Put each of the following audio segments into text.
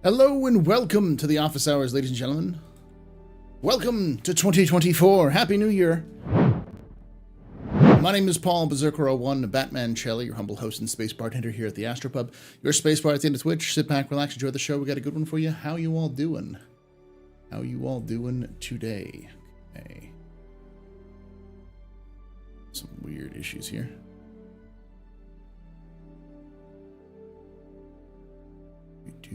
Hello and welcome to the office hours, ladies and gentlemen. Welcome to 2024. Happy New Year. My name is Paul Berserker01, Batman Shelley, your humble host and space bartender here at the AstroPub. Your space bar at the end of Twitch. Sit back, relax, enjoy the show. We got a good one for you. How you all doing? How you all doing today? Okay. Some weird issues here. All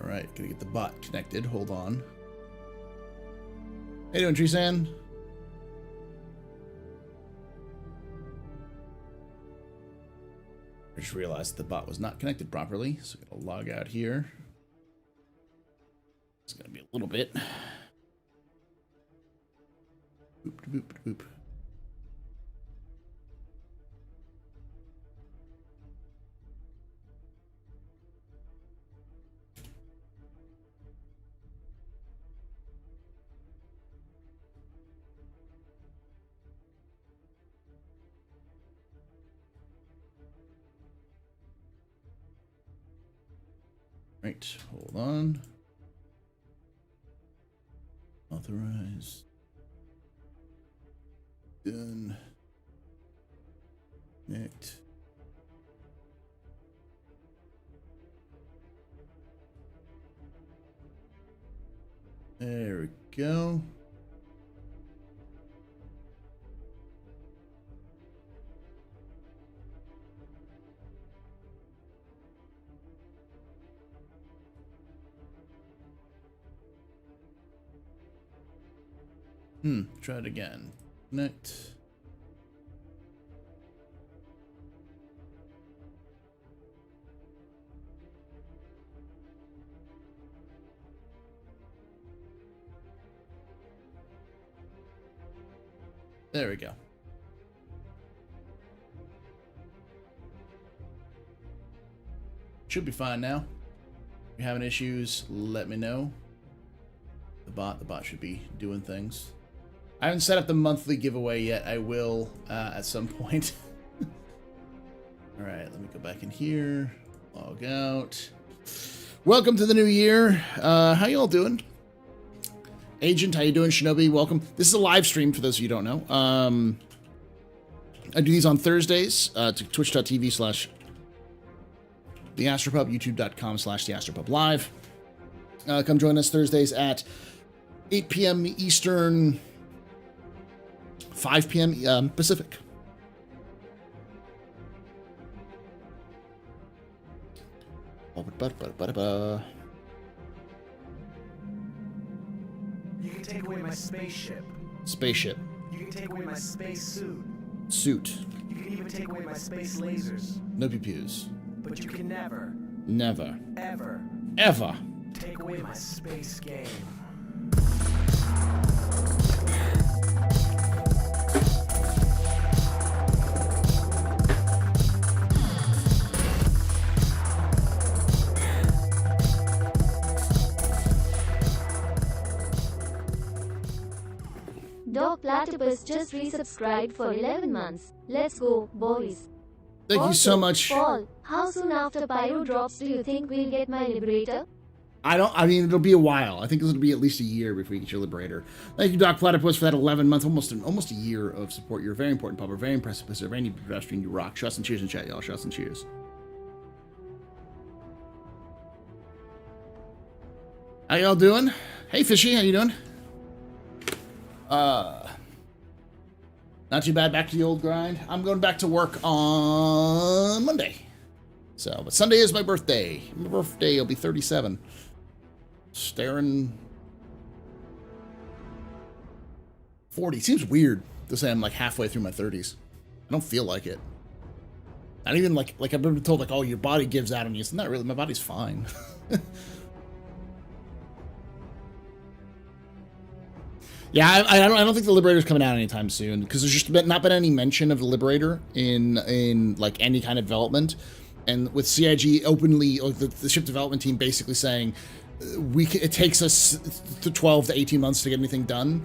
right, gotta get the bot connected. Hold on. How you doing, Treesan? I just realized the bot was not connected properly, so I'm gonna log out here. It's gonna be a little bit. Boop, boop, boop. Right, hold on. Authorize. Done. Connect. There we go. Try it again. Connect. There we go. Should be fine now. If you're having issues, let me know. The bot should be doing things. I haven't set up the monthly giveaway yet. I will at some point. All right, let me go back in here. Log out. Welcome to the new year. How you all doing? Agent, how you doing? Shinobi, welcome. This is a live stream for those of you who don't know. I do these on Thursdays to twitch.tv/TheAstroPub, youtube.com/TheAstroPubLive. Come join us Thursdays at 8 p.m. Eastern, 5 p.m. Pacific. You can take away my spaceship. Spaceship. You can take away my space suit. Suit. You can even take away my space lasers. No pew-pews. But you can never, Never. ever take away my space game. Dog Platypus just resubscribed for 11 months. Let's go, boys. Thank you so much. Paul, how soon after Pyro drops do you think we'll get my Liberator? I mean, it'll be a while. I think it'll be at least a year before you get your Liberator. Thank you, Doc Platypus, for that 11 months, almost a year of support. You're a very important pupper, very impressive visitor, very neat pedestrian. You rock. Shots and cheers in chat, y'all. Shots and cheers. How y'all doing? Hey, Fishy, how you doing? Not too bad. Back to the old grind. I'm going back to work on Monday. So, but Sunday is my birthday. My birthday, I'll be 37. Staring 40. Seems weird to say I'm like halfway through my 30s. I don't feel like it. Not even like I've been told like, oh, your body gives out on you. It's not really. My body's fine. Yeah, I don't think the Liberator's coming out anytime soon because there's just not been any mention of the Liberator in like any kind of development, and with CIG openly, or the ship development team basically saying it takes us to 12 to 18 months to get anything done.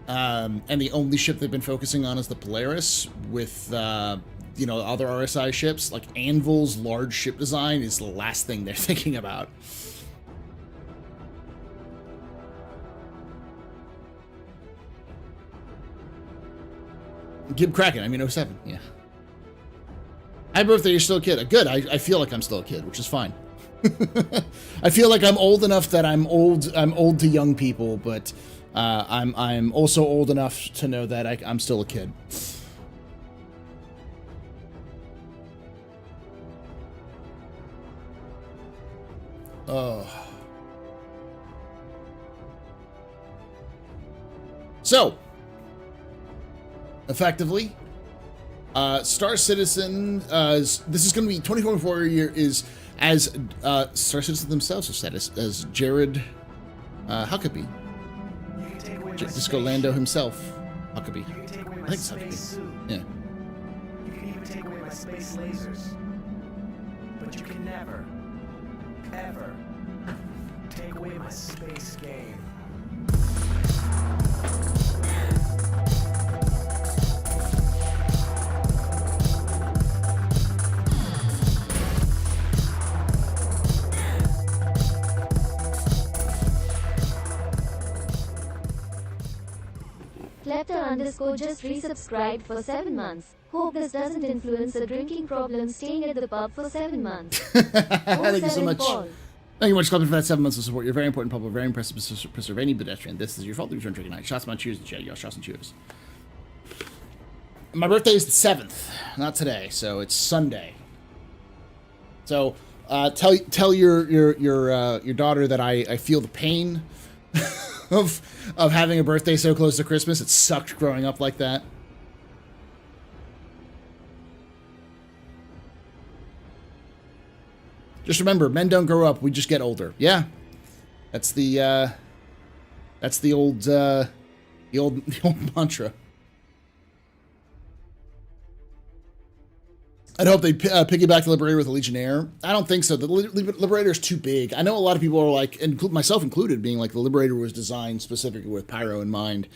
And the only ship they've been focusing on is the Polaris with, you know, other RSI ships. Like, Anvil's large ship design is the last thing they're thinking about. Gib Kraken, I mean 07, yeah. Happy birthday, you're still a kid. Good, I feel like I'm still a kid, which is fine. I feel like I'm old enough that I'm old to young people, but I'm also old enough to know that I'm still a kid. Oh. So, effectively, Star Citizen, this is going to be 2024 year is as Star Citizen themselves have said as Jared Huckabee. Disco Lando himself. Huckabee. I think it's Huckabee. Yeah. You can even take away my space lasers. But you can never, ever take away my space game. Klepter_ just resubscribed for 7 months. Hope this doesn't influence a drinking problem staying at the pub for 7 months. Thank you so much. Thank you much, Club, for that 7 months of support. You're very important, public, very impressive to preserve any pedestrian. This is your fault. Return drinking night. Shots, my cheers, chat. Y'all, shots and cheers. My birthday is the 7th, not today, so it's Sunday. So tell your daughter that I feel the pain of having a birthday so close to Christmas. It sucked growing up like that. Just remember, men don't grow up, we just get older. Yeah. That's the old mantra. I'd hope they piggyback the Liberator with a Legionnaire. I don't think so. The Liberator is too big. I know a lot of people are like, myself included, being like the Liberator was designed specifically with Pyro in mind.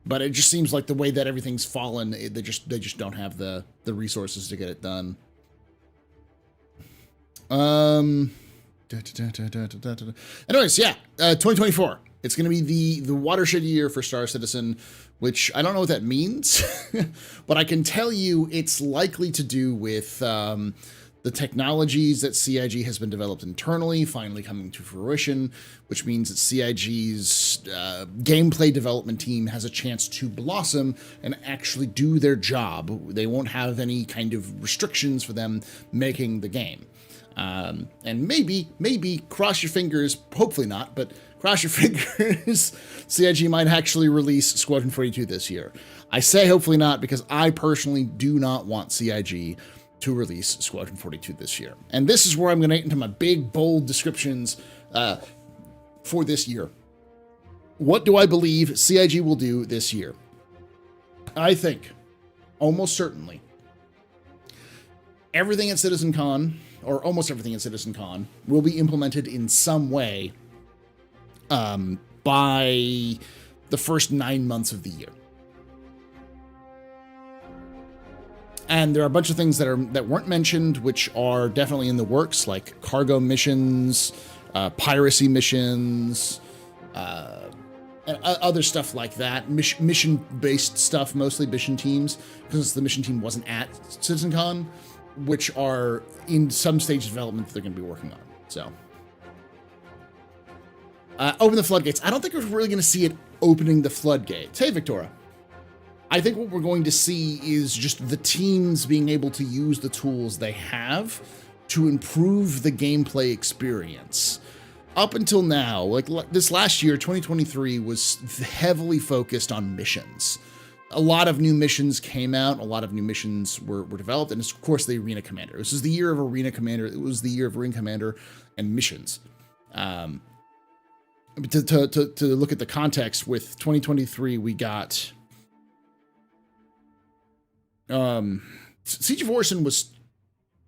But it just seems like the way that everything's fallen, they just don't have the resources to get it done. Anyways, yeah, 2024. It's going to be the watershed year for Star Citizen, which I don't know what that means, but I can tell you it's likely to do with the technologies that CIG has been developed internally finally coming to fruition, which means that CIG's gameplay development team has a chance to blossom and actually do their job. They won't have any kind of restrictions for them making the game. And maybe cross your fingers, hopefully not, but cross your fingers, CIG might actually release Squadron 42 this year. I say hopefully not because I personally do not want CIG to release Squadron 42 this year. And this is where I'm going to get into my big, bold descriptions for this year. What do I believe CIG will do this year? I think, almost certainly, everything at CitizenCon, or almost everything at CitizenCon, will be implemented in some way by the first 9 months of the year. And there are a bunch of things that weren't mentioned, which are definitely in the works, like cargo missions, piracy missions, and other stuff like that. Mission-based stuff, mostly mission teams, because the mission team wasn't at CitizenCon, which are in some stage of development that they're going to be working on. So, open the floodgates. I don't think we're really going to see it opening the floodgates. Hey, Victoria. I think what we're going to see is just the teams being able to use the tools they have to improve the gameplay experience. Up until now, like this last year, 2023 was heavily focused on missions. A lot of new missions came out, a lot of new missions were developed, and of course the Arena Commander. This is the year of Arena Commander. It was the year of Arena Commander and missions. To look at the context, with 2023, we got Siege of Orison was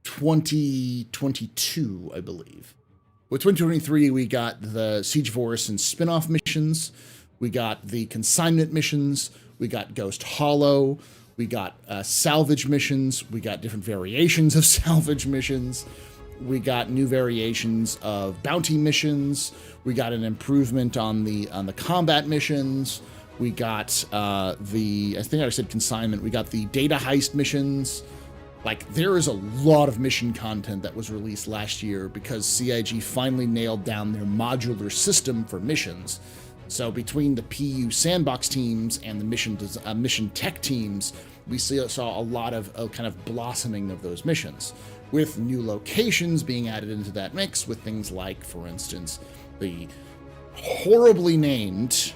2022, I believe. With 2023, we got the Siege of Orison spin-off missions, We got the consignment missions. We got Ghost Hollow. We got salvage missions. We got different variations of salvage missions. We got new variations of bounty missions. We got an improvement on the combat missions. We got I think I said consignment. We got the data heist missions. Like, there is a lot of mission content that was released last year because CIG finally nailed down their modular system for missions. So between the PU sandbox teams and the mission tech teams, we saw a lot of kind of blossoming of those missions, with new locations being added into that mix, with things like, for instance, the horribly named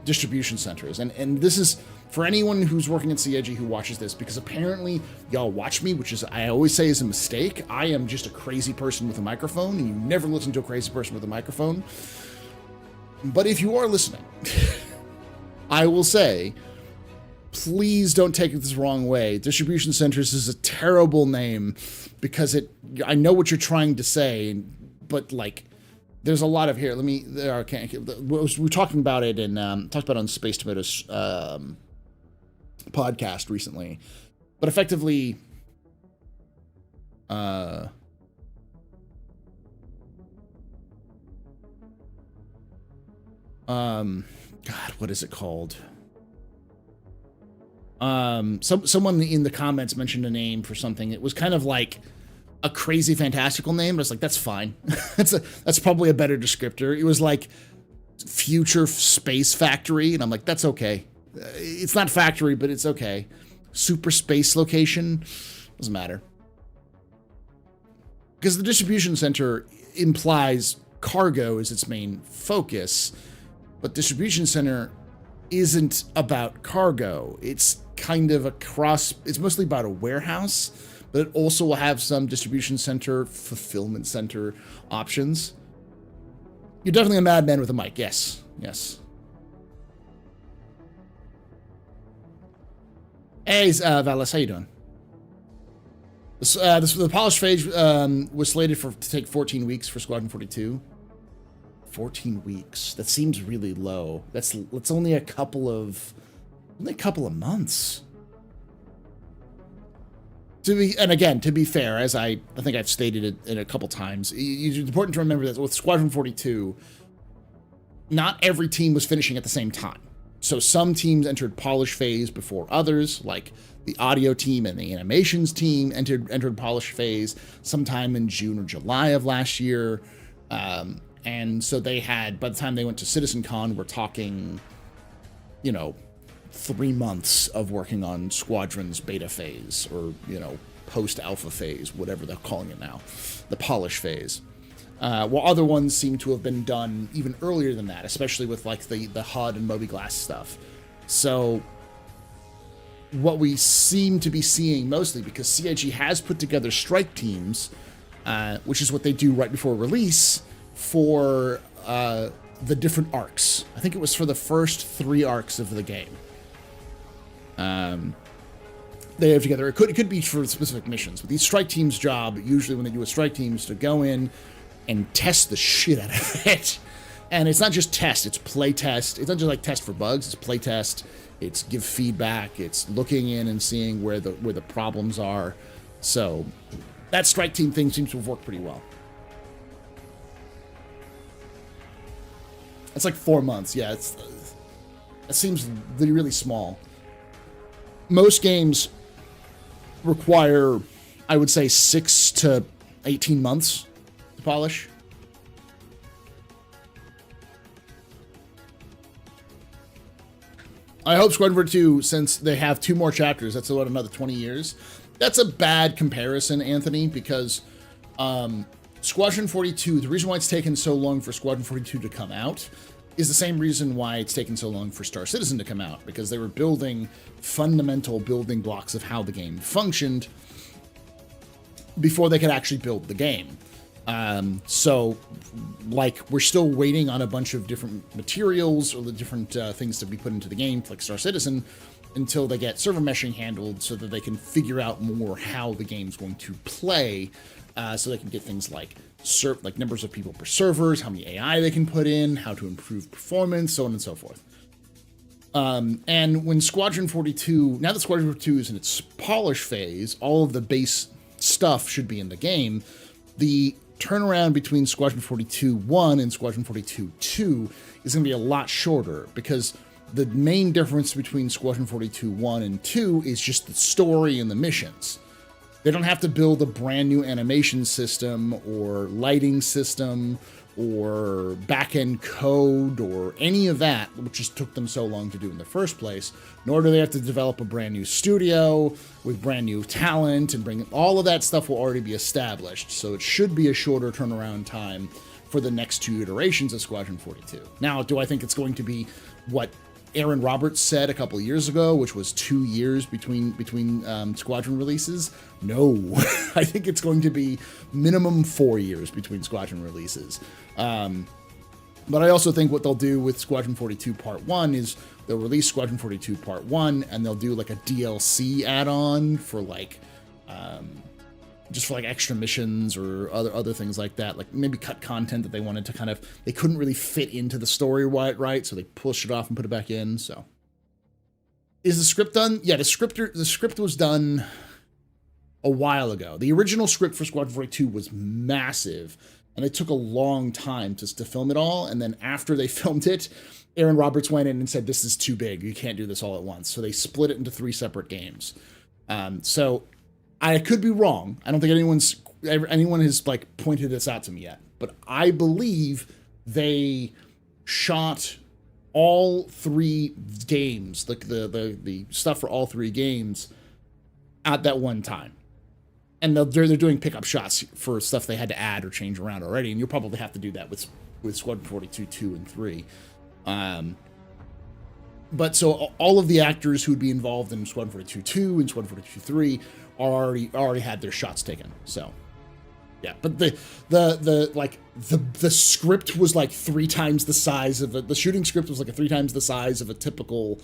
distribution centers. And this is for anyone who's working at CIG who watches this, because apparently y'all watch me, which is, I always say, is a mistake. I am just a crazy person with a microphone, and you never listen to a crazy person with a microphone. But if you are listening, I will say, please don't take it this wrong way. Distribution centers is a terrible name because I know what you're trying to say, but like, there's a lot of here. We're talking about it in talked about it on Space Tomatoes podcast recently, but effectively, God, what is it called? Someone in the comments mentioned a name for something. It was kind of like a crazy fantastical name, but it's like, that's fine. that's probably a better descriptor. It was like Future Space Factory, and I'm like, that's okay. It's not factory, but it's okay. Super space location, doesn't matter. Because the distribution center implies cargo is its main focus, but distribution center isn't about cargo. It's kind of it's mostly about a warehouse, but it also will have some distribution center, fulfillment center options. You're definitely a madman with a mic. Yes. Yes. Hey, Valis, how you doing? The polish phase was slated to take 14 weeks for Squadron 42. 14 weeks. That seems really low. That's only a couple of months. To be fair, as I think I've stated it in a couple times, it's important to remember that with Squadron 42, not every team was finishing at the same time. So some teams entered polish phase before others, like the audio team and the animations team entered polish phase sometime in June or July of last year. And so they had, by the time they went to CitizenCon, we're talking, 3 months of working on Squadron's beta phase, or, post-alpha phase, whatever they're calling it now, the polish phase. While other ones seem to have been done even earlier than that, especially with like the HUD and Moby-Glass stuff. So what we seem to be seeing mostly, because CIG has put together strike teams, which is what they do right before release, for the different arcs. I think it was for the first 3 arcs of the game. They have together. It could be for specific missions, but these strike teams' job, usually when they do a strike team, is to go in and test the shit out of it. And it's not just test, it's play test. It's not just like test for bugs, it's play test. It's give feedback. It's looking in and seeing where the problems are. So that strike team thing seems to have worked pretty well. It's like 4 months. Yeah, it seems really small. Most games require, I would say, 6 to 18 months to polish. I hope Squadron 42, since they have 2 more chapters, that's about another 20 years. That's a bad comparison, Anthony, because Squadron 42, the reason why it's taken so long for Squadron 42 to come out is the same reason why it's taken so long for Star Citizen to come out, because they were building fundamental building blocks of how the game functioned before they could actually build the game. So, like, we're still waiting on a bunch of different materials or the different things to be put into the game, like Star Citizen, until they get server meshing handled so that they can figure out more how the game's going to play, so they can get things like numbers of people per servers, how many AI they can put in, how to improve performance, so on and so forth. And when Squadron 42, now that Squadron 42 is in its polish phase, all of the base stuff should be in the game. The turnaround between Squadron 42-1 and Squadron 42-2 is going to be a lot shorter, because the main difference between Squadron 42-1 and 2 is just the story and the missions. They don't have to build a brand new animation system or lighting system or back-end code or any of that, which just took them so long to do in the first place, nor do they have to develop a brand new studio with brand new talent and bring all of that stuff will already be established. So it should be a shorter turnaround time for the next 2 iterations of Squadron 42. Now, do I think it's going to be what Aaron Roberts said a couple of years ago, which was 2 years between Squadron releases? No, I think it's going to be minimum 4 years between Squadron releases. But I also think what they'll do with Squadron 42 Part 1 is they'll release Squadron 42 Part 1 and they'll do like a DLC add-on for like, just for like extra missions or other things like that, like maybe cut content that they wanted to kind of, they couldn't really fit into the story right, so they pushed it off and put it back in. So is the script done? Yeah, the script was done a while ago. The original script for Squadron 42 was massive, and it took a long time to film it all. And then after they filmed it, Aaron Roberts went in and said, this is too big, you can't do this all at once. So they split it into 3 separate games. So I could be wrong. I don't think anyone has like pointed this out to me yet, but I believe they shot all 3 games, like the stuff for all 3 games at that one time. And they're doing pickup shots for stuff they had to add or change around already, and you'll probably have to do that with Squadron 42, 2, and 3. But so all of the actors who would be involved in Squadron 42 2 and Squadron 42 3 already had their shots taken. So yeah, but the script was like 3 times the size of the shooting script was like 3 times the size of a typical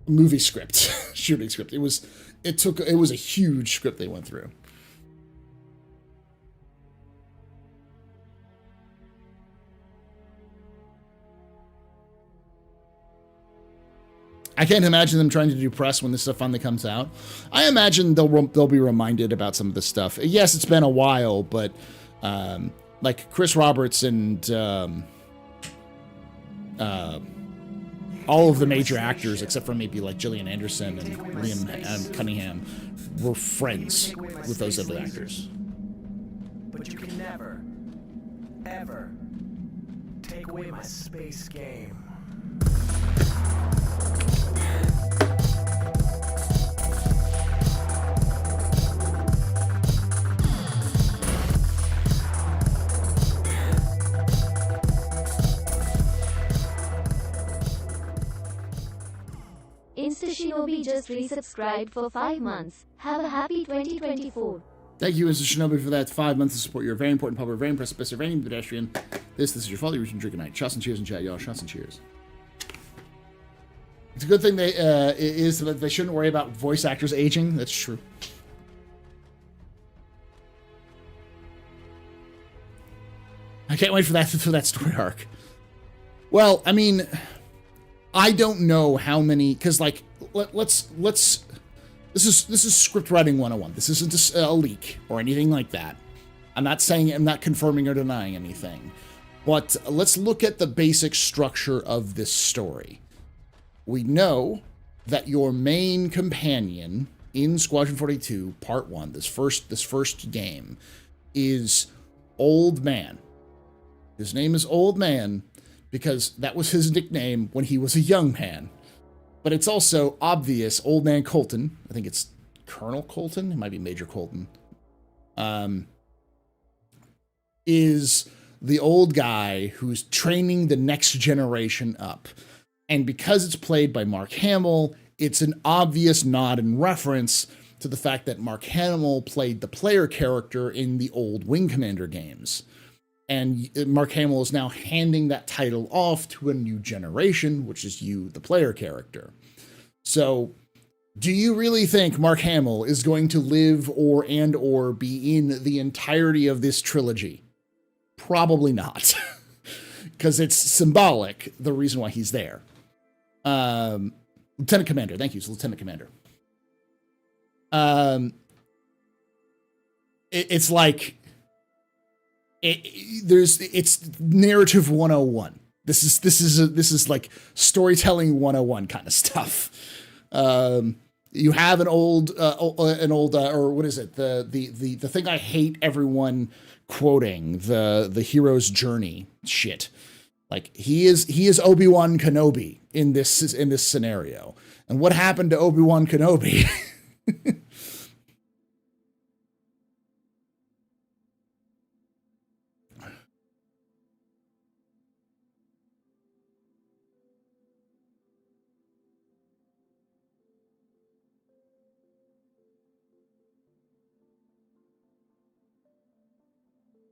movie script, shooting script. It was a huge script they went through. I can't imagine them trying to do press when this stuff finally comes out. I imagine they'll be reminded about some of this stuff. Yes, it's been a while, but like Chris Roberts and all of the major actors, except for maybe like Gillian Anderson and Liam Cunningham, were friends with those other actors. But you can never, ever take away my space game. InstaShinobi just resubscribed for 5 months. Have a happy 2024. Thank you, Mr. Shinobi, for that 5 months of support. You're a very important public, very impressive, best, very pedestrian. This is your fault. You're drinking night. Shots and cheers in chat, y'all. Shots and cheers. It's a good thing is that they shouldn't worry about voice actors aging. That's true. I can't wait for that story arc. Well, I mean, I don't know how many, because like let's this is script writing 101. This isn't a leak or anything like that. I'm not confirming or denying anything. But let's look at the basic structure of this story. We know that your main companion in Squadron 42 Part 1, this first game, is Old Man. His name is Old Man because that was his nickname when he was a young man. But it's also obvious Old Man Colton, I think it's Colonel Colton, it might be Major Colton, is the old guy who's training the next generation up. And because it's played by Mark Hamill, it's an obvious nod and reference to the fact that Mark Hamill played the player character in the old Wing Commander games. And Mark Hamill is now handing that title off to a new generation, which is you, the player character. So, do you really think Mark Hamill is going to live or be in the entirety of this trilogy? Probably not. Because it's symbolic, the reason why he's there. Lieutenant Commander. Thank you. It's Lieutenant Commander. It's like it's narrative 101. This is like storytelling 101 kind of stuff. You have an old or what is it? The thing I hate everyone quoting, the hero's journey shit. Like he is Obi-Wan Kenobi in this scenario. And what happened to Obi-Wan Kenobi?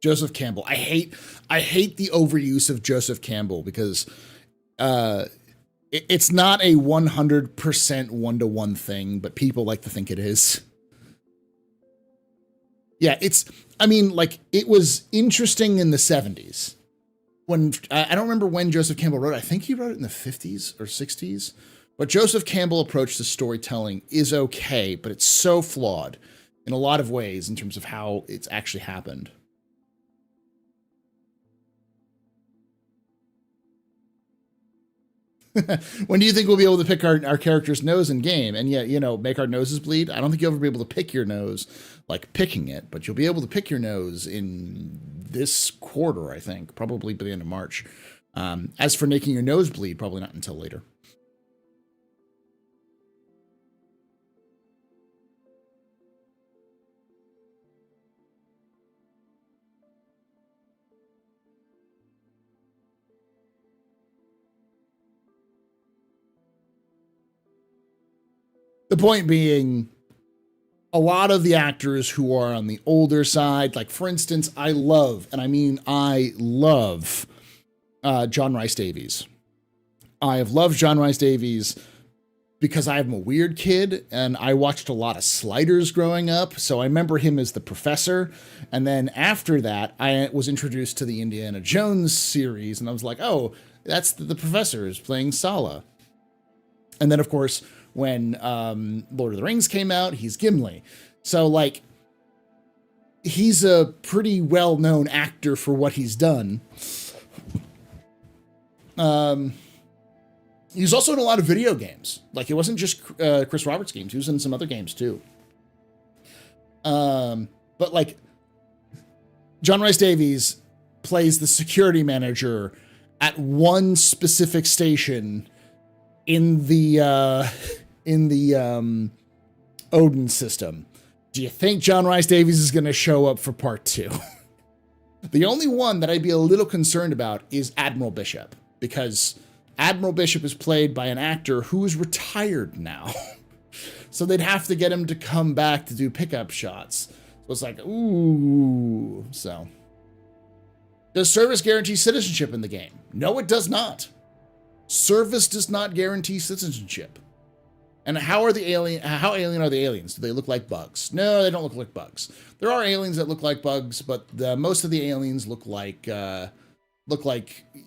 Joseph Campbell. I hate the overuse of Joseph Campbell because it's not a 100% one-to-one thing, but people like to think it is. Yeah, I mean, like, it was interesting in the 70s. When I don't remember when Joseph Campbell wrote it. I think he wrote it in the 50s or 60s. But Joseph Campbell's approach to storytelling is okay, but it's so flawed in a lot of ways in terms of how it's actually happened. When do you think we'll be able to pick our character's nose in game and yet, make our noses bleed? I don't think you'll ever be able to pick your nose like picking it, but you'll be able to pick your nose in this quarter, I think, probably by the end of March. As for making your nose bleed, probably not until later. The point being, a lot of the actors who are on the older side, like for instance, I love John Rhys Davies. I have loved John Rhys Davies because I'm a weird kid and I watched a lot of Sliders growing up. So I remember him as the professor. And then after that, I was introduced to the Indiana Jones series and I was like, oh, that's the professor is playing Sala. And then of course, when Lord of the Rings came out, he's Gimli. So, like, he's a pretty well-known actor for what he's done. He was also in a lot of video games. Like, it wasn't just Chris Roberts games. He was in some other games, too. But, like, John Rhys Davies plays the security manager at one specific station in the Odin system. Do you think John Rhys Davies is going to show up for part 2? The only one that I'd be a little concerned about is Admiral Bishop, because Admiral Bishop is played by an actor who is retired now. So they'd have to get him to come back to do pickup shots. So it's like, ooh. So, does service guarantee citizenship in the game? No, it does not. Service does not guarantee citizenship. And how alien are the aliens? Do they look like bugs? No, they don't look like bugs. There are aliens that look like bugs, but most of the aliens look like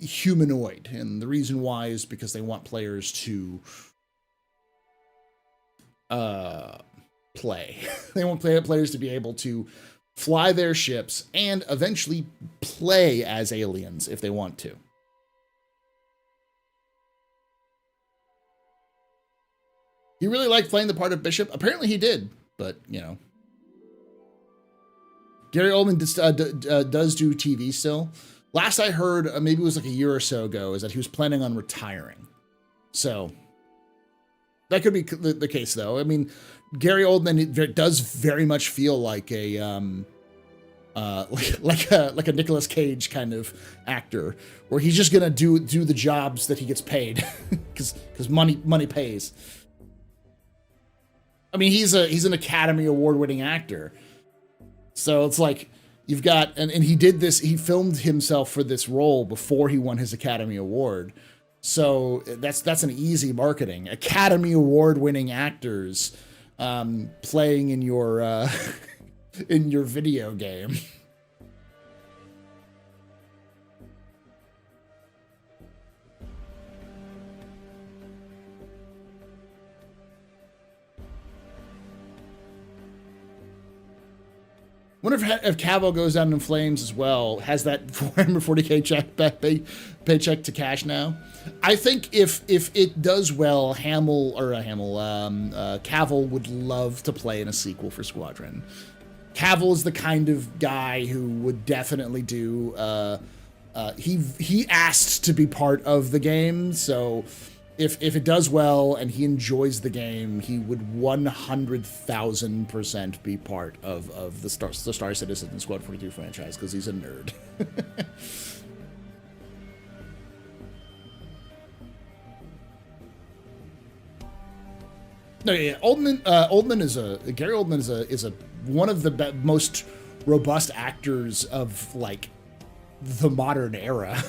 humanoid. And the reason why is because they want players to play. They want players to be able to fly their ships and eventually play as aliens if they want to. He really liked playing the part of Bishop. Apparently he did, but, Gary Oldman does do TV still. Last I heard, maybe it was like a year or so ago, is that he was planning on retiring. So, that could be the case, though. I mean, Gary Oldman does very much feel like a like a Nicolas Cage kind of actor, where he's just gonna do the jobs that he gets paid, because money pays. I mean, he's an Academy Award-winning actor. So it's like, you've got, and he did this, he filmed himself for this role before he won his Academy Award. So that's an easy marketing. Academy Award-winning actors playing in your in your video game. Wonder if Cavill goes down in flames as well. Has that 440K paycheck to cash now? I think if it does well, Cavill would love to play in a sequel for Squadron. Cavill is the kind of guy who would definitely do. He asked to be part of the game, so if it does well and he enjoys the game, he would 100,000% be part of the Star Citizen Squad 42 franchise because he's a nerd. No, yeah, Gary Oldman is a one of the most robust actors of like the modern era.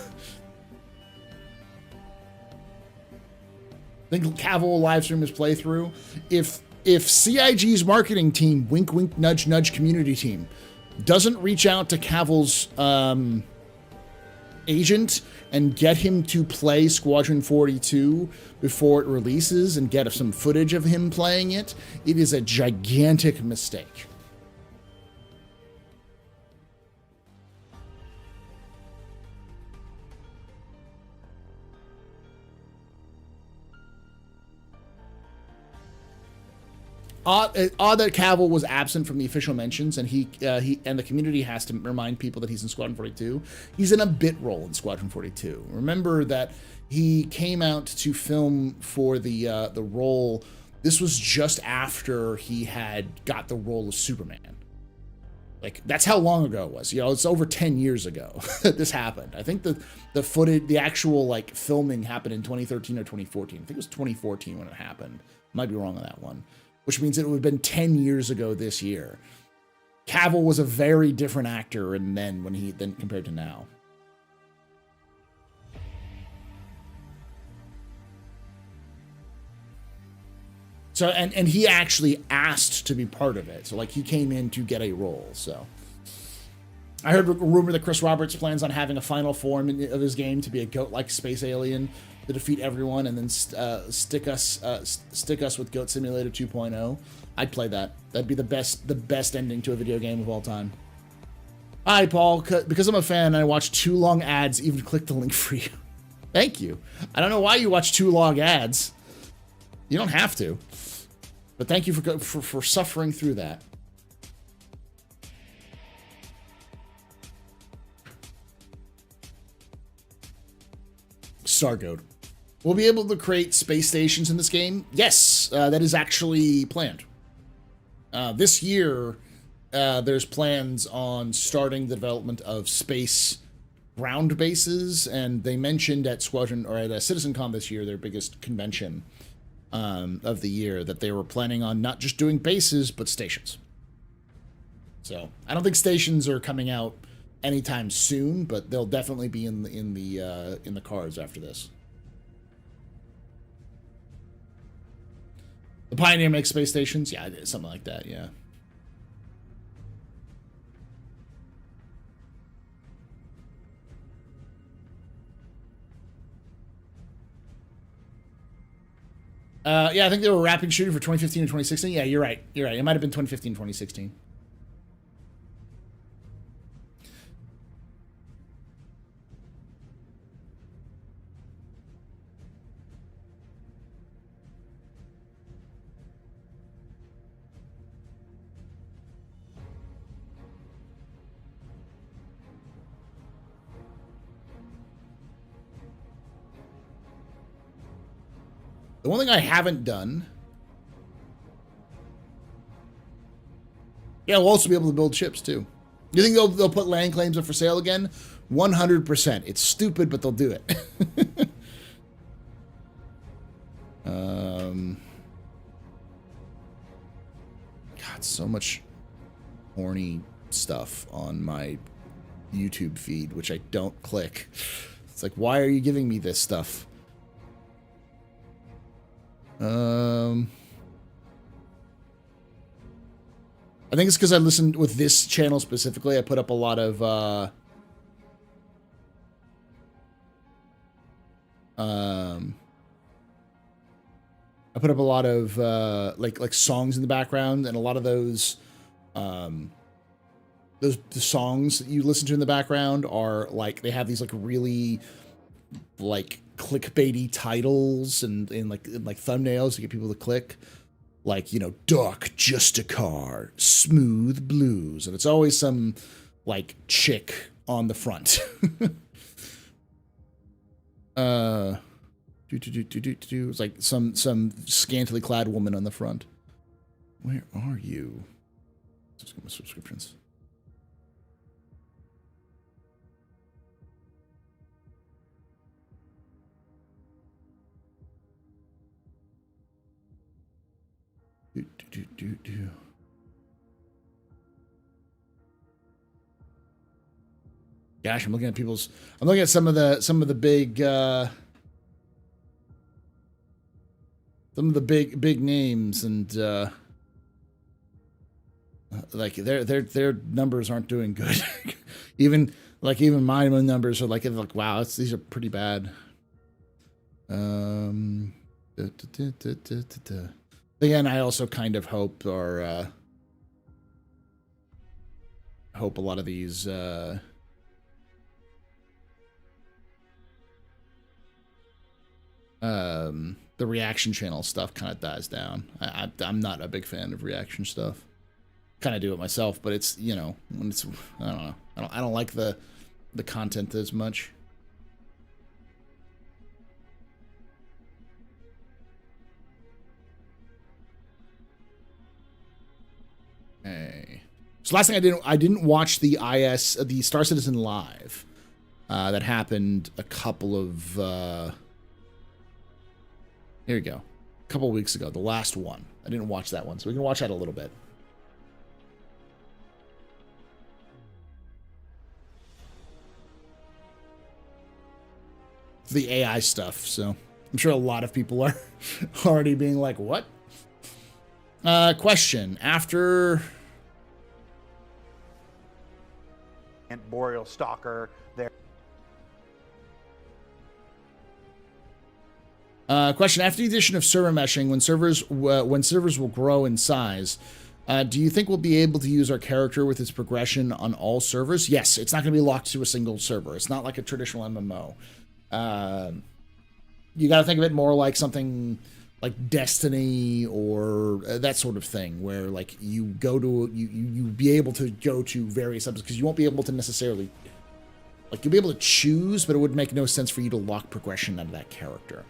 I think Cavill will live stream his playthrough. If CIG's marketing team, wink wink nudge nudge community team, doesn't reach out to Cavill's agent and get him to play Squadron 42 before it releases and get some footage of him playing it, it is a gigantic mistake. Odd that Cavill was absent from the official mentions, and he and the community has to remind people that he's in Squadron 42. He's in a bit role in Squadron 42. Remember that he came out to film for the role. This was just after he had got the role of Superman. Like, that's how long ago it was. You know, it's over 10 years ago that this happened. I think the footage, the actual like filming happened in 2013 or 2014. I think it was 2014 when it happened. Might be wrong on that one. Which means it would have been 10 years ago this year. Cavill was a very different actor and then compared to now. So, and he actually asked to be part of it. So, like, he came in to get a role, so. I heard a rumor that Chris Roberts plans on having a final form of his game to be a goat-like space alien to defeat everyone and then stick us with Goat Simulator 2.0. I'd play that. That'd be the best ending to a video game of all time. Hi, Paul. Because I'm a fan and I watch too long ads, even click the link for you. Thank you. I don't know why you watch too long ads. You don't have to. But thank you for suffering through that. Stargoat. We'll be able to create space stations in this game. Yes, that is actually planned. This year, there's plans on starting the development of space ground bases, and they mentioned at Squadron or at CitizenCon this year, their biggest convention of the year, that they were planning on not just doing bases but stations. So I don't think stations are coming out anytime soon, but they'll definitely be in the cards after this. The Pioneer makes space stations, yeah, something like that, yeah. Yeah, I think they were wrapping shooting for 2015 and 2016. Yeah, you're right. You're right. It might have been 2015, 2016. The one thing I haven't done... Yeah, we'll also be able to build ships, too. You think they'll put land claims up for sale again? 100%. It's stupid, but they'll do it. God, so much horny stuff on my YouTube feed, which I don't click. It's like, why are you giving me this stuff? I think it's because I listened with this channel specifically. I put up a lot of like songs in the background, and a lot of those the songs that you listen to in the background are like, they have these like really like clickbaity titles and like thumbnails to get people to click. Like, you know, Dark Just a Car, Smooth Blues, and it's always some like chick on the front. It's like some scantily clad woman on the front. Where are you? Let's get my subscriptions. Gosh, I'm looking at people's. I'm looking at some of the big names, and like their numbers aren't doing good. even my numbers are like wow, these are pretty bad. Again, I also kind of hope a lot of these the reaction channel stuff kind of dies down. I'm not a big fan of reaction stuff. Kind of do it myself, but it's, you know, when it's, I don't know. I don't like the content as much. Hey. So last thing I didn't watch the Star Citizen Live that happened a couple of here we go. A couple of weeks ago, the last one. I didn't watch that one, so we can watch that a little bit. The AI stuff, so I'm sure a lot of people are already being like, what? Question. After... And Boreal Stalker there. Question. After the addition of server meshing, when servers will grow in size, do you think we'll be able to use our character with its progression on all servers? Yes, it's not going to be locked to a single server. It's not like a traditional MMO. You got to think of it more like something like Destiny or that sort of thing, where like you go to you be able to go to various episodes, because you won't be able to necessarily, like, you'll be able to choose, but it would make no sense for you to lock progression out of that character.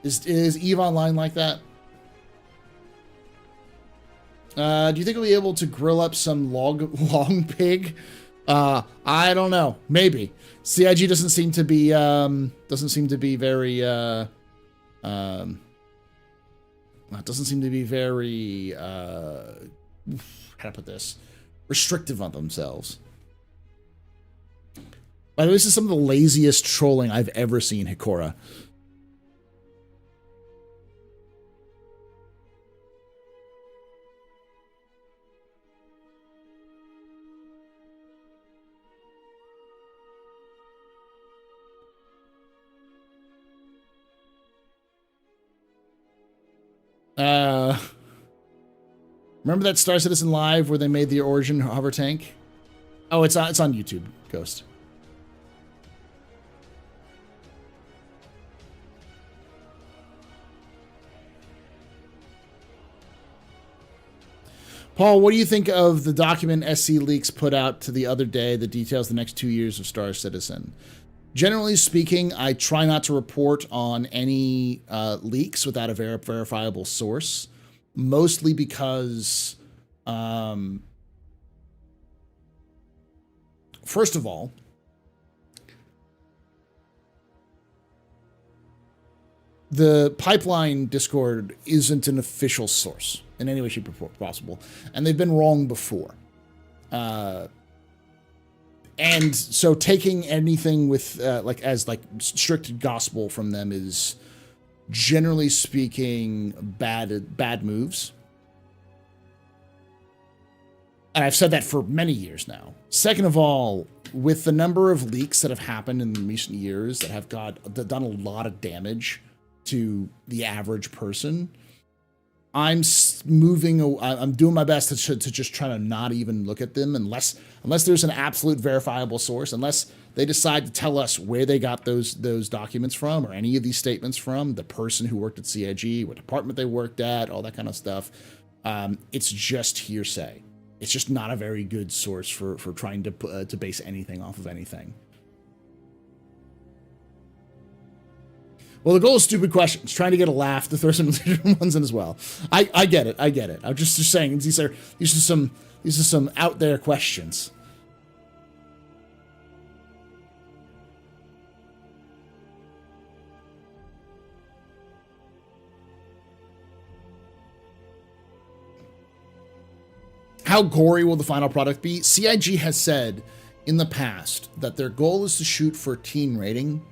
Is EVE Online like that? Do you think we'll be able to grill up some long pig? I don't know. Maybe. CIG doesn't seem to be very how to put this, restrictive on themselves. By the way, this is some of the laziest trolling I've ever seen, Hikora. Remember that Star Citizen Live where they made the Origin hover tank? Oh, it's on YouTube, Ghost. Paul, what do you think of the document SC Leaks put out to the other day that details the next 2 years of Star Citizen? Generally speaking, I try not to report on any leaks without a verifiable source, mostly because, first of all, the pipeline Discord isn't an official source in any way, shape, or form possible, and they've been wrong before. And so taking anything with as strict gospel from them is, generally speaking, bad moves. And I've said that for many years now. Second of all, with the number of leaks that have happened in recent years that have done a lot of damage to the average person, I'm doing my best to just try to not even look at them unless there's an absolute verifiable source, unless they decide to tell us where they got those documents from or any of these statements from, the person who worked at CIG, what department they worked at, all that kind of stuff. It's just hearsay. It's just not a very good source for trying to base anything off of anything. Well, the goal is stupid questions, trying to get a laugh, to throw some legitimate ones in as well. I get it. I'm just saying these are some out there questions. How gory will the final product be? CIG has said in the past that their goal is to shoot for a teen rating.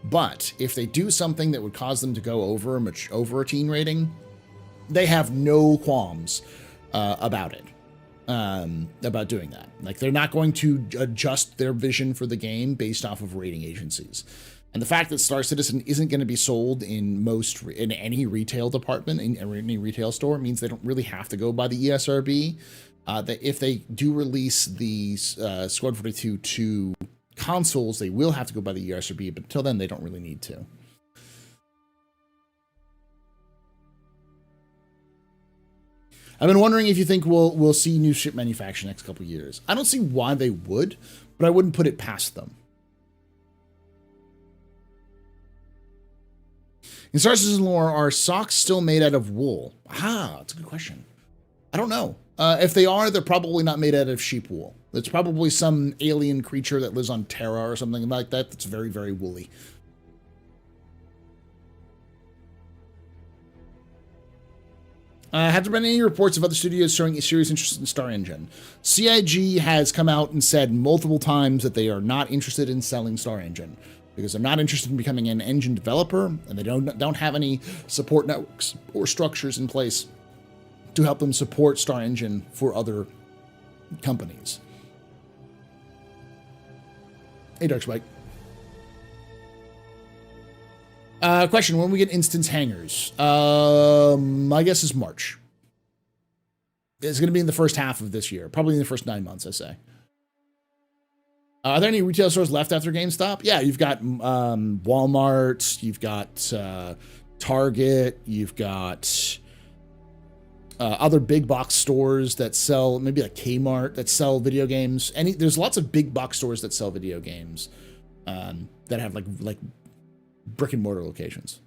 But if they do something that would cause them to go over a teen rating, they have no qualms about it, about doing that. Like, they're not going to adjust their vision for the game based off of rating agencies. And the fact that Star Citizen isn't going to be sold in any retail department, in any retail store, means they don't really have to go by the ESRB. That if they do release the Squad 42 to consoles, they will have to go by the ESRB, but until then, they don't really need to. I've been wondering if you think we'll see new ship manufacture next couple years. I don't see why they would, but I wouldn't put it past them. In Star Citizen lore, are socks still made out of wool? Ah, that's a good question. I don't know. If they are, they're probably not made out of sheep wool. It's probably some alien creature that lives on Terra or something like that that's very, very woolly. Have there been any reports of other studios showing a serious interest in Star Engine? CIG has come out and said multiple times that they are not interested in selling Star Engine because they're not interested in becoming an engine developer, and they don't have any support networks or structures in place to help them support Star Engine for other companies. Hey, Dark Spike. Question, when we get instance hangars? My guess is March. It's going to be in the first half of this year. Probably in the first 9 months, I say. Are there any retail stores left after GameStop? Yeah, you've got Walmart, you've got Target, you've got other big box stores that sell, maybe like Kmart, that sell video games. There's lots of big box stores that sell video games that have like brick and mortar locations.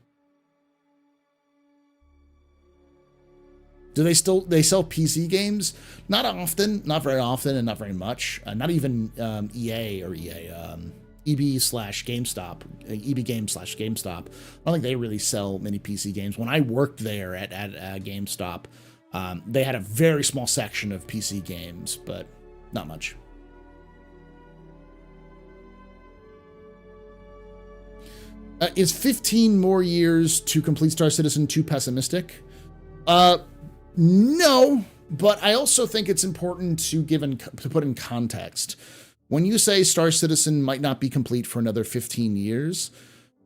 Do they sell PC games? Not often, not very often, and not very much. Not even EB/GameStop, EB Games/GameStop. I don't think they really sell many PC games. When I worked there at GameStop, they had a very small section of PC games, but not much. Is 15 more years to complete Star Citizen too pessimistic? No, but I also think it's important to put in context. When you say Star Citizen might not be complete for another 15 years,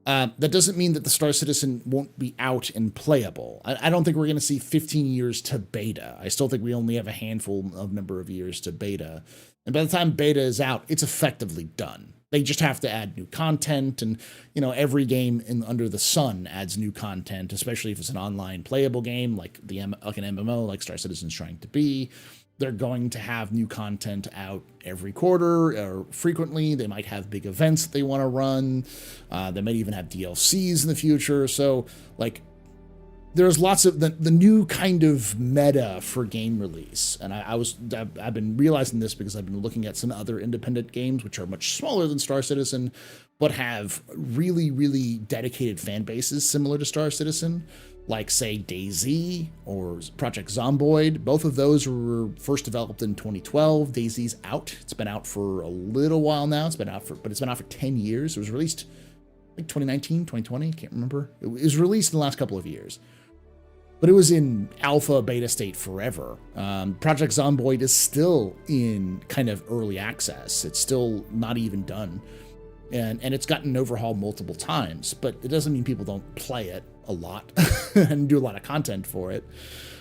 that doesn't mean that the Star Citizen won't be out and playable. I don't think we're going to see 15 years to beta. I still think we only have a handful of number of years to beta. And by the time beta is out, it's effectively done. They just have to add new content, and every game under the sun adds new content, especially if it's an online playable game like an MMO, like Star Citizen's trying to be. They're going to have new content out every quarter or frequently. They might have big events that they want to run. They might even have DLCs in the future. So, there's lots of the new kind of meta for game release. And I've been realizing this because I've been looking at some other independent games which are much smaller than Star Citizen, but have really, really dedicated fan bases similar to Star Citizen, like, say, DayZ or Project Zomboid. Both of those were first developed in 2012. DayZ's out. It's been out for a little while now. It's been out for 10 years. It was released, I think, 2019, 2020. Can't remember. It was released in the last couple of years. But it was in alpha beta state forever. Project Zomboid is still in kind of early access. It's still not even done. And it's gotten overhauled multiple times, but it doesn't mean people don't play it a lot and do a lot of content for it.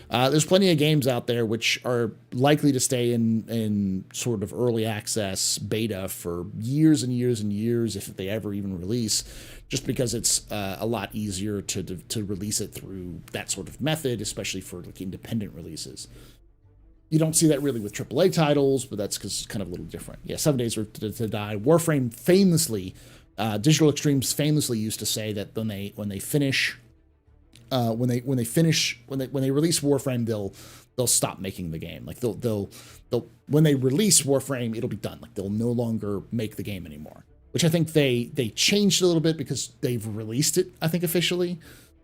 There's plenty of games out there which are likely to stay in sort of early access beta for years and years and years if they ever even release, just because it's a lot easier to release it through that sort of method, especially for like independent releases. You don't see that really with AAA titles, but that's because it's kind of a little different. Yeah, 7 Days to Die. Warframe famously, Digital Extremes famously used to say that when they release Warframe, they'll stop making the game. Like they'll when they release Warframe, it'll be done. Like they'll no longer make the game anymore. Which I think they changed a little bit because they've released it, I think, officially.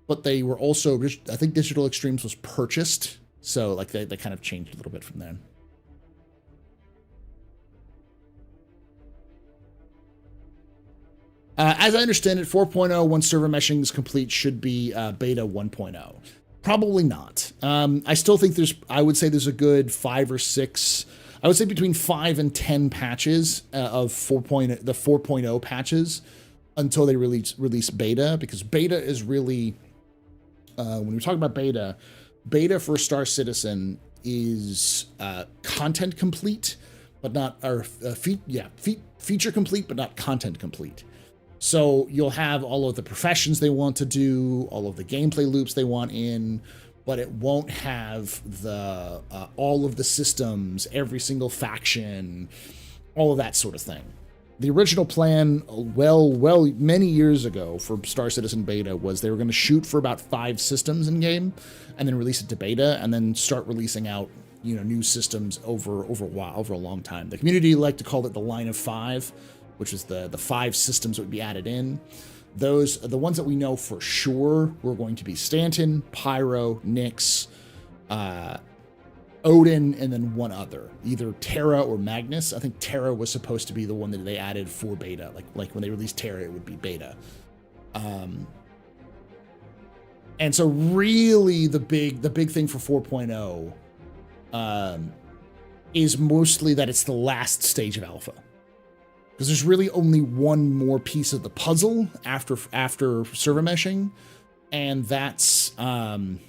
But they were also, I think Digital Extremes was purchased. So like they kind of changed a little bit from there. As I understand it, 4.0, once server meshing is complete, should be beta 1.0. Probably not. I still think I would say there's a good 5 or 6, I would say between 5 and 10 patches of the 4.0 patches until they release beta, because beta is really, when we talk about beta for Star Citizen is content complete, but not, feature complete, but not content complete. So you'll have all of the professions they want to do, all of the gameplay loops they want in, but it won't have the all of the systems, every single faction, all of that sort of thing. The original plan, well, many years ago for Star Citizen beta was they were going to shoot for about 5 systems in game, and then release it to beta, and then start releasing out, new systems over a long time. The community liked to call it the line of 5, which is the 5 systems that would be added in. Those are the ones that we know for sure were going to be Stanton, Pyro, Nyx, Odin, and then one other, either Terra or Magnus. I think Terra was supposed to be the one that they added for beta. Like when they released Terra, it would be beta. And so really the big thing for 4.0 is mostly that it's the last stage of alpha. Because there's really only one more piece of the puzzle after server meshing, and that's the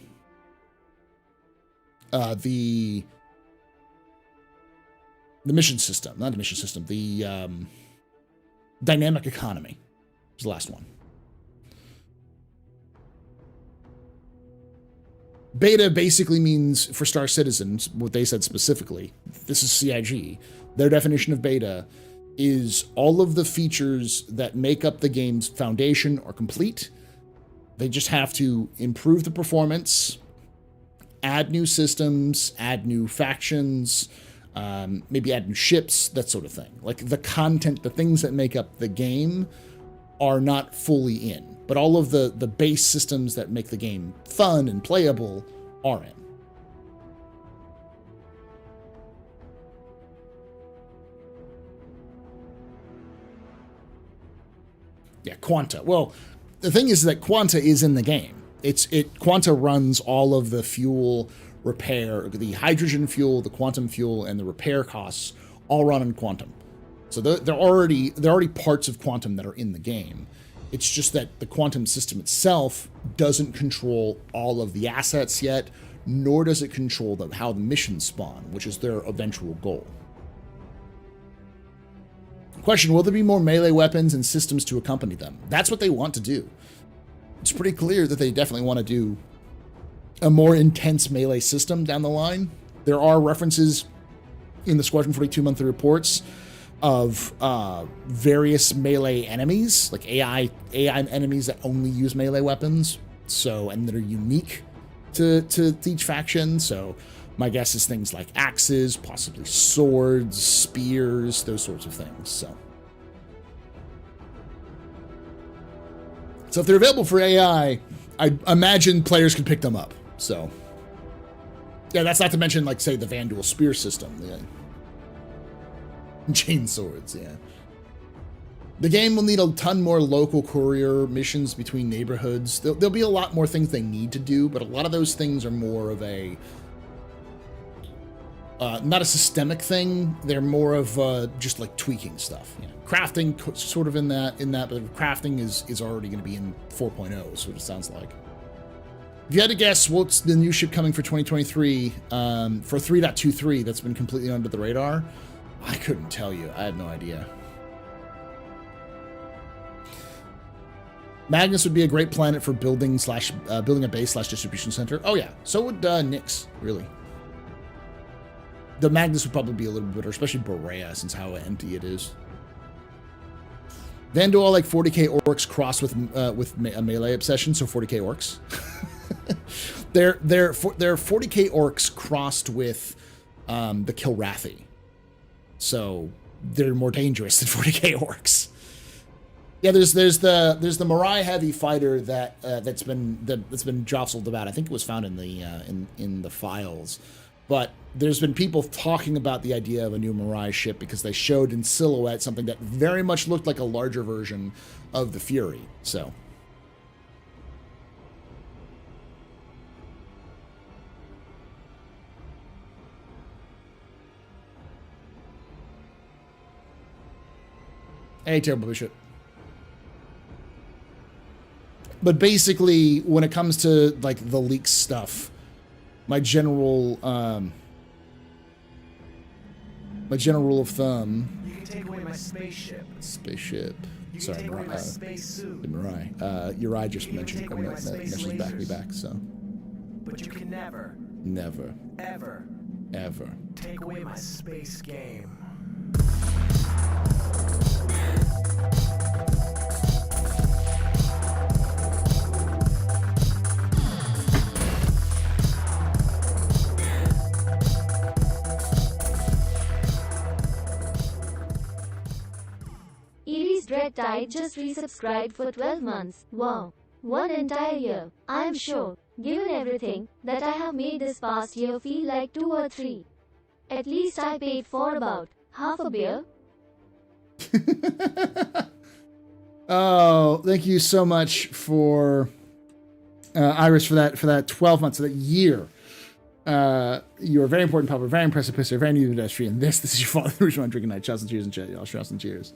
mission system, not the mission system, the dynamic economy is the last one. Beta basically means, for Star Citizen, what they said specifically, this is CIG, their definition of beta is all of the features that make up the game's foundation are complete. They just have to improve the performance, add new systems, add new factions, maybe add new ships, that sort of thing. Like the content, the things that make up the game are not fully in, but all of the base systems that make the game fun and playable are in. Yeah, Quanta. Well, the thing is that Quanta is in the game. Quanta runs all of the fuel repair, the hydrogen fuel, the quantum fuel, and the repair costs all run in Quantum. So they're already parts of Quantum that are in the game. It's just that the Quantum system itself doesn't control all of the assets yet, nor does it control how the missions spawn, which is their eventual goal. Question, will there be more melee weapons and systems to accompany them? That's what they want to do. It's pretty clear that they definitely want to do a more intense melee system down the line. There are references in the Squadron 42 monthly reports of various melee enemies, like AI enemies that only use melee weapons, and that are unique to each faction. So my guess is things like axes, possibly swords, spears, those sorts of things. So if they're available for AI, I imagine players can pick them up. So yeah, that's not to mention, like, say, the Vanduul spear system. Yeah. Chain swords, yeah. The game will need a ton more local courier missions between neighborhoods. There'll be a lot more things they need to do, but a lot of those things are more of a not a systemic thing. They're more of just like tweaking stuff. You know, crafting sort of in that, but crafting is already going to be in 4.0, is what it sounds like. If you had to guess what's the new ship coming for 2023 for 3.23 that's been completely under the radar, I couldn't tell you. I have no idea. Magnus would be a great planet for building a base / distribution center. Oh yeah, so would Nyx, really. The Magnus would probably be a little bit better, especially Borea, since how empty it is. Vandal like 40k orcs crossed with a melee obsession, so 40k orcs. they're 40k orcs crossed with the Kilrathi, so they're more dangerous than 40k orcs. Yeah, there's the Mirai heavy fighter that's been jostled about. I think it was found in the files, but there's been people talking about the idea of a new Mirai ship because they showed in silhouette something that very much looked like a larger version of the Fury. So. Hey, terrible shit. But basically, when it comes to like the leak stuff, my general rule of thumb. You can take away my spaceship. Spaceship. You Sorry, can take away my spacesuit. Mirai. Uri just mentioned me back. So. But you can never, ever take away my space game. Iris Dread Tide just resubscribed for 12 months. Wow. 1 entire year. I'm sure, given everything that I have made this past year feel like 2 or 3. At least I paid for about half a beer. Oh, thank you so much for Iris for that 12 months, for that year. You are very important, Papa. Very impressive, pisser. Very new to the industry. And this is your father, the reason I'm drinking night. Shouts and cheers and chat, y'all. Shouts and cheers.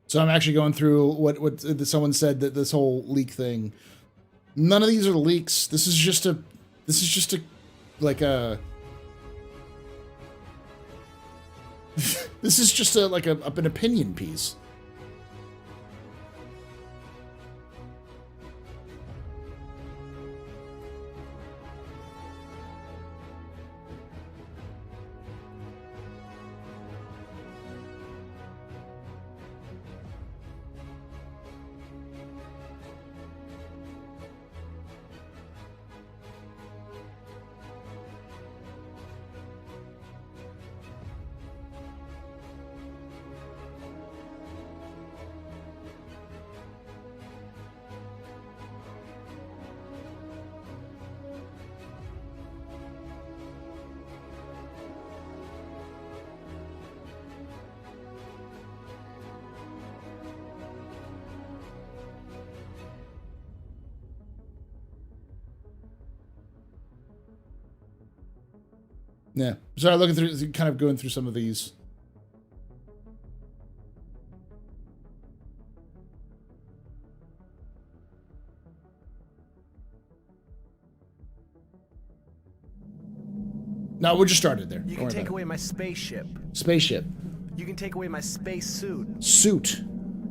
So I'm actually going through what someone said, that this whole leak thing. None of these are leaks. This is just a like a this is just an opinion piece. Yeah. So looking through, kind of going through some of these. No, we're just started there. You can take away my spaceship. Spaceship. You can take away my space suit. Suit.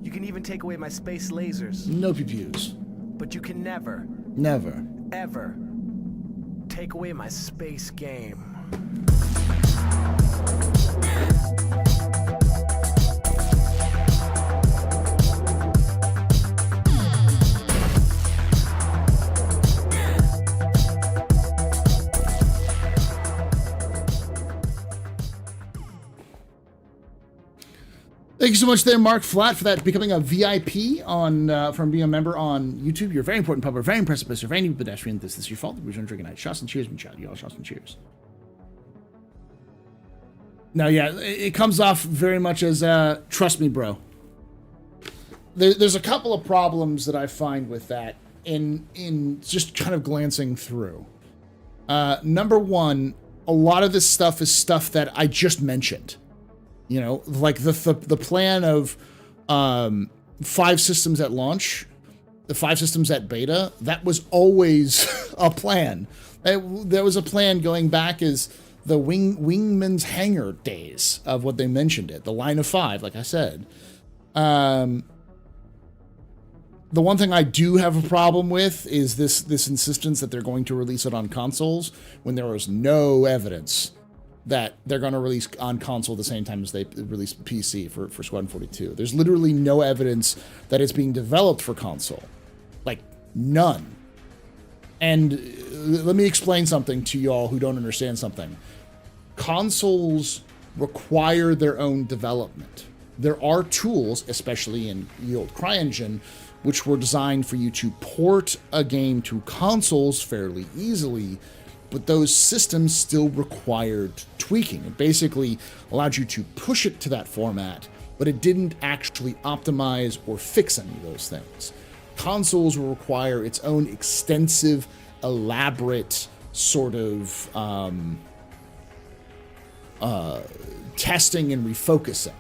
You can even take away my space lasers. No pew-pews. But you can never, Never. ever take away my space game. Thank you so much there, Mark Flat, for that, becoming a VIP on from being a member on YouTube. You're a very important public, very impressive, Mr. Very new pedestrian. This is your fault. We're drinking night. Shots and cheers, me chat. You all shots and cheers. Now, yeah, it comes off very much as trust me, bro. There's a couple of problems that I find with that in just kind of glancing through. Number one, a lot of this stuff is stuff that I just mentioned. You know, like the plan of 5 systems at launch, the 5 systems at beta, that was always a plan. There was a plan going back as the Wingman's Hangar days of what they mentioned it, the line of 5, like I said. The one thing I do have a problem with is this insistence that they're going to release it on consoles when there is no evidence that they're going to release on console the same time as they release PC for Squadron 42. There's literally no evidence that it's being developed for console. Like, none. And let me explain something to y'all who don't understand something. Consoles require their own development. There are tools, especially in the old CryEngine, which were designed for you to port a game to consoles fairly easily, but those systems still required tweaking. It basically allowed you to push it to that format, but it didn't actually optimize or fix any of those things. Consoles will require its own extensive, elaborate sort of testing and refocusing.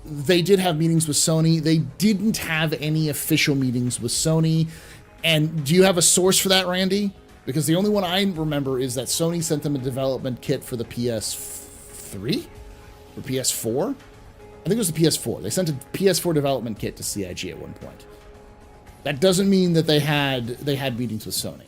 They did have meetings with Sony. They didn't have any official meetings with Sony. And do you have a source for that, Randy? Because the only one I remember is that Sony sent them a development kit for the PS3 or PS4. I think it was the PS4. They sent a PS4 development kit to CIG at one point. That doesn't mean that they had meetings with Sony.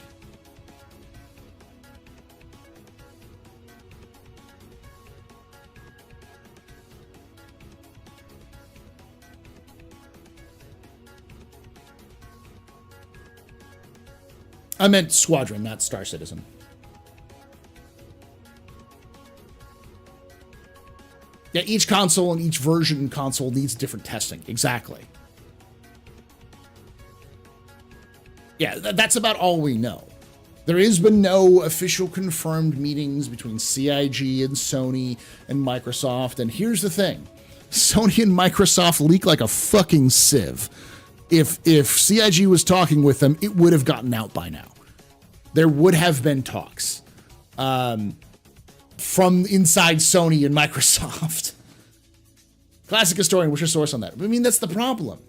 I meant Squadron, not Star Citizen. Yeah, each console and each version console needs different testing. Exactly. Yeah, that's about all we know. There has been no official confirmed meetings between CIG and Sony and Microsoft. And here's the thing. Sony and Microsoft leak like a fucking sieve. If CIG was talking with them, it would have gotten out by now. There would have been talks from inside Sony and Microsoft. Classic historian, what's your source on that? I mean, that's the problem.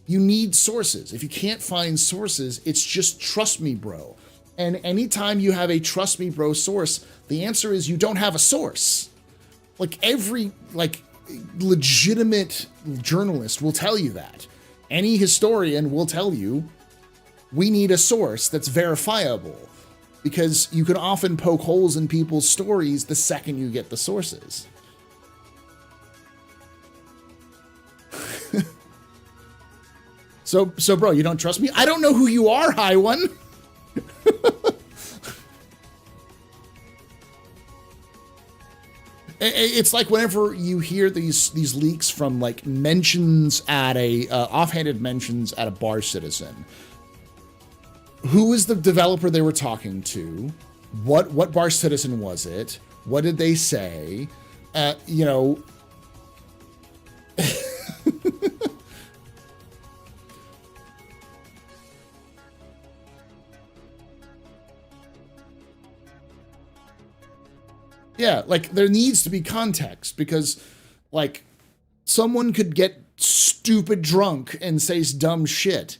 You need sources. If you can't find sources, it's just trust me, bro. And anytime you have a trust me, bro source, the answer is you don't have a source. Like every legitimate journalist will tell you that. Any historian will tell you, we need a source that's verifiable, because you can often poke holes in people's stories the second you get the sources. So bro, you don't trust me? I don't know who you are, High One. It's like whenever you hear these leaks from like mentions at a offhanded mentions at a bar citizen. Who is the developer they were talking to? What bar citizen was it? What did they say? You know. Yeah, like there needs to be context because like someone could get stupid drunk and say dumb shit.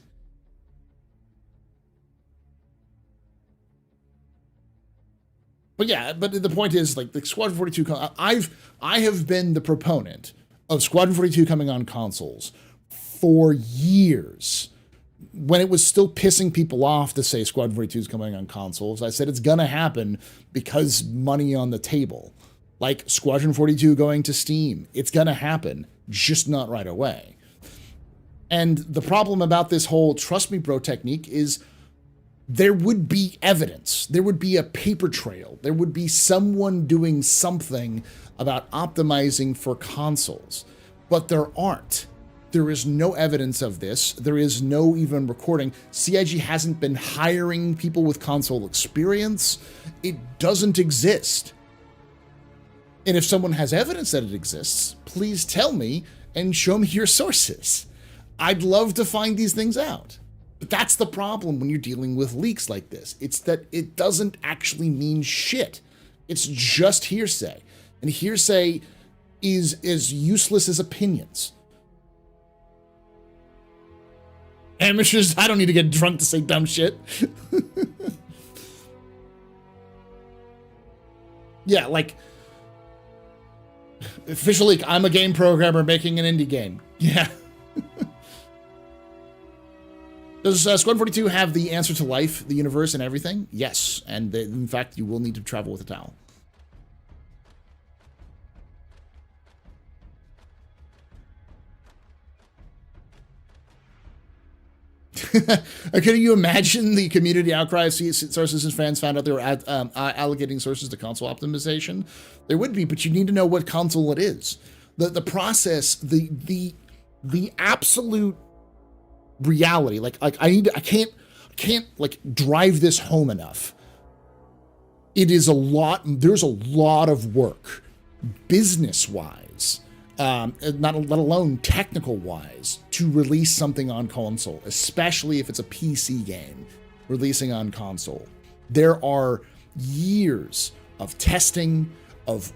But yeah, but the point is like the Squadron 42 I have been the proponent of Squadron 42 coming on consoles for years. When it was still pissing people off to say Squadron 42 is coming on consoles, I said it's gonna happen because money on the table. Like Squadron 42 going to Steam, it's gonna happen, just not right away. And the problem about this whole trust me bro technique is there would be evidence, there would be a paper trail, there would be someone doing something about optimizing for consoles, but there aren't. There is no evidence of this. There is no even recording. CIG hasn't been hiring people with console experience. It doesn't exist. And if someone has evidence that it exists, please tell me and show me your sources. I'd love to find these things out. But that's the problem when you're dealing with leaks like this. It's that it doesn't actually mean shit. It's just hearsay. And hearsay is as useless as opinions. Amateurs, I don't need to get drunk to say dumb shit. Yeah, like, officially, I'm a game programmer making an indie game. Yeah. Does Squadron 42 have the answer to life, the universe, and everything? Yes, and in fact, you will need to travel with a towel. Can you imagine the community outcry if sources and fans found out they were allocating sources to console optimization? There would be, but you need to know what console it is. The process, the absolute reality. Like I can't like drive this home enough. It is a lot. There's a lot of work, business-wise. Let alone technical-wise, to release something on console, especially if it's a PC game releasing on console. There are years of testing, of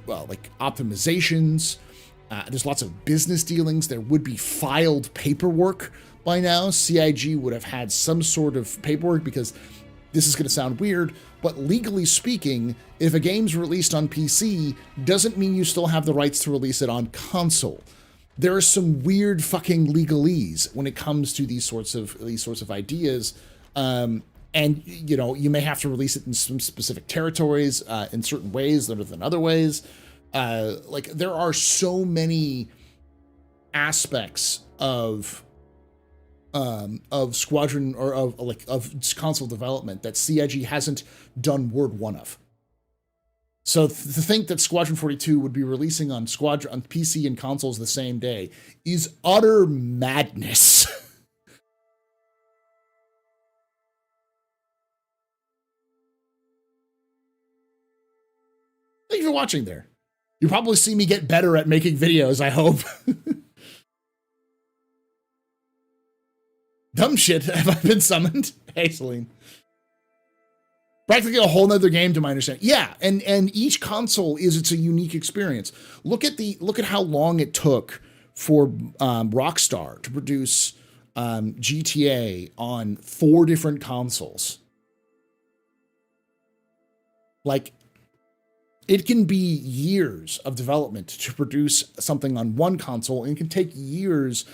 like optimizations. There's lots of business dealings. There would be filed paperwork by now. CIG would have had some sort of paperwork because this is going to sound weird, but legally speaking, if a game's released on PC, doesn't mean you still have the rights to release it on console. There are some weird fucking legalese when it comes to these sorts of ideas, and you know you may have to release it in some specific territories in certain ways rather than other ways. Like there are so many aspects of Squadron or of console development that CIG hasn't done word one of. So to think that Squadron 42 would be releasing on PC and consoles the same day is utter madness. Thank you for watching there. You'll probably see me get better at making videos, I hope. Dumb shit, have I been summoned? Hey, Celine. Practically a whole nother game to my understanding. Yeah, and each console it's a unique experience. Look at how long it took for Rockstar to produce GTA on 4 different consoles. Like, it can be years of development to produce something on one console, and it can take years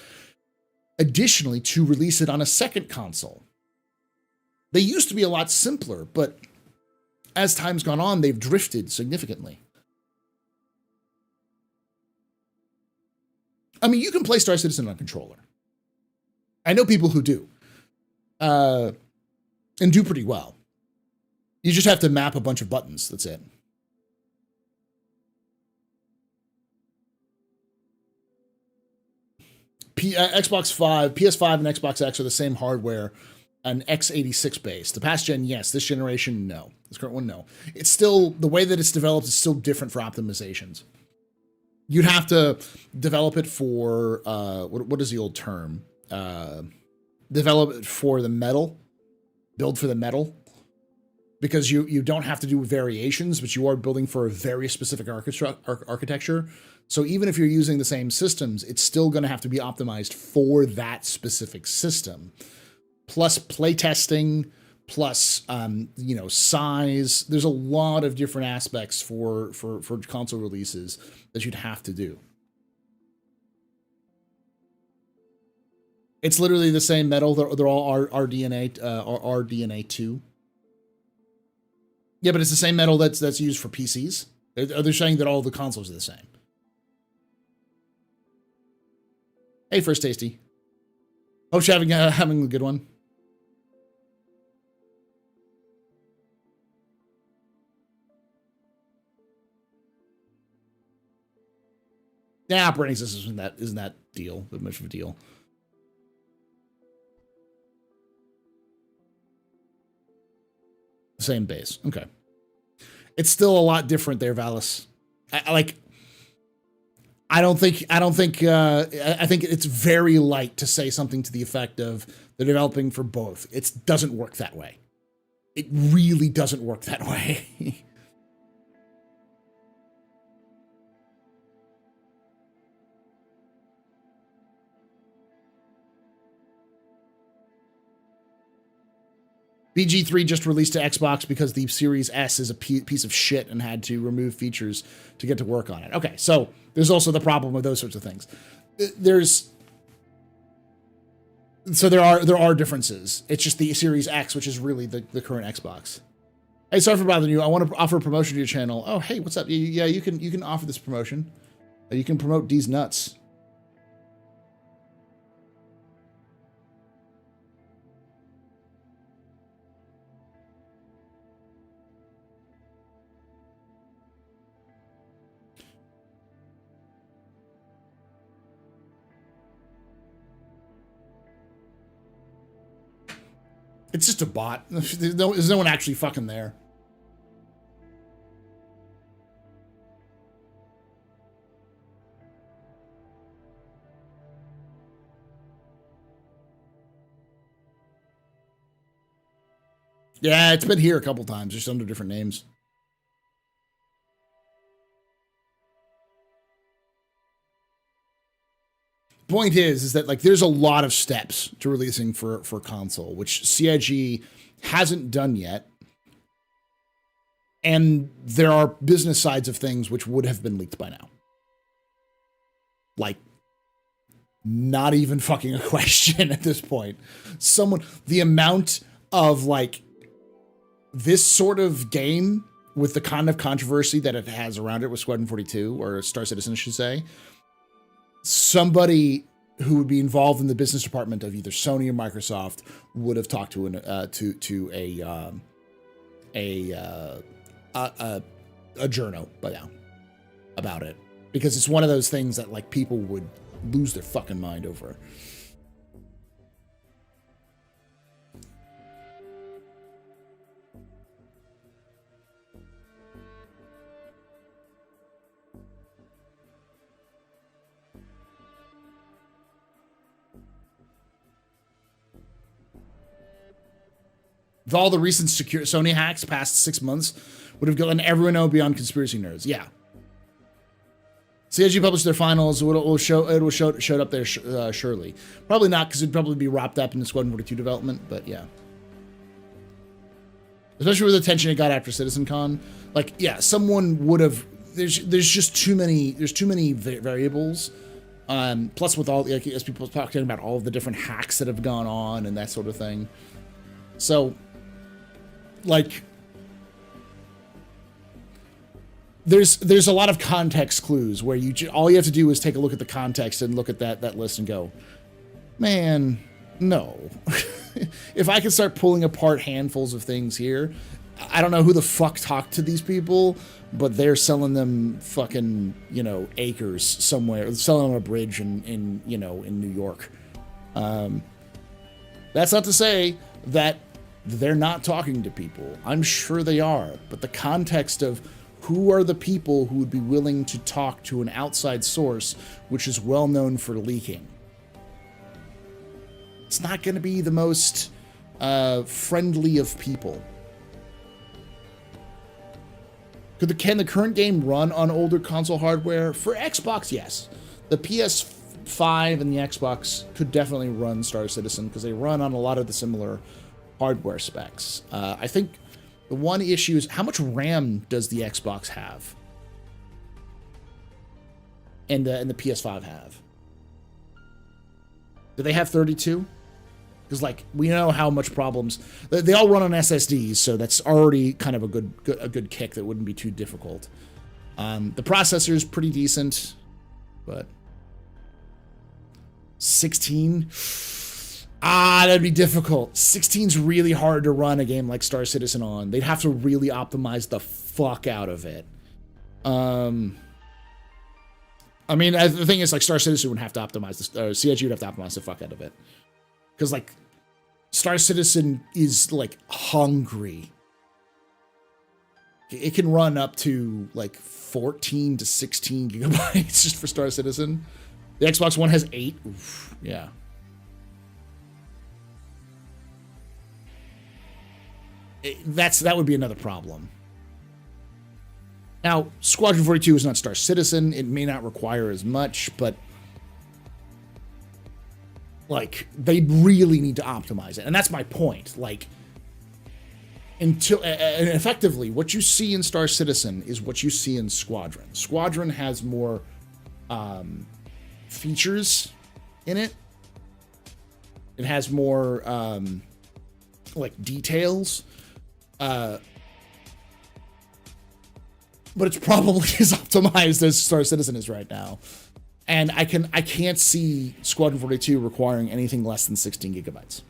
additionally to release it on a second console. They used to be a lot simpler, but as time's gone on, they've drifted significantly. I mean, you can play Star Citizen on a controller. I know people who do. And do pretty well. You just have to map a bunch of buttons, that's it. Xbox 5, PS5 and Xbox X are the same hardware, an x86 base. The past gen, yes. This generation, no. This current one, no. It's still, the way that it's developed is still different for optimizations. You'd have to develop it for, what is the old term? Develop it for the metal. Build for the metal. because you don't have to do variations, but you are building for a very specific architecture. So even if you're using the same systems, it's still going to have to be optimized for that specific system. Plus playtesting, plus size. There's a lot of different aspects for console releases that you'd have to do. It's literally the same metal. They're all RDNA 2. Yeah, but it's the same metal that's used for PCs. They're saying that all the consoles are the same. Hey, First Tasty. Hope you're having a good one. Yeah, operating system isn't that much of a deal. Same base. Okay. It's still a lot different there, Valis. I think it's very light to say something to the effect of they're developing for both. It doesn't work that way. It really doesn't work that way. BG3 just released to Xbox because the Series S is a piece of shit and had to remove features to get to work on it. Okay, so there's also the problem with those sorts of things. There are differences. It's just the Series X, which is really the current Xbox. Hey, sorry for bothering you. I want to offer a promotion to your channel. Oh, hey, what's up? Yeah, you can offer this promotion. You can promote D's nuts. It's just a bot. There's no one actually fucking there. Yeah, it's been here a couple times, just under different names. Point is that like there's a lot of steps to releasing for console, which CIG hasn't done yet. And there are business sides of things which would have been leaked by now. Like, not even fucking a question at this point. The amount of like this sort of game with the kind of controversy that it has around it with Squadron 42, or Star Citizen, I should say, somebody who would be involved in the business department of either Sony or Microsoft would have talked to a journo by now about it, because it's one of those things that like people would lose their fucking mind over. With all the recent Sony hacks past 6 months, would have gotten everyone know beyond conspiracy nerds. Yeah. CIG published their finals. It will show up there surely. Probably not, because it'd probably be wrapped up in the Squadron 42 development. But yeah. Especially with the attention it got after CitizenCon. Like, yeah, someone would have. There's just too many. There's too many variables. Plus, with all like, as people talking about all of the different hacks that have gone on and that sort of thing. So, like, there's a lot of context clues where all you have to do is take a look at the context and look at that list and go, man, no. If I could start pulling apart handfuls of things here, I don't know who the fuck talked to these people, but they're selling them fucking, acres somewhere, selling on a bridge in New York. That's not to say that they're not talking to people. I'm sure they are, but the context of who are the people who would be willing to talk to an outside source, which is well known for leaking. It's not going to be the most friendly of people. Can the current game run on older console hardware? For Xbox, yes. The PS5 and the Xbox could definitely run Star Citizen because they run on a lot of the similar hardware specs. I think the one issue is how much RAM does the Xbox have? And the PS5 have? Do they have 32? Because, like, we know how much problems... They all run on SSDs, so that's already kind of a good kick that wouldn't be too difficult. The processor is pretty decent, but... 16? That'd be difficult. 16's really hard to run a game like Star Citizen on. They'd have to really optimize the fuck out of it. I mean, the thing is, like, Star Citizen would have to optimize this, CIG would have to optimize the fuck out of it. Because, like, Star Citizen is, like, hungry. It can run up to, like, 14 to 16 gigabytes just for Star Citizen. The Xbox One has 8. Oof, yeah. That would be another problem. Now, Squadron 42 is not Star Citizen. It may not require as much, but... like, they really need to optimize it. And that's my point. Like, and effectively, what you see in Star Citizen is what you see in Squadron. Squadron has more features in it. It has more, like, details. But it's probably as optimized as Star Citizen is right now. And I can't see Squadron 42 requiring anything less than 16 gigabytes.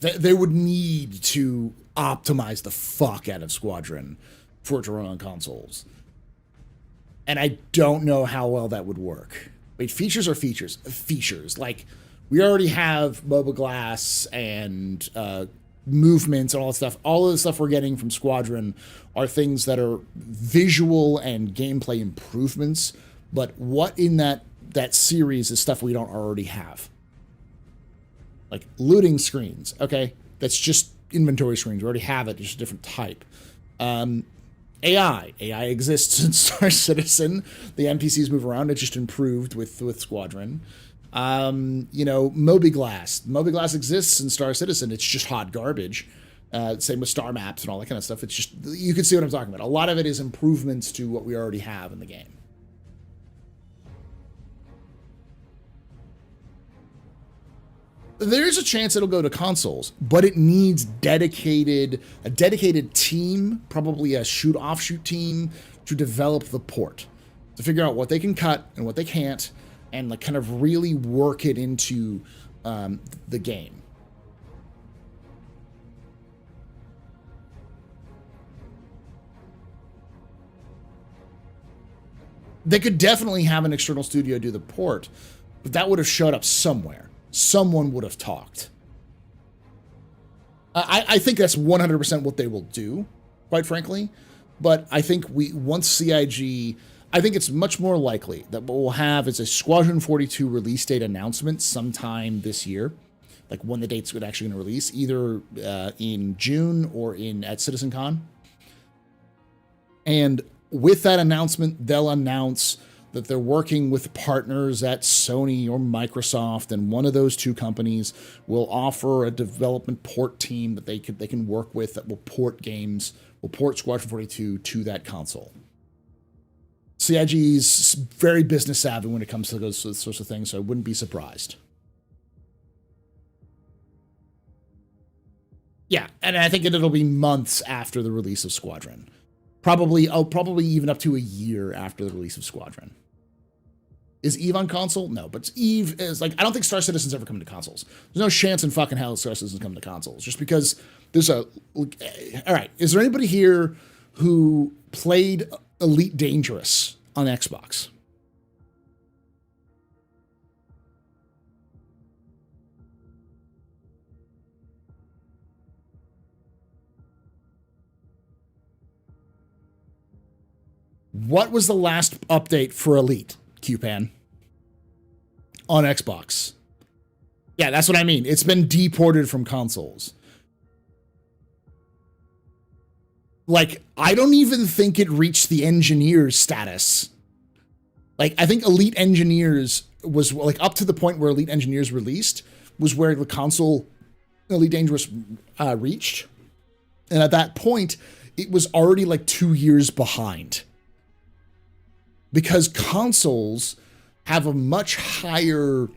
They would need to optimize the fuck out of Squadron for it to run on consoles. And I don't know how well that would work. Wait, features are features? Features. Like, we already have Mobiglass and... movements and all that stuff. All of the stuff we're getting from Squadron are things that are visual and gameplay improvements, but what in that series is stuff we don't already have? Like looting screens, okay? That's just inventory screens. We already have it, just a different type. AI exists in Star Citizen. The NPCs move around. It just improved with Squadron. You know, Mobiglass. Mobiglass exists in Star Citizen. It's just hot garbage. Same with star maps and all that kind of stuff. It's just, you can see what I'm talking about. A lot of it is improvements to what we already have in the game. There's a chance it'll go to consoles, but it needs a dedicated team, probably a offshoot team, to develop the port, to figure out what they can cut and what they can't, and like kind of really work it into the game. They could definitely have an external studio do the port, but that would have showed up somewhere. Someone would have talked. I think that's 100% what they will do, quite frankly. But I think once CIG, I think it's much more likely that what we'll have is a Squadron 42 release date announcement sometime this year, like when the date's actually going to release, either in June or at CitizenCon. And with that announcement, they'll announce that they're working with partners at Sony or Microsoft, and one of those two companies will offer a development port team that they can work with that will port Squadron 42 to that console. CIG's very business savvy when it comes to those sorts of things, so I wouldn't be surprised. Yeah, and I think it'll be months after the release of Squadron. Probably even up to a year after the release of Squadron. Is Eve on console? No, but Eve is like, I don't think Star Citizen's ever coming to consoles. There's no chance in fucking hell Star Citizen's coming to consoles, just because there's all right, is there anybody here who played Elite Dangerous on Xbox? What was the last update for Elite, QPan, on Xbox? Yeah, that's what I mean. It's been deported from consoles. Like, I don't even think it reached the engineers status. Like, I think Elite Engineers was, like, up to the point where Elite Engineers released was where the console Elite Dangerous reached. And at that point, it was already, like, 2 years behind. Because consoles have a much higher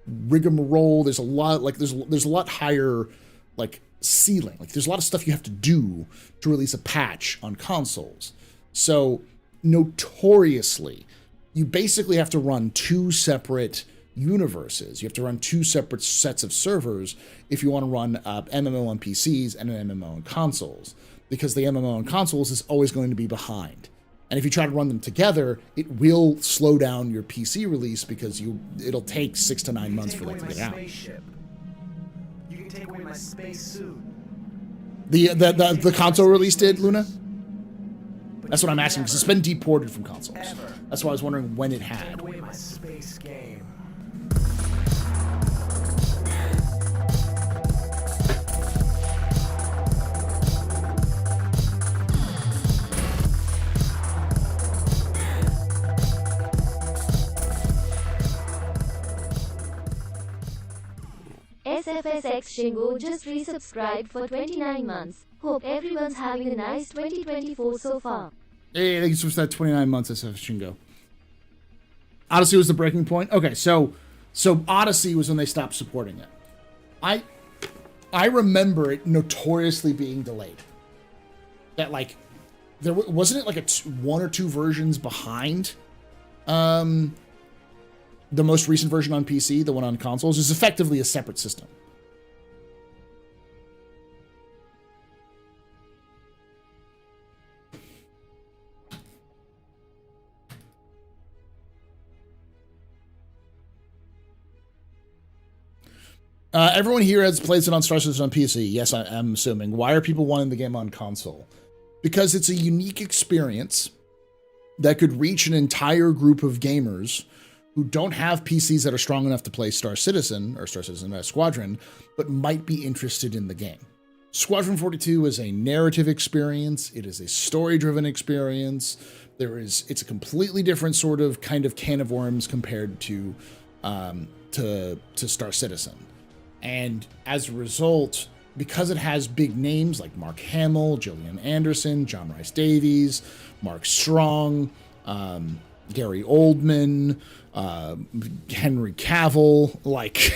rigmarole. There's a lot, like, there's a lot higher, like, ceiling. Like, there's a lot of stuff you have to do to release a patch on consoles. So, notoriously, you basically have to run 2 separate universes. You have to run 2 separate sets of servers if you want to run MMO on PCs and an MMO on consoles, because the MMO on consoles is always going to be behind. And if you try to run them together, it will slow down your PC release because it'll take 6 to 9 months for that to get out. You can take away my space suit. The console release did, Luna? That's what I'm asking, because it's been deported from consoles. That's why I was wondering when it had. Take away my space game. SFSX Shingo just resubscribed for 29 months. Hope everyone's having a nice 2024 so far. Hey, thank you for that 29 months, SF Shingo. Odyssey was the breaking point? Okay, so Odyssey was when they stopped supporting it. I remember it notoriously being delayed. That, like, there wasn't it like 1 or 2 versions behind the most recent version on PC, the one on consoles, is effectively a separate system. Everyone here has plays it on StarCitizen on PC. Yes, I'm assuming. Why are people wanting the game on console? Because it's a unique experience that could reach an entire group of gamers who don't have PCs that are strong enough to play Squadron, but might be interested in the game. Squadron 42 is a narrative experience. It is a story-driven experience. It's a completely different sort of kind of can of worms compared to Star Citizen. And as a result, because it has big names like Mark Hamill, Gillian Anderson, John Rhys Davies, Mark Strong, Gary Oldman, Henry Cavill, like,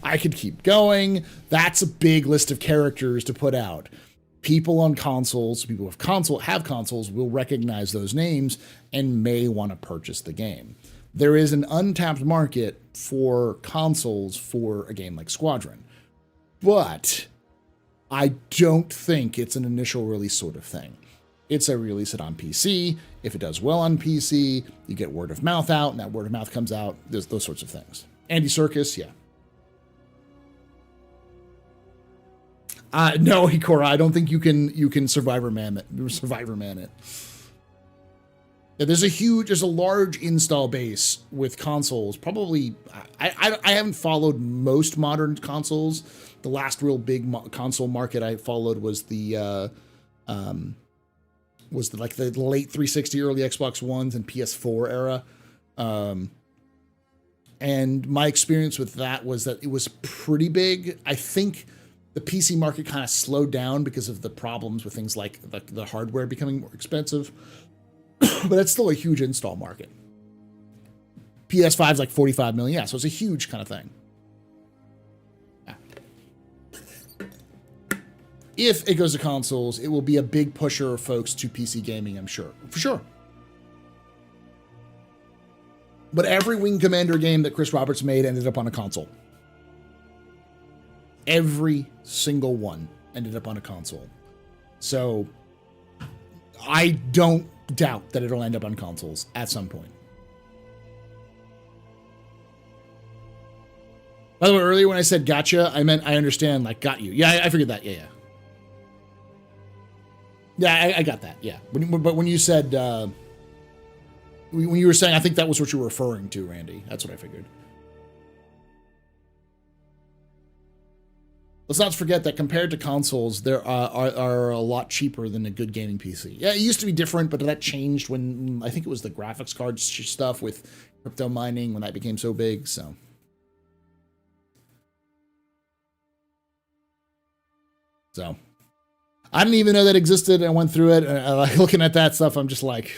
I could keep going. That's a big list of characters to put out. People on consoles, people who have consoles will recognize those names and may want to purchase the game. There is an untapped market for consoles for a game like Squadron, but I don't think it's an initial release sort of thing. It's a release it on PC. If it does well on PC, you get word of mouth out, and that word of mouth comes out. There's those sorts of things. Andy Serkis, yeah. No, Hikora, I don't think you can Survivor Man it. Yeah, there's a large install base with consoles. Probably, I haven't followed most modern consoles. The last real big console market I followed was the late 360, early Xbox Ones and PS4 era. And my experience with that was that it was pretty big. I think the PC market kind of slowed down because of the problems with things like the hardware becoming more expensive. But it's still a huge install market. PS5 is like 45 million. Yeah, so it's a huge kind of thing. Yeah. If it goes to consoles, it will be a big pusher of folks to PC gaming, I'm sure. For sure. But every Wing Commander game that Chris Roberts made ended up on a console. Every single one ended up on a console. So I don't doubt that it'll end up on consoles at some point. By the way, earlier when I said gotcha, I meant I understand, like, got you. Yeah, I figured that. Yeah. Yeah, I got that. Yeah. But when you said, when you were saying, I think that was what you were referring to, Randy. That's what I figured. let's not forget that compared to consoles, there are a lot cheaper than a good gaming PC. Yeah, it used to be different, but that changed when I think it was the graphics card stuff with crypto mining when that became so big. So I didn't even know that existed. I went through it, and like looking at that stuff, I'm just like.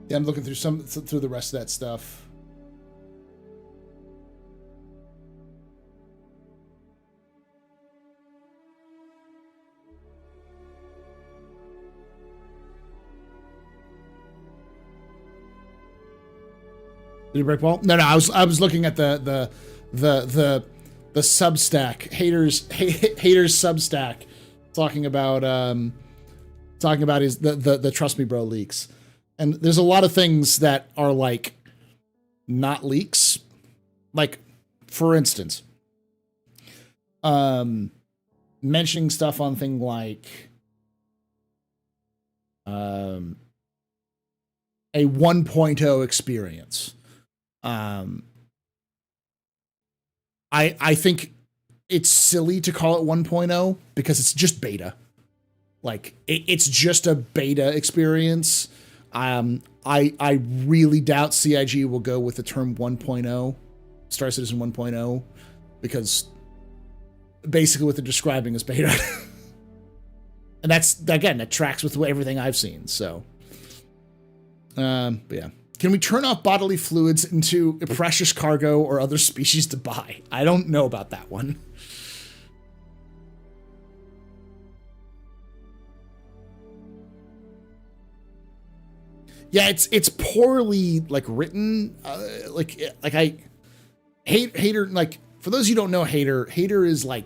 Yeah, I'm looking through the rest of that stuff. Did you break Paul? No, I was looking at the Substack haters Substack talking about his the Trust Me Bro leaks. And there's a lot of things that are like not leaks. Like, for instance, mentioning stuff on thing like a 1.0 experience. I think it's silly to call it 1.0 because it's just beta. Like it's just a beta experience. I really doubt CIG will go with the term 1.0, Star Citizen 1.0, because basically what they're describing is beta. And that's, again, that tracks with everything I've seen. So, but yeah. Can we turn off bodily fluids into a precious cargo or other species to buy? I don't know about that one. Yeah, it's poorly like written. I hate Hater. Like, for those of you who don't know Hater is like,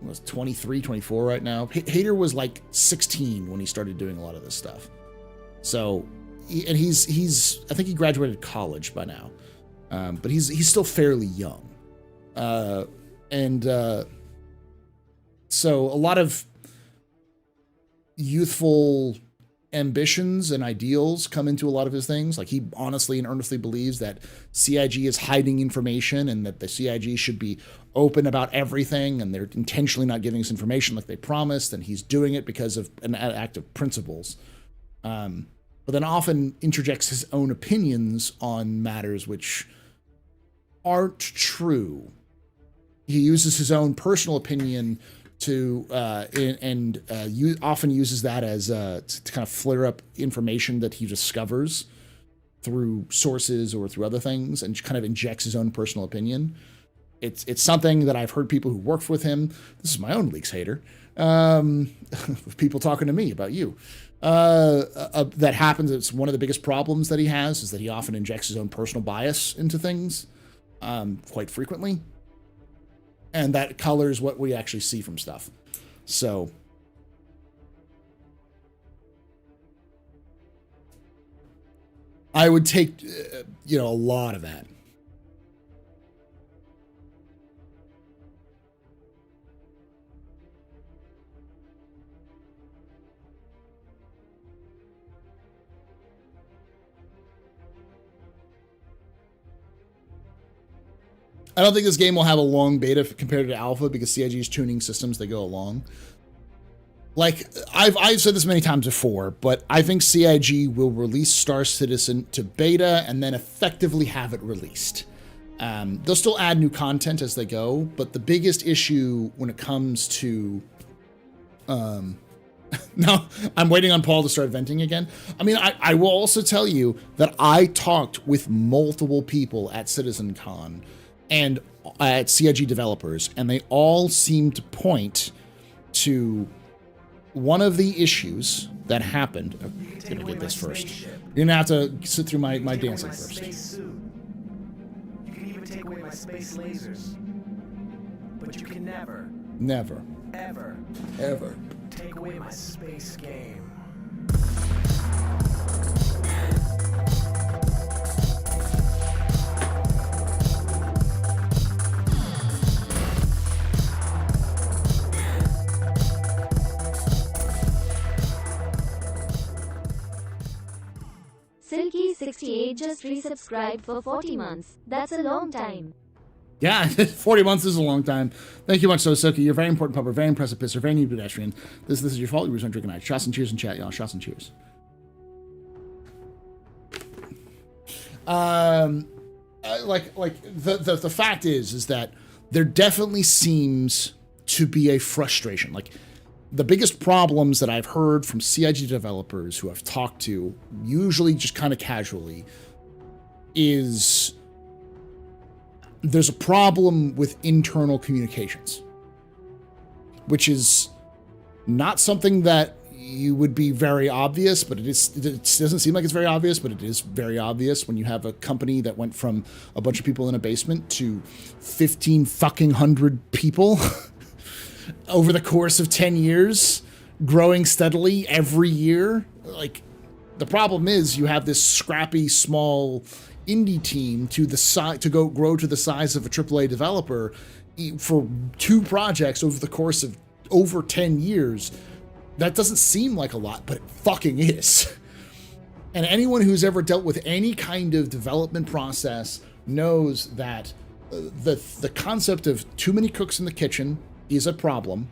was 23, 24 right now. Hater was like 16 when he started doing a lot of this stuff. So, and he's I think he graduated college by now, but he's still fairly young, so a lot of youthful ambitions and ideals come into a lot of his things. Like, he honestly and earnestly believes that CIG is hiding information and that the CIG should be open about everything, and they're intentionally not giving us information like they promised, and he's doing it because of an act of principles. But then often interjects his own opinions on matters which aren't true. He uses his own personal opinion to often uses that as to kind of flare up information that he discovers through sources or through other things, and kind of injects his own personal opinion. It's something that I've heard people who worked with him. This is my own leaks hater. People talking to me about you. That happens. It's one of the biggest problems that he has, is that he often injects his own personal bias into things, quite frequently. And that colors what we actually see from stuff. So, I would take, a lot of that. I don't think this game will have a long beta compared to alpha because CIG is tuning systems they go along. Like, I've said this many times before, but I think CIG will release Star Citizen to beta and then effectively have it released. They'll still add new content as they go, but the biggest issue when it comes to... Now, I'm waiting on Paul to start venting again. I mean, I will also tell you that I talked with multiple people at CitizenCon and at CIG developers, and they all seem to point to one of the issues that happened. I'm gonna get this first. You're gonna have to sit through my dancing first. You can even take away my space lasers. But you can never, ever take away my space game. Silky68 just resubscribed for 40 months. That's a long time. Yeah, 40 months is a long time. Thank you much, Sosuke. You're a very important pupper, very impressive pisser, very new pedestrian. This is your fault. You were drinking night. Shots and cheers in chat, y'all. Shots and cheers. The fact is that there definitely seems to be a frustration. Like, the biggest problems that I've heard from CIG developers who I've talked to, usually just kind of casually, is there's a problem with internal communications, which is not something that you would be very obvious, but it doesn't seem like it's very obvious, but it is very obvious when you have a company that went from a bunch of people in a basement to 1,500 people over the course of 10 years, growing steadily every year. Like, the problem is you have this scrappy, small indie team to grow to the size of a AAA developer for 2 projects over the course of over 10 years. That doesn't seem like a lot, but it fucking is. And anyone who's ever dealt with any kind of development process knows that the concept of too many cooks in the kitchen is a problem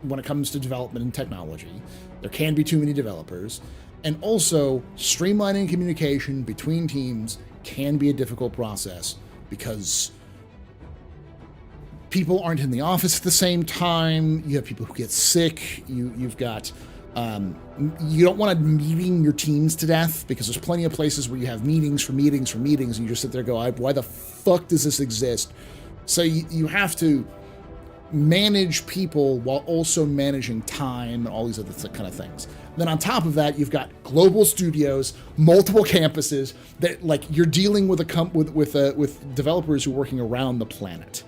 when it comes to development and technology. There can be too many developers. And also, streamlining communication between teams can be a difficult process because people aren't in the office at the same time. You have people who get sick. You've got... you don't want to meeting your teams to death because there's plenty of places where you have meetings, and you just sit there and go, why the fuck does this exist? So you have to manage people while also managing time and all these other kind of things. Then on top of that, you've got global studios, multiple campuses that, like, you're dealing with with developers who are working around the planet.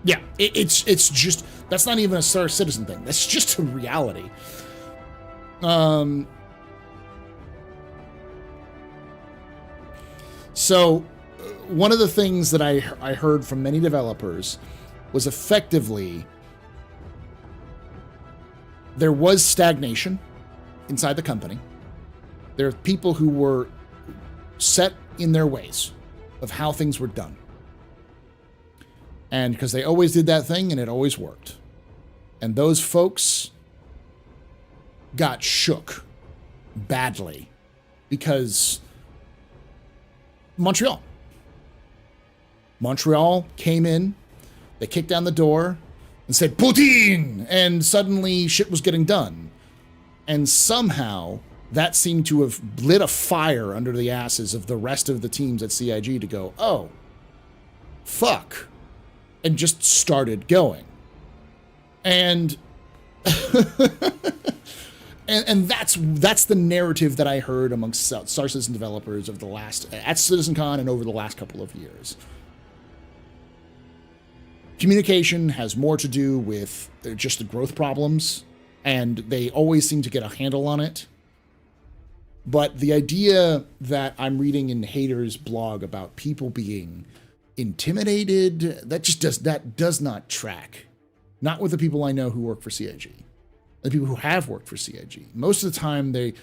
Yeah, it's just, that's not even a Star Citizen thing. That's just a reality. So one of the things that I heard from many developers was effectively there was stagnation inside the company. There are people who were set in their ways of how things were done. And because they always did that thing and it always worked. And those folks got shook badly because Montreal came in, they kicked down the door and said, Poutine! And suddenly shit was getting done. And somehow that seemed to have lit a fire under the asses of the rest of the teams at CIG to go, oh, fuck. And just started going. And And that's the narrative that I heard amongst Star Citizen developers of the last at CitizenCon and over the last couple of years. Communication has more to do with just the growth problems, and they always seem to get a handle on it. But the idea that I'm reading in Hater's blog about people being intimidated, that does not track. Not with the people I know who work for CIG. The people who have worked for CIG. Most of the time they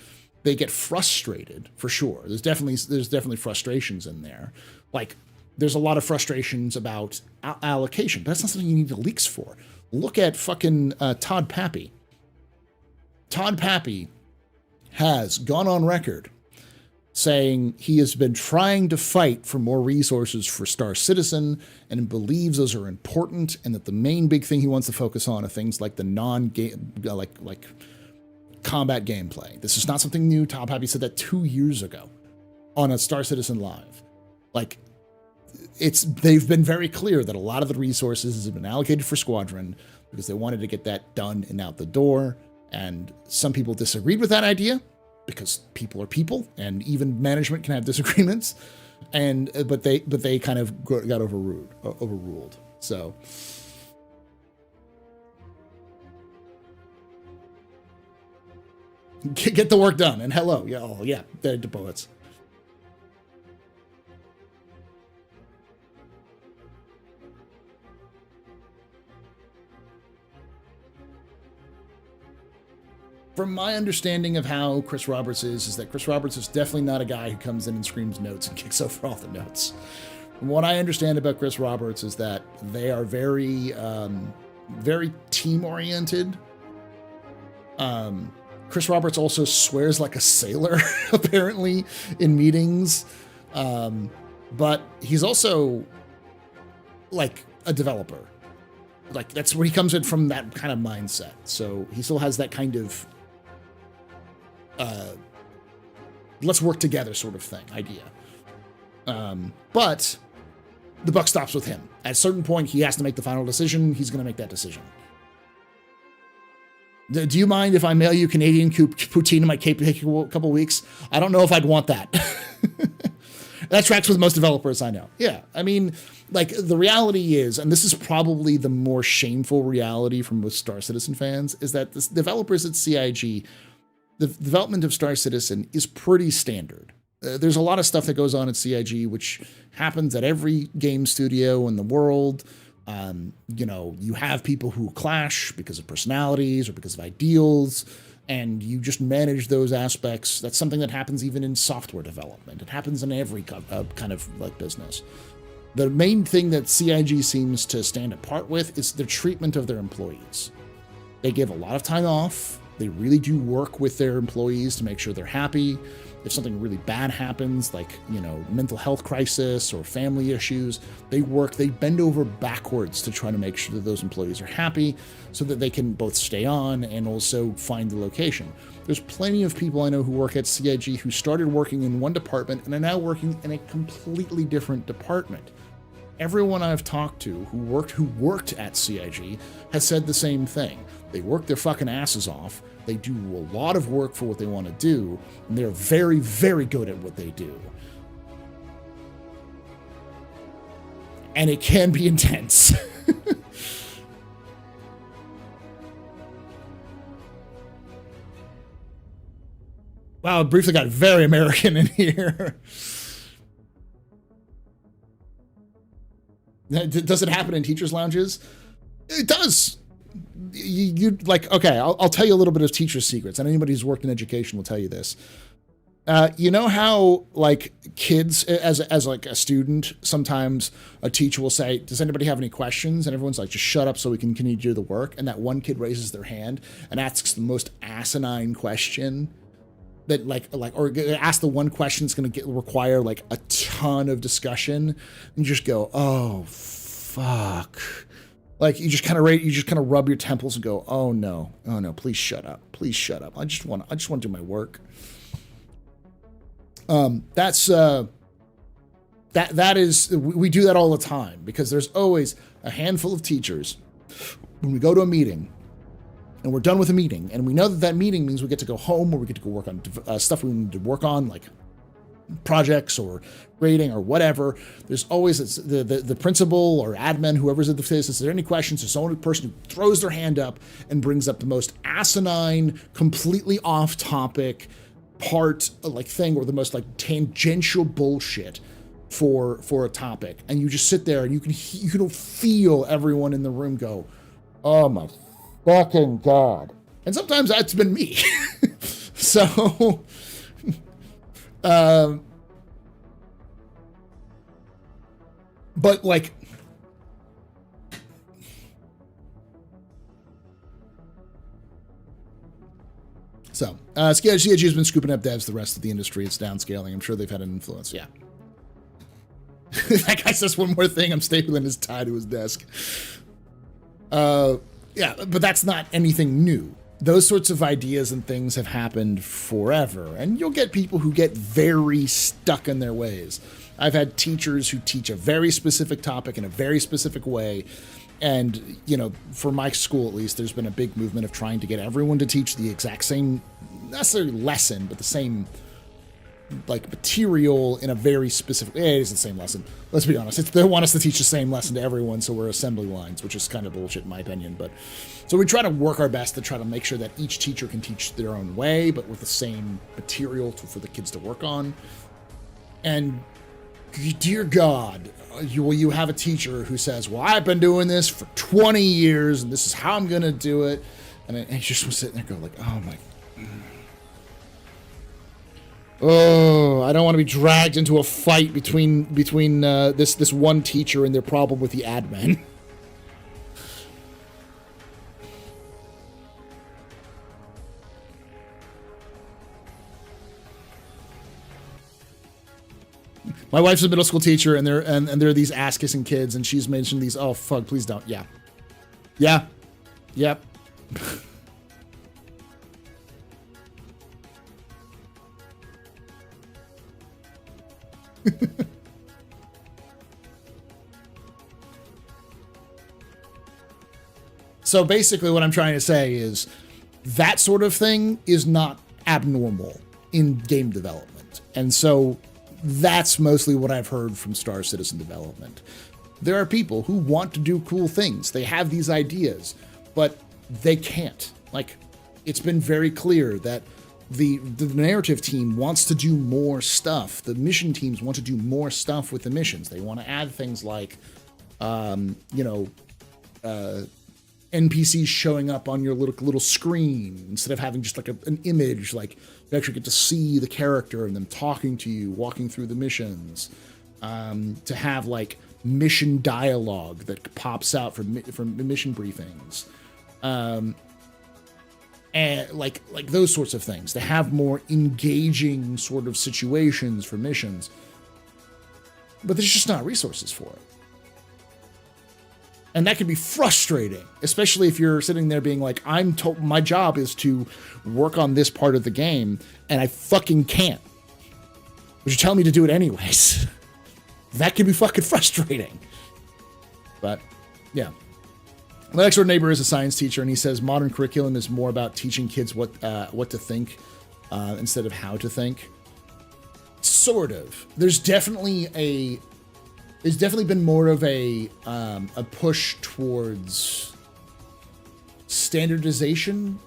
get frustrated, for sure. There's definitely frustrations in there. Like, there's a lot of frustrations about allocation, but that's not something you need leaks for. Look at fucking Todd Pappy. Todd Pappy has gone on record saying he has been trying to fight for more resources for Star Citizen and believes those are important, and that the main big thing he wants to focus on are things like the non-game, like combat gameplay. This is not something new. Todd Pappy said that 2 years ago on a Star Citizen Live. Like, they've been very clear that a lot of the resources have been allocated for Squadron because they wanted to get that done and out the door. And some people disagreed with that idea because people are people, and even management can have disagreements. But they kind of got overruled. So get the work done. And hello, the poets. From my understanding of how Chris Roberts is that Chris Roberts is definitely not a guy who comes in and screams notes and kicks over all the notes. From what I understand about Chris Roberts is that they are very, very team-oriented. Chris Roberts also swears like a sailor, apparently, in meetings. But he's also, like, a developer. Like, that's where he comes in from, that kind of mindset. So he still has that kind of let's work together sort of thing, idea. But the buck stops with him. At a certain point, he has to make the final decision. He's going to make that decision. Do you mind if I mail you Canadian poutine in my Cape a couple weeks? I don't know if I'd want that. That tracks with most developers I know. Yeah, I mean, like, the reality is, and this is probably the more shameful reality for most Star Citizen fans, is that the developers at CIG, the development of Star Citizen is pretty standard. There's a lot of stuff that goes on at CIG, which happens at every game studio in the world. You have people who clash because of personalities or because of ideals, and you just manage those aspects. That's something that happens even in software development. It happens in every kind of like business. The main thing that CIG seems to stand apart with is the treatment of their employees. They give a lot of time off. They really do work with their employees to make sure they're happy. If something really bad happens, like, mental health crisis or family issues, they bend over backwards to try to make sure that those employees are happy so that they can both stay on and also find the location. There's plenty of people I know who work at CIG who started working in one department and are now working in a completely different department. Everyone I've talked to who worked at CIG has said the same thing. They work their fucking asses off. They do a lot of work for what they want to do, and they're very, very good at what they do. And it can be intense. Wow, it briefly got very American in here. Does it happen in teachers' lounges? It does. You like, okay, I'll tell you a little bit of teacher secrets, and anybody who's worked in education will tell you this. You know how, like, kids, as like a student, sometimes a teacher will say, does anybody have any questions? And everyone's like, just shut up so we can continue to do the work. And that one kid raises their hand and asks the most asinine question that or ask the one question that's going to require like a ton of discussion, and you just go, oh, fuck. Like, you just kind of rub your temples and go, oh no, please shut up. Please shut up. I just want to do my work. That is, we do that all the time because there's always a handful of teachers when we go to a meeting and we're done with a meeting, and we know that that meeting means we get to go home, or we get to go work on stuff we need to work on, like projects or grading or whatever. There's always the principal or admin, whoever's at the face, is there any questions? There's only person who throws their hand up and brings up the most asinine, completely off topic part, like thing, or the most like tangential bullshit for a topic. And you just sit there and you can feel everyone in the room go, oh my fucking God. And sometimes that's been me. So, but like, so, CIG has been scooping up devs. The rest of the industry, it's downscaling. I'm sure they've had an influence. Yeah. That guy says one more thing. I'm stapling his tie to his desk. Yeah, but that's not anything new. Those sorts of ideas and things have happened forever, and you'll get people who get very stuck in their ways. I've had teachers who teach a very specific topic in a very specific way, and, you know, for my school at least, there's been a big movement of trying to get everyone to teach the exact same, not necessarily lesson, but the same, like, material in a very specific, it is the same lesson. Let's be honest, they want us to teach the same lesson to everyone, so we're assembly lines, which is kind of bullshit in my opinion, but, so we try to work our best to try to make sure that each teacher can teach their own way, but with the same material for the kids to work on. And dear God, you have a teacher who says, well, I've been doing this for 20 years, and this is how I'm going to do it, and you just was sitting there going like, oh my, oh, I don't want to be dragged into a fight between this one teacher and their problem with the admin. My wife's a middle school teacher, and there are these ass-kissing kids, and she's mentioned these. Oh fuck! Please don't. Yeah. Yep. So basically what I'm trying to say is that sort of thing is not abnormal in game development. And so that's mostly what I've heard from Star Citizen development. There are people who want to do cool things. They have these ideas, but they can't. Like, it's been very clear that the narrative team wants to do more stuff. The mission teams want to do more stuff with the missions. They want to add things like, NPCs showing up on your little screen instead of having just like an image. Like, you actually get to see the character and them talking to you, walking through the missions. To have like mission dialogue that pops out from mission briefings. And like those sorts of things, to have more engaging sort of situations for missions. But there's just not resources for it. And that can be frustrating, especially if you're sitting there being like, I'm told my job is to work on this part of the game, and I fucking can't. But you're telling me to do it anyways. That can be fucking frustrating. But, yeah. My next door neighbor is a science teacher, and he says modern curriculum is more about teaching kids what to think instead of how to think. Sort of. There's definitely been more of a push towards standardization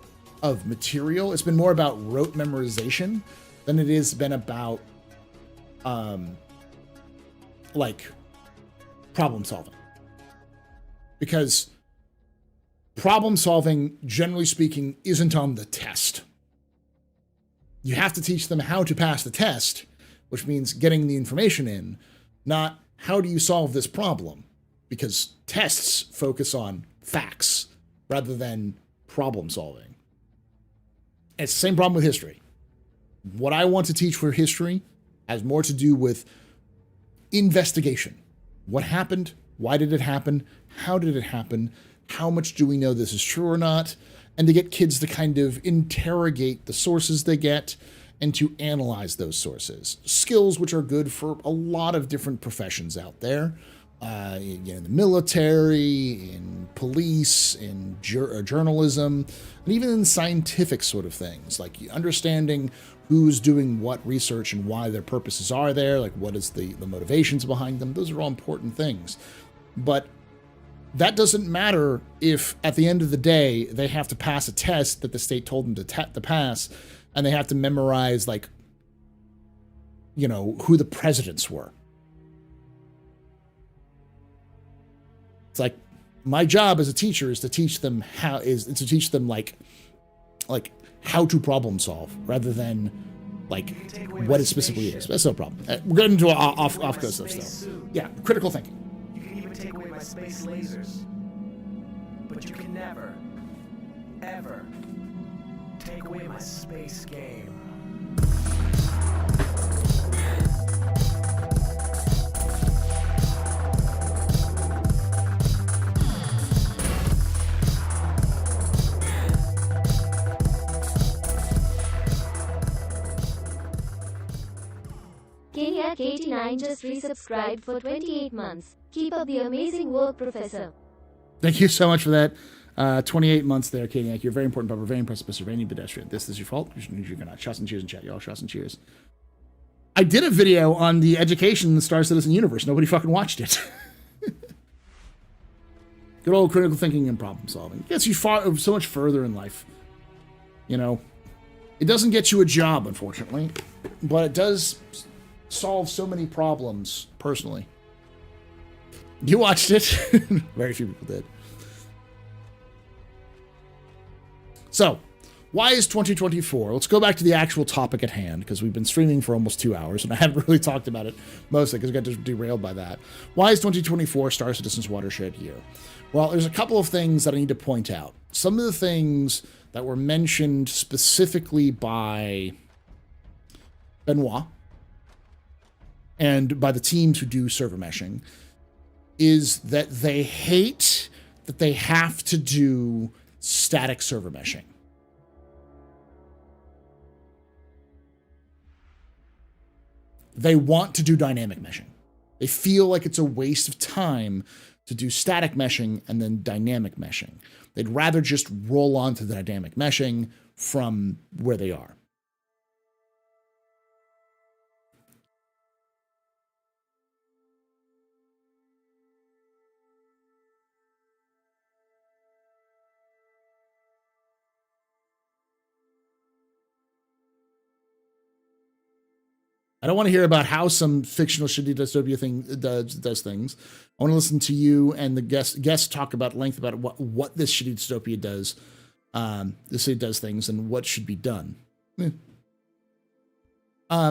of material. It's been more about rote memorization than it has been about like problem solving. Because problem solving, generally speaking, isn't on the test. You have to teach them how to pass the test, which means getting the information in, not how do you solve this problem? Because tests focus on facts rather than problem solving. And it's the same problem with history. What I want to teach for history has more to do with investigation. What happened? Why did it happen? How did it happen? How much do we know this is true or not? And to get kids to kind of interrogate the sources they get and to analyze those sources. Skills which are good for a lot of different professions out there. in the military, in police, in journalism, and even in scientific sort of things, like understanding who's doing what research and why their purposes are there, like what is the motivations behind them. Those are all important things. But that doesn't matter if at the end of the day they have to pass a test that the state told them to pass, and they have to memorize, like, you know, who the presidents were. It's like, my job as a teacher is to teach them like how to problem solve rather than like what it specifically is. That's no problem. We're getting into off-coast stuff though. Yeah, critical thinking. You can even take away my space lasers. But you can never, ever take away my space game. Keniac89 just resubscribed for 28 months. Keep up the amazing work, Professor. Thank you so much for that. 28 months there, Keniac. You're very important, but we're very impressed with any pedestrian. This is your fault. You're gonna shots and cheers in chat, y'all. Shots and cheers. I did a video on the education in the Star Citizen universe. Nobody fucking watched it. Good old critical thinking and problem solving. Gets you so much further in life. You know, it doesn't get you a job, unfortunately, but it does solve so many problems personally. You watched it. Very few people did. So, why is 2024? Let's go back to the actual topic at hand, because we've been streaming for almost 2 hours, and I haven't really talked about it mostly because I got derailed by that. Why is 2024 Star Citizen's Watershed year? Well, there's a couple of things that I need to point out. Some of the things that were mentioned specifically by Benoit and by the teams who do server meshing is that they hate that they have to do static server meshing. They want to do dynamic meshing. They feel like it's a waste of time to do static meshing and then dynamic meshing. They'd rather just roll on to the dynamic meshing from where they are. I don't want to hear about how some fictional shitty dystopia thing does things. I want to listen to you and the guests talk about length about what this shitty dystopia does. This it does things and what should be done. Yeah,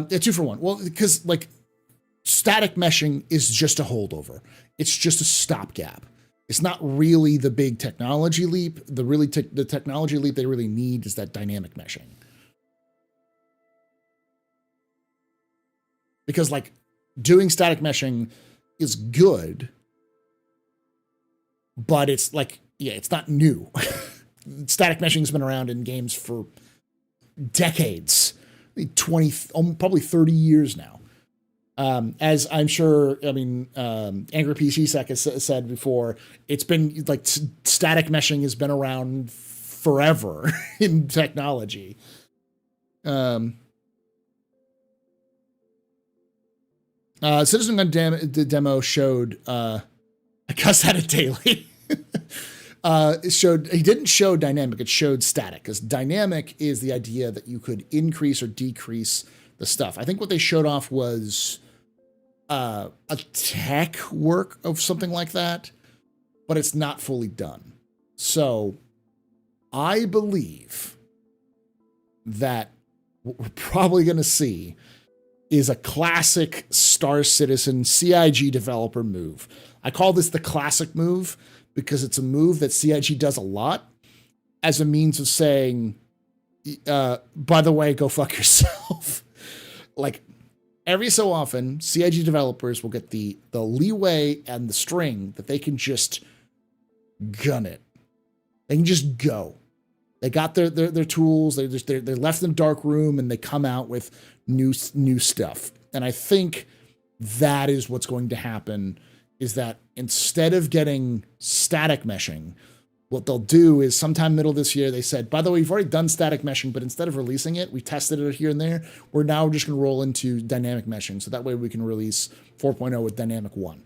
2 for 1. Well, because like static meshing is just a holdover. It's just a stopgap. It's not really the big technology leap. The technology leap they really need is that dynamic meshing. Because like doing static meshing is good, but it's like, yeah, it's not new. Static meshing has been around in games for decades, 20, probably 30 years now. As I'm sure, I mean, Angry PC Sec has said before, it's been like static meshing has been around forever in technology. CitizenCon demo showed, I cuss at it daily. It didn't show dynamic, it showed static, because dynamic is the idea that you could increase or decrease the stuff. I think what they showed off was a tech work of something like that, but it's not fully done. So I believe that what we're probably going to see is a classic Star Citizen CIG developer move. I call this the classic move because it's a move that CIG does a lot as a means of saying, by the way, go fuck yourself. Like every so often, CIG developers will get the leeway and the string that they can just gun it. They can just go. They got their tools. They're left in the dark room and they come out with new stuff. And I think that is what's going to happen is that instead of getting static meshing, what they'll do is sometime middle of this year, they said, by the way, we've already done static meshing, but instead of releasing it, we tested it here and there. We're now just going to roll into dynamic meshing. So that way we can release 4.0 with dynamic 1.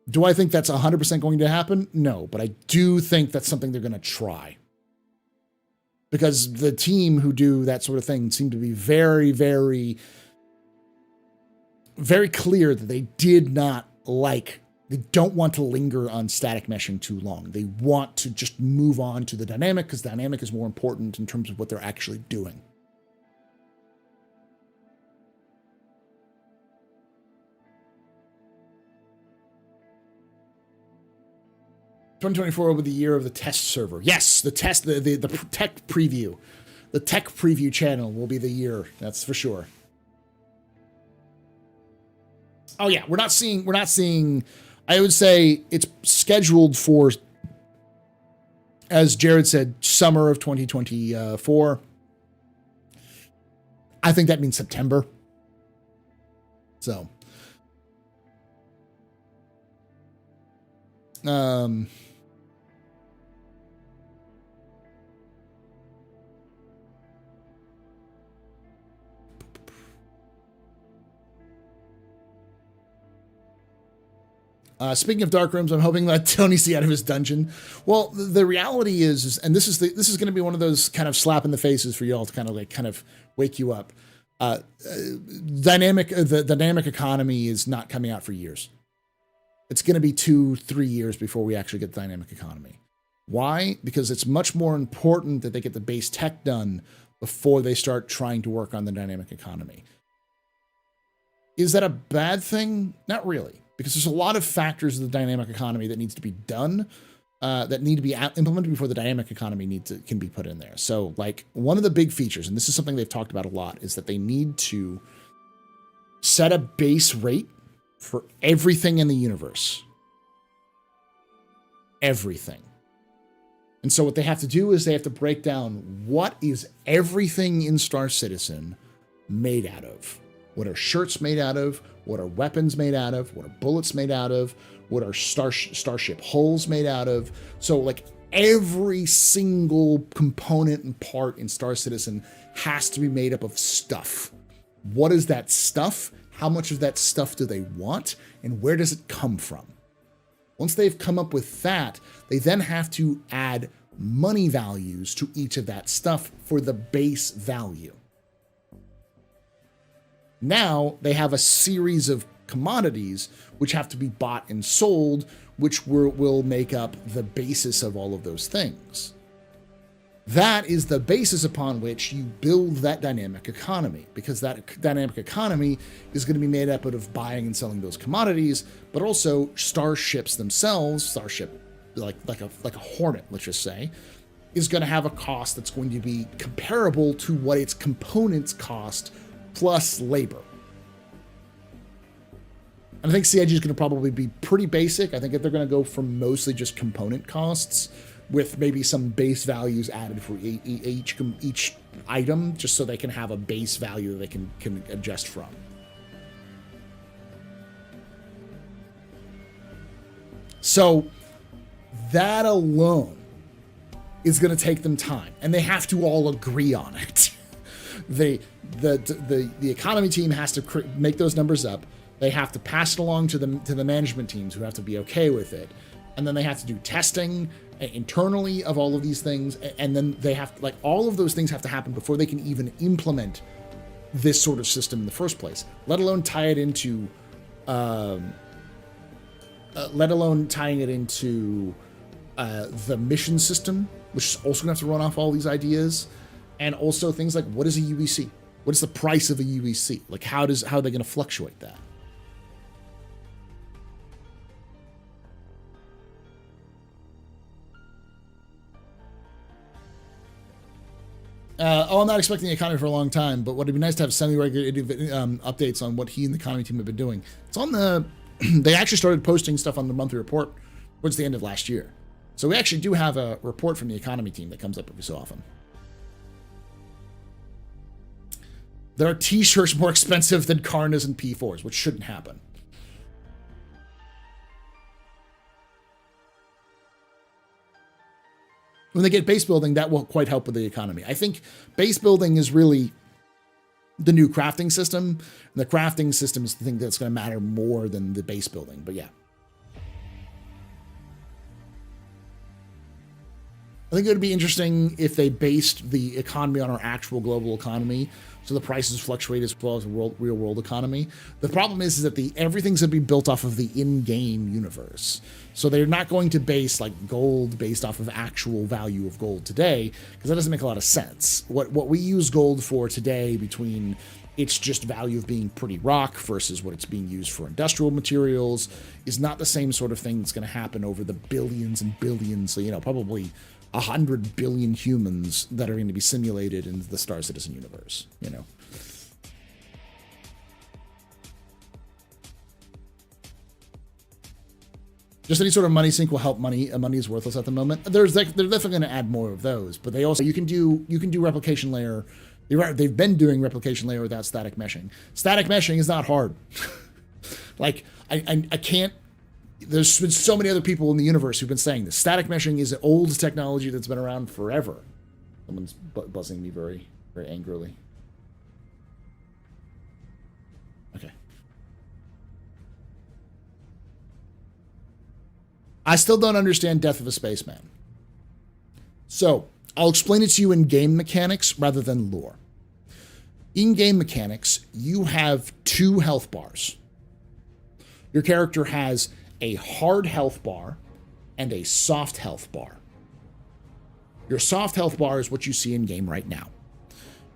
Do I think that's 100% going to happen? No, but I do think that's something they're going to try. Because the team who do that sort of thing seem to be very, very, very clear that they did not like, they don't want to linger on static meshing too long. They want to just move on to the dynamic because dynamic is more important in terms of what they're actually doing. $2024 will be the year of the test server. Yes, the tech preview. The tech preview channel will be the year. That's for sure. Oh yeah, we're not seeing, I would say it's scheduled for, as Jared said, summer of 2024. I think that means September. So, speaking of dark rooms, I'm hoping that Tony see out of his dungeon. Well, the reality is, and this is going to be one of those kind of slap in the faces for y'all to kind of wake you up. The dynamic economy is not coming out for years. It's going to be 2-3 years before we actually get the dynamic economy. Why? Because it's much more important that they get the base tech done before they start trying to work on the dynamic economy. Is that a bad thing? Not really. Because there's a lot of factors of the dynamic economy that needs to be done, that need to be implemented before the dynamic economy can be put in there. So, like, one of the big features, and this is something they've talked about a lot, is that they need to set a base rate for everything in the universe. Everything. And so what they have to do is they have to break down what is everything in Star Citizen made out of. What are shirts made out of? What are weapons made out of? What are bullets made out of? What are starship hulls made out of? So, like, every single component and part in Star Citizen has to be made up of stuff. What is that stuff? How much of that stuff do they want? And where does it come from? Once they've come up with that, they then have to add money values to each of that stuff for the base value. Now they have a series of commodities which have to be bought and sold, which will make up the basis of all of those things. That is the basis upon which you build that dynamic economy, because that dynamic economy is going to be made up of buying and selling those commodities, but also starships themselves, starship like a Hornet, let's just say, is going to have a cost that's going to be comparable to what its components cost plus labor. And I think CIG is going to probably be pretty basic. I think that they're going to go from mostly just component costs with maybe some base values added for each item, just so they can have a base value they can adjust from. So that alone is going to take them time, and they have to all agree on it. The economy team has to make those numbers up. They have to pass it along to the management teams, who have to be okay with it, and then they have to do testing internally of all of these things, and then they have, like, all of those things have to happen before they can even implement this sort of system in the first place. Let alone tie it into, tying it into the mission system, which is also gonna have to run off all these ideas. And also things like, what is a UEC? What is the price of a UEC? Like, how are they going to fluctuate that? I'm not expecting the economy for a long time, but would be nice to have semi-regular updates on what he and the economy team have been doing. It's on the... They actually started posting stuff on the monthly report towards the end of last year. So we actually do have a report from the economy team that comes up every so often. There are t-shirts more expensive than Karnas and P4s, which shouldn't happen. When they get base building, that will quite help with the economy. I think base building is really the new crafting system. And the crafting system is the thing that's going to matter more than the base building. But yeah. I think it would be interesting if they based the economy on our actual global economy, so the prices fluctuate as well as the real world economy. The problem is that everything's going to be built off of the in-game universe. So they're not going to base like gold based off of actual value of gold today, because that doesn't make a lot of sense. What we use gold for today, between its just value of being pretty rock versus what it's being used for industrial materials, is not the same sort of thing that's going to happen over the billions and billions, so, probably 100 billion humans that are going to be simulated in the Star Citizen universe, Just any sort of money sink will help money. Money is worthless at the moment. They're definitely going to add more of those, but they also, you can do replication layer. They've been doing replication layer without static meshing. Static meshing is not hard. Like, I can't. There's been so many other people in the universe who've been saying this. Static meshing is an old technology that's been around forever. Someone's buzzing me very, very angrily. Okay. I still don't understand Death of a Spaceman. So, I'll explain it to you in game mechanics rather than lore. In game mechanics, you have 2 health bars. Your character has a hard health bar and a soft health bar. Your soft health bar is what you see in game right now.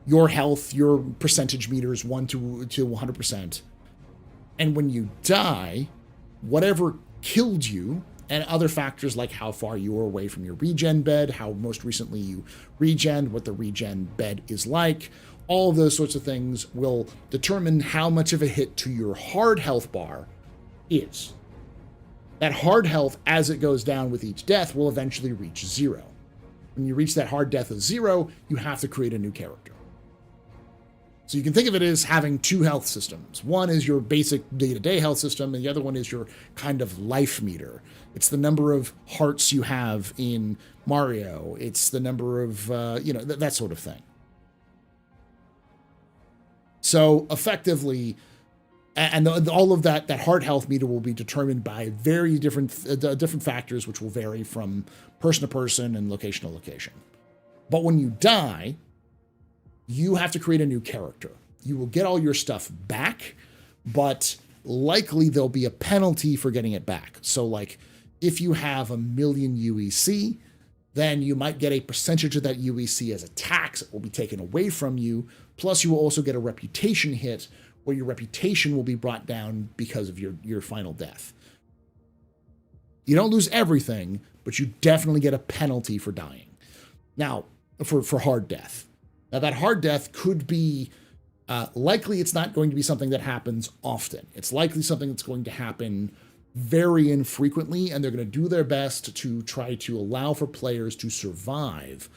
Your health, your percentage meter is 1 to 100%. And when you die, whatever killed you, and other factors like how far you are away from your regen bed, how most recently you regen, what the regen bed is like, all of those sorts of things will determine how much of a hit to your hard health bar is. That hard health, as it goes down with each death, will eventually reach 0. When you reach that hard death of 0, you have to create a new character. So you can think of it as having 2 health systems. One is your basic day-to-day health system, and the other one is your kind of life meter. It's the number of hearts you have in Mario. It's the number of, that sort of thing. So effectively, and all of that hard health meter will be determined by very different factors, which will vary from person to person and location to location. But when you die, you have to create a new character. You will get all your stuff back, but likely there'll be a penalty for getting it back. So like, if you have 1 million UEC, then you might get a percentage of that UEC as a tax that will be taken away from you. Plus you will also get a reputation hit, where your reputation will be brought down because of your final death. You don't lose everything, but you definitely get a penalty for dying. Now, for hard death. Now, that hard death could be, likely it's not going to be something that happens often. It's likely something that's going to happen very infrequently, and they're going to do their best to try to allow for players to survive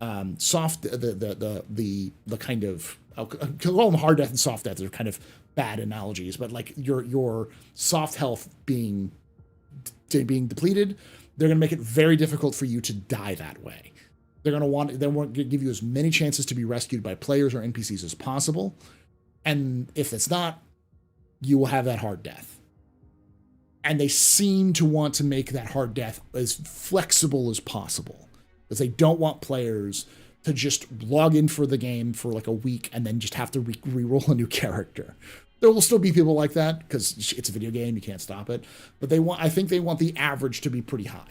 the kind of, I'll call them hard death and soft death. They're kind of bad analogies, but like your soft health being depleted, they're going to make it very difficult for you to die that way. They want to give you as many chances to be rescued by players or NPCs as possible. And if it's not, you will have that hard death. And they seem to want to make that hard death as flexible as possible, because they don't want players to just log in for the game for like a week and then just have to re-roll a new character. There will still be people like that because it's a video game, you can't stop it. But I think they want the average to be pretty high.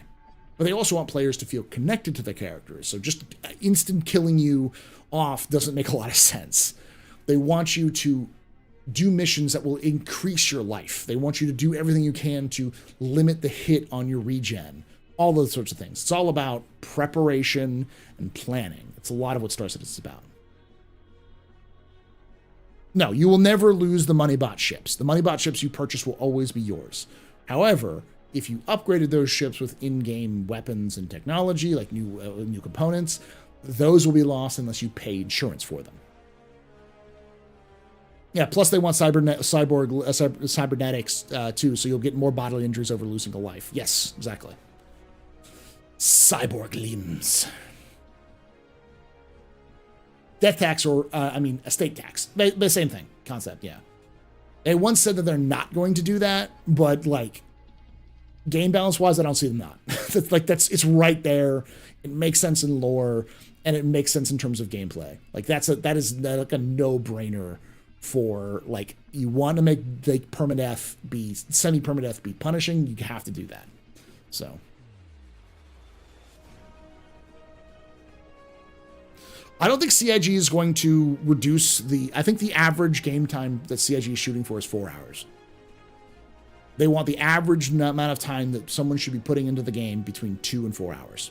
But they also want players to feel connected to the characters. So just instant killing you off doesn't make a lot of sense. They want you to do missions that will increase your life. They want you to do everything you can to limit the hit on your regen. All those sorts of things. It's all about preparation and planning. It's a lot of what Star Citizen is about. No, you will never lose the money bot ships. The money bot ships you purchase will always be yours. However, if you upgraded those ships with in-game weapons and technology, like new components, those will be lost unless you pay insurance for them. Yeah, plus they want cybernetics too, so you'll get more bodily injuries over losing a life. Yes, exactly. Cyborg limbs. Death tax or, estate tax. The same thing, concept, yeah. They once said that they're not going to do that, but, like, game balance-wise, I don't see them not. It's right there. It makes sense in lore, and it makes sense in terms of gameplay. Like, that is like a no-brainer for, like, you want to make, like, permadeath be, semi-permadeath be punishing, you have to do that. So... I don't think CIG is going to reduce I think the average game time that CIG is shooting for is 4 hours. They want the average amount of time that someone should be putting into the game between 2 and 4 hours.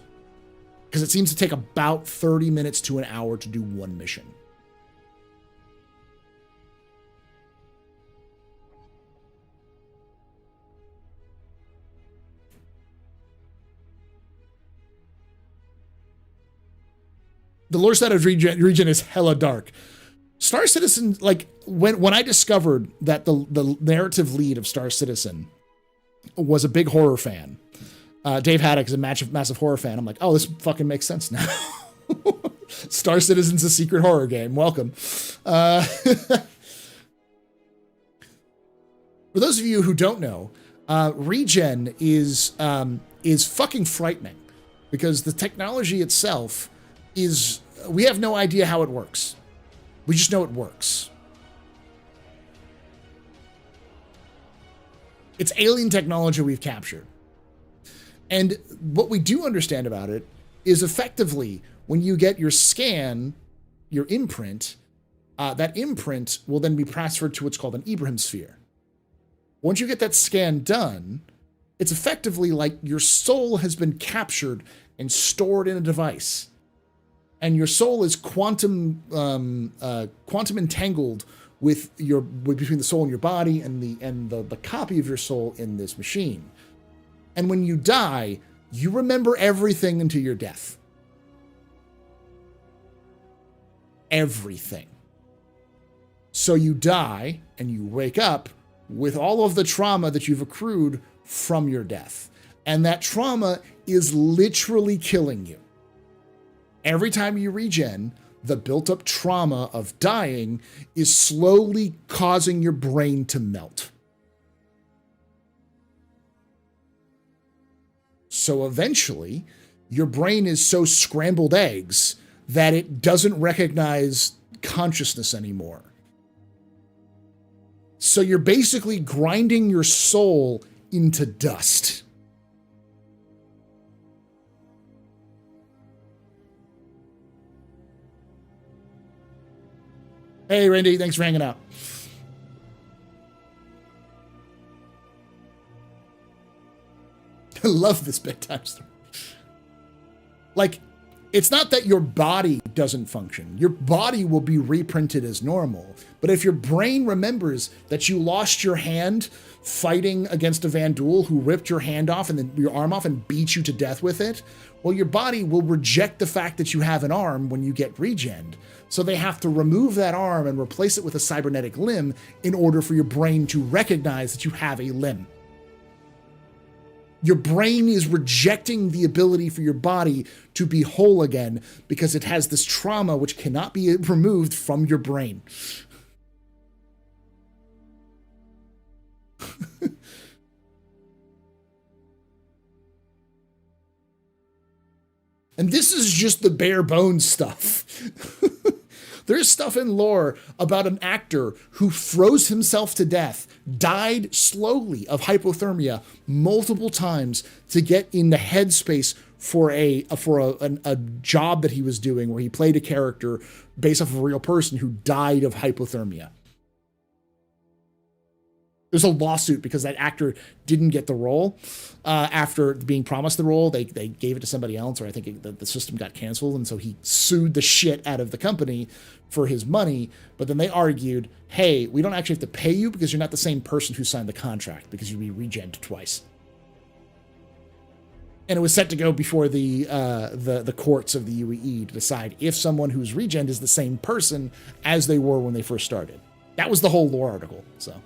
Because it seems to take about 30 minutes to an hour to do one mission. The lore side of Regen is hella dark. Star Citizen, like, when I discovered that the narrative lead of Star Citizen was a big horror fan, Dave Haddock is a massive horror fan, I'm like, oh, this fucking makes sense now. Star Citizen's a secret horror game. Welcome. For those of you who don't know, Regen is fucking frightening because the technology itself we have no idea how it works. We just know it works. It's alien technology we've captured. And what we do understand about it is effectively when you get your scan, your imprint, that imprint will then be transferred to what's called an Ibrahim sphere. Once you get that scan done, it's effectively like your soul has been captured and stored in a device. And your soul is quantum entangled between the soul in your body and the copy of your soul in this machine. And when you die, you remember everything until your death. Everything. So you die and you wake up with all of the trauma that you've accrued from your death. And that trauma is literally killing you. Every time you regen, the built-up trauma of dying is slowly causing your brain to melt. So eventually, your brain is so scrambled eggs that it doesn't recognize consciousness anymore. So you're basically grinding your soul into dust. Hey, Randy, thanks for hanging out. I love this bedtime story. Like, it's not that your body doesn't function. Your body will be reprinted as normal. But if your brain remembers that you lost your hand fighting against a Vandul who ripped your hand off and then your arm off and beat you to death with it, well, your body will reject the fact that you have an arm when you get regened. So they have to remove that arm and replace it with a cybernetic limb in order for your brain to recognize that you have a limb. Your brain is rejecting the ability for your body to be whole again because it has this trauma which cannot be removed from your brain. And this is just the bare bones stuff. There's stuff in lore about an actor who froze himself to death, died slowly of hypothermia multiple times to get in the headspace for a job that he was doing where he played a character based off of a real person who died of hypothermia. There's a lawsuit because that actor didn't get the role after being promised the role. They gave it to somebody else, or I think the system got canceled, and so he sued the shit out of the company for his money. But then they argued, hey, we don't actually have to pay you because you're not the same person who signed the contract because you'd be regened twice. And it was set to go before the courts of the UEE to decide if someone who's regened is the same person as they were when they first started. That was the whole lore article. So,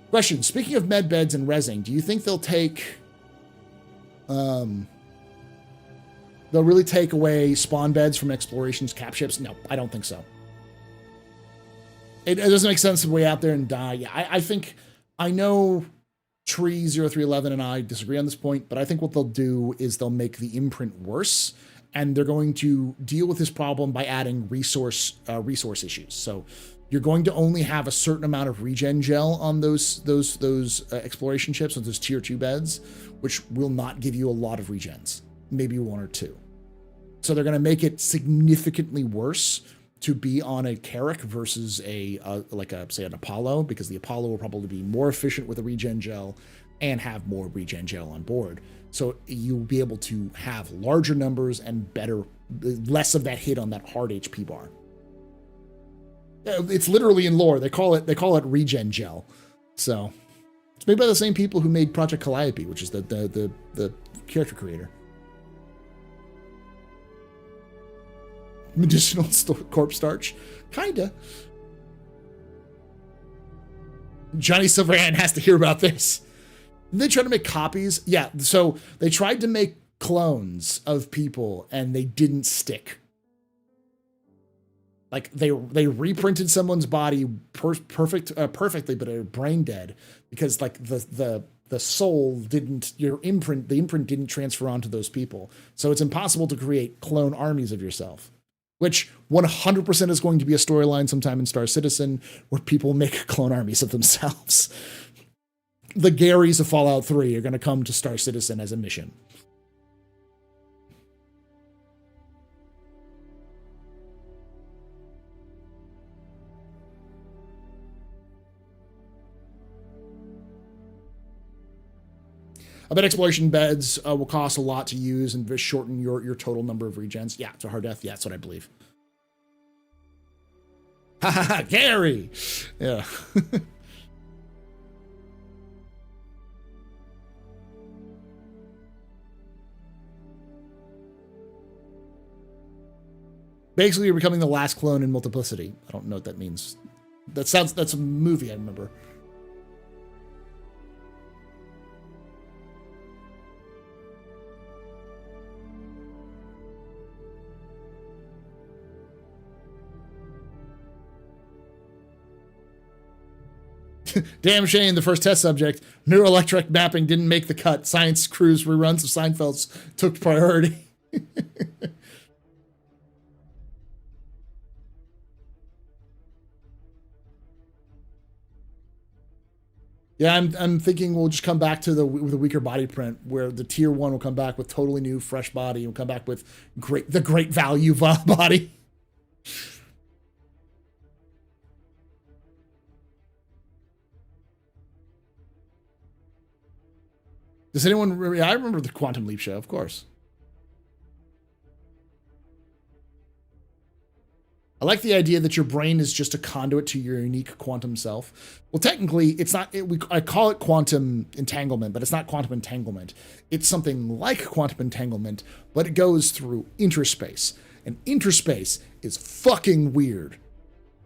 question: speaking of med beds and resing, do you think they'll take, they'll really take away spawn beds from exploration's cap ships? No, I don't think so. It doesn't make sense to way out there and die. Yeah, I think, I know Tree 0311 and I disagree on this point, but I think what they'll do is they'll make the imprint worse, and they're going to deal with this problem by adding resource issues. So you're going to only have a certain amount of regen gel on those exploration ships, on those tier 2 beds, which will not give you a lot of regens, maybe 1 or 2. So they're going to make it significantly worse to be on a Carrack versus say an Apollo, because the Apollo will probably be more efficient with a regen gel and have more regen gel on board. So you'll be able to have larger numbers and less of that hit on that hard HP bar. It's literally in lore. They call it regen gel. So it's made by the same people who made Project Calliope, which is the character creator. Medicinal corpse starch? Kinda. Johnny Silverhand has to hear about this. They try to make copies. Yeah, so they tried to make clones of people and they didn't stick. Like they reprinted someone's body perfectly, but they're brain dead because like the soul didn't, the imprint didn't transfer onto those people. So it's impossible to create clone armies of yourself. Which 100% is going to be a storyline sometime in Star Citizen where people make clone armies of themselves. The Garys of Fallout 3 are going to come to Star Citizen as a mission. I bet exploration beds will cost a lot to use and shorten your total number of regens. Yeah, to hard death. Yeah, that's what I believe. Ha ha ha, Gary! Yeah. Basically, you're becoming the last clone in Multiplicity. I don't know what that means. That's a movie I remember. Damn shame the first test subject, neuroelectric mapping, didn't make the cut. Science crews reruns of Seinfeld's took priority. Yeah, I'm thinking we'll just come back to the weaker body print, where the tier 1 will come back with totally new, fresh body, and will come back with the great value body. Does anyone remember? I remember the Quantum Leap show, of course. I like the idea that your brain is just a conduit to your unique quantum self. Well, technically, it's not. I call it quantum entanglement, but it's not quantum entanglement. It's something like quantum entanglement, but it goes through interspace. And interspace is fucking weird.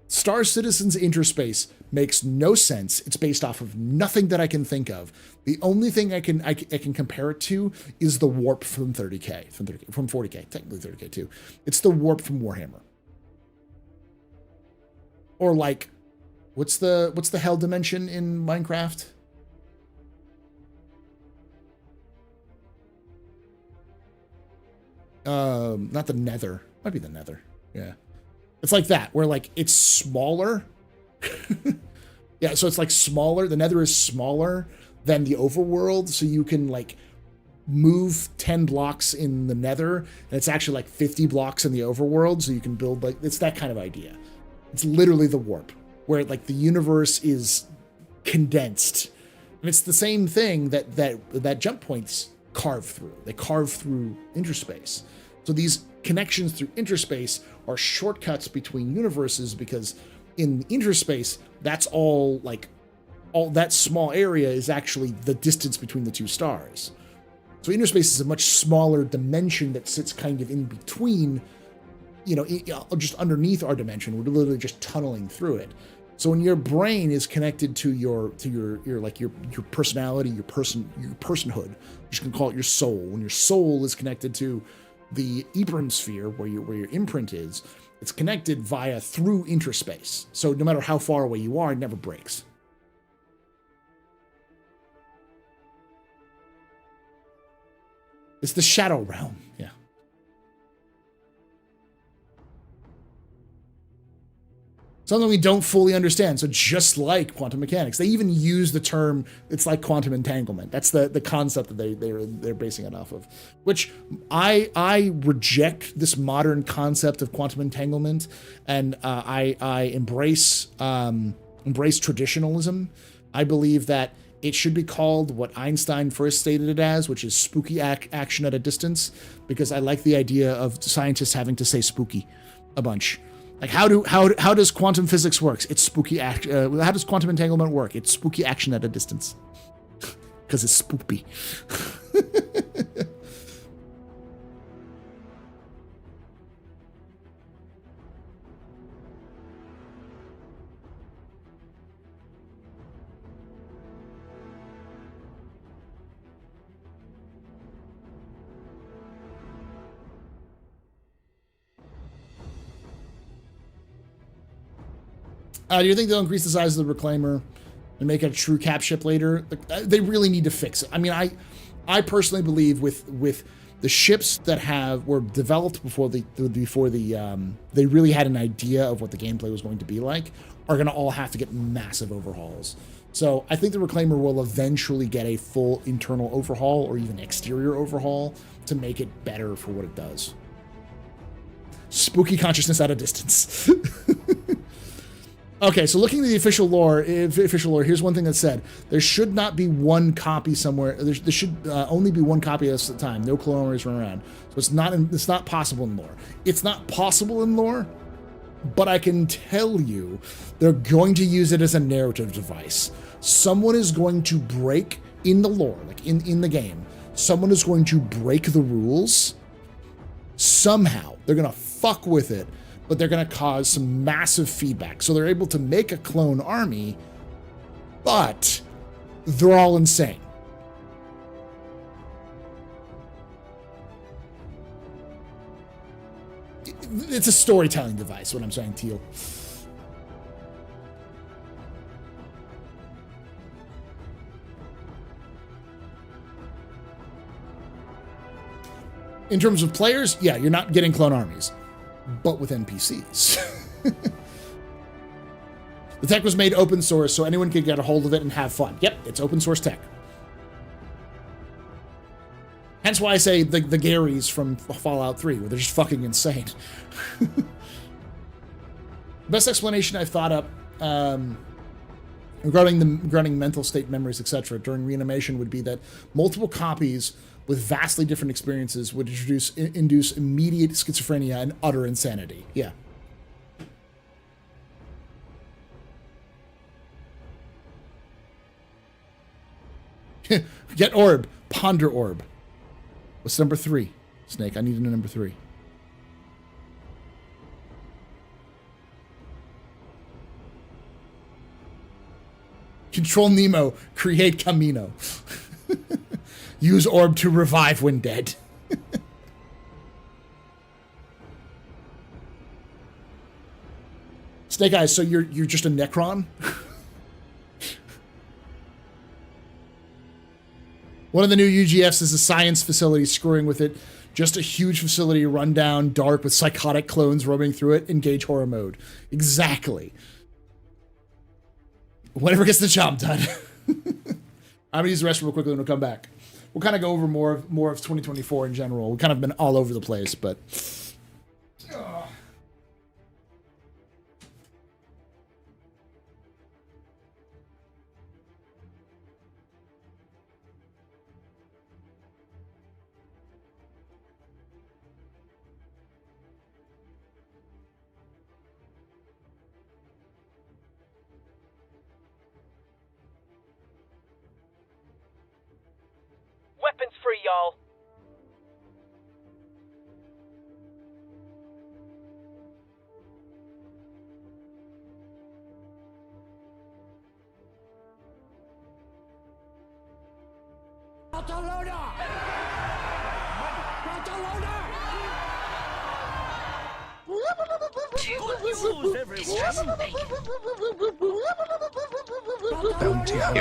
Star Citizen's interspace makes no sense. It's based off of nothing that I can think of. The only thing I can compare it to is the warp from 30K, from 40K, technically 30K too. It's the warp from Warhammer. Or like, what's the hell dimension in Minecraft? Not the Nether. Might be the Nether. Yeah. It's like that, where like it's smaller. Yeah, so it's like smaller. The Nether is smaller than the overworld, so you can like move 10 blocks in the Nether, and it's actually like 50 blocks in the overworld, so you can build like, it's that kind of idea. It's literally the warp, where like the universe is condensed. And it's the same thing that jump points carve through. They carve through interspace. So these connections through interspace are shortcuts between universes, because in interspace, that's all that small area is actually the distance between the two stars. So interspace is a much smaller dimension that sits kind of in between, just underneath our dimension. We're literally just tunneling through it. So when your brain is connected to your personality, your personhood, you can call it your soul. When your soul is connected to the Ibram sphere, where your imprint is, it's connected through interspace. So no matter how far away you are, it never breaks. It's the shadow realm. Yeah. Something we don't fully understand. So just like quantum mechanics, they even use the term, it's like quantum entanglement. That's the concept that they're basing it off of, which I reject this modern concept of quantum entanglement. And I embrace traditionalism. I believe that it should be called what Einstein first stated it as, which is spooky action at a distance, because I like the idea of scientists having to say spooky a bunch. Like how does quantum physics works? It's spooky action. How does quantum entanglement work? It's spooky action at a distance. Because it's spoopy. Do you think they'll increase the size of the reclaimer and make it a true cap ship later? They really need to fix it. I mean, I personally believe with the ships that were developed before they really had an idea of what the gameplay was going to be like, are going to all have to get massive overhauls. So I think the reclaimer will eventually get a full internal overhaul or even exterior overhaul to make it better for what it does. Spooky consciousness at a distance. Okay, so looking at the official lore, here's one thing that said. There should not be one copy somewhere. There should only be one copy at a time. No clone armies run around. So it's not possible in lore. It's not possible in lore, but I can tell you they're going to use it as a narrative device. Someone is going to break in the lore, like in the game. Someone is going to break the rules. Somehow, they're going to fuck with it, but they're going to cause some massive feedback. So they're able to make a clone army, but they're all insane. It's a storytelling device, what I'm saying, Teal. In terms of players, yeah, you're not getting clone armies, but with NPCs. The tech was made open source, so anyone could get a hold of it and have fun. Yep, it's open source tech. Hence why I say the Garys from Fallout 3, where they're just fucking insane. Best explanation I've thought up regarding mental state memories, etc. during reanimation would be that multiple copies with vastly different experiences would induce immediate schizophrenia and utter insanity. Yeah. Get orb. Ponder orb. What's number 3? Snake, I need to know number 3. Control Nemo. Create Camino. Use orb to revive when dead. Snake Eyes, so you're just a Necron? One of the new UGFs is a science facility screwing with it. Just a huge facility run down, dark, with psychotic clones roaming through it. Engage horror mode. Exactly. Whatever gets the job done. I'm gonna use the rest real quickly and we'll come back. We'll kind of go over more of 2024 in general. We've kind of been all over the place, but... Weapons free, y'all. It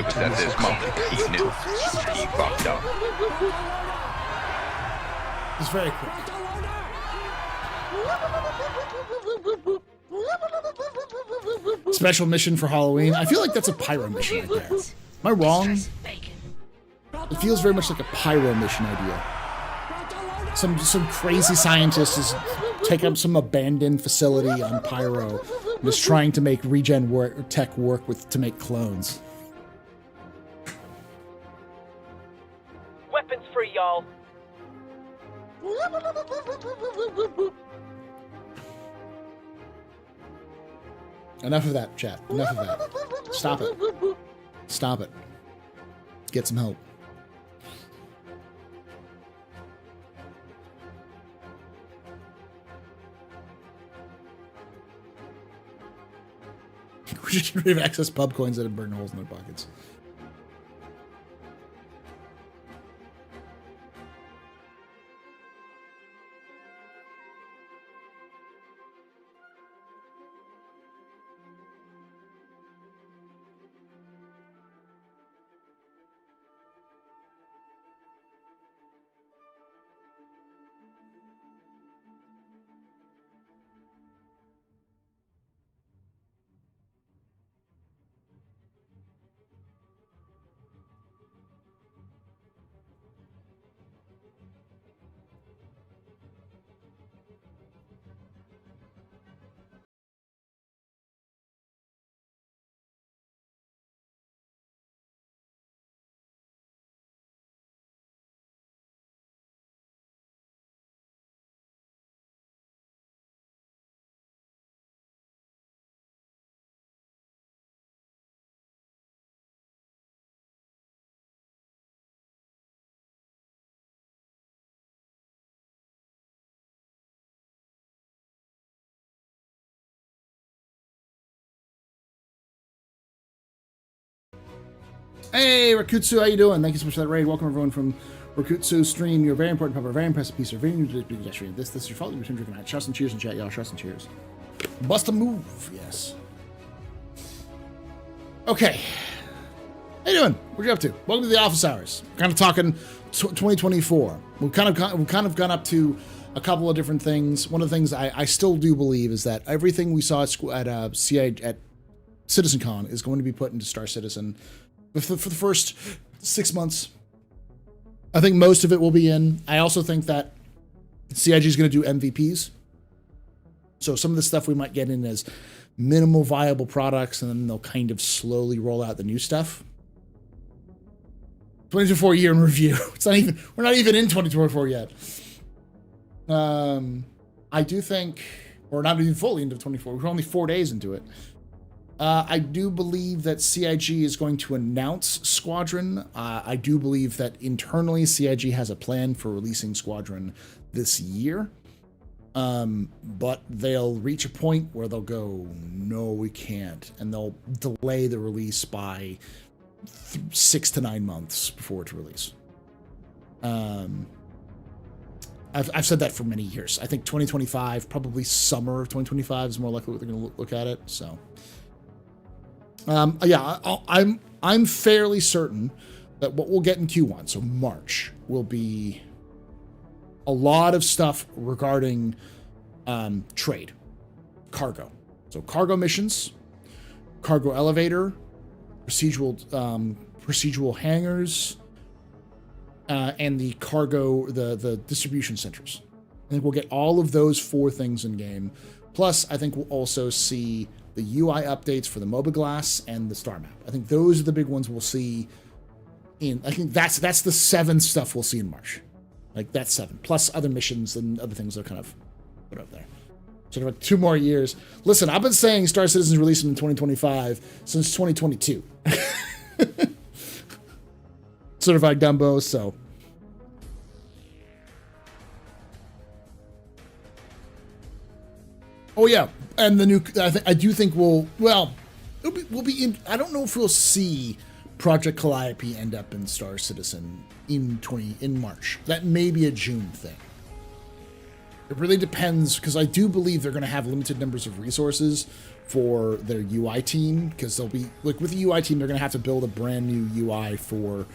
was at this moment he knew he fucked up. It's very quick. Special mission for Halloween. I feel like that's a Pyro mission right there. Am I wrong? It feels very much like a Pyro mission idea. Some crazy scientist is taking up some abandoned facility on Pyro and is trying to make regen tech work to make clones. Weapons free, y'all. Enough of that, chat. Enough of that. Stop it. Stop it. Get some help. We should get rid of excess pub coins that have burned holes in their pockets. Hey, Rakutsu, how you doing? Thank you so much for that raid. Welcome everyone from Rakutsu stream. You're a very important pub, a very impressive piece. You're very new to the pedestrian. This is your fault. You're drinking tonight. Shots and cheers in chat, y'all. Shots and cheers. Bust a move, yes. Okay. How you doing? What are you up to? Welcome to the Office Hours. Kind of talking 2024. We've kind of gone up to a couple of different things. One of the things I still do believe is that everything we saw at CitizenCon is going to be put into Star Citizen. For the first 6 months, I think most of it will be in. I also think that CIG is going to do MVPs. So some of the stuff we might get in as minimal viable products, and then they'll kind of slowly roll out the new stuff. 2024 year in review. We're not even in 2024 yet. I do think we're not even fully into 24. We're only 4 days into it. I do believe that CIG is going to announce Squadron. I do believe that internally CIG has a plan for releasing Squadron this year. But they'll reach a point where they'll go, no, we can't. And they'll delay the release by 6 to 9 months before it's released. I've said that for many years. I think 2025, probably summer of 2025 is more likely what they're going to look at it. So... yeah, I'm fairly certain that what we'll get in Q1, so March, will be a lot of stuff regarding trade, cargo. So cargo missions, cargo elevator, procedural hangars, and the cargo, the distribution centers. I think we'll get all of those 4 things in game. Plus, I think we'll also see the UI updates for the MOBA Glass and the Star Map. I think those are the big ones we'll see in... I think that's the 7 stuff we'll see in March. Like, that's 7. Plus other missions and other things they'll kind of put up there. Sort of like 2 more years. Listen, I've been saying Star Citizen's releasing in 2025 since 2022. Sort of like Dumbo, so... Oh yeah, and the new. I do think we'll. Well, we'll be in. I don't know if we'll see Project Calliope end up in Star Citizen in March. That may be a June thing. It really depends, because I do believe they're going to have limited numbers of resources for their UI team, because they'll be, like, with the UI team, they're going to have to build a brand new UI for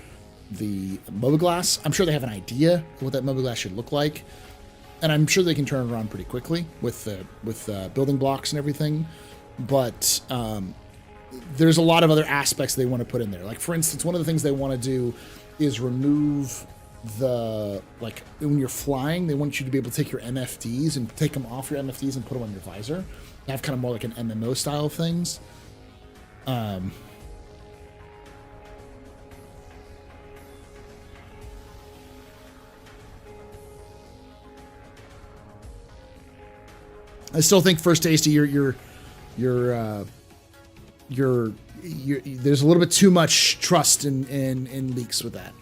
the Mobiglass. I'm sure they have an idea of what that Mobiglass should look like, and I'm sure they can turn it around pretty quickly with building blocks and everything, but there's a lot of other aspects they want to put in there. Like, for instance, one of the things they want to do is remove the, like, when you're flying, they want you to be able to take your MFDs and take them off your MFDs and put them on your visor. They have kind of more like an MMO style of things. I still think first tasty, you're there's a little bit too much trust in leaks with that.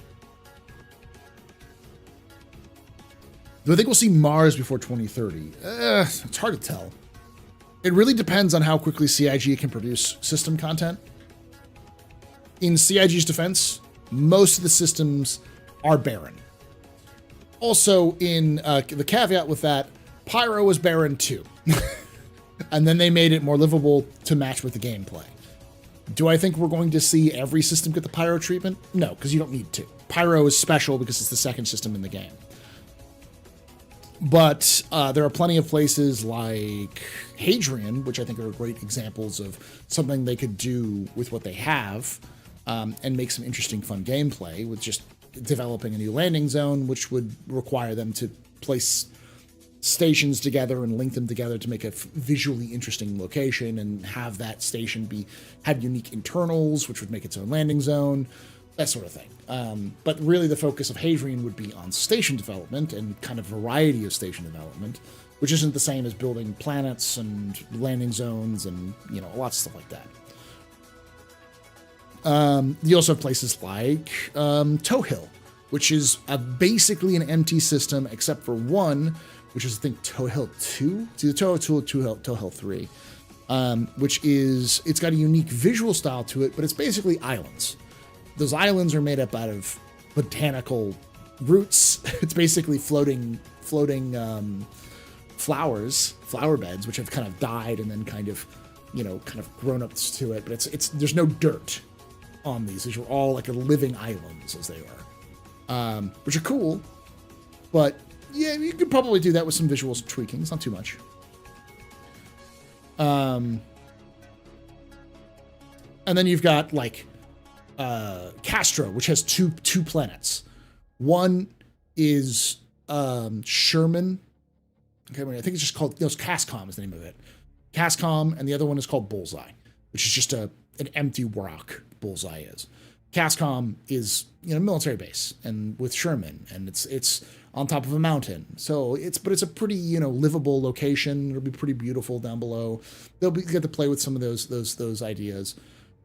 Do I think we'll see Mars before 2030? It's hard to tell. It really depends on how quickly CIG can produce system content. In CIG's defense, most of the systems are barren. Also, in the caveat with that, Pyro was barren too. And then they made it more livable to match with the gameplay. Do I think we're going to see every system get the Pyro treatment? No, because you don't need to. Pyro is special because it's the second system in the game. But there are plenty of places like Hadrian, which I think are great examples of something they could do with what they have, and make some interesting, fun gameplay with just developing a new landing zone, which would require them to place stations together and link them together to make a visually interesting location, and have that station have unique internals, which would make its own landing zone, that sort of thing. But really the focus of Hadrian would be on station development and kind of variety of station development, which isn't the same as building planets and landing zones and, you know, lots of stuff like that. You also have places like Towhill, which is basically an empty system except for one, which is, I think, Towhill 2. It's either Towhill 2 or Towhill 3, which is, it's got a unique visual style to it, but it's basically islands. Those islands are made up out of botanical roots. It's basically floating flower beds, which have kind of died and then kind of grown up to it. But it's there's no dirt on these. These are all like living islands, as they are, which are cool. But yeah, you could probably do that with some visual tweaking. It's not too much. And then you've got like Castro, which has two planets. One is Sherman. Okay, I think it's just called, Cascom is the name of it. Cascom, and the other one is called Bullseye, which is just an empty rock. Bullseye is. Cascom is military base, and with Sherman, and it's on top of a mountain. So it's a pretty livable location. It'll be pretty beautiful down below. They'll get to play with some of those ideas.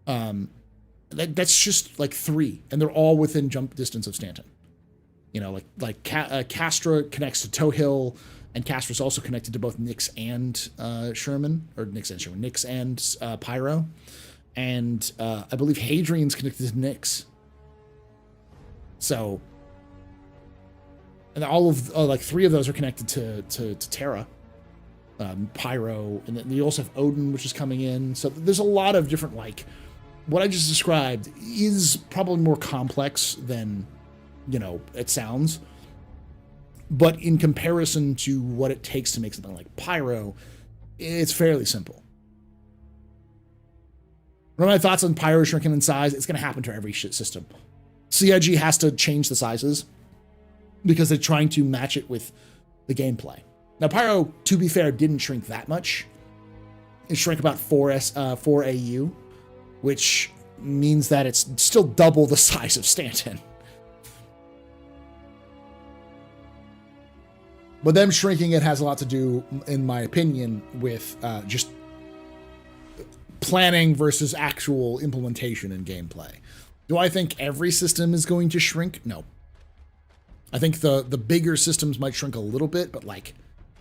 That's just like 3, and they're all within jump distance of Stanton. Castra connects to Towhill, and Castra's also connected to both Nyx and Sherman, or Nyx and Pyro, and I believe Hadrian's connected to Nyx. So, and all of 3 of those are connected to Terra, Pyro, and then you also have Odin, which is coming in. So there's a lot of different what I just described is probably more complex than, it sounds. But in comparison to what it takes to make something like Pyro, it's fairly simple. What are my thoughts on Pyro shrinking in size? It's going to happen to every system. CIG has to change the sizes because they're trying to match it with the gameplay. Now, Pyro, to be fair, didn't shrink that much. It shrank about 4 AU, which means that it's still double the size of Stanton. But them shrinking it has a lot to do, in my opinion, with just planning versus actual implementation and gameplay. Do I think every system is going to shrink? No. I think the bigger systems might shrink a little bit, but I think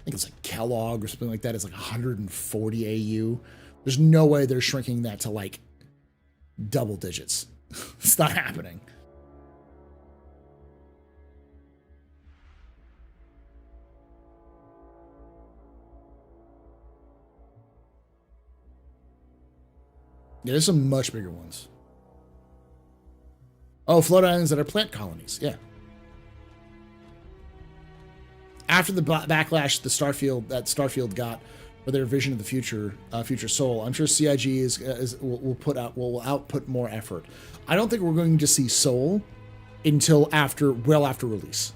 it's like Kellogg or something like that. It's like 140 AU. There's no way they're shrinking that to double digits. It's not happening. Yeah, there's some much bigger ones. Oh, float islands that are plant colonies. Yeah. After the backlash Starfield got for their vision of the future Sol, I'm sure CIG will output more effort. I don't think we're going to see Sol until after release.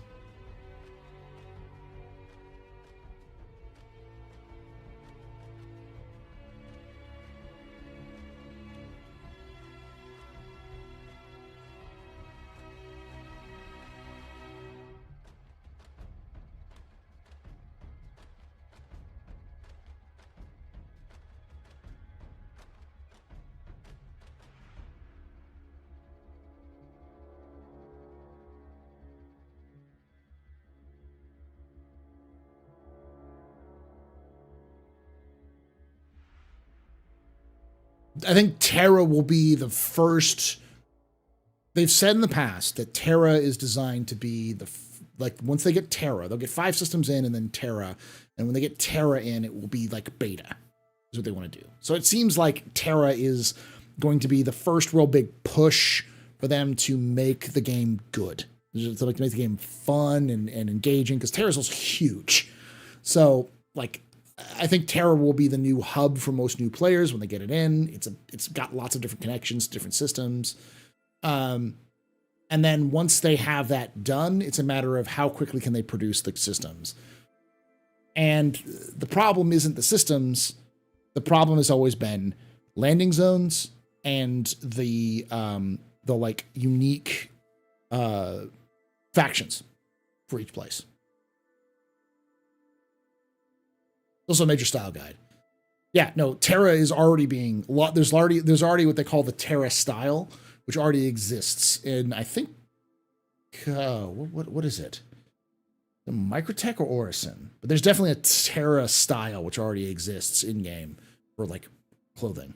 I think Terra will be the first. They've said in the past that Terra is designed to be once they get Terra, they'll get 5 systems in and then Terra. And when they get Terra in, it will be like beta, is what they want to do. So it seems like Terra is going to be the first real big push for them to make the game good. To make the game fun and engaging, because Terra's also huge. So I think Terra will be the new hub for most new players when they get it in. It's got lots of different connections, different systems. And then once they have that done, it's a matter of how quickly can they produce the systems. And the problem isn't the systems. The problem has always been landing zones and the unique factions for each place. Also a major style guide. Yeah, no, Terra is already being there's already what they call the Terra style, which already exists in, I think, what is it? The Microtech or Orison? But there's definitely a Terra style which already exists in game for clothing.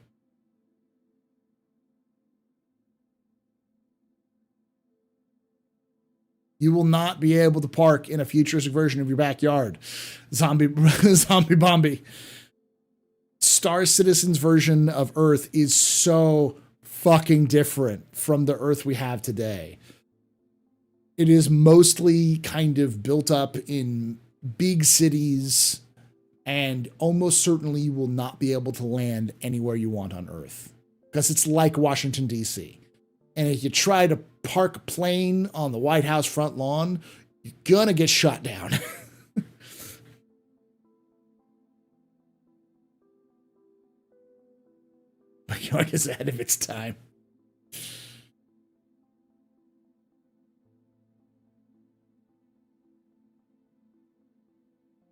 You will not be able to park in a futuristic version of your backyard. Zombie Bombi. Star Citizen's version of Earth is so fucking different from the Earth we have today. It is mostly kind of built up in big cities, and almost certainly you will not be able to land anywhere you want on Earth, because it's like Washington, D.C. And if you try to park a plane on the White House front lawn, you're gonna get shot down. Backyard is ahead of its time.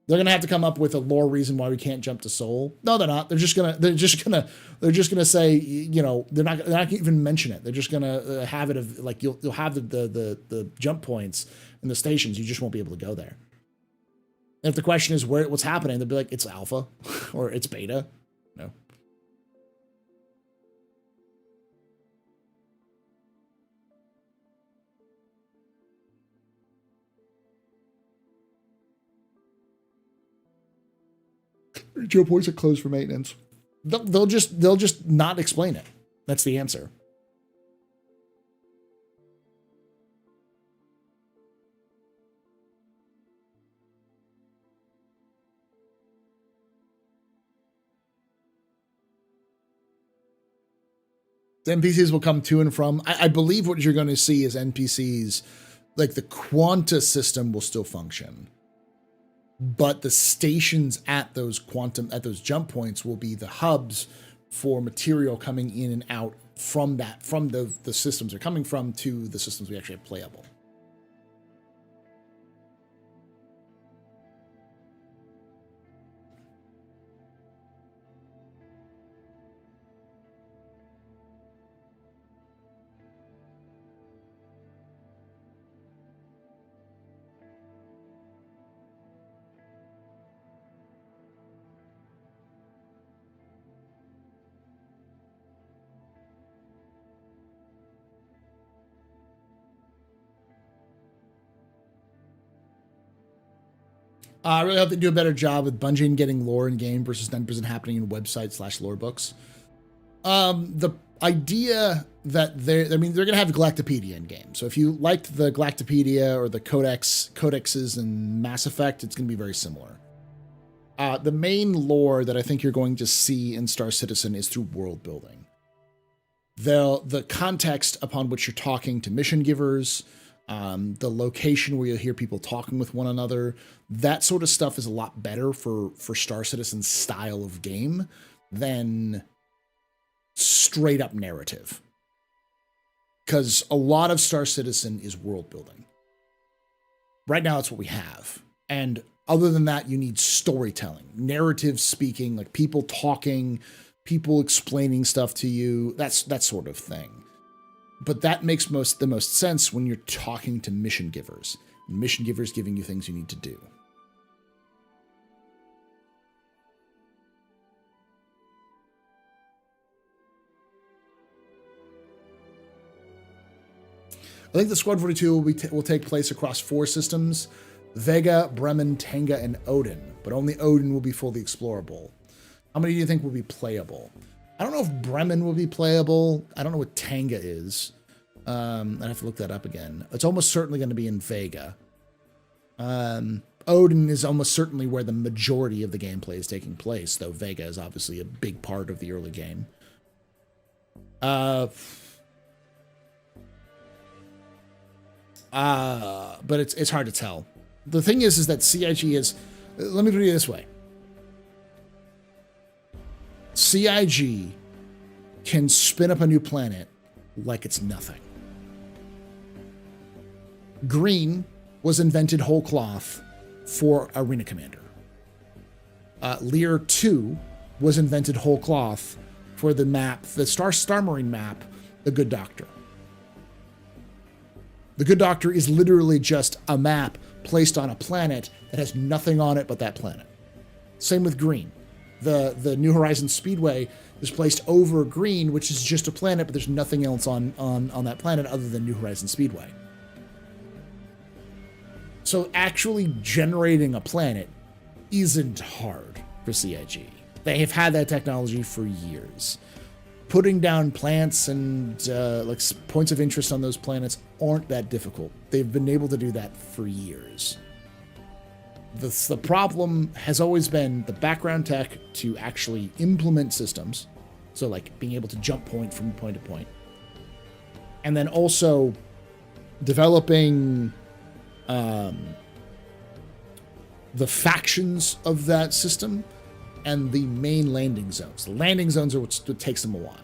They're gonna have to come up with a lore reason why we can't jump to Sol. No, they're not. They're just gonna say, you know, they're not gonna even mention it. They're just gonna have it of you'll have the jump points in the stations. You just won't be able to go there. And if the question is what's happening, they'll be like, it's alpha or it's beta. No. Geo points are closed for maintenance. They'll just not explain it. That's the answer. The NPCs will come to and from. I believe what you're going to see is NPCs, like the Quanta system will still function. But the stations at those jump points will be the hubs for material coming in and out from the systems they're coming from to the systems we actually have playable. I really hope they do a better job with Bungie getting lore in game versus 90% happening in website/lore books. The idea that they're going to have Galactopedia in game. So if you liked the Galactopedia or the codexes in Mass Effect, it's going to be very similar. The main lore that I think you're going to see in Star Citizen is through world building. The context upon which you're talking to mission givers, the location where you'll hear people talking with one another, that sort of stuff is a lot better for Star Citizen's style of game than straight up narrative. Because a lot of Star Citizen is world building. Right now, it's what we have. And other than that, you need storytelling, narrative speaking, like people talking, people explaining stuff to you, that sort of thing. But that makes the most sense when you're talking to mission givers. Mission givers giving you things you need to do. I think the Squad 42 will take place across 4 systems: Vega, Bremen, Tenga, and Odin. But only Odin will be fully explorable. How many do you think will be playable? I don't know if Bremen will be playable. I don't know what Tenga is. I'd have to look that up again. It's almost certainly going to be in Vega. Odin is almost certainly where the majority of the gameplay is taking place, though Vega is obviously a big part of the early game. But it's hard to tell. The thing is that CIG is... Let me put it this way. CIG can spin up a new planet like it's nothing. Green was invented whole cloth for Arena Commander. Lear 2 was invented whole cloth for the map, the Star Marine map, The Good Doctor. The Good Doctor is literally just a map placed on a planet that has nothing on it but that planet. Same with Green. The New Horizons Speedway is placed over Green, which is just a planet, but there's nothing else on that planet other than New Horizons Speedway. So actually generating a planet isn't hard for CIG. They have had that technology for years. Putting down plants and like points of interest on those planets aren't that difficult. They've been able to do that for years. The problem has always been the background tech to actually implement systems. So like being able to jump point from point to point. And then also developing the factions of that system and the main landing zones. The landing zones are what takes them a while.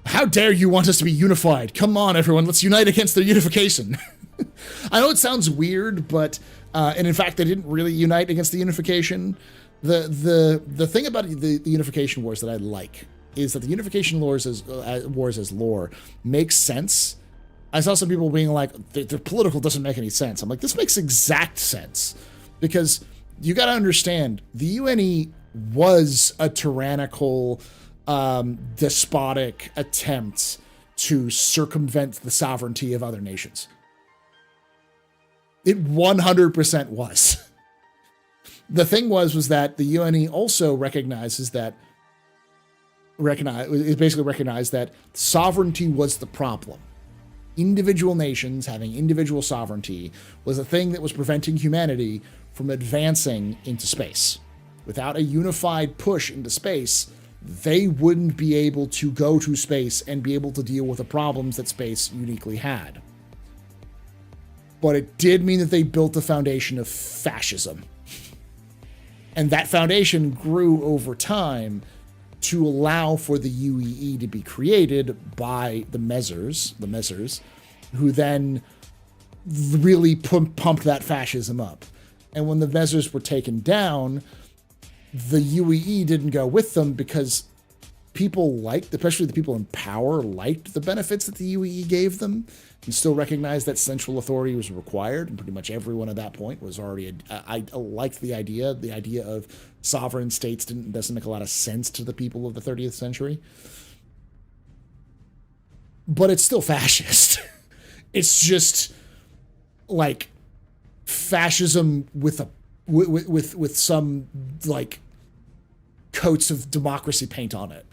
How dare you want us to be unified? Come on, everyone, let's unite against their unification. I know it sounds weird, but and in fact, they didn't really unite against the unification. The thing about the unification wars that I like is that the unification wars as lore makes sense. I saw some people being like, the political doesn't make any sense. I'm like, this makes exact sense. Because you got to understand, the UNE was a tyrannical, despotic attempt to circumvent the sovereignty of other nations. It 100% was. The thing was that the UNE also recognized that sovereignty was the problem. Individual nations having individual sovereignty was a thing that was preventing humanity from advancing into space. Without a unified push into space, they wouldn't be able to go to space and be able to deal with the problems that space uniquely had. But it did mean that they built the foundation of fascism. And that foundation grew over time to allow for the UEE to be created by the Mezzers, who then really pumped that fascism up. And when the Mezzers were taken down, the UEE didn't go with them because people liked, especially the people in power, liked the benefits that the UEE gave them and still recognized that central authority was required. And pretty much everyone at that point was already, I liked the idea of sovereign states doesn't make a lot of sense to the people of the 30th century. But it's still fascist. It's just like fascism with a with some like coats of democracy paint on it.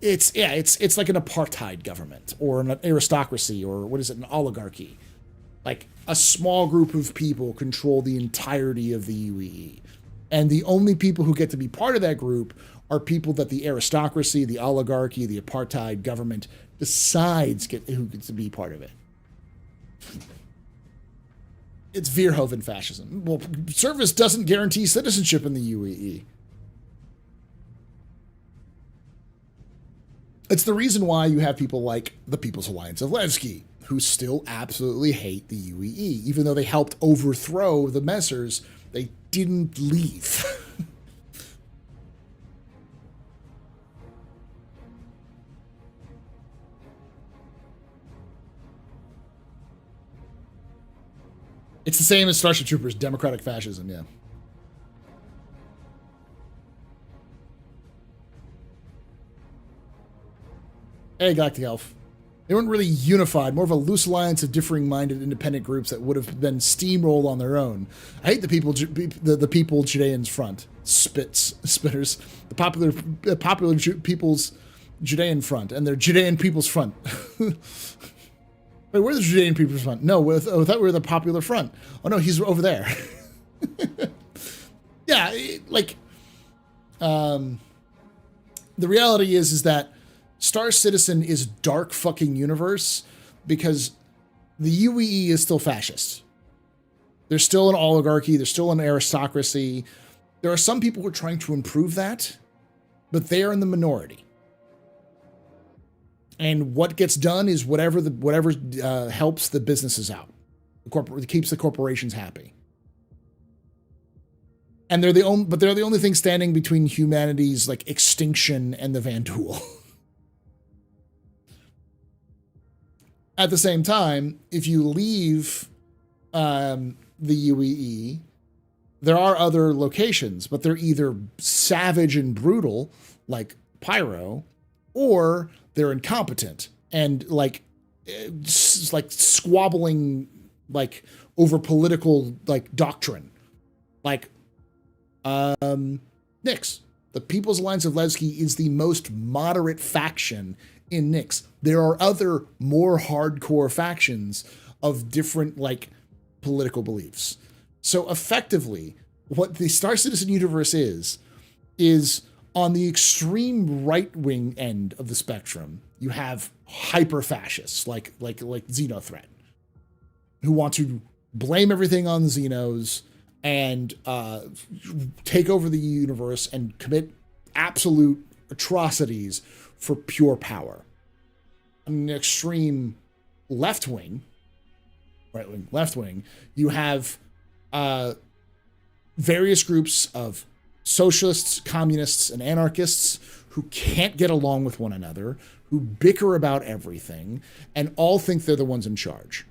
It's like an apartheid government or an aristocracy or what is it, an oligarchy. Like a small group of people control the entirety of the UEE. And the only people who get to be part of that group are people that the aristocracy, the oligarchy, the apartheid government decides who gets to be part of it. It's Verhoeven fascism. Well, service doesn't guarantee citizenship in the UEE. It's the reason why you have people like the People's Alliance of Levski, who still absolutely hate the UEE. Even though they helped overthrow the Messers, they didn't leave. It's the same as Starship Troopers, democratic fascism, yeah. Hey, Galactic Elf. They weren't really unified, more of a loose alliance of differing-minded independent groups that would have been steamrolled on their own. I hate the people Judeans Front. Spitters. The popular People's Judean Front, and their Judean People's Front. Wait, where's the Judean People's Front? No, I thought we were the Popular Front. Oh no, he's over there. Yeah, the reality is that Star Citizen is dark fucking universe because the UEE is still fascist. There's still an oligarchy. There's still an aristocracy. There are some people who are trying to improve that, but they are in the minority. And what gets done is whatever helps the businesses out, keeps the corporations happy. And they're the only thing standing between humanity's like extinction and the Vanduul. At the same time, if you leave the UEE, there are other locations, but they're either savage and brutal, like Pyro, or they're incompetent and like squabbling like over political like doctrine, like Nyx. The People's Alliance of Levski is the most moderate faction in Nyx. There are other more hardcore factions of different like political beliefs. So effectively, what the Star Citizen universe is on the extreme right-wing end of the spectrum, you have hyper-fascists like Xenothreat, who want to blame everything on the Xenos and take over the universe and commit absolute atrocities for pure power. On the extreme left-wing, right-wing, left-wing, you have various groups of socialists, communists, and anarchists who can't get along with one another, who bicker about everything, and all think they're the ones in charge.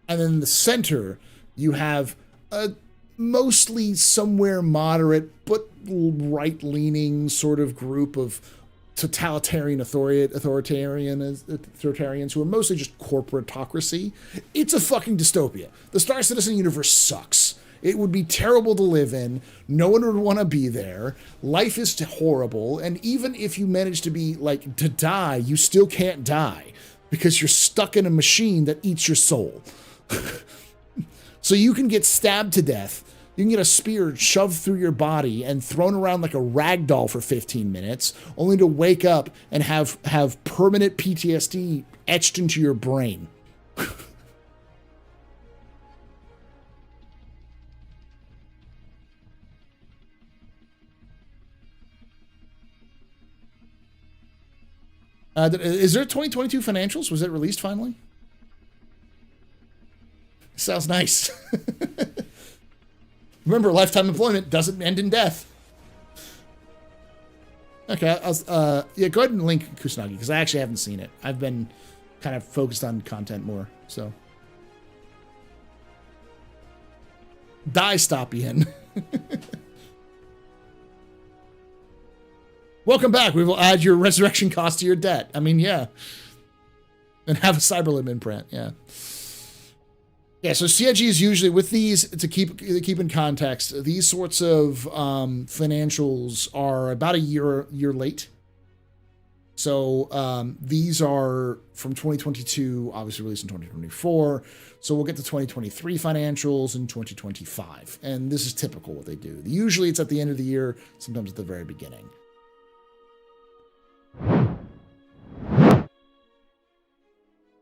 And then in the center, you have a mostly somewhere moderate but right-leaning sort of group of totalitarian authoritarians who are mostly just corporatocracy. It's a fucking dystopia. The Star Citizen universe sucks. It would be terrible to live in. No one would want to be there. Life is horrible. And even if you manage to die, you still can't die because you're stuck in a machine that eats your soul. So you can get stabbed to death. You can get a spear shoved through your body and thrown around like a rag doll for 15 minutes, only to wake up and have permanent PTSD etched into your brain. Is there 2022 financials? Was it released finally? Sounds nice. Remember, lifetime employment doesn't end in death. Okay, yeah, go ahead and link Kusanagi, because I actually haven't seen it. I've been kind of focused on content more, so. Dystopian. Welcome back. We will add your resurrection cost to your debt. I mean, yeah. And have a Cyberlim imprint, yeah. Yeah, so CIG is usually, with these, to keep in context, these sorts of financials are about a year late. So these are from 2022, obviously released in 2024. So we'll get the 2023 financials in 2025. And this is typical what they do. Usually it's at the end of the year, sometimes at the very beginning.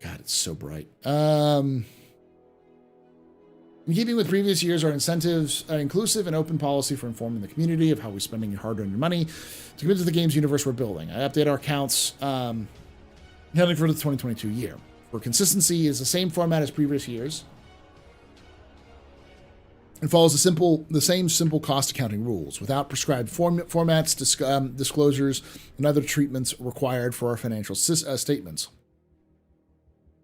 God, it's so bright. In keeping with previous years, our incentives are inclusive and open policy for informing the community of how we're spending your hard-earned money to commit to the game's universe we're building. I update our accounts counting for the 2022 year. For consistency, is the same format as previous years and follows the same simple cost accounting rules without prescribed formats, disclosures, and other treatments required for our financial statements.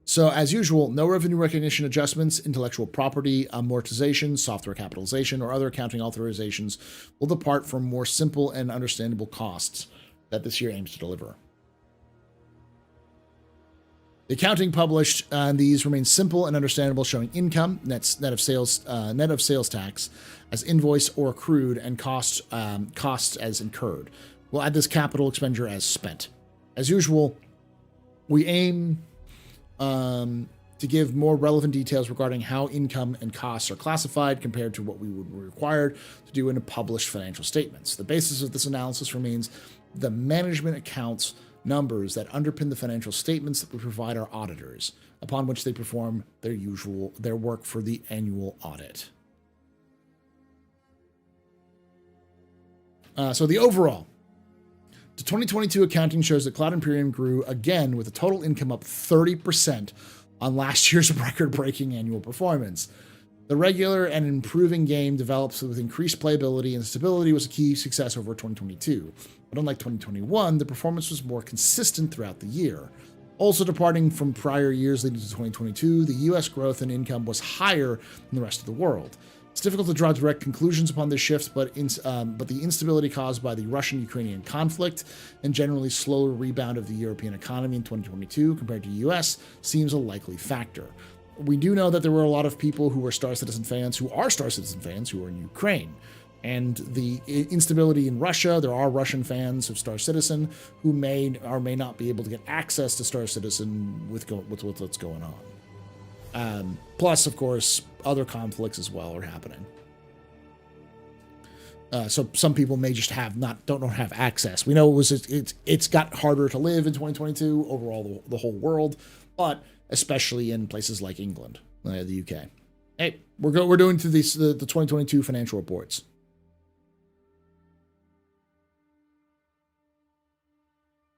So, as usual, no revenue recognition adjustments, intellectual property amortization, software capitalization, or other accounting authorizations will depart from more simple and understandable costs that this year aims to deliver. The accounting published on these remains simple and understandable, showing income, net of sales tax, as invoiced or accrued, and costs as incurred. We'll add this capital expenditure as spent. As usual, we aim to give more relevant details regarding how income and costs are classified compared to what we would be required to do in a published financial statements. The basis of this analysis remains the management accounts numbers that underpin the financial statements that we provide our auditors, upon which they perform their work for the annual audit. So the overall. The 2022 accounting shows that Cloud Imperium grew again with a total income up 30% on last year's record-breaking annual performance. The regular and improving game develops with increased playability, and stability was a key success over 2022. But unlike 2021, the performance was more consistent throughout the year. Also departing from prior years leading to 2022, the US growth in income was higher than the rest of the world. It's difficult to draw direct conclusions upon this shift, but the instability caused by the Russian-Ukrainian conflict and generally slower rebound of the European economy in 2022 compared to the US seems a likely factor. We do know that there were a lot of people who were Star Citizen fans who are in Ukraine. And the instability in Russia, there are Russian fans of Star Citizen who may or may not be able to get access to Star Citizen with what's going on. Plus, of course, other conflicts as well are happening. So some people may just don't have access. We know it's got harder to live in 2022 overall the whole world, but especially in places like England, the UK. Hey, we're doing through the 2022 financial reports.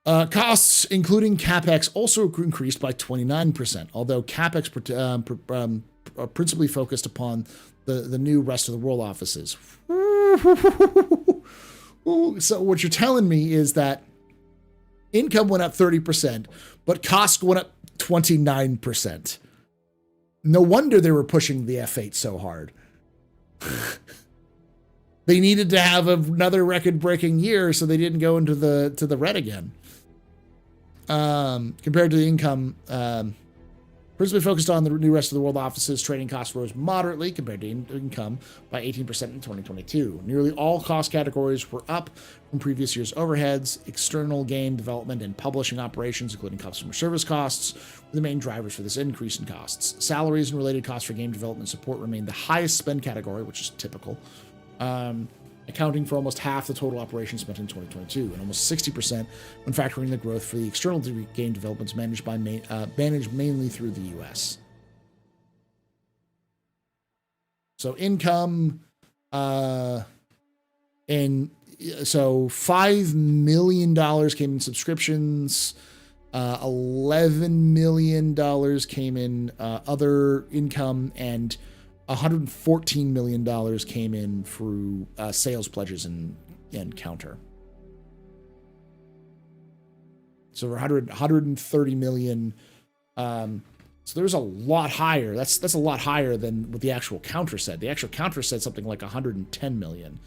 Costs, including CapEx, also increased by 29%, although CapEx principally focused upon the new rest of the world offices. So what you're telling me is that income went up 30%, but costs went up 29%. No wonder they were pushing the F8 so hard. They needed to have another record-breaking year so they didn't go into the red again. Compared to the income, principally focused on the new rest of the world offices, trading costs rose moderately compared to income by 18% in 2022. Nearly all cost categories were up from previous year's overheads. External game development and publishing operations, including customer service costs, were the main drivers for this increase in costs. Salaries and related costs for game development support remained the highest spend category, which is typical, accounting for almost half the total operations spent in 2022, and almost 60% when factoring the growth for the external game developments managed mainly through the US. So income, $5 million came in subscriptions, $11 million came in other income, and $114 million came in through sales pledges and counter. So 130 million. So there's a lot higher. That's a lot higher than what the actual counter said. The actual counter said something like 110 million.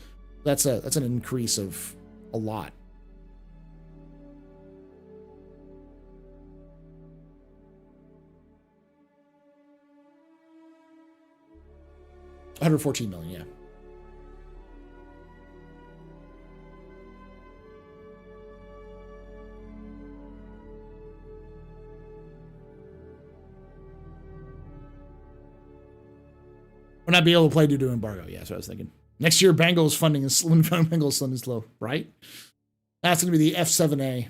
That's an increase of a lot. 114 million, yeah. We'll not be able to play due to embargo. Yeah, that's what I was thinking. Next year, Bengals funding is Bengals funding is low, right? That's going to be the F7A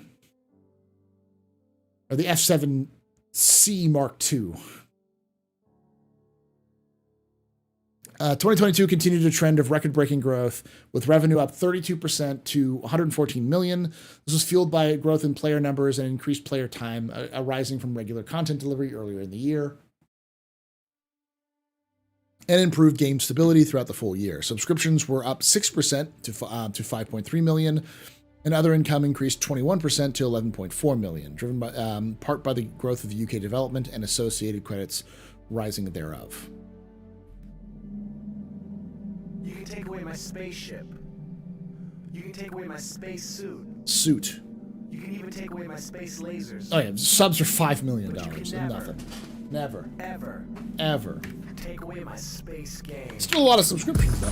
or the F7C Mark II. 2022 continued a trend of record-breaking growth, with revenue up 32% to 114 million. This was fueled by growth in player numbers and increased player time arising from regular content delivery earlier in the year, and improved game stability throughout the full year. Subscriptions were up 6% to 5.3 million, and other income increased 21% to 11.4 million, driven by part by the growth of the UK development and associated credits rising thereof. You can take away my spaceship. You can take away my space suit. Suit. You can even take away my space lasers. Oh yeah, subs are $5 million. But you can Nothing. Never. Ever Ever. take away my space game. Still a lot of subscriptions though.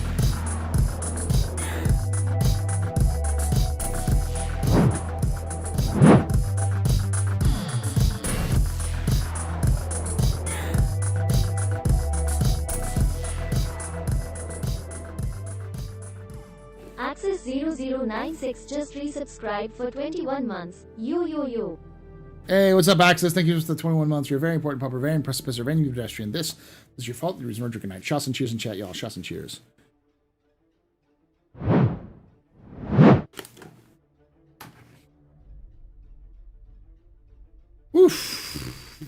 Access0096 just resubscribed for 21 months. Yo. Hey, what's up, Access? Thank you for the 21 months. You're a very important pupper, very precipice, very new pedestrian. This is your fault. The reason we're drinking night. Shots and cheers in chat, y'all. Shots and cheers. Oof.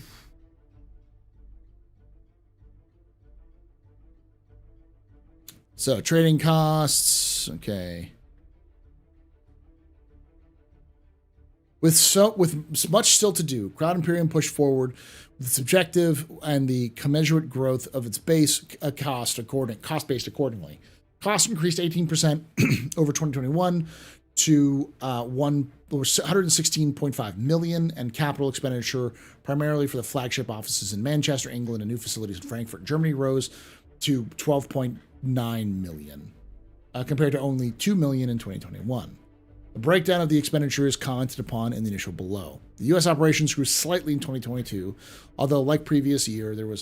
So, trading costs. Okay. With much still to do, Cloud Imperium pushed forward with its objective and the commensurate growth of its base cost based accordingly. Costs increased 18% over 2021 to 116.5 million, and capital expenditure, primarily for the flagship offices in Manchester, England, and new facilities in Frankfurt, Germany, rose to 12.9 million, compared to only 2 million in 2021. The breakdown of the expenditure is commented upon in the initial below. The U.S. operations grew slightly in 2022, although like previous year, there was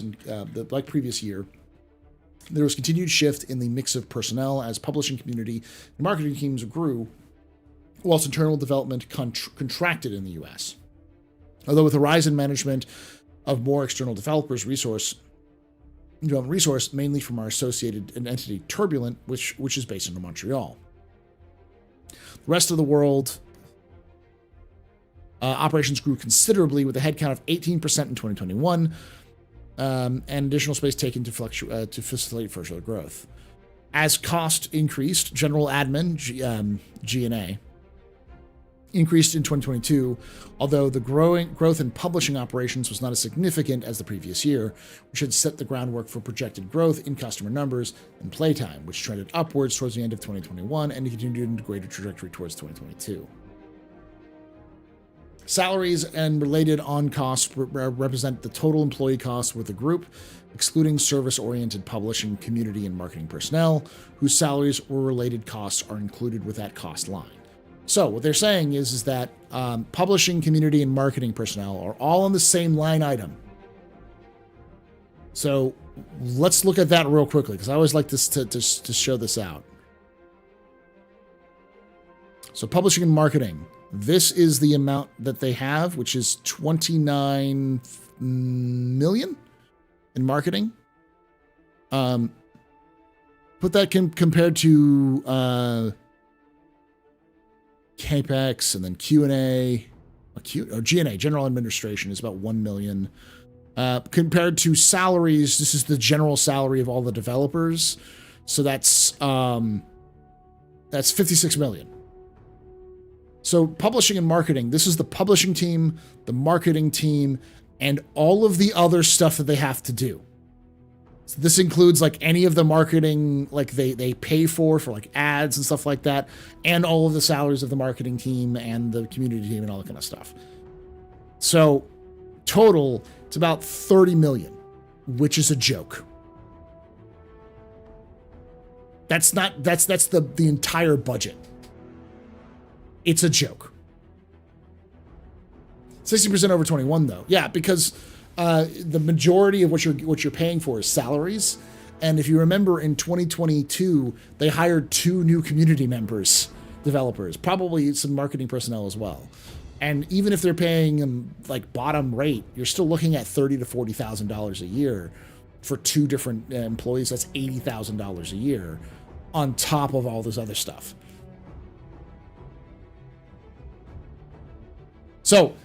continued shift in the mix of personnel as publishing community and marketing teams grew, whilst internal development contracted in the U.S. Although with the rise in management of more external developers resource, mainly from our associated entity Turbulent, which is based in Montreal. The rest of the world operations grew considerably with a headcount of 18% in 2021, and additional space taken to facilitate further growth. As cost increased, general admin, G&A, increased in 2022, although the growth in publishing operations was not as significant as the previous year, which had set the groundwork for projected growth in customer numbers and playtime, which trended upwards towards the end of 2021 and continued in a greater trajectory towards 2022. Salaries and related on-costs represent the total employee costs with the group, excluding service-oriented publishing, community, and marketing personnel, whose salaries or related costs are included with that cost line. So what they're saying is that publishing, community, and marketing personnel are all on the same line item. So let's look at that real quickly, because I always like this to show this out. So publishing and marketing, this is the amount that they have, which is 29 million in marketing. Put that compared to CAPEX, and then Q&A, or G&A, general administration, is about 1 million. Compared to salaries, this is the general salary of all the developers. So that's 56 million. So publishing and marketing, this is the publishing team, the marketing team, and all of the other stuff that they have to do. So this includes like any of the marketing, like they pay for like ads and stuff like that, and all of the salaries of the marketing team and the community team and all that kind of stuff. So total, it's about 30 million, which is a joke. That's the entire budget. It's a joke. 60% over 21 though. Yeah, because the majority of what you're paying for is salaries. And if you remember in 2022, they hired 2 new community developers, probably some marketing personnel as well. And even if they're paying them like bottom rate, you're still looking at $30,000 to $40,000 a year for 2 different employees. That's $80,000 a year on top of all this other stuff. So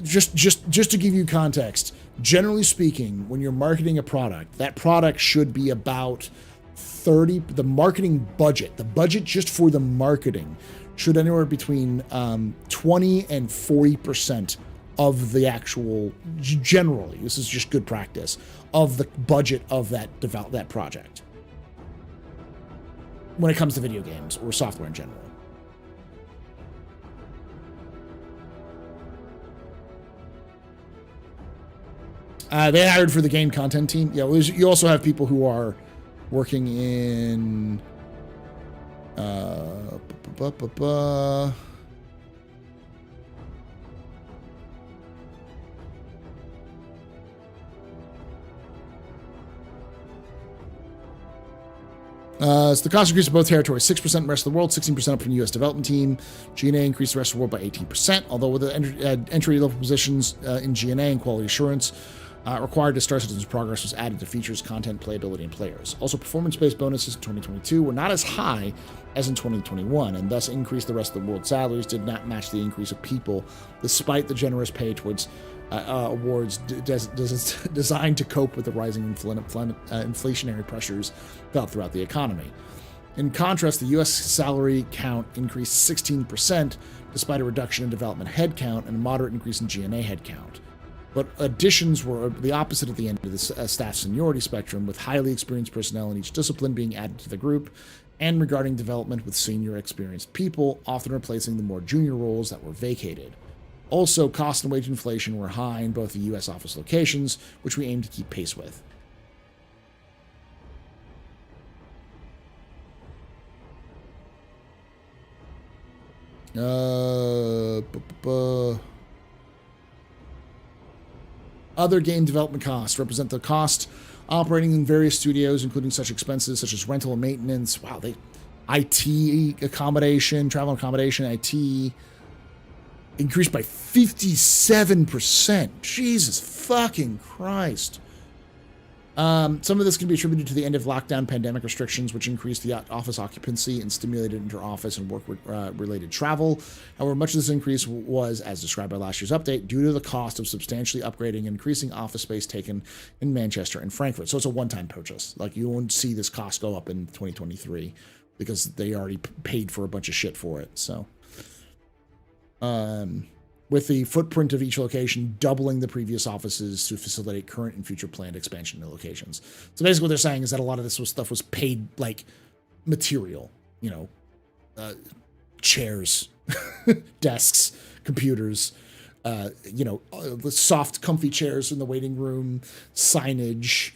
just to give you context, generally speaking, when you're marketing a product, that product should be about the marketing budget, the budget just for the marketing should anywhere between 20 and 40% of the actual, generally, this is just good practice, of the budget of that project when it comes to video games or software in general. They hired for the game content team. Yeah, well, you also have people who are working in so the cost increased in both territories, 6% in the rest of the world, 16% up from the U.S. development team. G&A increased the rest of the world by 18%, although with the entry-level positions in G&A and quality assurance, required to StarCitizen's progress was added to features, content, playability, and players. Also, performance-based bonuses in 2022 were not as high as in 2021, and thus increased the rest of the world's salaries did not match the increase of people, despite the generous pay towards awards designed to cope with the rising inflationary pressures felt throughout the economy. In contrast, the U.S. salary count increased 16%, despite a reduction in development headcount and a moderate increase in G&A headcount. But additions were the opposite at the end of the staff seniority spectrum, with highly experienced personnel in each discipline being added to the group, and regarding development with senior experienced people, often replacing the more junior roles that were vacated. Also, cost and wage inflation were high in both the U.S. office locations, which we aim to keep pace with. Other game development costs represent the cost operating in various studios, including such expenses such as rental and maintenance. Wow, IT accommodation, travel accommodation, IT increased by 57%. Jesus fucking Christ. Some of this can be attributed to the end of lockdown pandemic restrictions, which increased the office occupancy and stimulated inter-office and work-related travel. However, much of this increase was, as described by last year's update, due to the cost of substantially upgrading and increasing office space taken in Manchester and Frankfurt. So it's a one-time purchase. Like, you won't see this cost go up in 2023 because they already paid for a bunch of shit for it. So, with the footprint of each location doubling the previous offices to facilitate current and future planned expansion in locations. So basically what they're saying is that a lot of this stuff was paid like material, chairs, desks, computers, soft, comfy chairs in the waiting room, signage,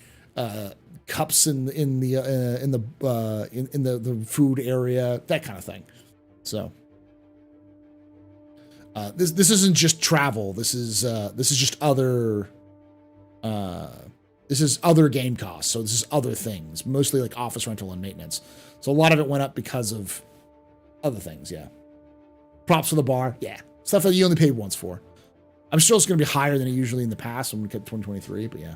cups in the food area, that kind of thing. So. This isn't just travel. This is just other. This is other game costs. So this is other things, mostly like office rental and maintenance. So a lot of it went up because of other things. Yeah. Props for the bar. Yeah. Stuff that you only paid once for. I'm sure it's going to be higher than it usually in the past when we get 2023. But yeah.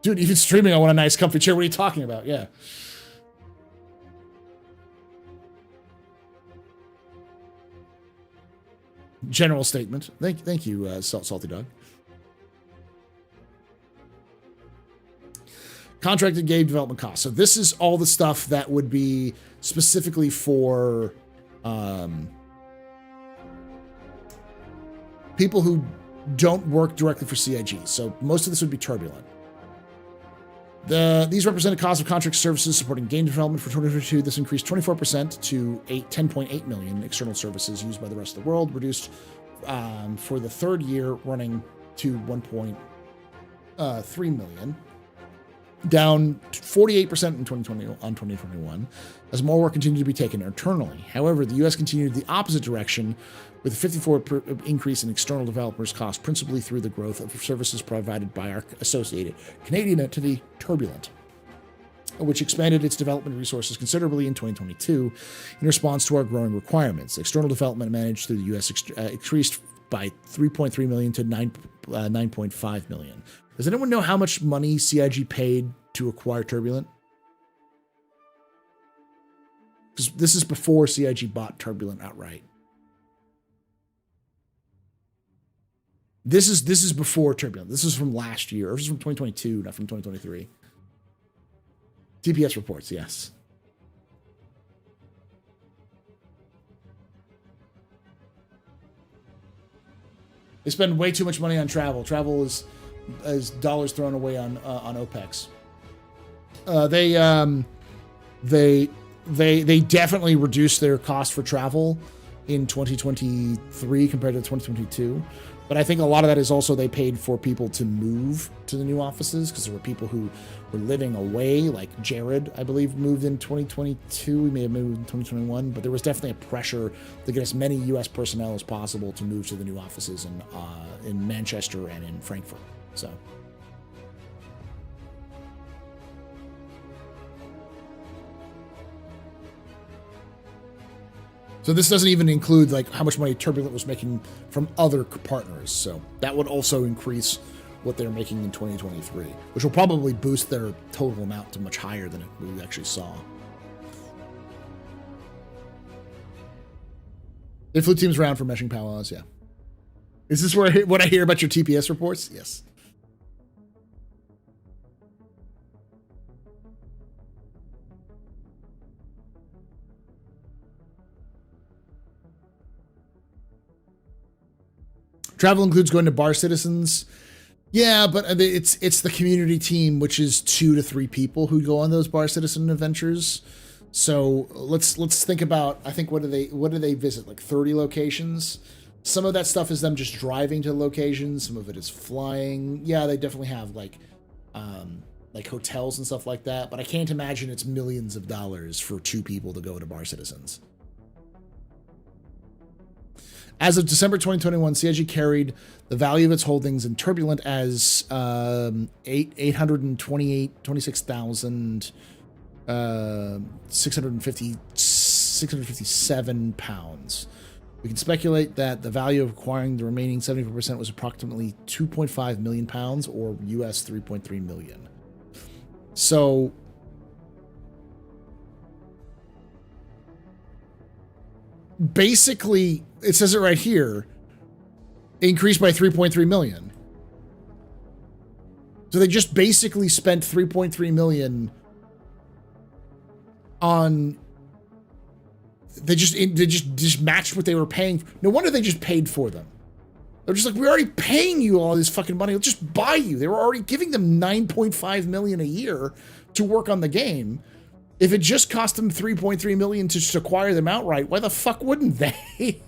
Dude, even streaming, I want a nice comfy chair. What are you talking about? Yeah. General statement. Thank you, Salty Dog. Contracted game development costs. So this is all the stuff that would be specifically for people who don't work directly for CIG. So most of this would be turbulent. These represent a cost of contract services supporting game development for 2022. This increased 24% to 10.8 million external services used by the rest of the world, reduced for the third year running to 1.3 million. down 48% in 2021, as more work continued to be taken internally. However, the U.S. continued the opposite direction, with a 54% increase in external developers' costs, principally through the growth of services provided by our associated Canadian entity, Turbulent, which expanded its development resources considerably in 2022 in response to our growing requirements. External development managed through the U.S. increased by $3.3 million to $9.5 million. Does anyone know how much money CIG paid to acquire Turbulent? Because this is before CIG bought Turbulent outright. This is before Turbulent. This is from last year. Or this is from 2022, not from 2023. TPS reports, yes. They spend way too much money on travel. Travel is dollars thrown away on OPEX. They definitely reduced their cost for travel in 2023 compared to 2022. But I think a lot of that is also they paid for people to move to the new offices, because there were people who were living away, like Jared, I believe, moved in 2022. We may have moved in 2021, but there was definitely a pressure to get as many U.S. personnel as possible to move to the new offices in Manchester and in Frankfurt. So. So this doesn't even include like how much money Turbulent was making from other partners. So that would also increase what they're making in 2023, which will probably boost their total amount to much higher than we actually saw. They flew teams around for meshing powwows, yeah. Is this what I hear about your TPS reports? Yes. Travel includes going to bar citizens. Yeah, but it's the community team, which is 2 to 3 people who go on those bar citizen adventures. So let's think about, I think, what do they visit? Like 30 locations. Some of that stuff is them just driving to locations. Some of it is flying. Yeah, they definitely have like hotels and stuff like that. But I can't imagine it's millions of dollars for 2 people to go to bar citizens. As of December 2021, CIG carried the value of its holdings in Turbulent as £826,657. We can speculate that the value of acquiring the remaining 74% was approximately £2.5 million, or US $3.3 million. So basically, it says it right here, increased by 3.3 million. So they just basically spent 3.3 million on, they just matched what they were paying. No wonder they just paid for them. They're just like, we're already paying you all this fucking money. We'll just buy you. They were already giving them 9.5 million a year to work on the game. If it just cost them 3.3 million to just acquire them outright, why the fuck wouldn't they?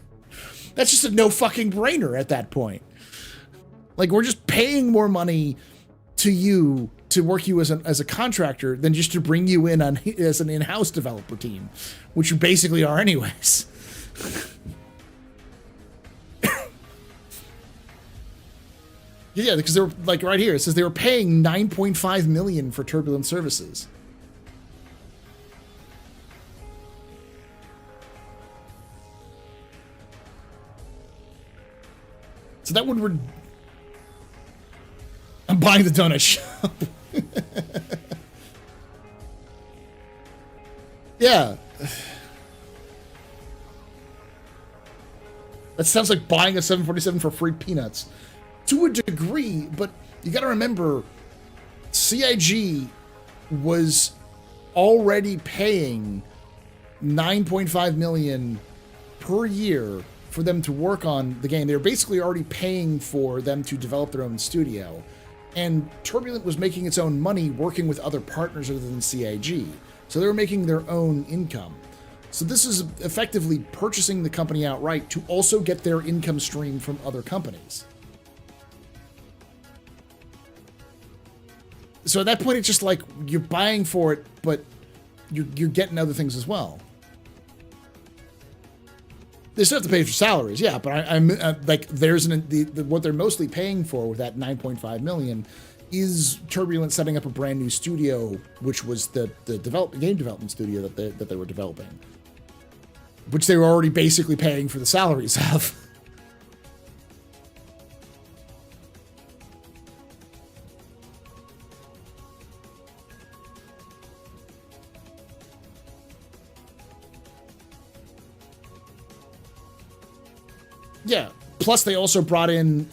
That's just a no fucking brainer at that point. Like, we're just paying more money to you to work you as a contractor than just to bring you in as an in-house developer team, which you basically are anyways. Yeah, because they were, like, right here, it says they were paying 9.5 million for Turbulent services. So that would... I'm buying the donut shop. Yeah. That sounds like buying a 747 for free peanuts. To a degree, but you gotta remember, CIG was already paying 9.5 million per year for them to work on the game. They were basically already paying for them to develop their own studio. And Turbulent was making its own money working with other partners other than CIG. So they were making their own income. So this is effectively purchasing the company outright to also get their income stream from other companies. So at that point, it's just like you're buying for it, but you're getting other things as well. They still have to pay for salaries, yeah, but I'm like, there's what they're mostly paying for with that 9.5 million is Turbulent setting up a brand new studio, which was the game development studio that they were developing, which they were already basically paying for the salaries of. Yeah. Plus, they also brought in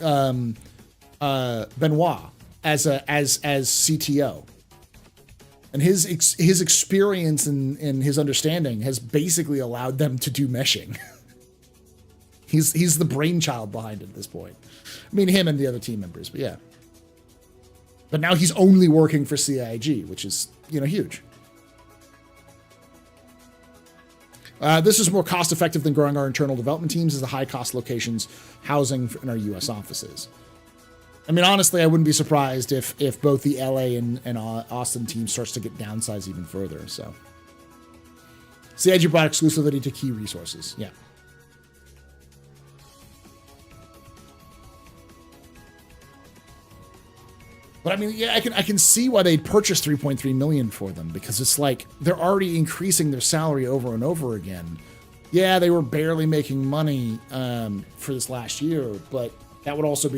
Benoit as CTO, and his experience and his understanding has basically allowed them to do meshing. He's the brainchild behind it at this point. I mean, him and the other team members, but yeah. But now he's only working for CIG, which is, huge. This is more cost-effective than growing our internal development teams as the high-cost locations housing in our U.S. offices. I mean, honestly, I wouldn't be surprised if both the LA and Austin team starts to get downsized even further. So, CIG brought exclusivity to key resources. Yeah. But I mean, yeah, I can see why they'd purchase 3.3 million for them, because it's like they're already increasing their salary over and over again. Yeah, they were barely making money for this last year, but that would also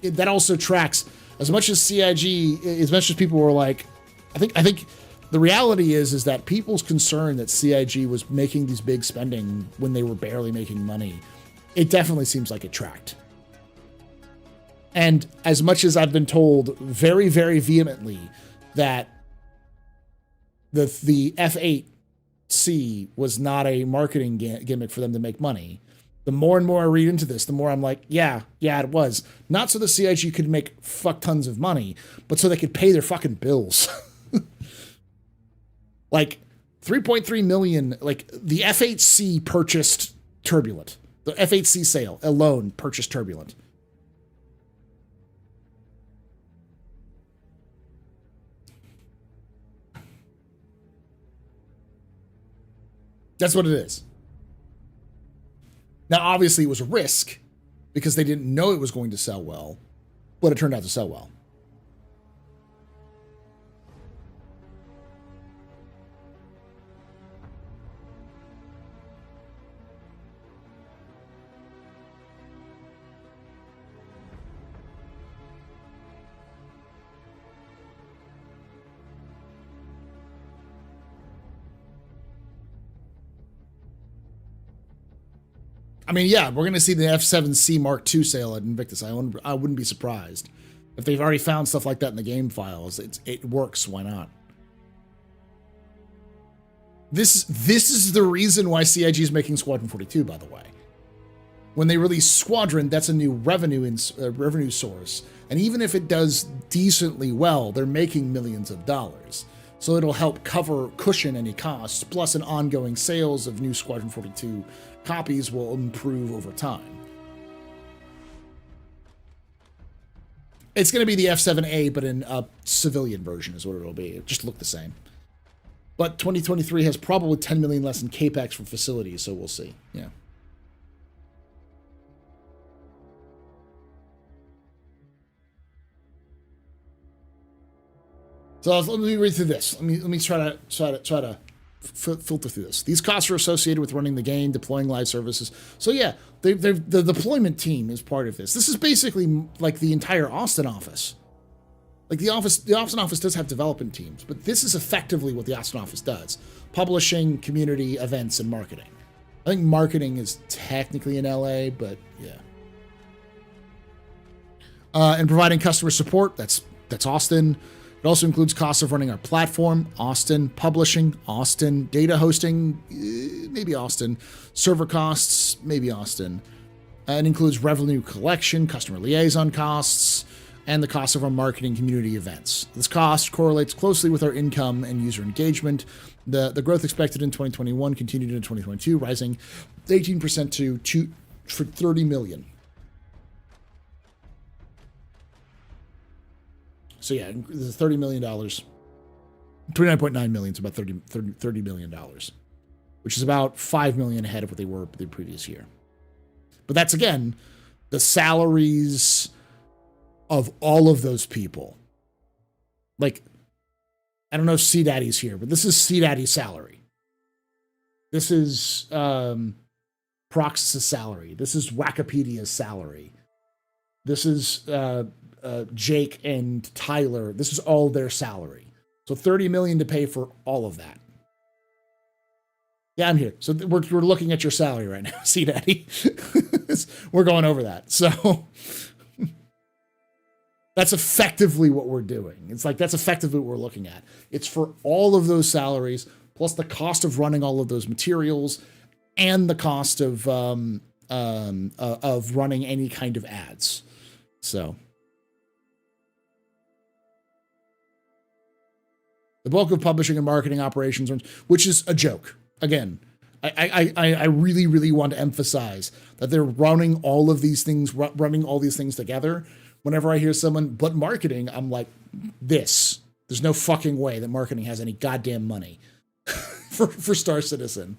that also tracks as much as CIG, as much as people were like, I think the reality is that people's concern that CIG was making these big spending when they were barely making money, it definitely seems like it tracked. And as much as I've been told very, very vehemently that the F8C was not a marketing gimmick for them to make money, the more and more I read into this, the more I'm like, yeah, it was. Not so the CIG could make fuck tons of money, but so they could pay their fucking bills. Like 3.3 million, like the F8C purchased Turbulent. The F8C sale alone purchased Turbulent. That's what it is. Now, obviously, it was a risk because they didn't know it was going to sell well, but it turned out to sell well. I mean, yeah, we're going to see the F7C Mark II sale at Invictus. I wouldn't be surprised. If they've already found stuff like that in the game files, it works. Why not? This is the reason why CIG is making Squadron 42, by the way. When they release Squadron, that's a new revenue source. And even if it does decently well, they're making millions of dollars. So it'll help cushion any costs, plus an ongoing sales of new Squadron 42 copies will improve over time. It's going to be the F7A, but in a civilian version is what it'll be. It just look the same. But 2023 has probably 10 million less in capex for facilities, so we'll see. Yeah. So let me read through this. Let me try to filter through this. These costs are associated with running the game, deploying live services. So yeah, the deployment team is part of this. This is basically like the entire Austin office. Like the Austin office does have development teams, but this is effectively what the Austin office does: publishing, community, events, and marketing. I think marketing is technically in LA, but yeah. And providing customer support, that's Austin. It also includes costs of running our platform, Austin, publishing, Austin, data hosting, maybe Austin, server costs, maybe Austin. It includes revenue collection, customer liaison costs, and the cost of our marketing community events. This cost correlates closely with our income and user engagement. The growth expected in 2021 continued in 2022, rising 18% for 30 million. So yeah, this is $30 million. 29.9 million is about $30 million, which is about 5 million ahead of what they were the previous year. But that's, again, the salaries of all of those people. Like, I don't know if C-Daddy's here, but this is C-Daddy's salary. This is Prox's salary. This is Wikipedia's salary. This is Jake and Tyler. This is all their salary. So 30 million to pay for all of that. Yeah, I'm here. So we're looking at your salary right now. See, Daddy? We're going over that. So that's effectively what we're doing. It's like, that's effectively what we're looking at. It's for all of those salaries, plus the cost of running all of those materials and the cost of running any kind of ads. So the bulk of publishing and marketing operations, which is a joke. Again, I really, really want to emphasize that they're running all of these things, running all these things together. Whenever I hear someone, but marketing, I'm like, there's no fucking way that marketing has any goddamn money for Star Citizen.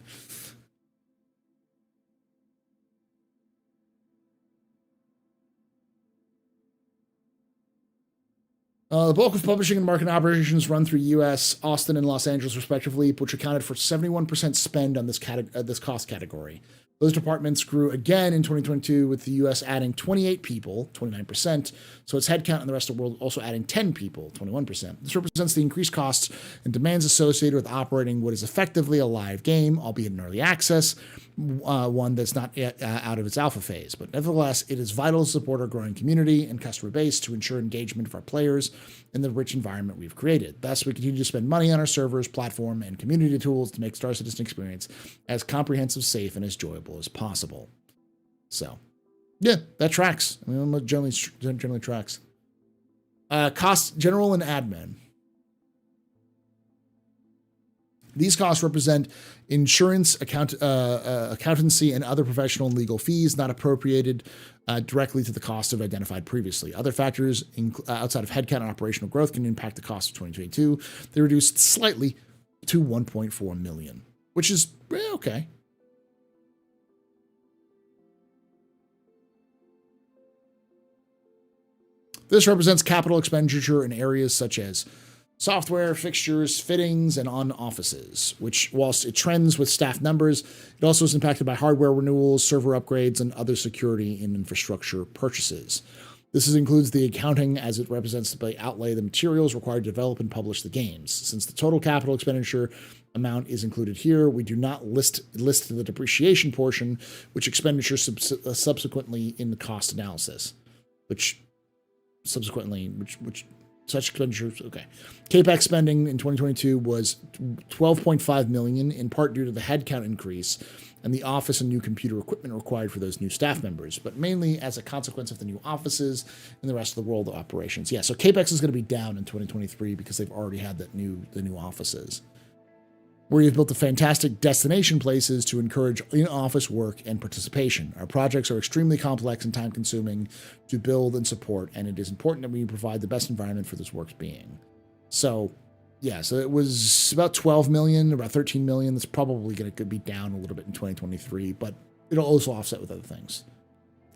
The bulk of publishing and marketing operations run through U.S., Austin, and Los Angeles, respectively, which accounted for 71% spend on this cost category. Those departments grew again in 2022, with the U.S. adding 28 people, 29%, so its headcount in the rest of the world also adding 10 people, 21%. This represents the increased costs and demands associated with operating what is effectively a live game, albeit in early access, one that's not yet out of its alpha phase. But nevertheless, it is vital to support our growing community and customer base to ensure engagement of our players in the rich environment we've created. Thus, we continue to spend money on our servers, platform, and community tools to make Star Citizen experience as comprehensive, safe, and as enjoyable as possible. So, yeah, that tracks. I mean, it generally tracks. Costs, general and admin. These costs represent insurance, accountancy, and other professional and legal fees not appropriated directly to the cost of identified previously. Other factors outside of headcount and operational growth can impact the cost of 2022. They reduced slightly to 1.4 million, which is okay. This represents capital expenditure in areas such as software, fixtures, fittings, and on offices, which, whilst it trends with staff numbers, it also is impacted by hardware renewals, server upgrades, and other security and infrastructure purchases. This includes the accounting as it represents the outlay the materials required to develop and publish the games. Since the total capital expenditure amount is included here, we do not list the depreciation portion, which expenditure subsequently in the cost analysis, which such expenditures, okay. CAPEX spending in 2022 was 12.5 million, in part due to the headcount increase and the office and new computer equipment required for those new staff members, but mainly as a consequence of the new offices and the rest of the world operations. Yeah, so CAPEX is going to be down in 2023 because they've already had the new offices. Where you've built the fantastic destination places to encourage in-office work and participation. Our projects are extremely complex and time-consuming to build and support, and it is important that we provide the best environment for this work's being. So, yeah, so it was about 12 million, about 13 million. That's probably going to be down a little bit in 2023, but it'll also offset with other things.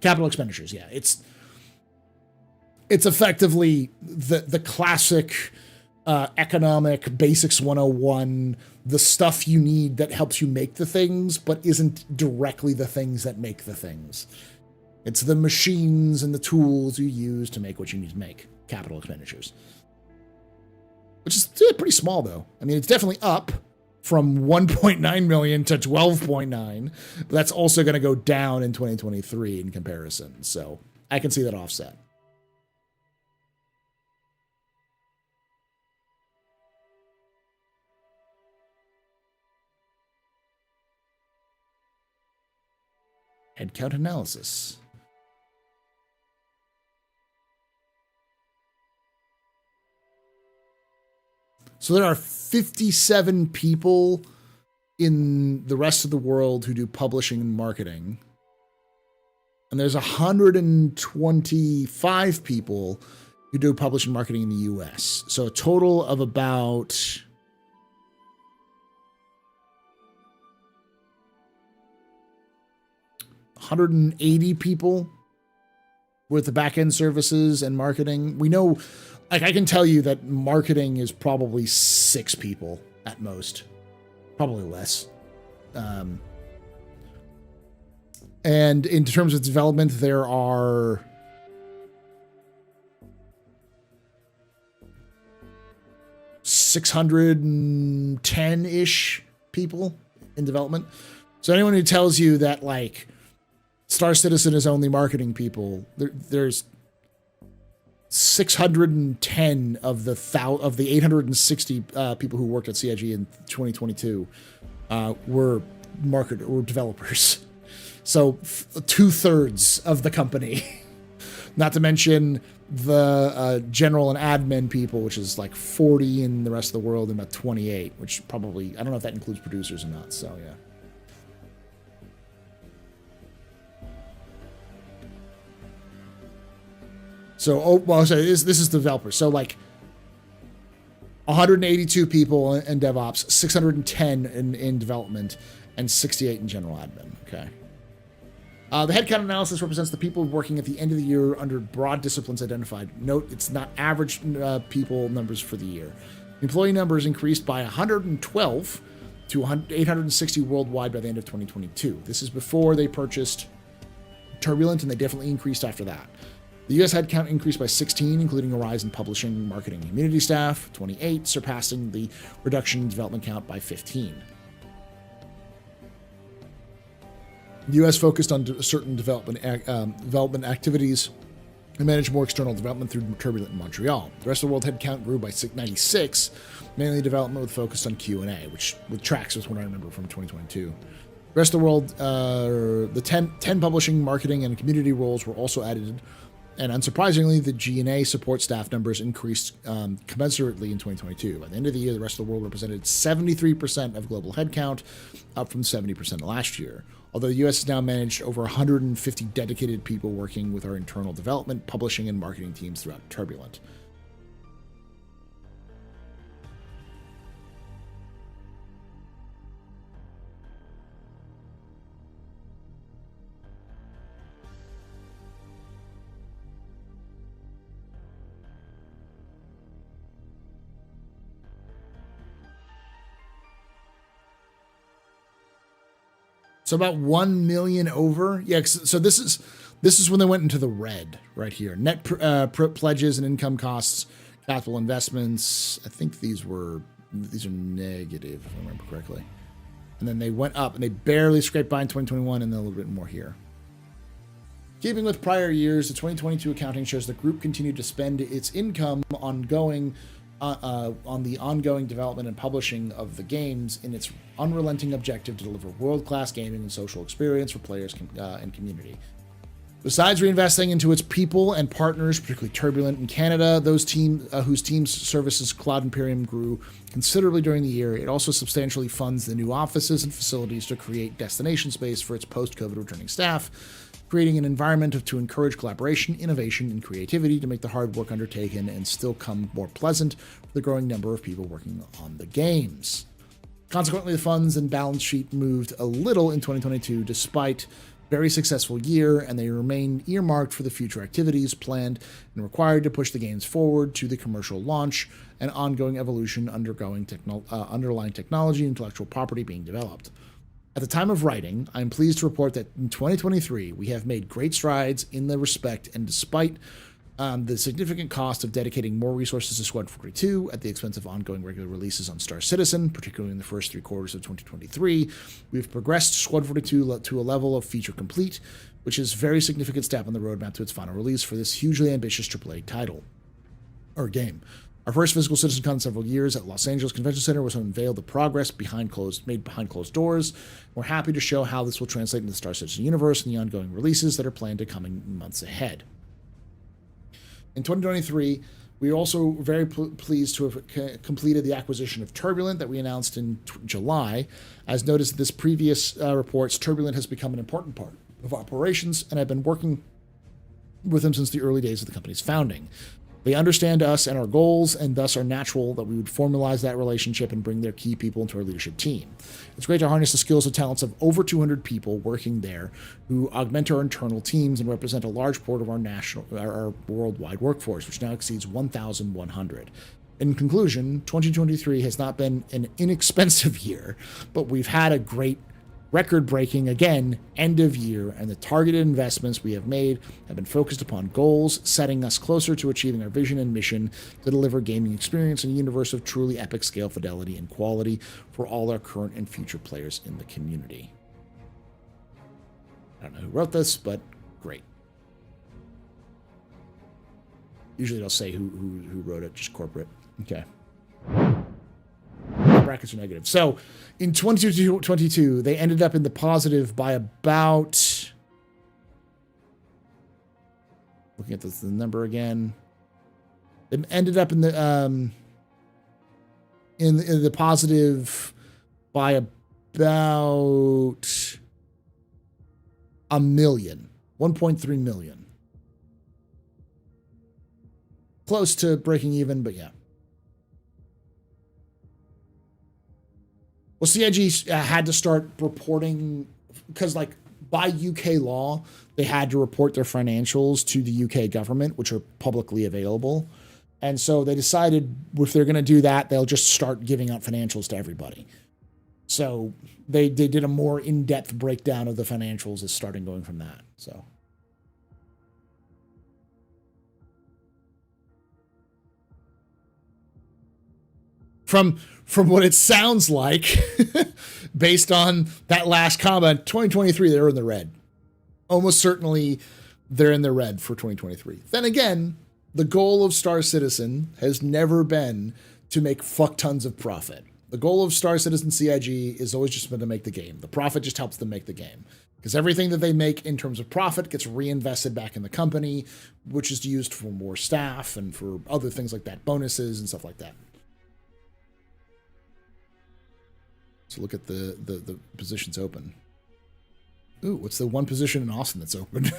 Capital expenditures, yeah. It's effectively the classic economic basics 101, the stuff you need that helps you make the things, but isn't directly the things that make the things. It's the machines and the tools you use to make what you need to make. Capital expenditures. Which is pretty small, though. I mean, it's definitely up from 1.9 million to 12.9, but that's also going to go down in 2023 in comparison. So I can see that offset. Headcount analysis. So there are 57 people in the rest of the world who do publishing and marketing. And there's 125 people who do publishing marketing in the US. So a total of about 180 people with the back-end services and marketing. We know, like, I can tell you that marketing is probably 6 people at most, probably less. And in terms of development, there are 610-ish people in development. So anyone who tells you that, like, Star Citizen is only marketing people, there's 610 of the 860 people who worked at CIG in 2022 were developers. So 2/3 of the company, not to mention the general and admin people, which is like 40 in the rest of the world and about 28, which probably, I don't know if that includes producers or not. So yeah. So, this is developers. So like 182 people in DevOps, 610 in development, and 68 in general admin. Okay. The headcount analysis represents the people working at the end of the year under broad disciplines identified. Note, it's not average people numbers for the year. Employee numbers increased by 112 to 860 worldwide by the end of 2022. This is before they purchased Turbulent, and they definitely increased after that. The U.S. headcount increased by 16, including a rise in publishing, marketing, and community staff, 28, surpassing the reduction in development count by 15. The U.S. focused on certain development activities and managed more external development through Turbulent in Montreal. The rest of the world headcount grew by 96, mainly development with focus on Q&A, which tracks with what I remember from 2022. The rest of the world, the 10 publishing, marketing, and community roles were also added, and unsurprisingly, the G&A support staff numbers increased commensurately in 2022. By the end of the year, the rest of the world represented 73% of global headcount, up from 70% last year. Although the U.S. has now managed over 150 dedicated people working with our internal development, publishing, and marketing teams throughout Turbulent. So about 1 million over. Yeah, so this is when they went into the red right here. Net pledges and income costs, capital investments. I think these are negative, if I remember correctly. And then they went up, and they barely scraped by in 2021, and then a little bit more here. Keeping with prior years, the 2022 accounting shows the group continued to spend its income on the ongoing development and publishing of the games in its unrelenting objective to deliver world-class gaming and social experience for players and community. Besides reinvesting into its people and partners, particularly Turbulent in Canada, those whose teams services Cloud Imperium grew considerably during the year, it also substantially funds the new offices and facilities to create destination space for its post-COVID returning staff, creating an environment to encourage collaboration, innovation, and creativity to make the hard work undertaken and still come more pleasant for the growing number of people working on the games. Consequently, the funds and balance sheet moved a little in 2022 despite very successful year, and they remain earmarked for the future activities planned and required to push the games forward to the commercial launch and ongoing evolution underlying technology and intellectual property being developed. At the time of writing, I am pleased to report that in 2023, we have made great strides in the respect, and despite the significant cost of dedicating more resources to Squadron 42 at the expense of ongoing regular releases on Star Citizen, particularly in the first 3 quarters of 2023, we've progressed Squadron 42 to a level of feature complete, which is a very significant step on the roadmap to its final release for this hugely ambitious AAA title, or game. Our first physical CitizenCon in several years at Los Angeles Convention Center was to unveil the progress made behind closed doors. We're happy to show how this will translate into the Star Citizen universe and the ongoing releases that are planned to come in months ahead. In 2023, we are also very pleased to have completed the acquisition of Turbulent that we announced in July. As noticed in this previous reports, Turbulent has become an important part of operations, and I've been working with them since the early days of the company's founding. They understand us and our goals, and thus are natural that we would formalize that relationship and bring their key people into our leadership team. It's great to harness the skills and talents of over 200 people working there who augment our internal teams and represent a large part of our worldwide workforce, which now exceeds 1,100. In conclusion, 2023 has not been an inexpensive year, but we've had a great record-breaking, again, end of year, and the targeted investments we have made have been focused upon goals, setting us closer to achieving our vision and mission to deliver gaming experience in a universe of truly epic scale, fidelity, and quality for all our current and future players in the community. I don't know who wrote this, but great. Usually they'll say who wrote it, just corporate. Okay. Brackets are negative. So in 2022, they ended up in the positive by about, looking at the number again, they ended up in the in the positive by about a million, 1.3 million. Close to breaking even, but yeah. Well, CIG had to start reporting because, like, by UK law, they had to report their financials to the UK government, which are publicly available. And so they decided if they're going to do that, they'll just start giving out financials to everybody. So they did a more in-depth breakdown of the financials as starting going from that. So. From what it sounds like, based on that last comment, 2023, they're in the red. Almost certainly they're in the red for 2023. Then again, the goal of Star Citizen has never been to make fuck tons of profit. The goal of Star Citizen CIG is always just been to make the game. The profit just helps them make the game. Because everything that they make in terms of profit gets reinvested back in the company, which is used for more staff and for other things like that, bonuses and stuff like that. So look at the positions open. Ooh, what's the one position in Austin that's open?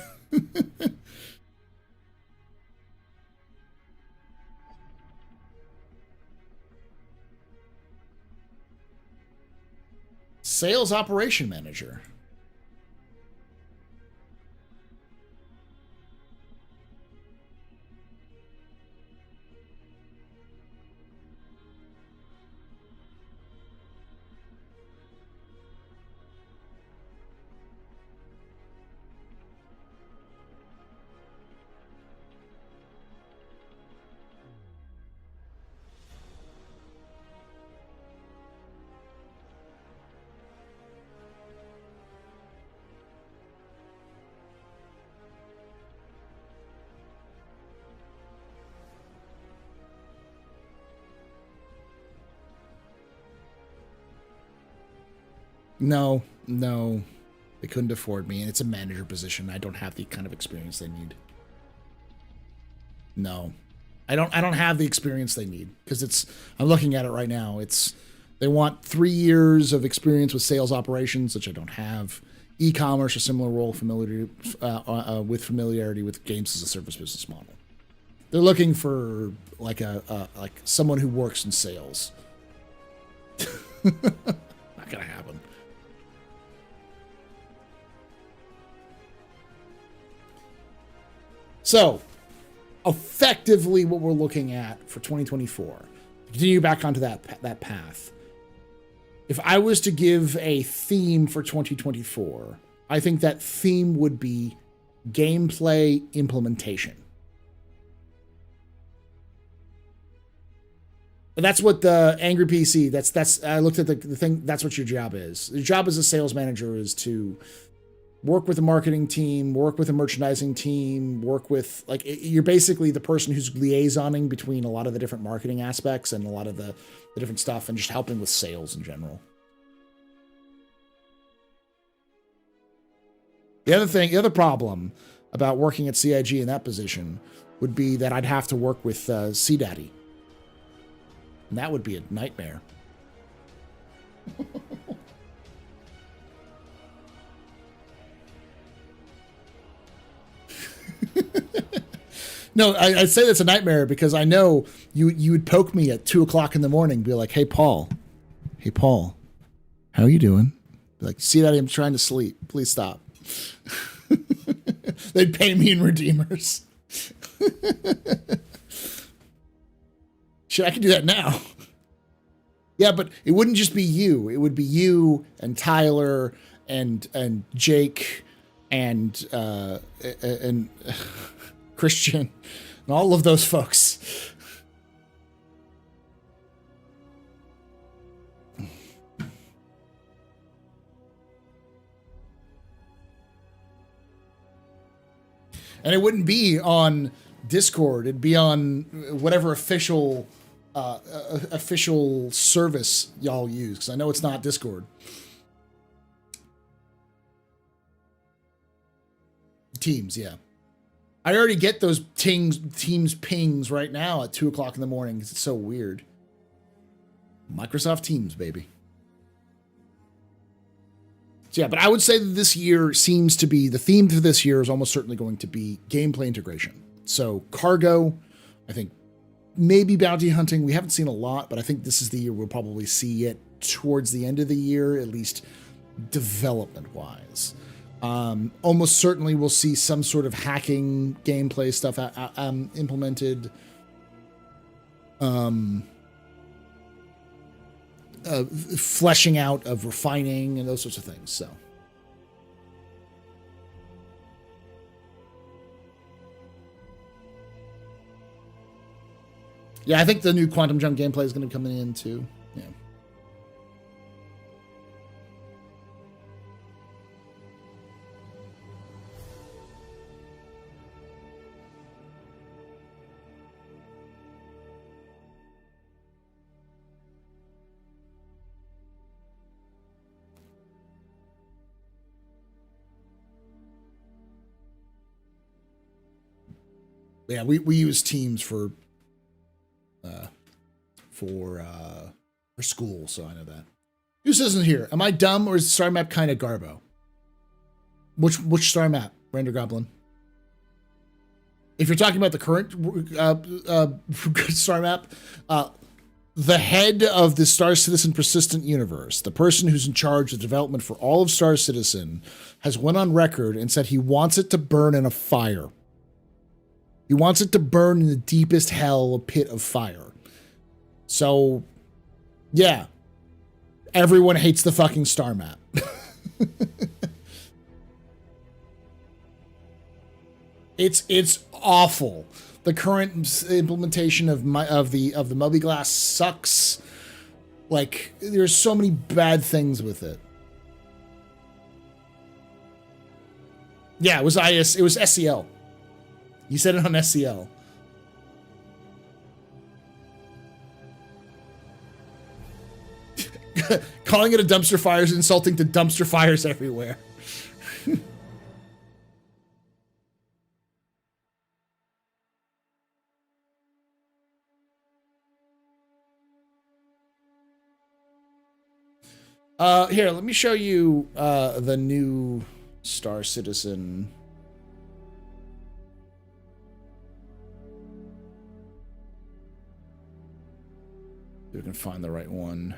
Sales Operation Manager. No, they couldn't afford me, and it's a manager position. I don't have the kind of experience they need. No, I don't have the experience they need because I'm looking at it right now. They want 3 years of experience with sales operations, which I don't have. E-commerce, a similar role, with familiarity with games as a service business model. They're looking for like someone who works in sales. Not gonna happen. So, effectively, what we're looking at for 2024, continue back onto that path. If I was to give a theme for 2024, I think that theme would be gameplay implementation. And that's what the Angry PC, that's I looked at the thing, that's what your job is. Your job as a sales manager is to work with a marketing team, work with a merchandising team, work with, like, you're basically the person who's liaisoning between a lot of the different marketing aspects and a lot of the different stuff and just helping with sales in general. The other problem about working at CIG in that position would be that I'd have to work with CDaddy. And that would be a nightmare. No, I say that's a nightmare because I know you would poke me at 2 o'clock in the morning, be like, hey, Paul, how are you doing? Be like, see that I'm trying to sleep. Please stop. They'd pay me in redeemers. Shit, I could do that now. Yeah, but it wouldn't just be you. It would be you and Tyler and Jake and Christian and all of those folks. And it wouldn't be on Discord. It'd be on whatever official official service y'all use, because I know it's not Discord. Teams, yeah. I already get those Teams pings right now at 2 o'clock in the morning because it's so weird. Microsoft Teams, baby. So yeah, but I would say that this year seems to be, the theme for this year is almost certainly going to be gameplay integration. So cargo, I think maybe bounty hunting. We haven't seen a lot, but I think this is the year we'll probably see it towards the end of the year, at least development-wise. Almost certainly we'll see some sort of hacking gameplay stuff implemented. Fleshing out of refining and those sorts of things. So yeah, I think the new Quantum Jump gameplay is going to come in too. Yeah. Yeah, we use Teams for school, so I know that. Who's isn't here? Am I dumb or is the star map kind of garbo? Which star map, Render Goblin? If you're talking about the current star map, the head of the Star Citizen persistent universe, the person who's in charge of development for all of Star Citizen, has went on record and said he wants it to burn in a fire. He wants it to burn in the deepest hell, a pit of fire. So, yeah. Everyone hates the fucking star map. It's awful. The current implementation of the Moby-Glass sucks. Like, there's so many bad things with it. Yeah, it was SCL. You said it on SCL. Calling it a dumpster fire is insulting to dumpster fires everywhere. Here, let me show you the new Star Citizen. We can find the right one.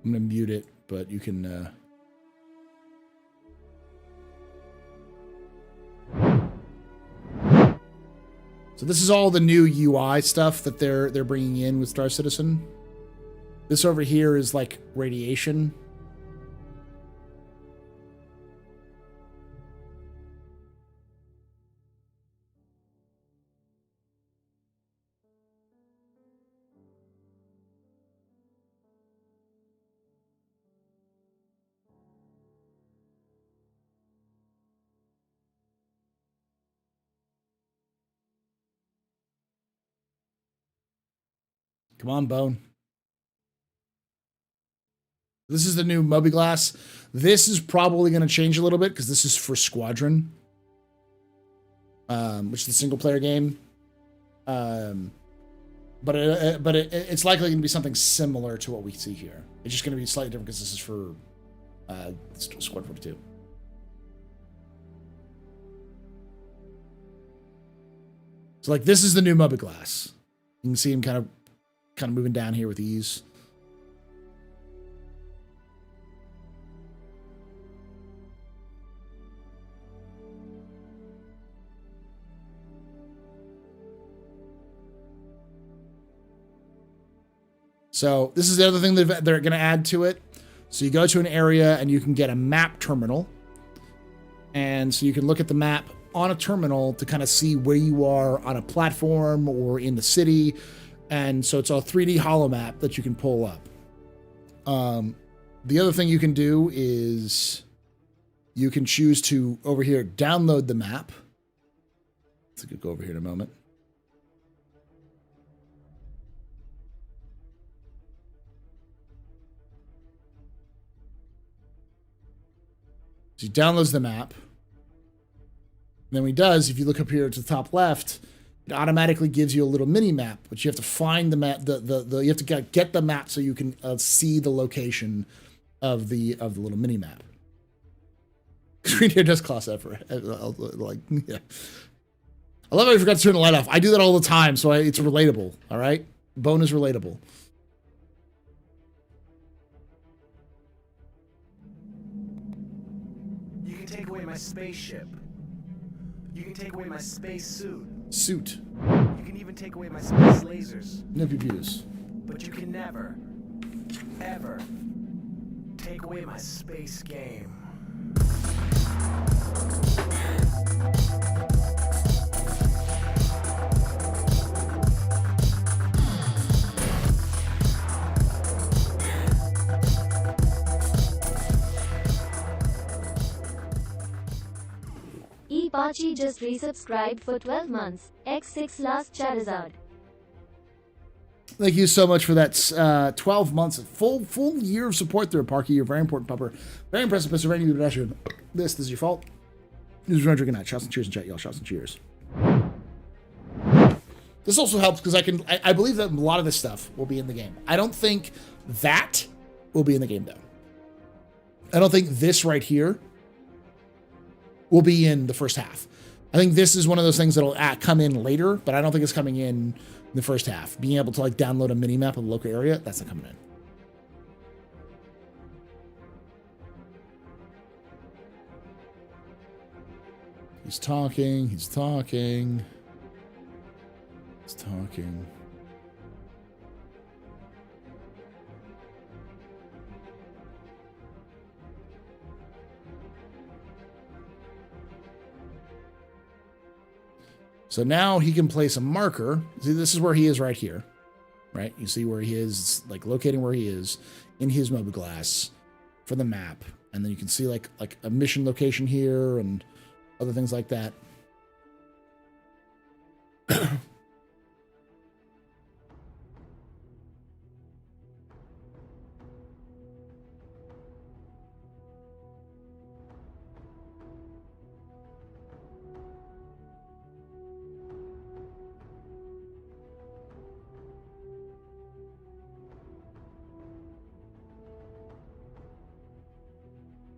I'm gonna mute it, but you can So this is all the new UI stuff that they're bringing in with Star Citizen. This over here is like radiation. Come on, Bone. This is the new mobiGlas. This is probably going to change a little bit because this is for Squadron, which is the single player game. But it's likely going to be something similar to what we see here. It's just going to be slightly different because this is for Squad 42. So like this is the new mobiGlas. You can see him kind of moving down here with ease. So this is the other thing that they're going to add to it. So you go to an area and you can get a map terminal. And so you can look at the map on a terminal to kind of see where you are on a platform or in the city. And so it's a 3D holo map that you can pull up. The other thing you can do is you can choose to, over here, download the map. Let's go over here in a moment. So he downloads the map. And then when he does, if you look up here to the top left, it automatically gives you a little mini map, but you have to find the map. You have to get the map so you can see the location of the little mini map. Screen here does cost effort. Like, yeah. I love how I forgot to turn the light off. I do that all the time, so it's relatable. All right, Bone is relatable. You can take away my spaceship. You can take away my space suit. Suit. You can even take away my space lasers. No PPUs. But you can never, ever take away my space game. Pachi just resubscribed for 12 months. X6 last Charizard. Thank you so much for that 12 months, full year of support there, Parky. You're a very important pupper. Very impressive, Mr. Rainy Pedestrian. This is your fault. This is Roger. Good night. Shots and cheers in chat, y'all. Shots and cheers. This also helps because I believe that a lot of this stuff will be in the game. I don't think that will be in the game, though. I don't think this right here will be in the first half. I think this is one of those things that'll come in later, but I don't think it's coming in the first half. Being able to like download a mini map of the local area, that's not coming in. He's talking. He's talking. He's talking. So now he can place a marker. See, this is where he is right here, right? You see where he is, it's like locating where he is in his mobiGlas for the map. And then you can see like a mission location here and other things like that.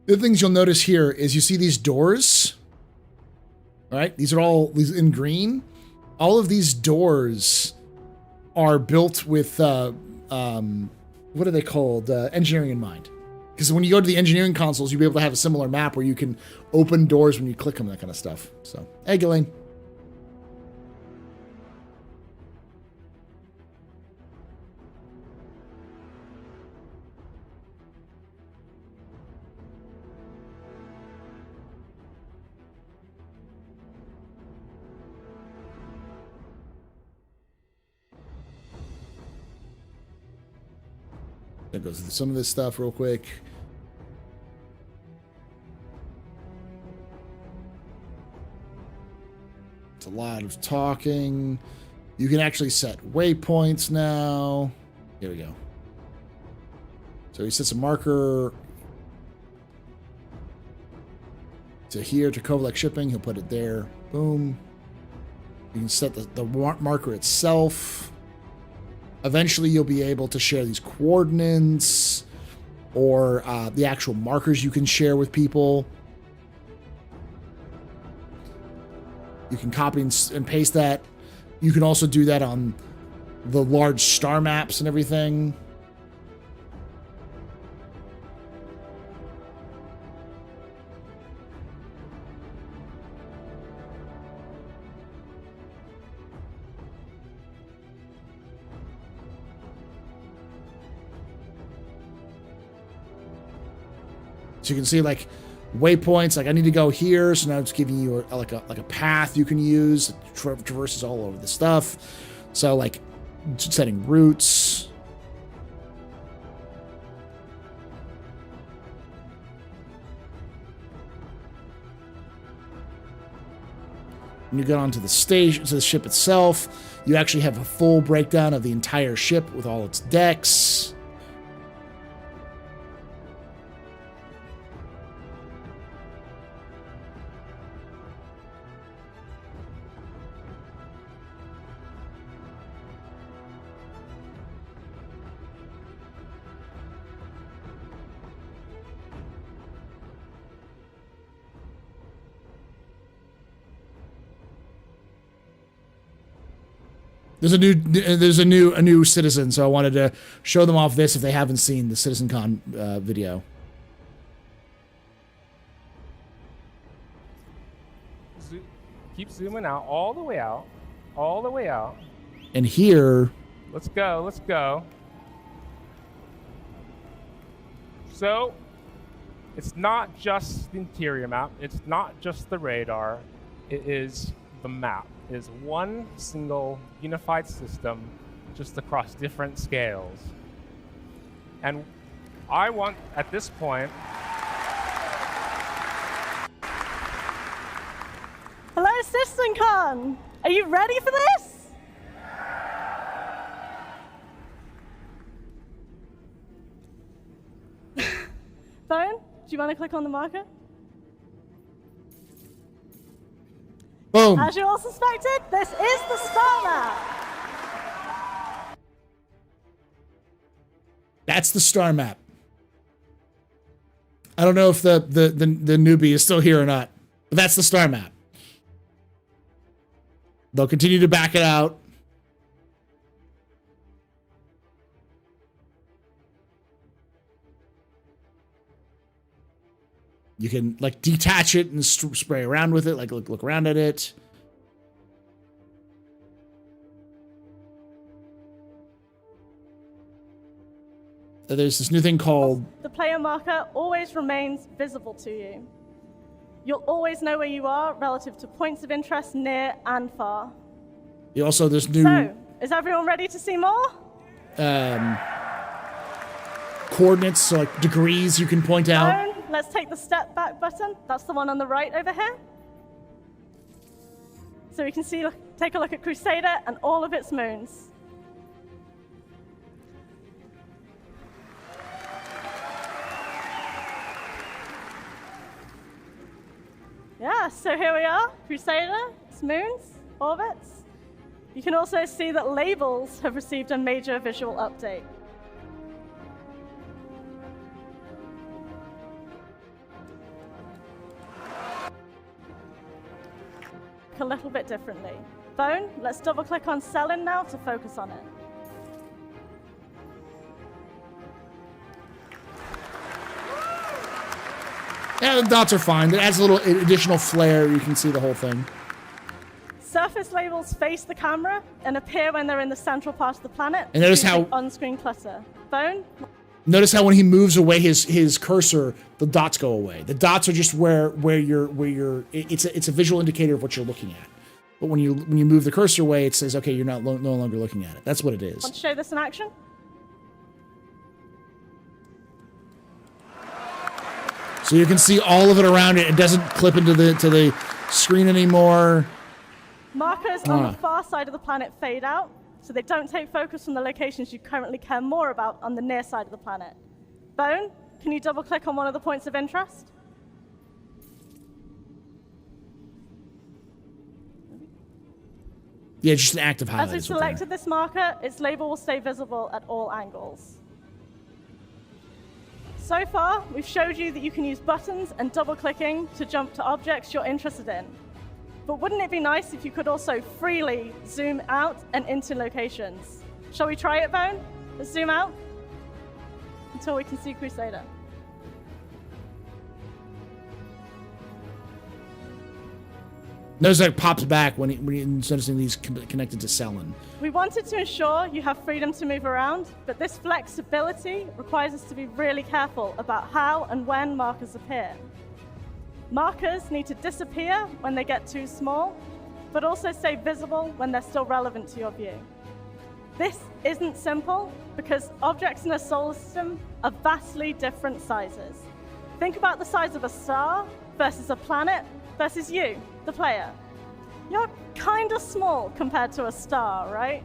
The things you'll notice here is you see these doors, right? These are all in green. All of these doors are built with, what are they called? Engineering in mind. Because when you go to the engineering consoles, you'll be able to have a similar map where you can open doors when you click them, that kind of stuff. So, hey, Ghislaine. That goes through some of this stuff real quick. It's a lot of talking. You can actually set waypoints now. Here we go. So he sets a marker to here to Kovalex shipping. He'll put it there. Boom. You can set the marker itself. Eventually, you'll be able to share these coordinates or the actual markers you can share with people. You can copy and paste that. You can also do that on the large star maps and everything. So you can see like waypoints, like I need to go here, so now it's giving you like a path you can use. It traverses all over the stuff. So like setting routes. When you get onto the station, to the ship itself, you actually have a full breakdown of the entire ship with all its decks. There's a new citizen, so I wanted to show them off this if they haven't seen the CitizenCon video. Keep zooming out, all the way out, all the way out. And here, let's go, let's go. So, it's not just the interior map, it's not just the radar, it is the map. It is one single unified system just across different scales. And I want, at this point... Hello, CitizenCon! Are you ready for this? Phone, do you want to click on the marker? Boom. As you all suspected, this is the star map. That's the star map. I don't know if the newbie is still here or not, but that's the star map. They'll continue to back it out. You can like detach it and spray around with it, like look around at it. There's this new thing called... The player marker always remains visible to you. You'll always know where you are relative to points of interest near and far. You also, there's new... So, is everyone ready to see more? Coordinates, so like degrees you can point out. Let's take the step back button. That's the one on the right over here. So we can see, take a look at Crusader and all of its moons. Yeah, so here we are, Crusader, its moons, orbits. You can also see that labels have received a major visual update. A little bit differently. Bone, let's double click on Selin now to focus on it. Yeah, the dots are fine. It adds a little additional flair. You can see the whole thing. Surface labels face the camera and appear when they're in the central part of the planet. And notice how on-screen clutter. Bone. Notice how when he moves away his cursor, the dots go away. The dots are just where you're. It's a visual indicator of what you're looking at. But when you move the cursor away, it says, okay, you're no longer looking at it. That's what it is. Want to show this in action? So you can see all of it around it. It doesn't clip into the screen anymore. Markers on the far side of the planet fade out, so they don't take focus from the locations you currently care more about on the near side of the planet. Bone, can you double click on one of the points of interest? Yeah, just an active highlight. As we've selected this marker, its label will stay visible at all angles. So far, we've showed you that you can use buttons and double-clicking to jump to objects you're interested in. But wouldn't it be nice if you could also freely zoom out and into locations? Shall we try it, Bone? Let's zoom out until we can see Crusader. Notice that it pops back when he's noticing these connected to Selin. We wanted to ensure you have freedom to move around, but this flexibility requires us to be really careful about how and when markers appear. Markers need to disappear when they get too small, but also stay visible when they're still relevant to your view. This isn't simple because objects in a solar system are vastly different sizes. Think about the size of a star versus a planet versus you, the player. You're kind of small compared to a star, right?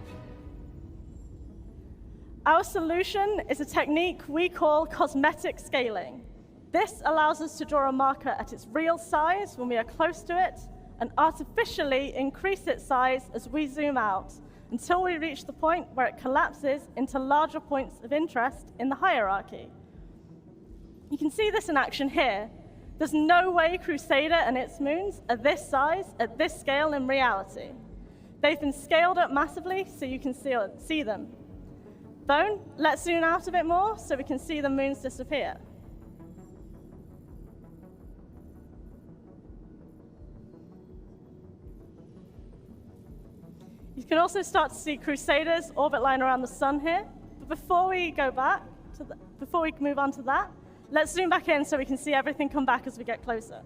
Our solution is a technique we call cosmetic scaling. This allows us to draw a marker at its real size when we are close to it and artificially increase its size as we zoom out until we reach the point where it collapses into larger points of interest in the hierarchy. You can see this in action here. There's no way Crusader and its moons are this size at this scale in reality. They've been scaled up massively so you can see them. Bone, let's zoom out a bit more so we can see the moons disappear. You can also start to see Crusader's orbit line around the sun here. But before we move on to that, let's zoom back in so we can see everything come back as we get closer.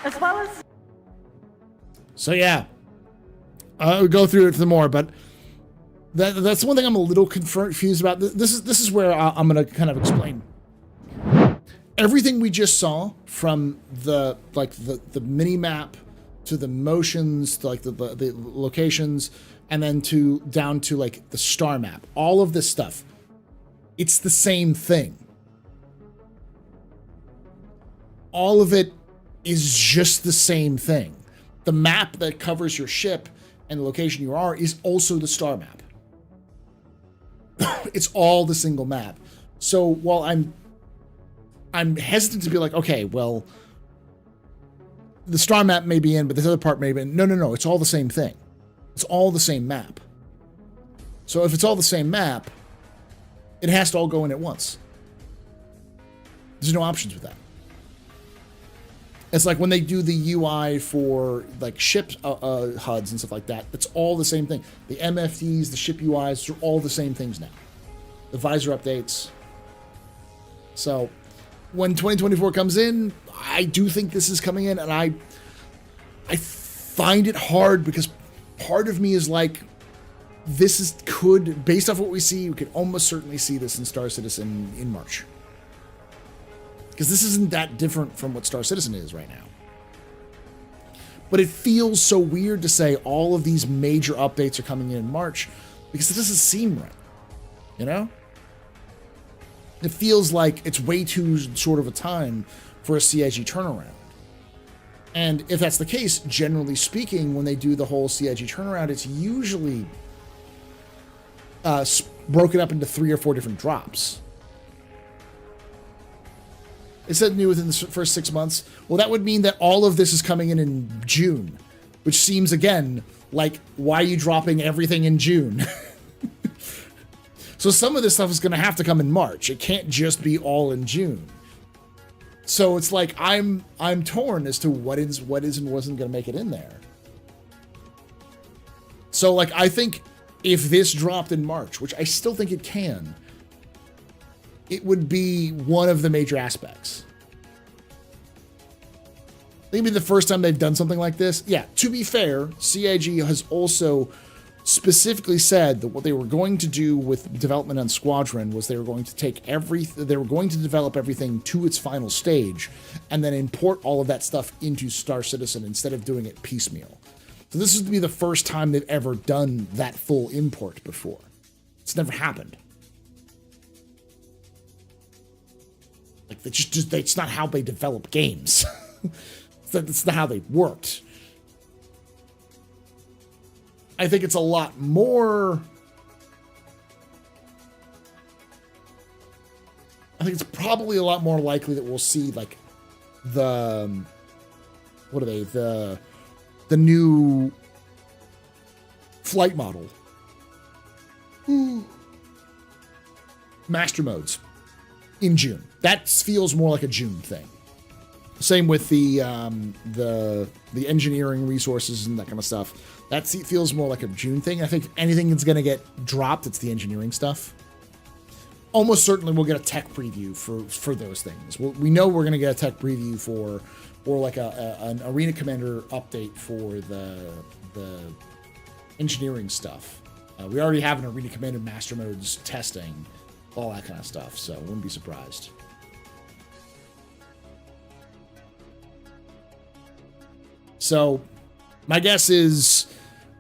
As well as... So yeah, I'll go through it some more, but that's one thing I'm a little confused about. This is where I'm going to kind of explain. Everything we just saw, from the mini map to the motions, to like the locations, and then down to like the star map, all of this stuff, it's the same thing. All of it is just the same thing. The map that covers your ship and the location you are is also the star map. It's all the single map. So while I'm hesitant to be like, okay, well, the star map may be in, but this other part may be in. No, it's all the same thing. It's all the same map. So if it's all the same map, it has to all go in at once. There's no options with that. It's like when they do the UI for like ship HUDs and stuff like that, it's all the same thing. The MFDs, the ship UIs, are all the same things now. The visor updates. So when 2024 comes in, I do think this is coming in, and I find it hard because part of me is like, based off what we see, we could almost certainly see this in Star Citizen in March. Because this isn't that different from what Star Citizen is right now. But it feels so weird to say all of these major updates are coming in March, because it doesn't seem right. You know? It feels like it's way too short of a time for a CIG turnaround. And if that's the case, generally speaking, when they do the whole CIG turnaround, it's usually broken up into 3 or 4 different drops. It said new within the first 6 months. Well, that would mean that all of this is coming in June, which seems, again, like, why are you dropping everything in June? So some of this stuff is going to have to come in March. It can't just be all in June. So it's like I'm torn as to what is and wasn't going to make it in there. So like I think if this dropped in March, which I still think it can, it would be one of the major aspects. I think it'd be the first time they've done something like this. Yeah, to be fair, CIG has also specifically said that what they were going to do with development on Squadron was they were going to develop everything to its final stage and then import all of that stuff into Star Citizen instead of doing it piecemeal. So this is to be the first time they've ever done that full import before. It's never happened. Like, it's not how they develop games. That's not how they worked. I think it's a lot more... I think it's probably a lot more likely that we'll see, like, the... What are they? The new flight model. Master modes in June. That feels more like a June thing. Same with the engineering resources and that kind of stuff. That feels more like a June thing. I think anything that's going to get dropped, it's the engineering stuff. Almost certainly we'll get a tech preview for those things. We know we're going to get a tech preview for, or like an Arena Commander update for the engineering stuff. We already have an Arena Commander Master Modes testing, all that kind of stuff, so wouldn't be surprised. So my guess is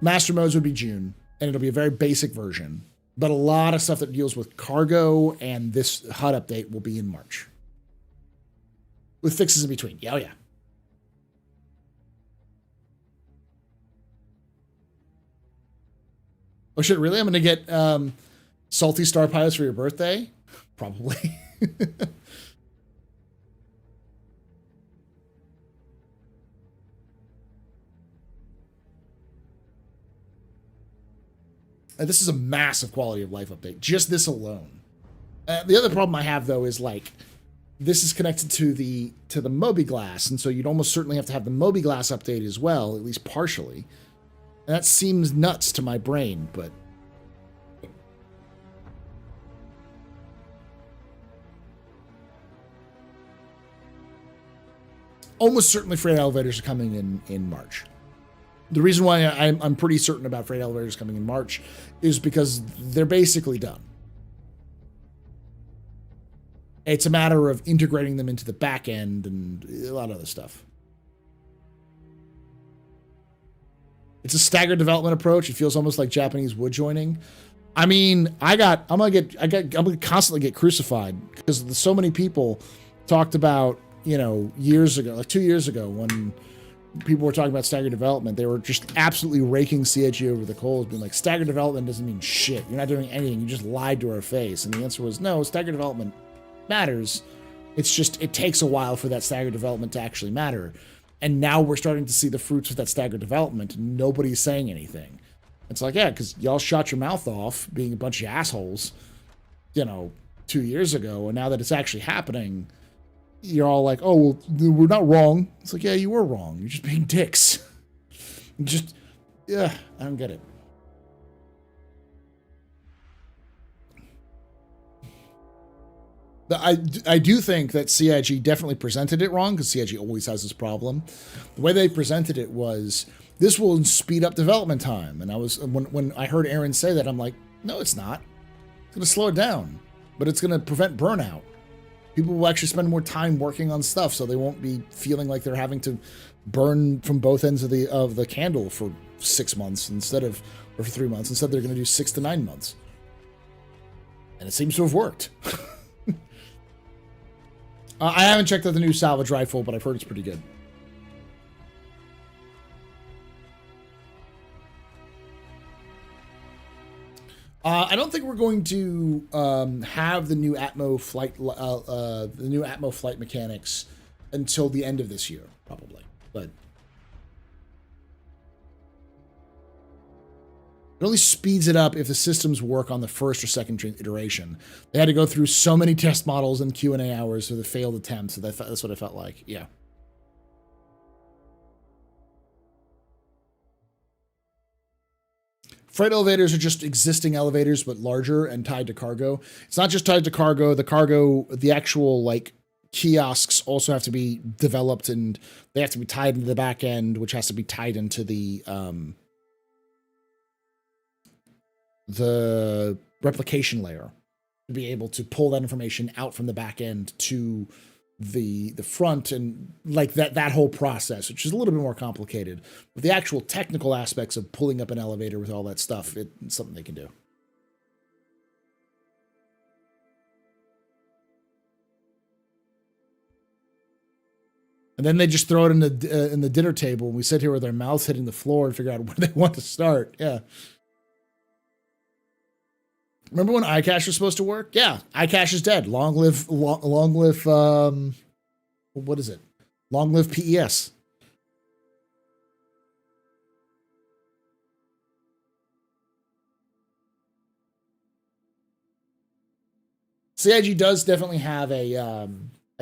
Master Modes would be June, and it'll be a very basic version. But a lot of stuff that deals with cargo and this HUD update will be in March. With fixes in between. Yeah, oh yeah. Oh shit, really? I'm going to get Salty Star Pilots for your birthday? Probably. This is a massive quality of life update. Just this alone. The other problem I have, though, is like this is connected to the Moby-Glass, and so you'd almost certainly have to have the Moby-Glass update as well, at least partially. And that seems nuts to my brain, but almost certainly freight elevators are coming in March. The reason why I'm pretty certain about freight elevators coming in March is because they're basically done. It's a matter of integrating them into the back end and a lot of other stuff. It's a staggered development approach. It feels almost like Japanese wood joining. I mean, I'm gonna constantly get crucified because so many people talked about, years ago, like 2 years ago, when people were talking about staggered development, they were just absolutely raking CIG over the coals, being like, staggered development doesn't mean shit. You're not doing anything. You just lied to our face. And the answer was, no, staggered development matters. It's just, it takes a while for that staggered development to actually matter. And now we're starting to see the fruits of that staggered development. And nobody's saying anything. It's like, yeah, because y'all shot your mouth off being a bunch of assholes, 2 years ago. And now that it's actually happening, you're all like, oh, well, we're not wrong. It's like, yeah, you were wrong. You're just being dicks. I don't get it. But I do think that CIG definitely presented it wrong, because CIG always has this problem. The way they presented it was, this will speed up development time. And I was when I heard Aaron say that, I'm like, no, it's not. It's going to slow it down, but it's going to prevent burnout. People will actually spend more time working on stuff, so they won't be feeling like they're having to burn from both ends of the candle for 6 months or for 3 months. Instead, they're going to do 6 to 9 months. And it seems to have worked. I haven't checked out the new Salvage rifle, but I've heard it's pretty good. I don't think we're going to have the new Atmo flight mechanics until the end of this year, probably. But it only speeds it up if the systems work on the first or second iteration. They had to go through so many test models and Q&A hours for the failed attempts. So that's what it felt like. Yeah. Freight elevators are just existing elevators, but larger and tied to cargo. It's not just tied to cargo. The actual kiosks also have to be developed, and they have to be tied into the back end, which has to be tied into the the replication layer to be able to pull that information out from the back end to the front, and like that whole process, which is a little bit more complicated. But the actual technical aspects of pulling up an elevator with all that stuff, it's something they can do. And then they just throw it in the dinner table, and we sit here with our mouths hitting the floor and figure out where they want to start. Yeah. Remember when iCache was supposed to work? Yeah, iCache is dead. Long live, what is it? Long live PES. CIG does definitely have a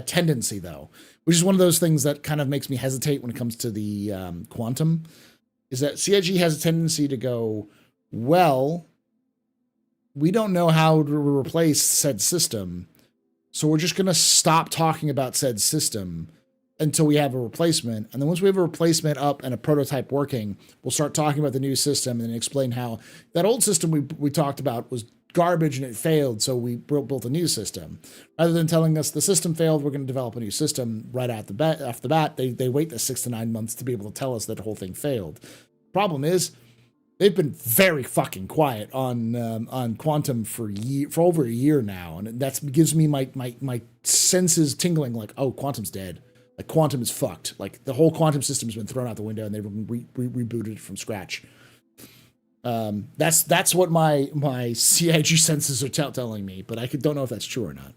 tendency, though, which is one of those things that kind of makes me hesitate when it comes to the quantum, is that CIG has a tendency to go, well, we don't know how to replace said system, so we're just going to stop talking about said system until we have a replacement. And then once we have a replacement up and a prototype working, we'll start talking about the new system and explain how that old system we talked about was garbage and it failed, so we built a new system. Rather than telling us the system failed, we're going to develop a new system right off the bat. They wait the 6 to 9 months to be able to tell us that the whole thing failed. Problem is, they've been very fucking quiet on quantum for over a year now, and that gives me my senses tingling. Like, oh, quantum's dead. Like, quantum is fucked. Like, the whole quantum system has been thrown out the window, and they've rebooted it from scratch. That's what my CIG senses are telling me, but I don't know if that's true or not.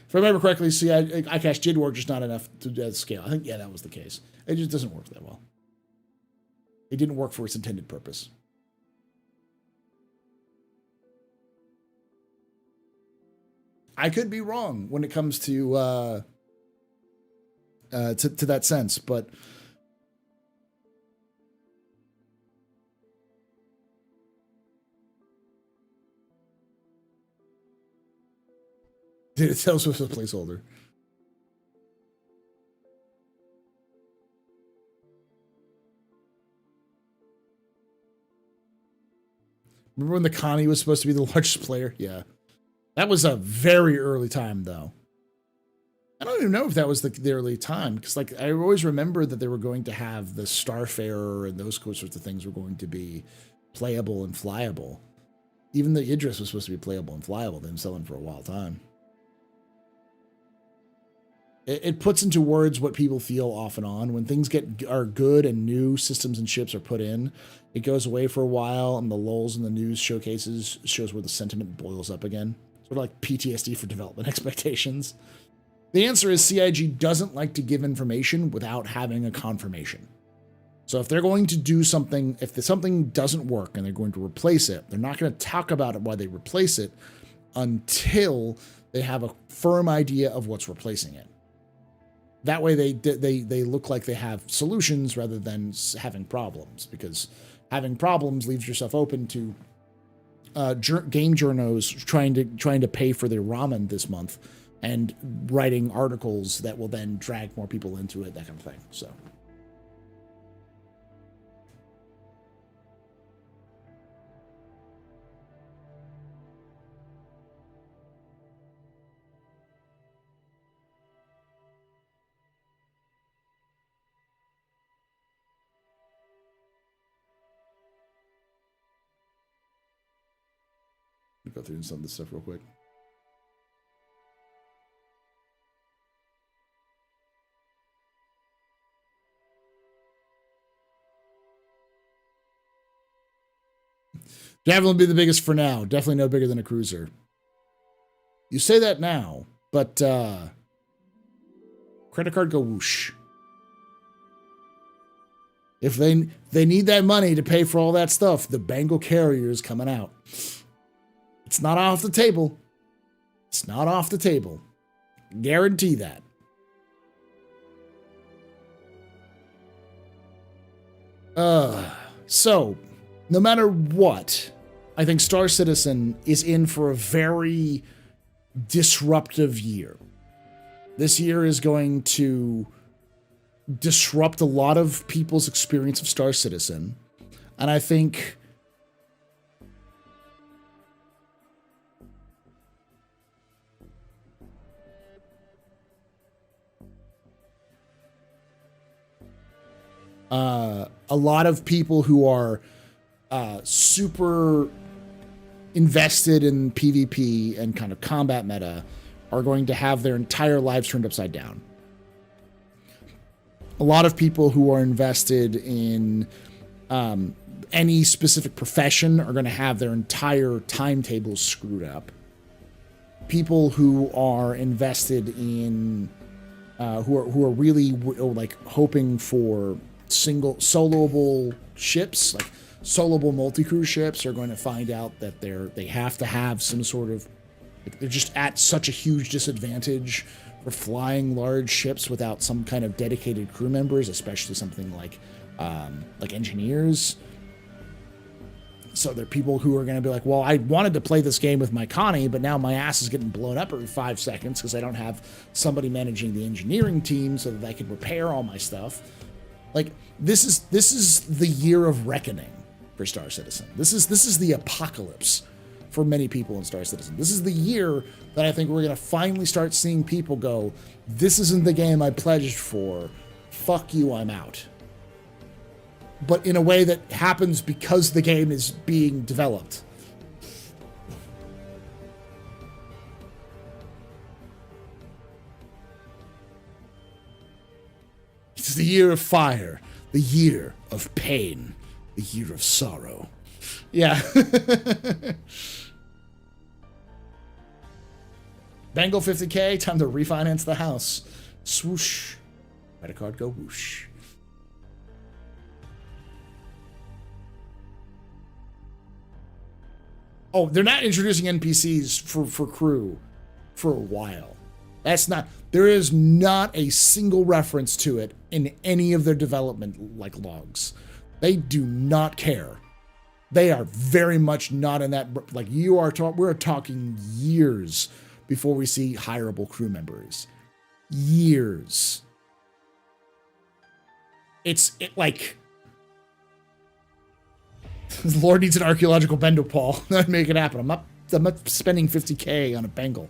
If I remember correctly, iCache did work, just not enough to scale. I think, yeah, that was the case. It just doesn't work that well. It didn't work for its intended purpose. I could be wrong when it comes to that sense, but dude, it tells us a placeholder. Remember when the Connie was supposed to be the largest player? Yeah. That was a very early time, though. I don't even know if that was the early time, because like I always remember that they were going to have the Starfarer and those sorts of things were going to be playable and flyable. Even the Idris was supposed to be playable and flyable. They've been selling for a while time. It puts into words what people feel off and on. When things are good and new systems and ships are put in, it goes away for a while, and the lulls in the news shows where the sentiment boils up again. Sort of like PTSD for development expectations. The answer is CIG doesn't like to give information without having a confirmation. So if they're going to do something, if something doesn't work and they're going to replace it, they're not going to talk about it while they replace it until they have a firm idea of what's replacing it. That way they look like they have solutions rather than having problems, because having problems leaves yourself open to game journos trying to pay for their ramen this month and writing articles that will then drag more people into it, that kind of thing. So. Go through some of this stuff real quick. Javelin will be the biggest for now. Definitely no bigger than a cruiser. You say that now, but credit card go whoosh. If they need that money to pay for all that stuff, the Bengal carrier is coming out. It's not off the table. It's not off the table. Guarantee that. So, no matter what, I think Star Citizen is in for a very disruptive year. This year is going to disrupt a lot of people's experience of Star Citizen. And I think a lot of people who are super invested in PvP and kind of combat meta are going to have their entire lives turned upside down. A lot of people who are invested in any specific profession are going to have their entire timetables screwed up. People who are invested in who are really like hoping for soloable ships, like soloable multi-crew ships, are going to find out that they have to have some sort of, they're just at such a huge disadvantage for flying large ships without some kind of dedicated crew members, especially something like engineers. So there are people who are going to be like, well, I wanted to play this game with my Connie, but now my ass is getting blown up every 5 seconds because I don't have somebody managing the engineering team so that I can repair all my stuff. Like, this is the year of reckoning for Star Citizen. This is the apocalypse for many people in Star Citizen. This is the year that I think we're going to finally start seeing people go, this isn't the game I pledged for. Fuck you, I'm out. But in a way that happens because the game is being developed. It's the year of fire, the year of pain, the year of sorrow. Yeah. Bangle 50K, time to refinance the house. Swoosh. Credit card go whoosh. Oh, they're not introducing NPCs for crew for a while. That's not, there is not a single reference to it in any of their development like logs. They do not care. They are very much not in that, like you are we're talking years before we see hireable crew members. Years. It's like, the Lord needs an archaeological bendo, Paul. Make it happen. I'm not spending 50K on a Bengal.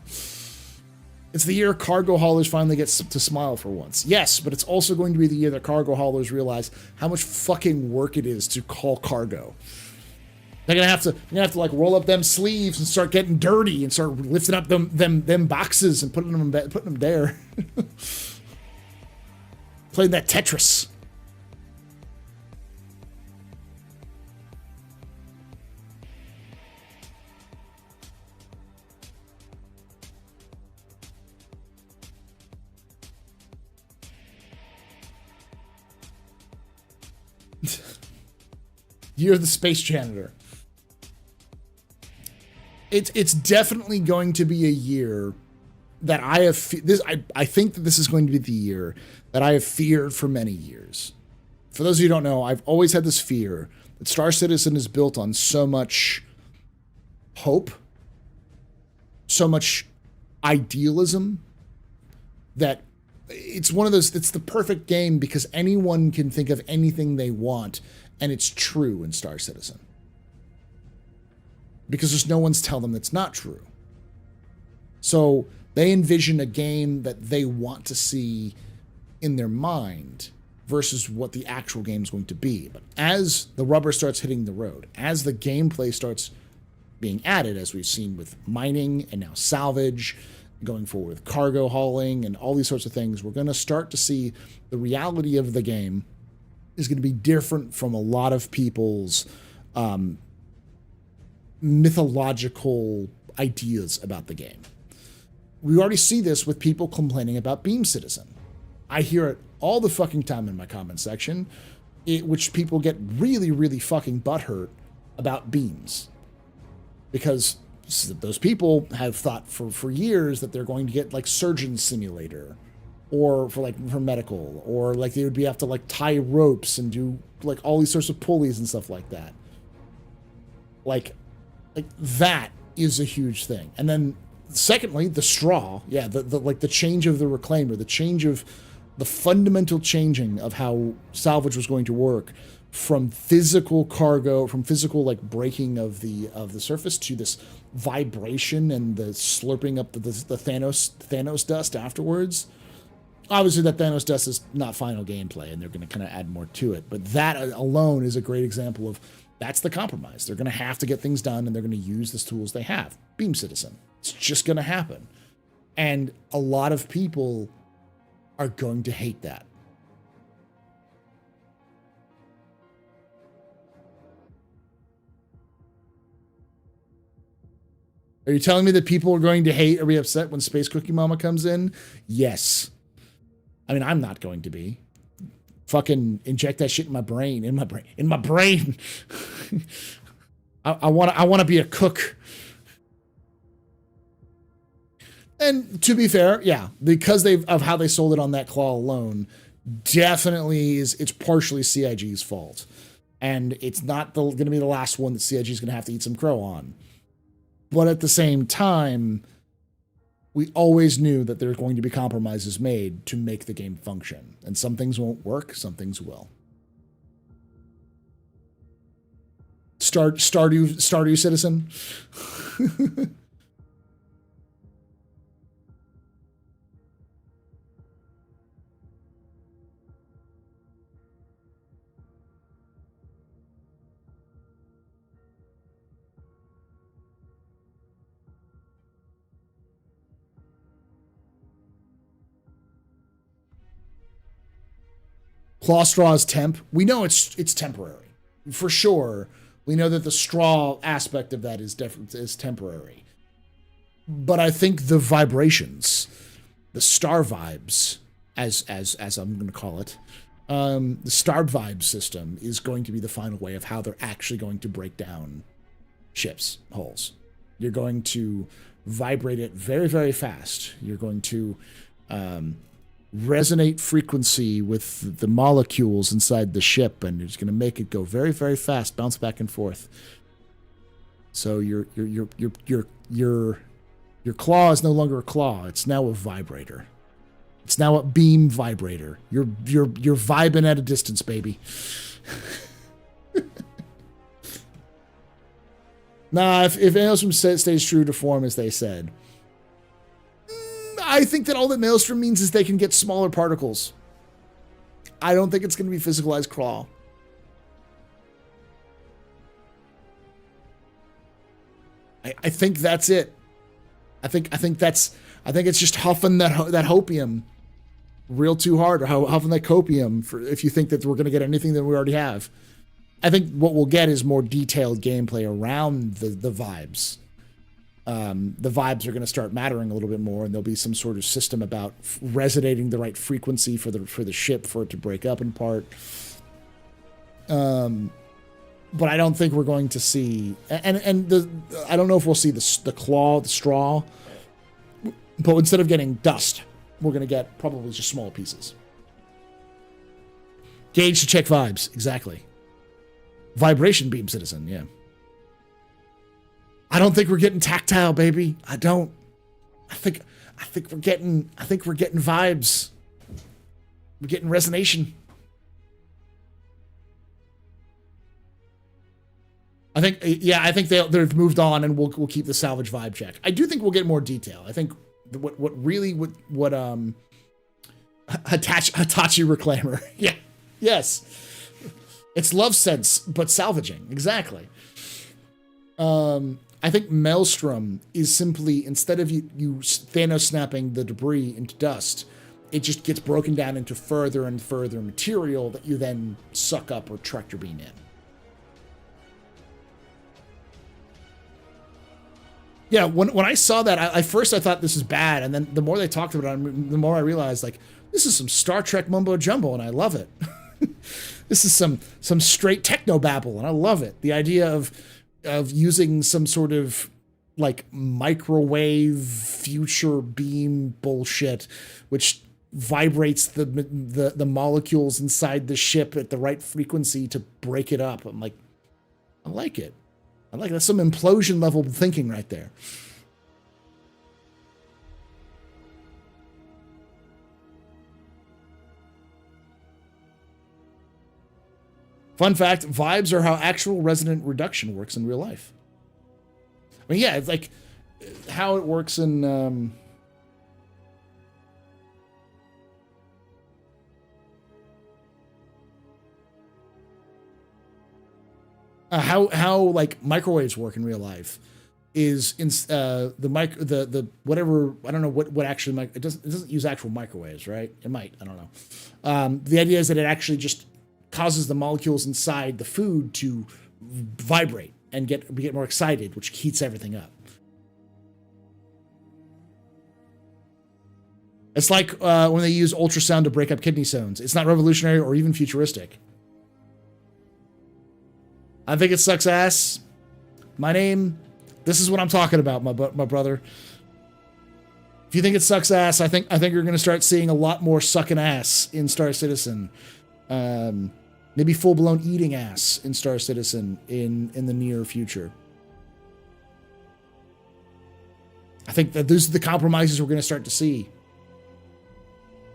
It's the year cargo haulers finally get to smile for once. Yes, but it's also going to be the year that cargo haulers realize how much fucking work it is to haul cargo. They're gonna have to like roll up them sleeves and start getting dirty and start lifting up them boxes and putting them there. Playing that Tetris. You're the space janitor. It's definitely going to be a year that I have I think that this is going to be the year that I have feared for many years. For those of you who don't know, I've always had this fear that Star Citizen is built on so much hope, so much idealism, that it's one of those, it's the perfect game because anyone can think of anything they want and it's true in Star Citizen. Because there's no one's telling them that's not true. So they envision a game that they want to see in their mind versus what the actual game is going to be. But as the rubber starts hitting the road, as the gameplay starts being added, as we've seen with mining and now salvage, going forward with cargo hauling and all these sorts of things, we're going to start to see the reality of the game is going to be different from a lot of people's mythological ideas about the game. We already see this with people complaining about Beam Citizen. I hear it all the fucking time in my comment section, which people get really, really fucking butthurt about beams. Because those people have thought for years that they're going to get like Surgeon Simulator, or for medical, or like they would have to like tie ropes and do like all these sorts of pulleys and stuff like that. Like that is a huge thing. And then secondly, the straw, yeah, the change of the reclaimer, the change of the fundamental changing of how salvage was going to work from physical cargo, from physical like breaking of the surface to this vibration and the slurping up the Thanos dust afterwards. Obviously, that Thanos dust is not final gameplay, and they're going to kind of add more to it. But that alone is a great example of that's the compromise. They're going to have to get things done, and they're going to use the tools they have. Beam Citizen. It's just going to happen. And a lot of people are going to hate that. Are you telling me that people are going to hate or be upset when Space Cookie Mama comes in? Yes. I mean, I'm not going to be. Fucking inject that shit in my brain. I want to be a cook. And to be fair, yeah, because of how they sold it on that claw alone, definitely it's partially CIG's fault. And it's not going to be the last one that CIG is going to have to eat some crow on. But at the same time, we always knew that there were going to be compromises made to make the game function. And some things won't work, some things will. Stardew Citizen. Claw straw is temp. We know it's temporary. For sure. We know that the straw aspect of that is temporary. But I think the vibrations, the star vibes, as I'm going to call it, the star vibe system is going to be the final way of how they're actually going to break down ships, hulls. You're going to vibrate it very, very fast. You're going to resonate frequency with the molecules inside the ship, and it's going to make it go very, very fast, bounce back and forth. So your claw is no longer a claw; it's now a vibrator. It's now a beam vibrator. You're vibing at a distance, baby. Nah, if Maelstrom stays true to form as they said, I think that all that Maelstrom means is they can get smaller particles. I don't think it's going to be physicalized claw. I think that's it. I think it's just huffing that hopium real too hard, or huffing that copium for if you think that we're going to get anything that we already have. I think what we'll get is more detailed gameplay around the vibes. The vibes are going to start mattering a little bit more, and there'll be some sort of system about resonating the right frequency for the ship for it to break up in part. But I don't think we're going to see, I don't know if we'll see the claw, the straw, but instead of getting dust, we're going to get probably just small pieces. Gauge to check vibes, exactly. Vibration beam citizen, yeah. I don't think we're getting tactile, baby. I don't. I think we're getting vibes. We're getting resonation. I think they've moved on, and we'll keep the salvage vibe check. I do think we'll get more detail. I think what Hitachi Reclaimer. Yeah. Yes. It's love sense, but salvaging. Exactly. I think Maelstrom is simply, instead of you Thanos snapping the debris into dust, it just gets broken down into further and further material that you then suck up or tractor beam in. Yeah, when I saw that, I first thought this is bad, and then the more they talked about it, the more I realized, like, this is some Star Trek mumbo jumbo, and I love it. This is some straight techno babble, and I love it. The idea of using some sort of like microwave future beam bullshit, which vibrates the molecules inside the ship at the right frequency to break it up. I'm like, I like it. I like that's some implosion level thinking right there. Fun fact, vibes are how actual resonant reduction works in real life. I mean, yeah, it's like how it works in... how like microwaves work in real life is in the whatever, I don't know what actually it doesn't use actual microwaves, right? It might, I don't know. The idea is that it actually just causes the molecules inside the food to vibrate and get more excited, which heats everything up. It's like when they use ultrasound to break up kidney stones. It's not revolutionary or even futuristic. I think it sucks ass. This is what I'm talking about, my brother. If you think it sucks ass, I think you're going to start seeing a lot more sucking ass in Star Citizen. Maybe full-blown eating ass in Star Citizen in the near future. I think that those are the compromises we're going to start to see.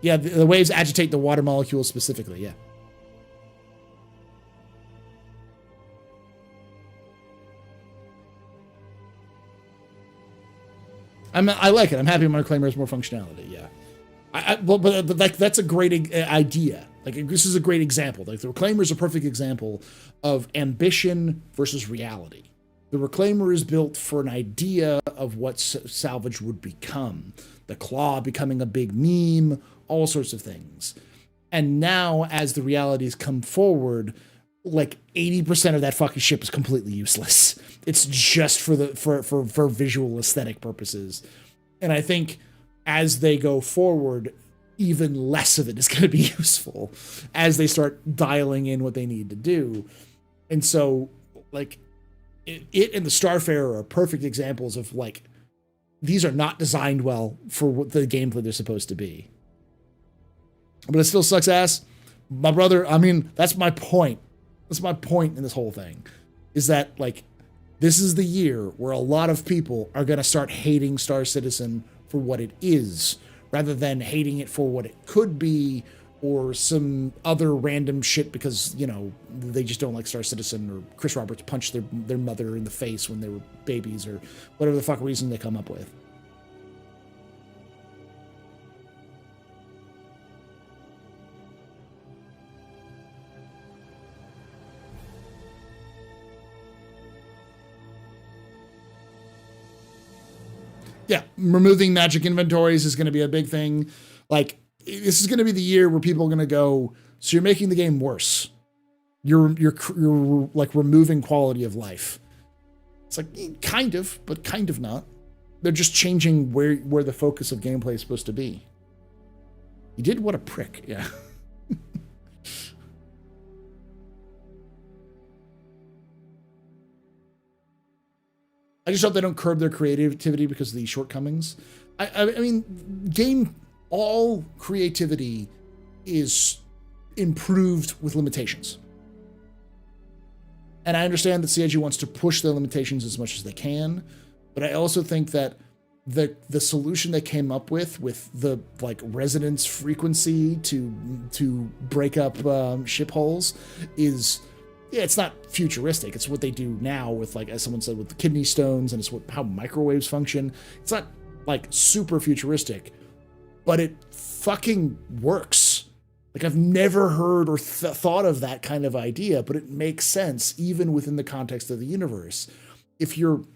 Yeah, the waves agitate the water molecules specifically, yeah. I like it. I'm happy my reclaimer has more functionality. Yeah, but like that's a great idea. Like this is a great example. Like the reclaimer is a perfect example of ambition versus reality. The reclaimer is built for an idea of what salvage would become. The claw becoming a big meme, all sorts of things. And now, as the realities come forward, like 80% of that fucking ship is completely useless. It's just for visual aesthetic purposes. And I think as they go forward, even less of it is going to be useful as they start dialing in what they need to do. And so, like, it and the Starfarer are perfect examples of, like, these are not designed well for what the gameplay they're supposed to be. But it still sucks ass. My brother, I mean, that's my point. That's my point in this whole thing, is that, like, this is the year where a lot of people are going to start hating Star Citizen for what it is, rather than hating it for what it could be, or some other random shit because, you know, they just don't like Star Citizen, or Chris Roberts punched their mother in the face when they were babies, or whatever the fuck reason they come up with. Yeah, removing magic inventories is going to be a big thing. Like, this is going to be the year where people are going to go, so you're making the game worse. You're like removing quality of life. It's like, kind of, but kind of not. They're just changing where the focus of gameplay is supposed to be. You did? What a prick. Yeah. I just hope they don't curb their creativity because of these shortcomings. I mean, all creativity is improved with limitations. And I understand that CIG wants to push their limitations as much as they can, but I also think that the solution they came up with the, like, resonance frequency to break up ship hulls is... Yeah, it's not futuristic. It's what they do now with, like, as someone said, with the kidney stones, and it's how microwaves function. It's not, like, super futuristic, but it fucking works. Like, I've never heard or thought of that kind of idea, but it makes sense even within the context of the universe. If you're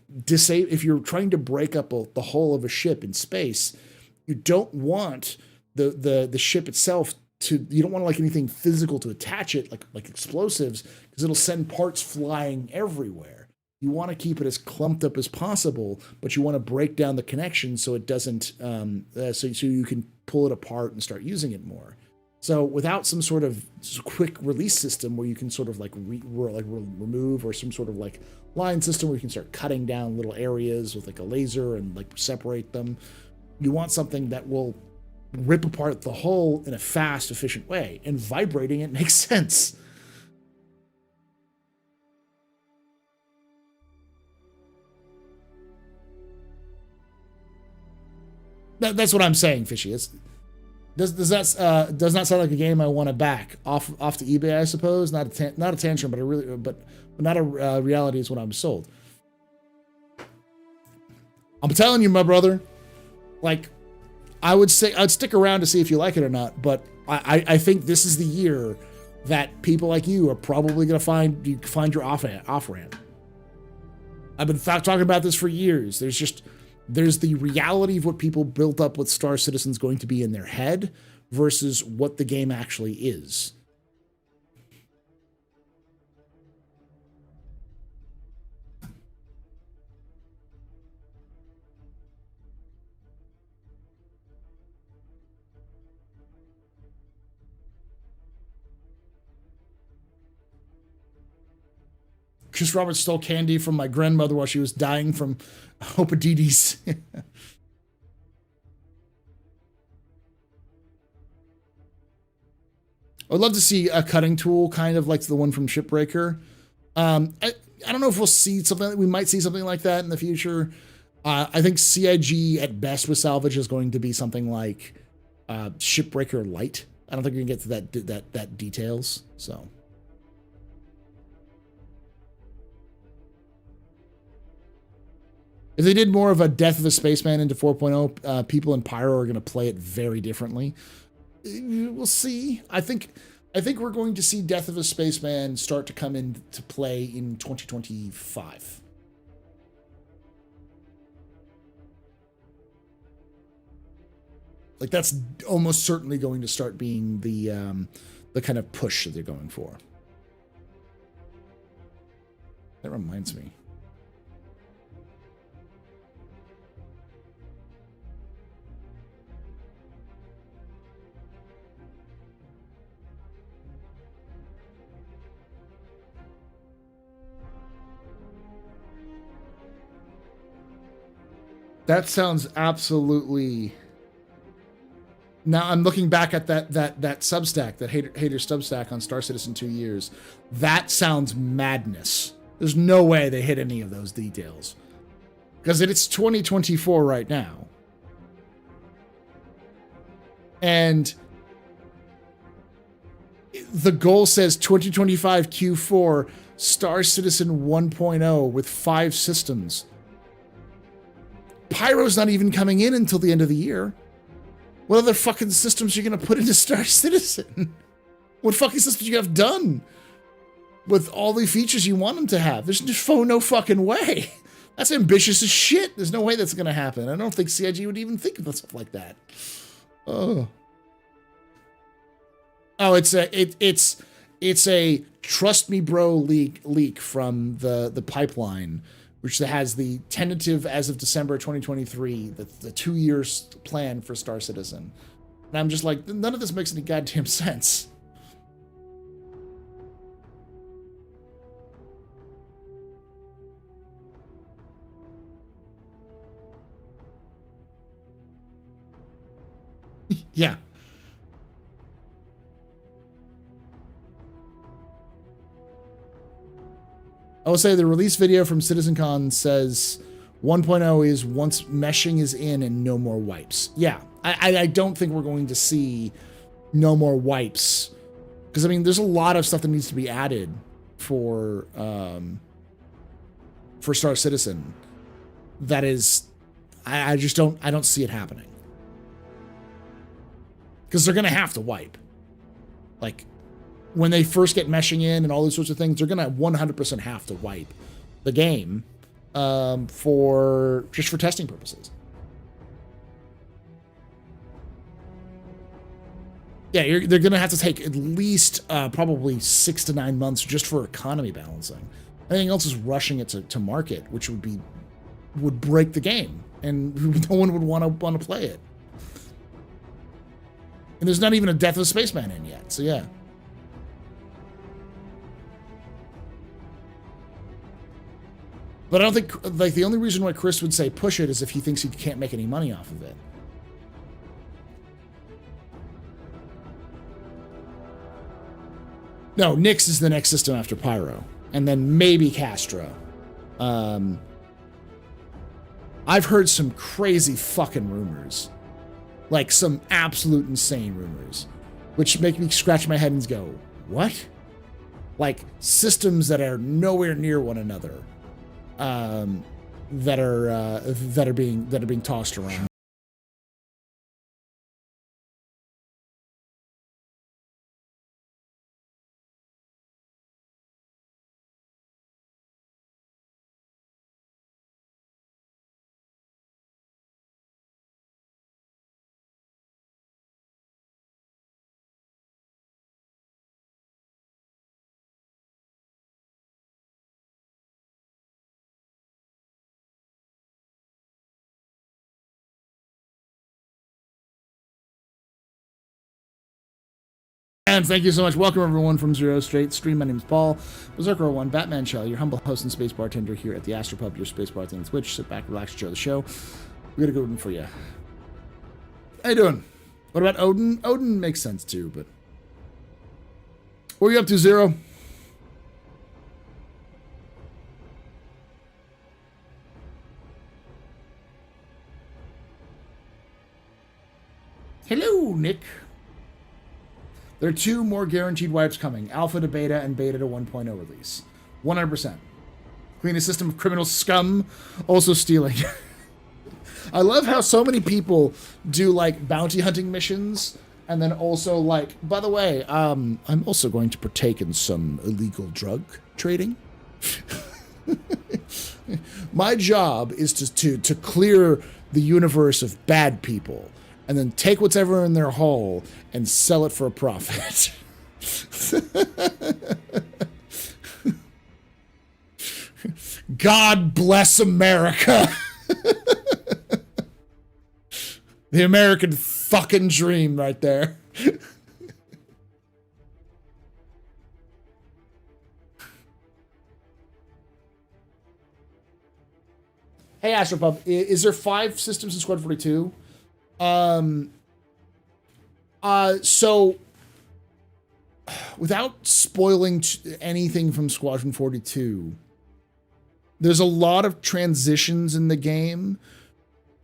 trying to break up the hull of a ship in space, you don't want the ship itself you don't want, like, anything physical to attach it, like explosives, because it'll send parts flying everywhere. You want to keep it as clumped up as possible, but you want to break down the connection so it doesn't, so you can pull it apart and start using it more. So without some sort of quick release system where you can sort of remove, or some sort of like line system where you can start cutting down little areas with like a laser and like separate them, you want something that will rip apart the hull in a fast, efficient way, and vibrating it makes sense. That's what I'm saying, Fishy. Does not sound like a game I want to back off to eBay, I suppose. Not a tantrum, but not a reality is what I'm sold. I'm telling you, my brother, like, I would say I'd stick around to see if you like it or not, but I think this is the year that people like you are probably going to find your off ramp. I've been talking about this for years. There's the reality of what people built up with Star Citizen's going to be in their head versus what the game actually is. Chris Roberts stole candy from my grandmother while she was dying from hepatitis. I'd love to see a cutting tool, kind of like the one from Shipbreaker. I don't know if we'll see something. We might see something like that in the future. I think CIG at best with Salvage is going to be something like Shipbreaker Light. I don't think we can get to that details. So. If they did more of a Death of a Spaceman into 4.0, people in Pyro are going to play it very differently. We'll see. I think we're going to see Death of a Spaceman start to come into play in 2025. Like, that's almost certainly going to start being the kind of push that they're going for. That reminds me. That sounds absolutely. Now I'm looking back at that Substack, that hater Substack on Star Citizen 2 years. That sounds madness. There's no way they hit any of those details, because it's 2024 right now, and the goal says 2025 Q4 Star Citizen 1.0 with 5 systems. Pyro's not even coming in until the end of the year. What other fucking systems are you going to put into Star Citizen? What fucking systems you have done with all the features you want them to have? There's just no fucking way. That's ambitious as shit. There's no way that's going to happen. I don't think CIG would even think about stuff like that. Oh, it's a trust me bro leak from the pipeline, which has the tentative as of December 2023, the 2 years plan for Star Citizen. And I'm just like, none of this makes any goddamn sense. Yeah. I will say the release video from CitizenCon says 1.0 is once meshing is in and no more wipes. Yeah, I don't think we're going to see no more wipes, because I mean there's a lot of stuff that needs to be added for Star Citizen. That is, I don't see it happening, because they're gonna have to wipe. Like, when they first get meshing in and all those sorts of things, they're going to 100% have to wipe the game for testing purposes. Yeah, they're going to have to take at least probably 6 to 9 months just for economy balancing. Anything else is rushing it to market, which would break the game, and no one would want to play it. And there's not even a Death of a Spaceman in yet, so yeah. But I don't think, like, the only reason why Chris would say push it is if he thinks he can't make any money off of it. No, Nyx is the next system after Pyro. And then maybe Castro. I've heard some crazy fucking rumors Like some absolute insane rumors, which make me scratch my head and go, what? Like systems that are nowhere near one another, that are being tossed around. And thank you so much. Welcome everyone from Zero Straight Stream. My name is Paul, Berserker01, Batman Shell, your humble host and space bartender here at the AstroPub, your space bar thing on Twitch. Sit back, relax, enjoy the show. We got a good one for you. How you doing? What about Odin? Odin makes sense too, but what are you up to, Zero? Hello, Nick. There are 2 more guaranteed wipes coming, Alpha to Beta and Beta to 1.0 release. 100%. Clean a system of criminal scum, also stealing. I love how so many people do, like, bounty hunting missions, and then also, like, by the way, I'm also going to partake in some illegal drug trading. My job is to clear the universe of bad people, and then take whatever in their hull and sell it for a profit. God bless America. The American fucking dream right there. Hey, AstroPub, is there 5 systems in Squad 42? So without spoiling anything from Squadron 42, there's a lot of transitions in the game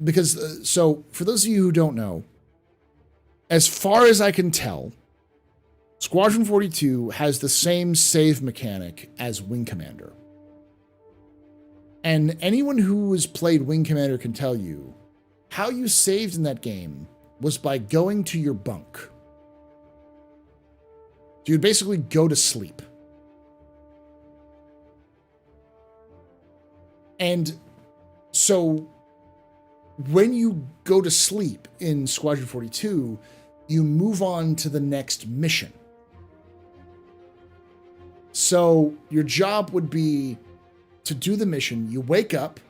because, so for those of you who don't know, as far as I can tell, Squadron 42 has the same save mechanic as Wing Commander. And anyone who has played Wing Commander can tell you how you saved in that game was by going to your bunk. So you'd basically go to sleep. And so when you go to sleep in Squadron 42, you move on to the next mission. So your job would be to do the mission. You wake up,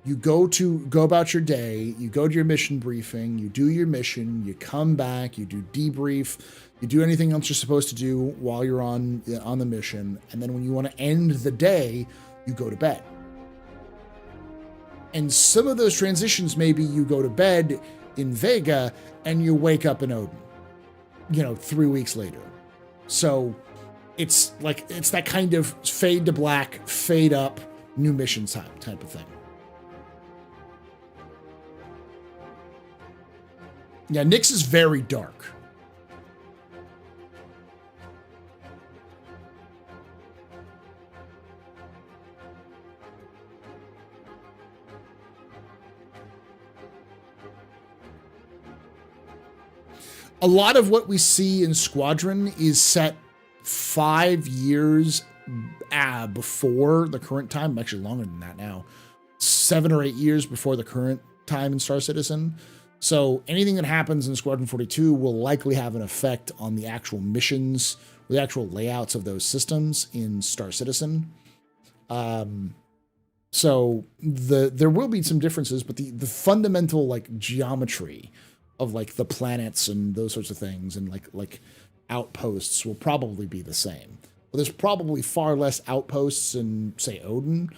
you go about your day, you go to your mission briefing, you do your mission, you come back, you do debrief, you do anything else you're supposed to do while you're on the mission, and then when you want to end the day, you go to bed. And some of those transitions, maybe you go to bed in Vega and you wake up in Odin, 3 weeks later. So it's that kind of fade to black, fade up, new mission type of thing. Yeah, Nyx is very dark. A lot of what we see in Squadron is set 5 years before the current time, actually longer than that now, 7 or 8 years before the current time in Star Citizen. So anything that happens in Squadron 42 will likely have an effect on the actual missions, the actual layouts of those systems in Star Citizen. So there will be some differences, but the fundamental geometry of the planets and those sorts of things and like outposts will probably be the same. But there's probably far less outposts in, say, Odin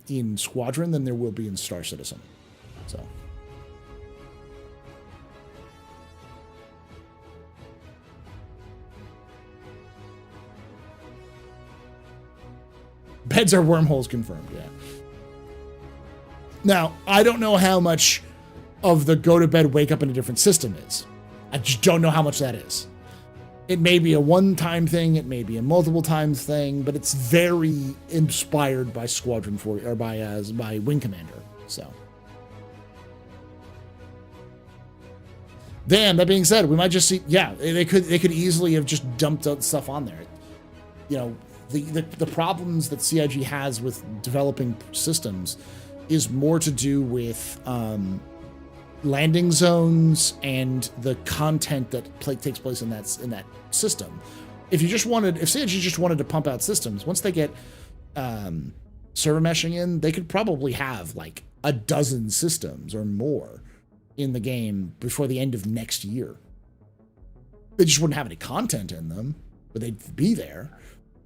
in Squadron than there will be in Star Citizen. So. Beds are wormholes confirmed, yeah. Now, I don't know how much of the go to bed, wake up in a different system is. I just don't know how much that is. It may be a one-time thing, it may be a multiple times thing, but it's very inspired by Squadron 4 or by Wing Commander. So, then that being said, we might just see. Yeah, they could easily have just dumped out stuff on there. You know, the problems that CIG has with developing systems is more to do with landing zones and the content that takes place in that system. If CIG just wanted to pump out systems, once they get server meshing in, they could probably have like a dozen systems or more in the game before the end of next year. They just wouldn't have any content in them, but they'd be there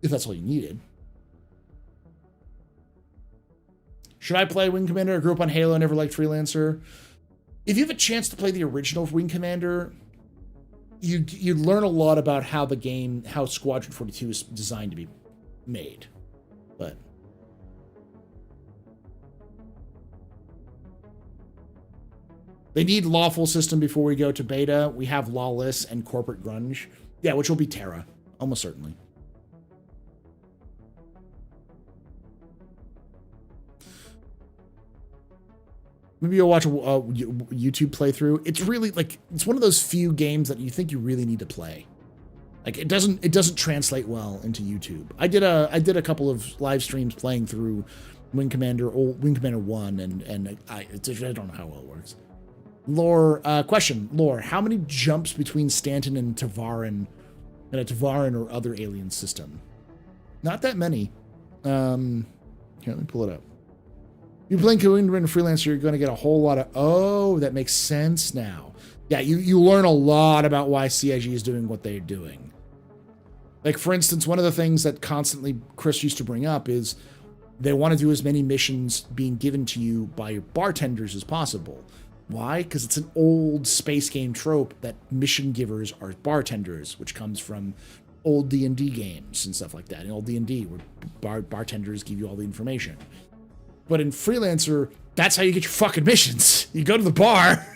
if that's all you needed. Should I play Wing Commander? I grew up on Halo, never liked Freelancer. If you have a chance to play the original Wing Commander, you learn a lot about how Squadron 42 is designed to be made. But they need lawful system before we go to beta. We have lawless and corporate grunge. Yeah, which will be Terra, almost certainly. Maybe you'll watch a YouTube playthrough. It's really it's one of those few games that you think you really need to play. Like it doesn't translate well into YouTube. I did a couple of live streams playing through Wing Commander 1 and I don't know how well it works. Lore question, Lore, how many jumps between Stanton and Tavaran a Tavaran or other alien system? Not that many. Here, let me pull it up. You're playing Commander Freelancer, you're going to get a whole lot of... Oh, that makes sense now. Yeah, you learn a lot about why CIG is doing what they're doing. Like, for instance, one of the things that constantly Chris used to bring up is they want to do as many missions being given to you by your bartenders as possible. Why? Because it's an old space game trope that mission givers are bartenders, which comes from old D&D games and stuff like that. In old D&D, where bartenders give you all the information. But in Freelancer, that's how you get your fucking missions. You go to the bar.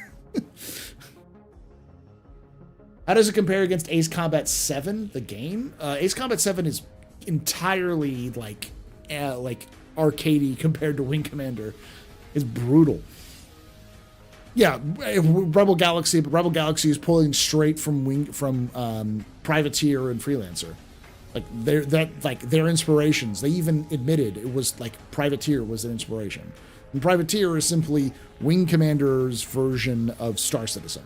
How does it compare against Ace Combat 7, the game? Ace Combat 7 is entirely like arcadey compared to Wing Commander. It's brutal. Yeah, Rebel Galaxy, but Rebel Galaxy is pulling straight from Privateer and Freelancer. Like their inspirations. They even admitted it was like Privateer was an inspiration. And Privateer is simply Wing Commander's version of Star Citizen.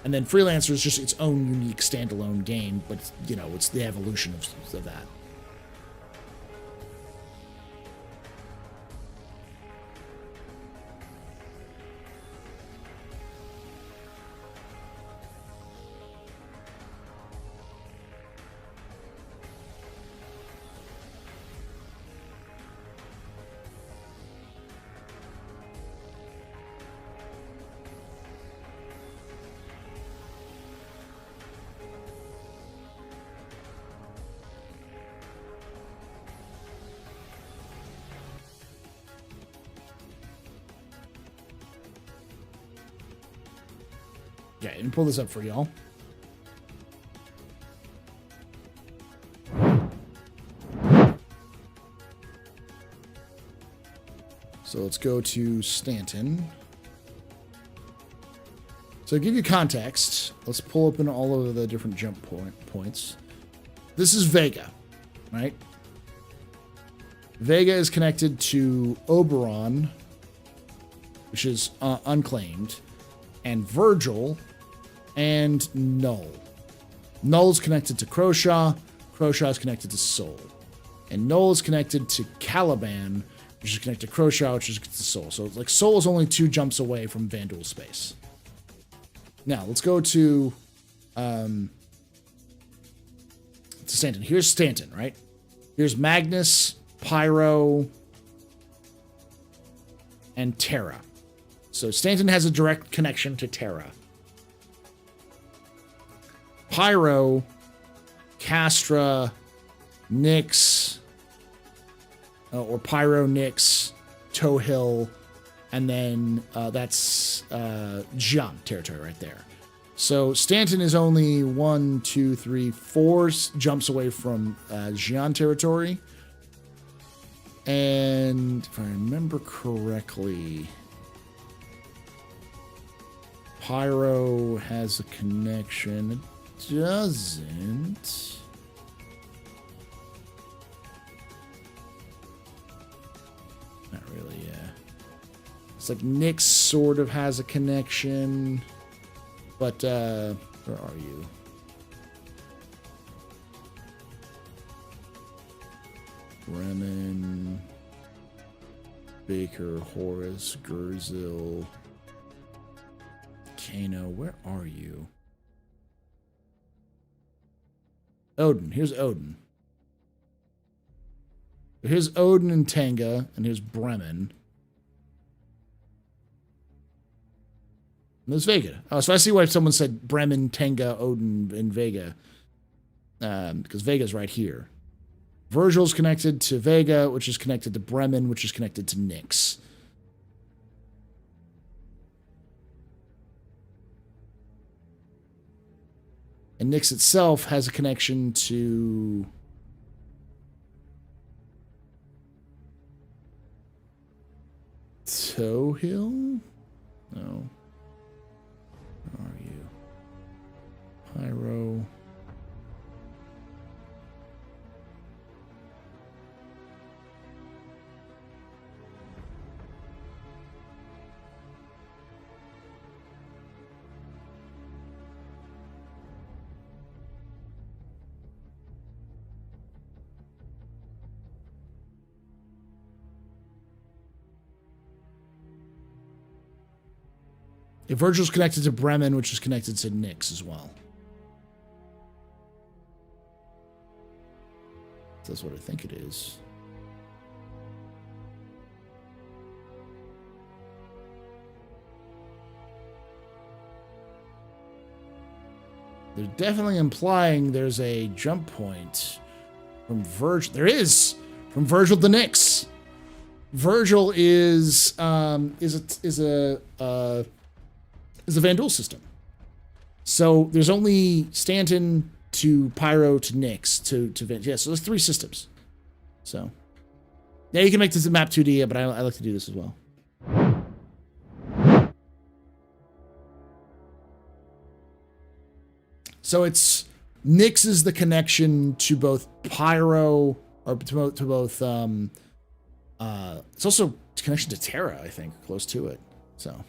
And then Freelancer is just its own unique standalone game, but it's the evolution of that. Yeah, and pull this up for y'all. So let's go to Stanton. So to give you context, let's pull open all of the different jump points. This is Vega, right? Vega is connected to Oberon, which is unclaimed, and Virgil, and Null. Null is connected to Croshaw. Croshaw is connected to Sol. And Null is connected to Caliban, which is connected to Croshaw, which is connected to Sol. So like Sol is only 2 jumps away from Vanduul space. Now let's go to Stanton. Here's Stanton, right? Here's Magnus, Pyro, and Terra. So Stanton has a direct connection to Terra. Pyro, Castra, Nyx, or Pyro, Nyx, Tohill, and then that's Jian territory right there. So Stanton is only 1, 2, 3, 4 jumps away from Jian territory. And if I remember correctly, Pyro has a connection. It doesn't. Not really, yeah. It's like Nyx sort of has a connection. But, where are you? Bremen, Baker, Horace, Gerzil, Kano, where are you? Odin, here's Odin. Here's Odin and Tanga, and here's Bremen. And there's Vega. Oh, so I see why someone said Bremen, Tanga, Odin, and Vega. Because Vega's right here. Virgil's connected to Vega, which is connected to Bremen, which is connected to Nyx. And Nyx itself has a connection to Tohill? No. Where are you? Pyro. Virgil's connected to Bremen, which is connected to Nyx as well. That's what I think it is. They're definitely implying there's a jump point from Virgil. There is from Virgil to Nyx. Virgil is a Vandal system. So there's only Stanton to Pyro to Nyx to Van. Yeah, so there's 3 systems. So yeah, you can make this a map 2D, but I like to do this as well. So it's Nyx is the connection to both Pyro or to both. It's also a connection to Terra, I think, close to it. So.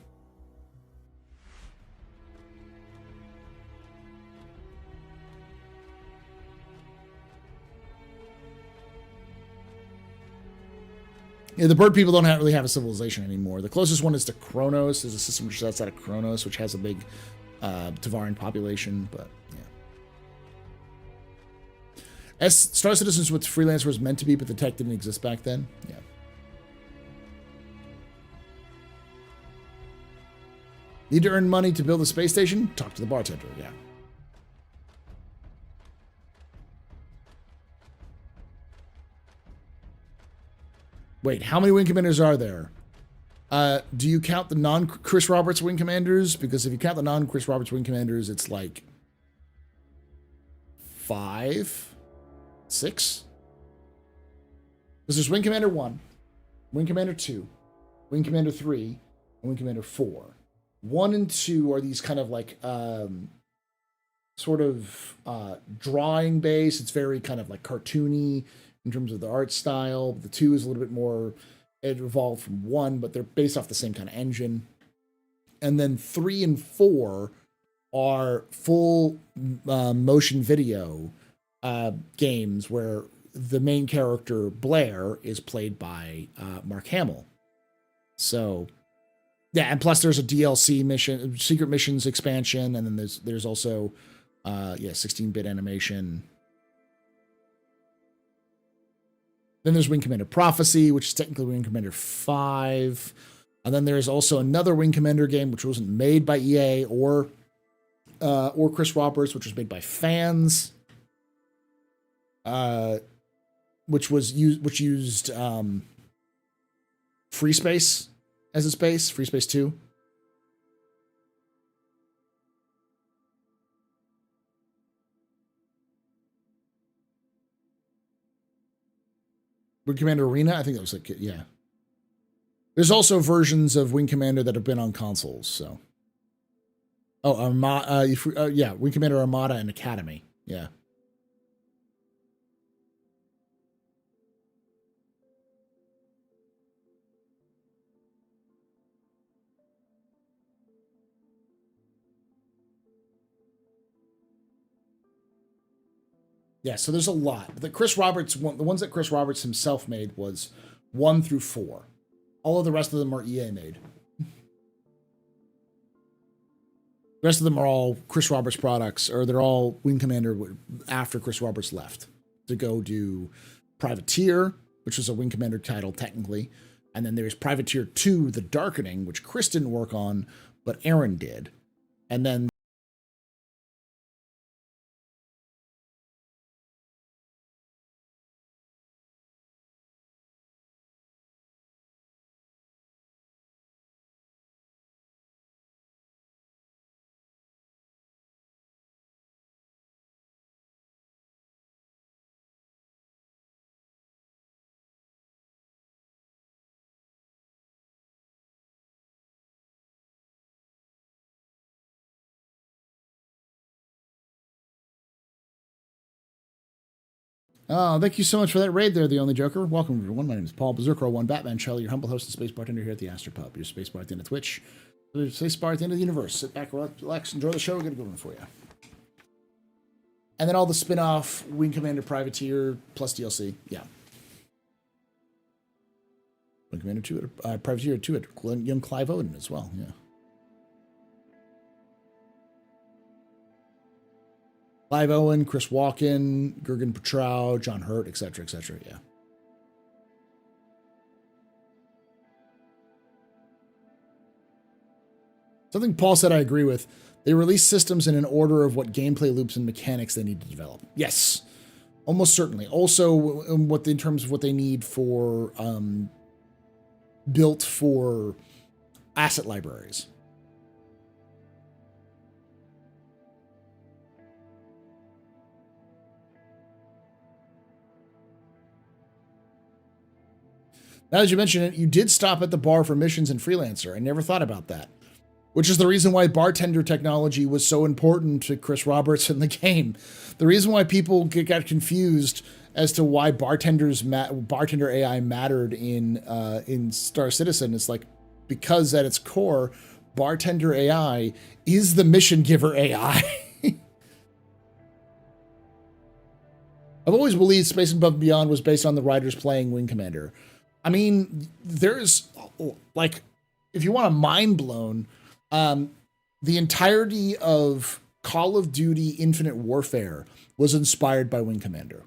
Yeah, the bird people don't really have a civilization anymore. The closest one is to Kronos. There's a system which is outside of Kronos, which has a big Tavaran population, but yeah. As Star Citizens with Freelancer was meant to be, but the tech didn't exist back then. Yeah. Need to earn money to build a space station? Talk to the bartender, yeah. Wait, how many wing commanders are there? Do you count the non-Chris Roberts wing commanders? Because if you count the non-Chris Roberts wing commanders, it's like 5, 6. Because there's Wing Commander 1, Wing Commander 2, Wing Commander 3, and Wing Commander 4. 1 and 2 are these kind of like sort of drawing base. It's very kind of like cartoony in terms of the art style. The 2 is a little bit more, it evolved from 1, but they're based off the same kind of engine. And then 3 and 4 are full motion video games where the main character, Blair, is played by Mark Hamill. So, yeah, and plus there's a DLC mission, Secret Missions expansion, and then there's also, 16-bit animation. Then there's Wing Commander Prophecy, which is technically Wing Commander 5. And then there's also another Wing Commander game, which wasn't made by EA or Chris Roberts, which was made by fans, which used free space as a space, Free Space 2. Wing Commander Arena, I think that was like, yeah. There's also versions of Wing Commander that have been on consoles, so. Oh, yeah, Wing Commander Armada and Academy, yeah. Yeah, so there's a lot. The ones that Chris Roberts himself made was 1 through 4. All of the rest of them are EA made. The rest of them are all Chris Roberts products, or they're all Wing Commander after Chris Roberts left to go do Privateer, which was a Wing Commander title technically. And then there's Privateer 2, The Darkening, which Chris didn't work on, but Aaron did. And then oh, thank you so much for that raid there, The Only Joker. Welcome, everyone. My name is Paul Berserker01 Batman Shelley, your humble host and space bartender here at the AstroPub, your space bar at the end of Twitch, your space bar at the end of the universe. Sit back, relax, enjoy the show. We're going to go in for you. And then all the spin-off Wing Commander Privateer plus DLC. Yeah. Wing Commander 2, Privateer 2 at young Clive Owen as well. Yeah. Clive Owen, Chris Walken, Gergen Petrow, John Hurt, etc., etc. Yeah. Something Paul said I agree with. They release systems in an order of what gameplay loops and mechanics they need to develop. Yes, almost certainly. Also, in terms of what they need for built for asset libraries. Now that you mention it, you did stop at the bar for missions and Freelancer. I never thought about that. Which is the reason why bartender technology was so important to Chris Roberts in the game. The reason why people got confused as to why bartender AI mattered in Star Citizen is like, because at its core, bartender AI is the mission giver AI. I've always believed Space Above and Beyond was based on the writers playing Wing Commander. I mean, there's, like, if you want a mind blown, the entirety of Call of Duty Infinite Warfare was inspired by Wing Commander.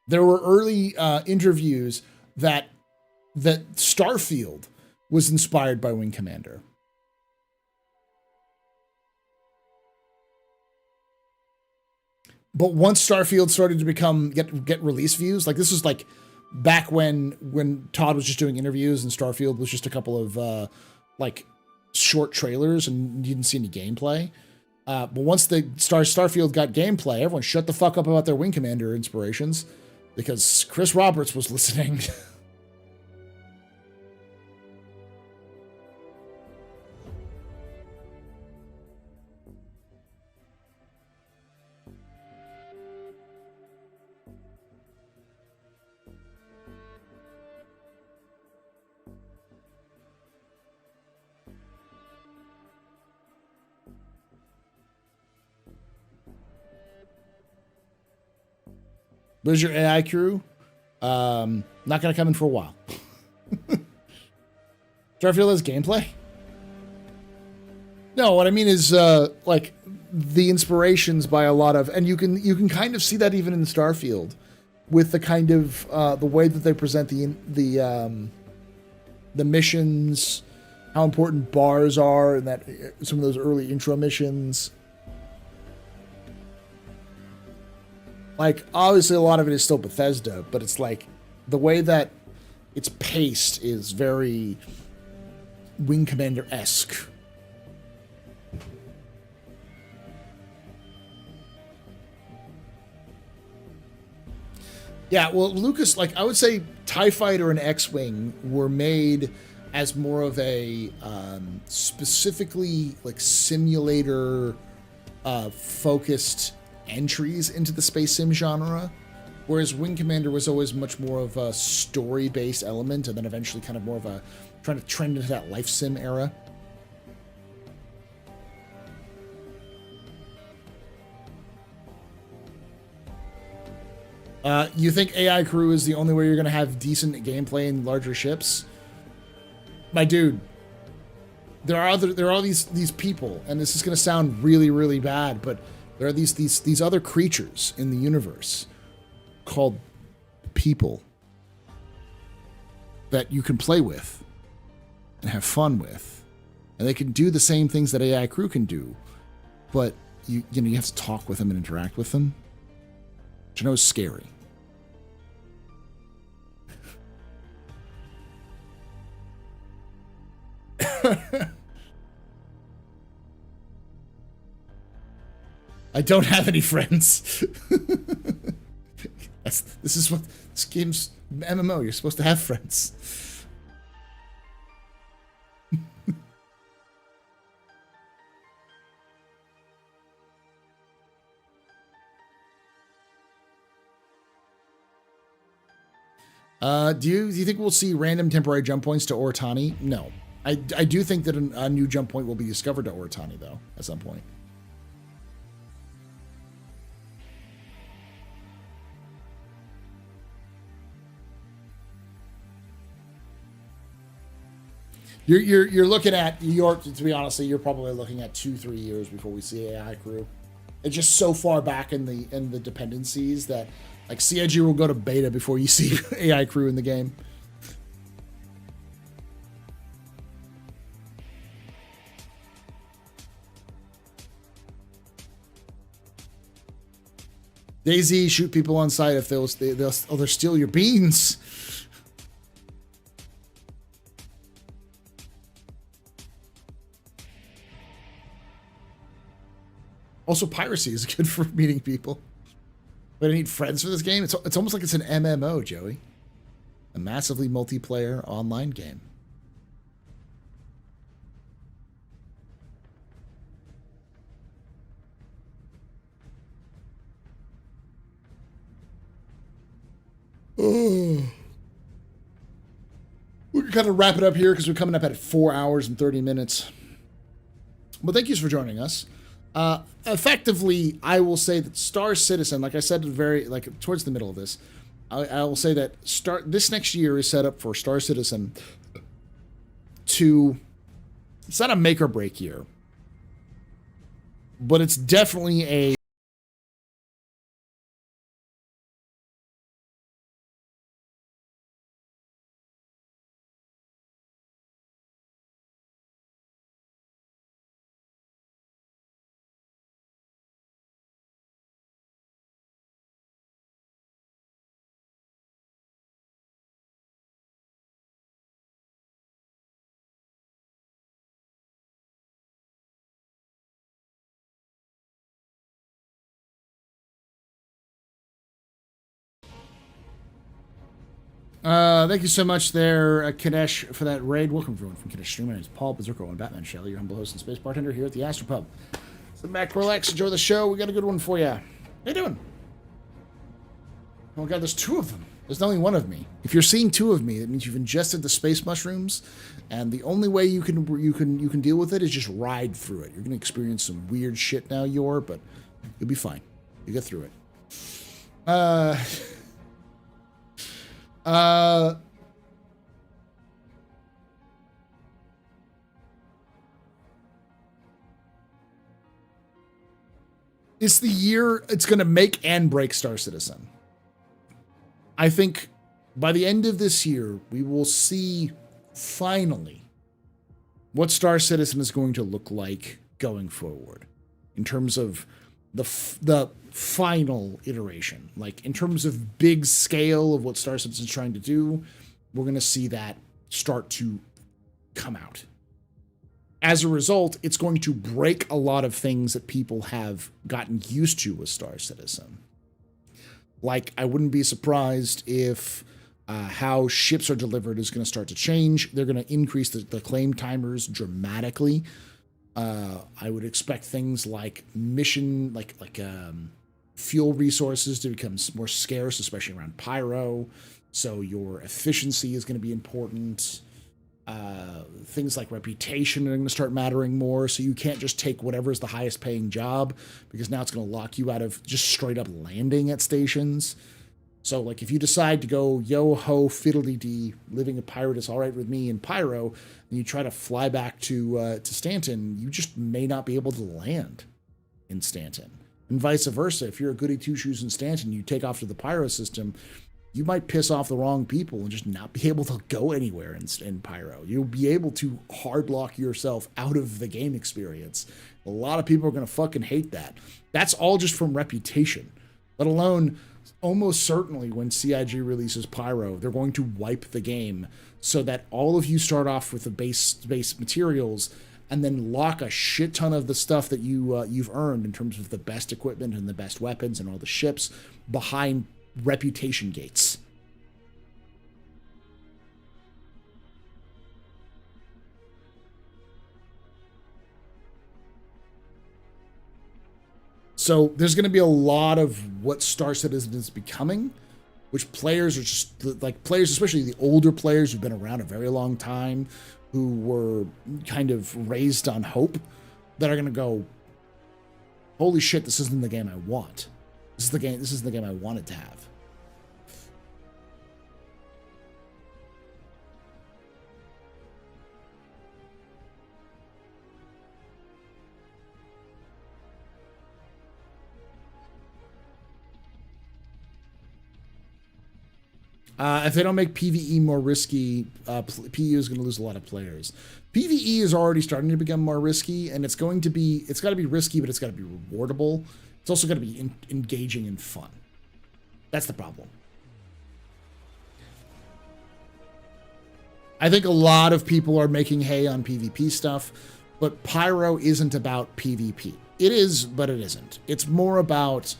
There were early interviews that Starfield was inspired by Wing Commander. But once Starfield started to get release views, like this was like back when Todd was just doing interviews and Starfield was just a couple of like short trailers and you didn't see any gameplay. But once the Starfield got gameplay, everyone shut the fuck up about their Wing Commander inspirations because Chris Roberts was listening. Where's your AI crew? Not going to come in for a while. Starfield has gameplay? No, what I mean is like the inspirations by a lot of, and you can kind of see that even in the Starfield with the kind of the way that they present the missions, how important bars are, and that some of those early intro missions. Like, obviously a lot of it is still Bethesda, but it's like the way that it's paced is very Wing Commander-esque. Yeah, well, Lucas, like, I would say TIE Fighter and X-Wing were made as more of a specifically, like, simulator focused entries into the space sim genre, whereas Wing Commander was always much more of a story-based element, and then eventually kind of more of a trying to trend into that life sim era. You think AI crew is the only way you're going to have decent gameplay in larger ships? My dude, there are these people, and this is going to sound really, really bad, but there are these other creatures in the universe called people that you can play with and have fun with, and they can do the same things that AI crew can do, but you have to talk with them and interact with them, which I know is scary. I don't have any friends. This is what this game's MMO. You're supposed to have friends. Do you think we'll see random temporary jump points to Ortani? No. I do think that a new jump point will be discovered to Ortani, though, at some point. You're looking at to be honest, you're probably looking at 2-3 years before we see AI crew. It's just so far back in the dependencies that like CIG will go to beta before you see AI crew in the game. DayZ, shoot people on sight if they'll steal your beans. Also, piracy is good for meeting people. But I need friends for this game. It's almost like it's an MMO, Joey. A massively multiplayer online game. Oh. We can kind of wrap it up here because we're coming up at 4 hours and 30 minutes. But thank you for joining us. Effectively, I will say that Star Citizen, like I said, towards the middle of this, I will say that this next year is set up for Star Citizen to. It's not a make or break year, but it's definitely a. Thank you so much there, Kadesh, for that raid. Welcome everyone from Kadesh Stream. My name is Paul Berserker and Batman Shelley, your humble host and space bartender here at the AstroPub. Sit back, relax, enjoy the show. We got a good one for you. How you doing? Oh god, there's two of them. There's only one of me. If you're seeing two of me, that means you've ingested the space mushrooms, and the only way you can deal with it is just ride through it. You're gonna experience some weird shit now, but you'll be fine. You get through it. It's the year it's going to make and break Star Citizen. I think by the end of this year, we will see finally what Star Citizen is going to look like going forward in terms of the final iteration. Like in terms of big scale of what Star Citizen's trying to do, we're going to see that start to come out. As a result, it's going to break a lot of things that people have gotten used to with Star Citizen. Like, I wouldn't be surprised if how ships are delivered is going to start to change. They're going to increase the claim timers dramatically. I would expect things like mission, like fuel resources to become more scarce, especially around Pyro. So your efficiency is going to be important. Things like reputation are going to start mattering more. So you can't just take whatever is the highest paying job, because now it's going to lock you out of just straight up landing at stations. So like if you decide to go yo-ho fiddly-dee, living a pirate is all right with me in Pyro, and you try to fly back to Stanton, you just may not be able to land in Stanton. And vice versa, if you're a goody two-shoes in Stanton, you take off to the Pyro system, you might piss off the wrong people and just not be able to go anywhere in Pyro. You'll be able to hard lock yourself out of the game experience. A lot of people are going to fucking hate that. That's all just from reputation, let alone almost certainly when CIG releases Pyro, they're going to wipe the game so that all of you start off with the base materials and then lock a shit ton of the stuff that you've earned in terms of the best equipment and the best weapons and all the ships behind reputation gates. So there's going to be a lot of what Star Citizen is becoming, which players are just like players, especially the older players who've been around a very long time, who were kind of raised on hope, that are going to go, holy shit, this isn't the game I want. This is the game I wanted to have. If they don't make PvE more risky, PvE is going to lose a lot of players. PvE is already starting to become more risky, and it's got to be risky, but it's got to be rewardable. It's also got to be engaging and fun. That's the problem. I think a lot of people are making hay on PvP stuff, but Pyro isn't about PvP. It is, but it isn't. It's more about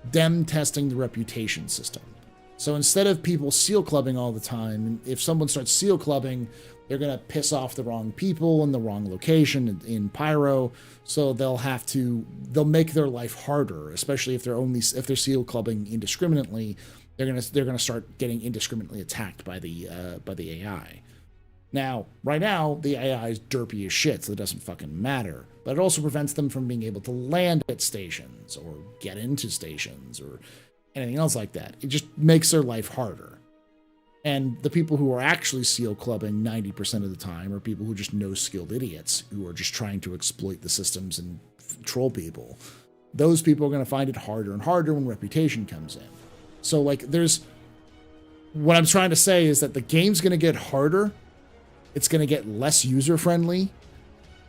them testing the reputation system. So instead of people seal clubbing all the time, if someone starts seal clubbing, they're going to piss off the wrong people in the wrong location in Pyro. So they'll make their life harder, especially if they're seal clubbing indiscriminately. They're going to start getting indiscriminately attacked by the AI. Now, right now, the AI is derpy as shit, so it doesn't fucking matter. But it also prevents them from being able to land at stations or get into stations or anything else like that. It just makes their life harder. And the people who are actually seal clubbing 90% of the time are people who are just no-skilled idiots who are just trying to exploit the systems and troll people. Those people are going to find it harder and harder when reputation comes in. So, like, what I'm trying to say is that the game's going to get harder. It's going to get less user-friendly.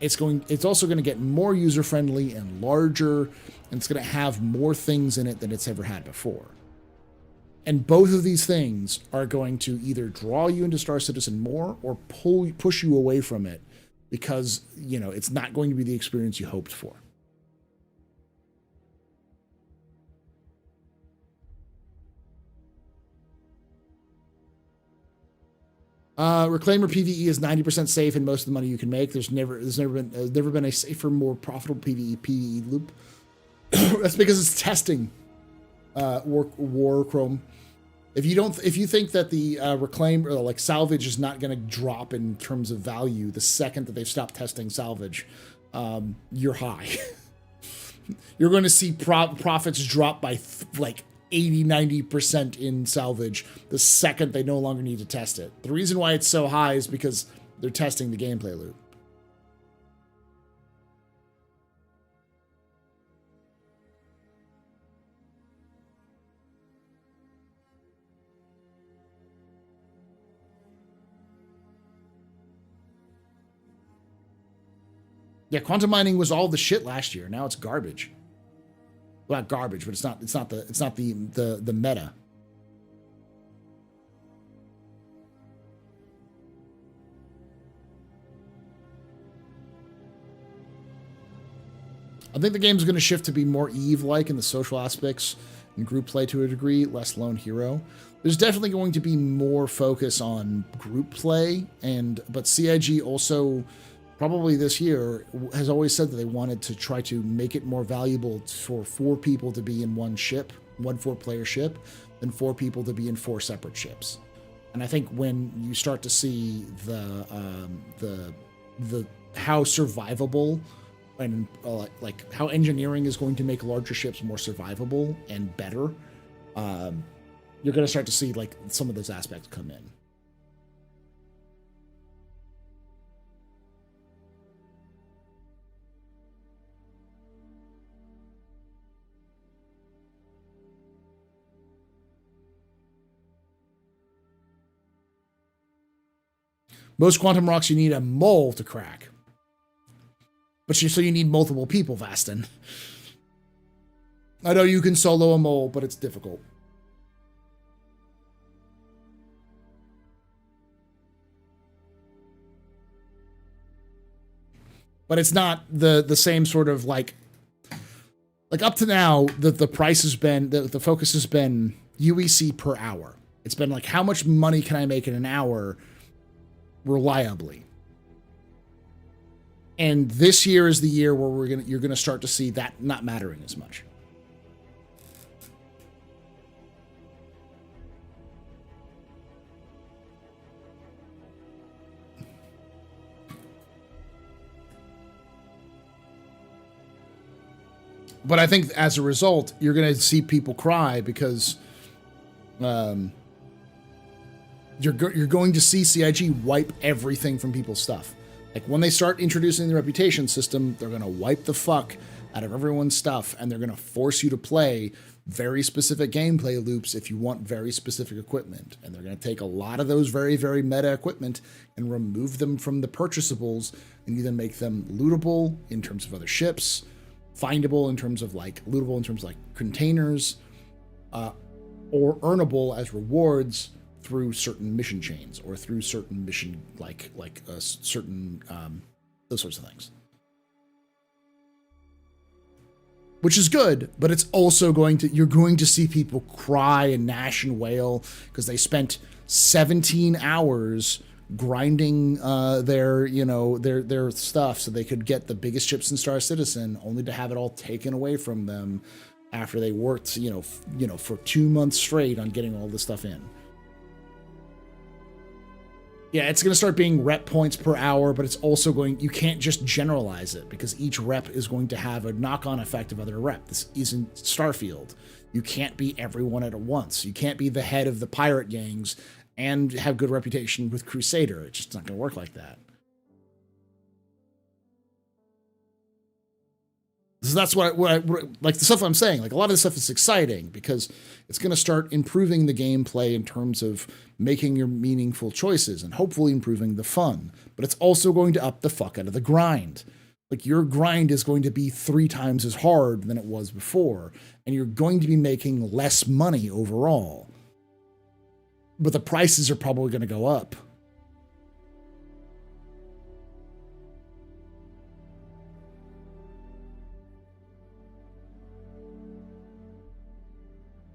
It's also going to get more user-friendly and larger, and it's going to have more things in it than it's ever had before. And both of these things are going to either draw you into Star Citizen more or push you away from it because, it's not going to be the experience you hoped for. Reclaimer PvE is 90% safe and most of the money you can make. There's never been a safer, more profitable PvE loop. That's because it's testing. War Chrome. If you think that the Reclaim or like Salvage is not going to drop in terms of value the second that they've stopped testing Salvage, you're high. You're going to see profits drop by 80-90% in Salvage the second they no longer need to test it. The reason why it's so high is because they're testing the gameplay loop. Yeah, quantum mining was all the shit last year. Now it's garbage. Well, not garbage, but it's not the meta. I think the game's going to shift to be more Eve-like in the social aspects and group play to a degree, less lone hero. There's definitely going to be more focus on group play, but CIG also, probably this year, has always said that they wanted to try to make it more valuable for 4 people to be in one ship, one 4-player ship, than 4 people to be in 4 separate ships. And I think when you start to see the how survivable and like how engineering is going to make larger ships more survivable and better, you're going to start to see like some of those aspects come in. Most quantum rocks, you need a mole to crack. So you need multiple people, Vastin. I know you can solo a mole, but it's difficult. But it's not the same sort of like up to now, the price has been, the focus has been UEC per hour. It's been like, how much money can I make in an hour reliably? And this year is the year where you're gonna start to see that not mattering as much. But I think as a result, you're going to see people cry because you're going to see CIG wipe everything from people's stuff. Like when they start introducing the reputation system, they're going to wipe the fuck out of everyone's stuff, and they're going to force you to play very specific gameplay loops if you want very specific equipment. And they're going to take a lot of those very, very meta equipment and remove them from the purchasables and either make them lootable in terms of other ships, findable in terms of like lootable in terms of like containers, or earnable as rewards through certain mission chains or through certain mission certain those sorts of things. Which is good, but it's also you're going to see people cry and gnash and wail because they spent 17 hours grinding their stuff so they could get the biggest ships in Star Citizen, only to have it all taken away from them after they worked for 2 months straight on getting all this stuff in. Yeah, it's going to start being rep points per hour, but it's also you can't just generalize it because each rep is going to have a knock-on effect of other rep. This isn't Starfield. You can't be everyone at once. You can't be the head of the pirate gangs and have good reputation with Crusader. It's just not going to work like that. So that's what I like the stuff I'm saying. Like a lot of this stuff is exciting because it's going to start improving the gameplay in terms of making your meaningful choices and hopefully improving the fun. But it's also going to up the fuck out of the grind. Like your grind is going to be 3 times as hard than it was before, and you're going to be making less money overall. But the prices are probably going to go up.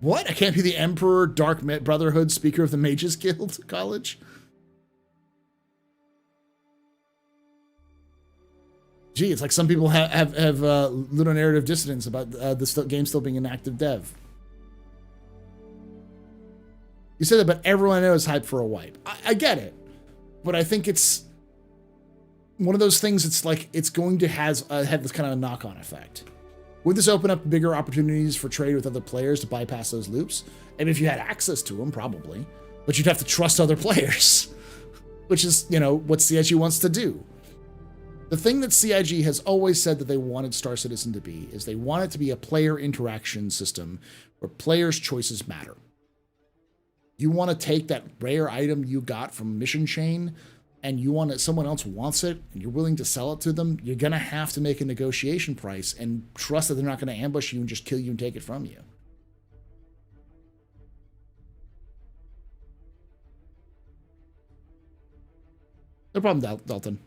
What? I can't be the Emperor, Dark Brotherhood, Speaker of the Mages Guild College? Gee, it's like some people have little narrative dissonance about this game still being an active dev. You said that, but everyone I know is hyped for a wipe. I get it, but I think it's one of those things. It's like it's going to have this kind of a knock-on effect. Would this open up bigger opportunities for trade with other players to bypass those loops? And if you had access to them, probably, but you'd have to trust other players, which is what CIG wants to do. The thing that CIG has always said that they wanted Star Citizen to be is they want it to be a player interaction system where players' choices matter. You want to take that rare item you got from Mission Chain and someone else wants it, and you're willing to sell it to them, you're gonna have to make a negotiation price and trust that they're not gonna ambush you and just kill you and take it from you. No problem, Dalton.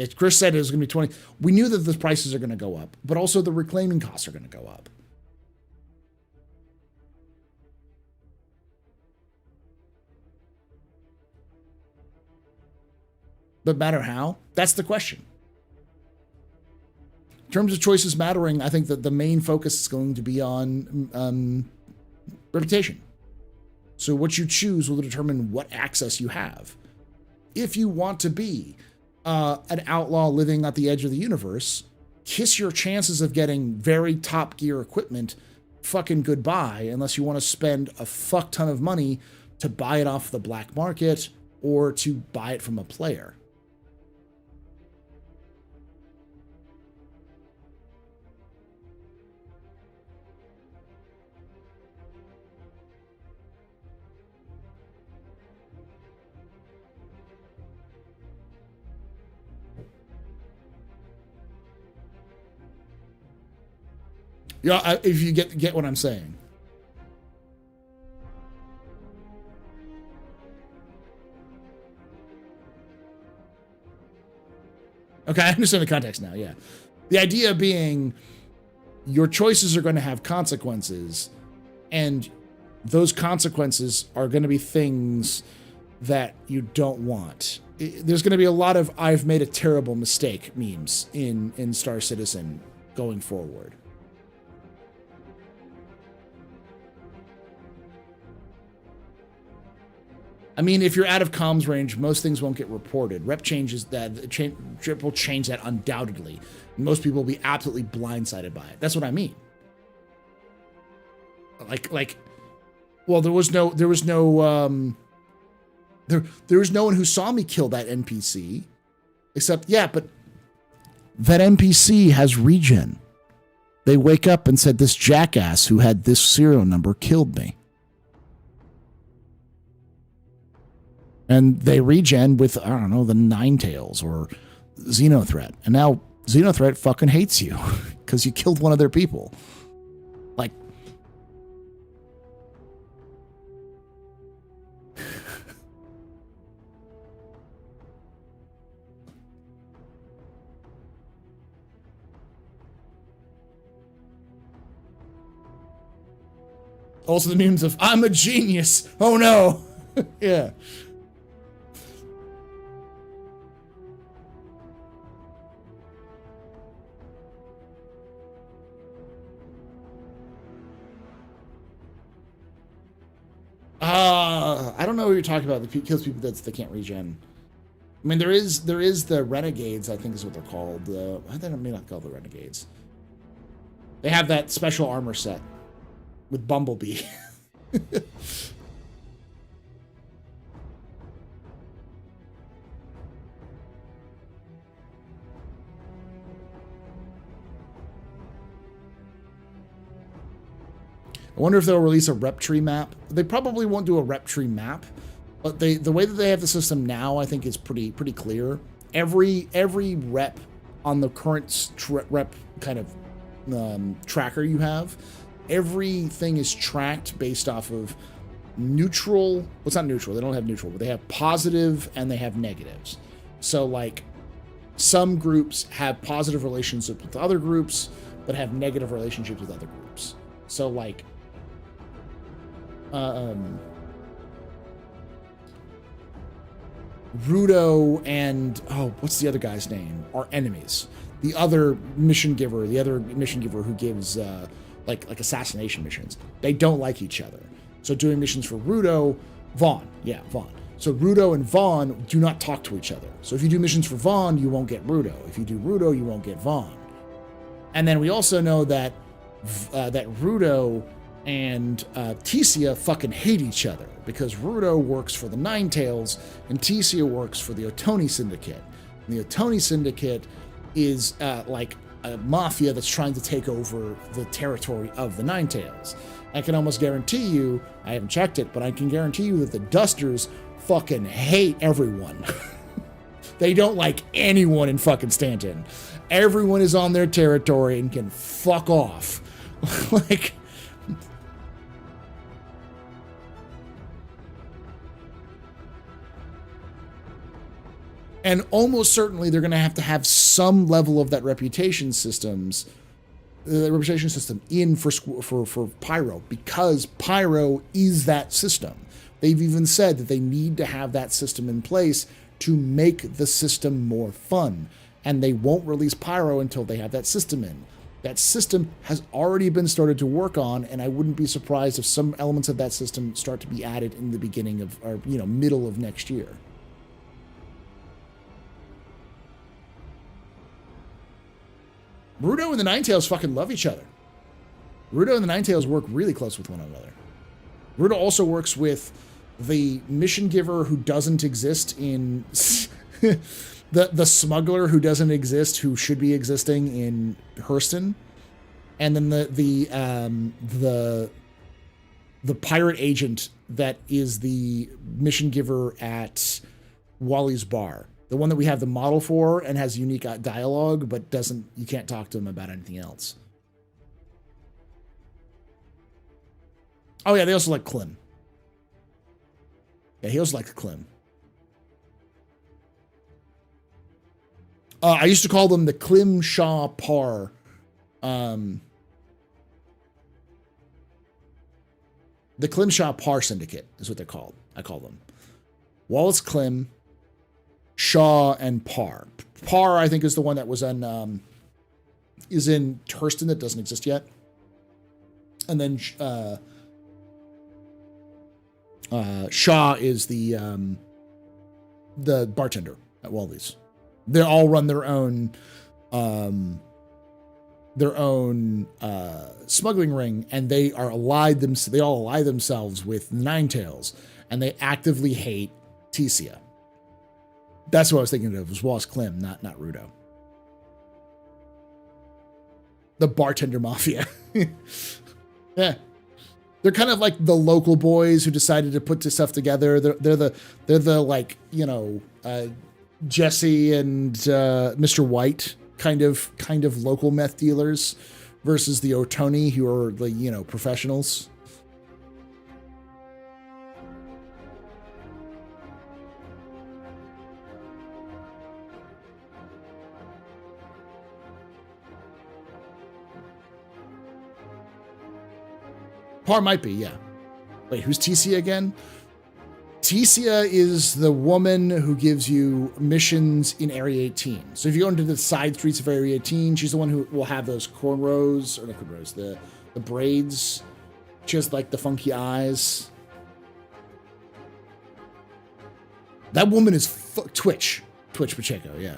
As Chris said, it was going to be 20. We knew that the prices are going to go up, but also the reclaiming costs are going to go up. But matter how? That's the question. In terms of choices mattering, I think that the main focus is going to be on reputation. So what you choose will determine what access you have. If you want to be an outlaw living at the edge of the universe, kiss your chances of getting very top gear equipment fucking goodbye, unless you want to spend a fuck ton of money to buy it off the black market or to buy it from a player. Yeah, if you get what I'm saying. Okay, I understand the context now, yeah. The idea being your choices are going to have consequences, and those consequences are going to be things that you don't want. There's going to be a lot of "I've made a terrible mistake" memes in Star Citizen going forward. I mean, if you're out of comms range, most things won't get reported. Rep changes that, Trip will change that undoubtedly. Most people will be absolutely blindsided by it. That's what I mean. Well, there was no one who saw me kill that NPC, except, yeah, but that NPC has regen. They wake up and said, this jackass who had this serial number killed me. And they regen with, I don't know, the Ninetales or Xenothreat. And now Xenothreat fucking hates you because you killed one of their people. Like, also the memes of, I'm a genius. Oh no. Yeah. I don't know what you're talking about. The kills people that they can't regen. I mean, there is the Renegades, I think is what they're called. I think I may not call the Renegades. They have that special armor set with Bumblebee. I wonder if they'll release a rep tree map. They probably won't do a rep tree map, but the way that they have the system now, I think, is pretty clear. Every rep on the current rep kind of tracker you have, everything is tracked based off of neutral. Well, it's not neutral. They don't have neutral, but they have positive and they have negatives. So, like, some groups have positive relationships with other groups, but have negative relationships with other groups. So, like, Rudo and, what's the other guy's name? Are enemies. The other mission giver who gives like assassination missions, they don't like each other. So doing missions for Vaughn. So Rudo and Vaughn do not talk to each other. So if you do missions for Vaughn, you won't get Rudo. If you do Rudo, you won't get Vaughn. And then we also know that Rudo and Tecia fucking hate each other because Rudo works for the Ninetales and Tecia works for the Otoni Syndicate. And the Otoni Syndicate is like a mafia that's trying to take over the territory of the Ninetales. I can almost guarantee you, I haven't checked it, but I can guarantee you that the Dusters fucking hate everyone. They don't like anyone in fucking Stanton. Everyone is on their territory and can fuck off. Like, and almost certainly they're going to have some level of that reputation system in for Pyro, because Pyro is that system. They've even said that they need to have that system in place to make the system more fun, and they won't release Pyro until they have that system in. That system has already been started to work on, and I wouldn't be surprised if some elements of that system start to be added in the beginning of, or middle of next year. Rudo and the Ninetails fucking love each other. Rudo and the Ninetails work really close with one another. Rudo also works with the mission giver who doesn't exist in the smuggler who doesn't exist, who should be existing in Hurston, and then the pirate agent that is the mission giver at Wally's bar. The one that we have the model for and has unique dialogue, but you can't talk to him about anything else. Oh yeah, they also like Klim. Yeah, he also likes Klim. I used to call them the Klim Shaw Par. The Klim Shaw Par Syndicate is what they're called. I call them. Wallace Klim, Shaw, and Par. Par, I think, is the one that was in Hurston that doesn't exist yet. And then Shaw is the bartender at Wally's. They all run their own smuggling ring, and they are allied they all ally themselves with Ninetails, and they actively hate Tecia. That's what I was thinking of, was Wallace Klim, not Rudo. The bartender mafia. Yeah. They're kind of like the local boys who decided to put this stuff together. They're the like, Jesse and Mr. White kind of local meth dealers versus the Otoni, who are the, professionals. Par might be, yeah. Wait, who's Tecia again? Tecia is the woman who gives you missions in Area 18. So if you go into the side streets of Area 18, she's the one who will have those cornrows, or not cornrows, the braids. She has like the funky eyes. That woman is Twitch Pacheco, yeah.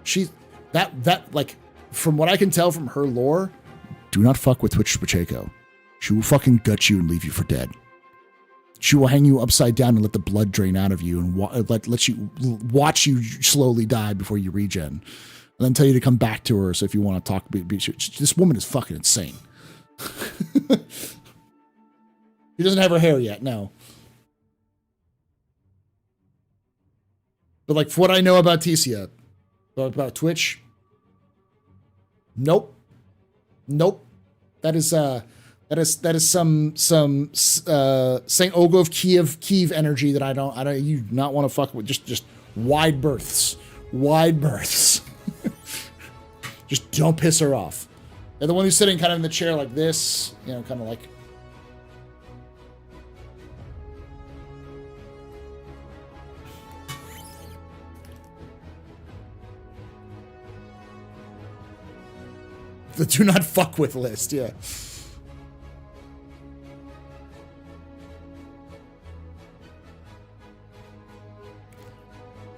She's that like, from what I can tell from her lore, do not fuck with Twitch Pacheco. She will fucking gut you and leave you for dead. She will hang you upside down and let the blood drain out of you and let you watch you slowly die before you regen, and then tell you to come back to her. So if you want to talk, this woman is fucking insane. She doesn't have her hair yet, no. But like, for what I know about Tecia, about Twitch, nope. That is some Saint Olga of Kiev energy that I don't you do not want to fuck with. Just wide berths. Just don't piss her off. They're the one who's sitting kind of in the chair like this, kind of like. The do not fuck with list, yeah.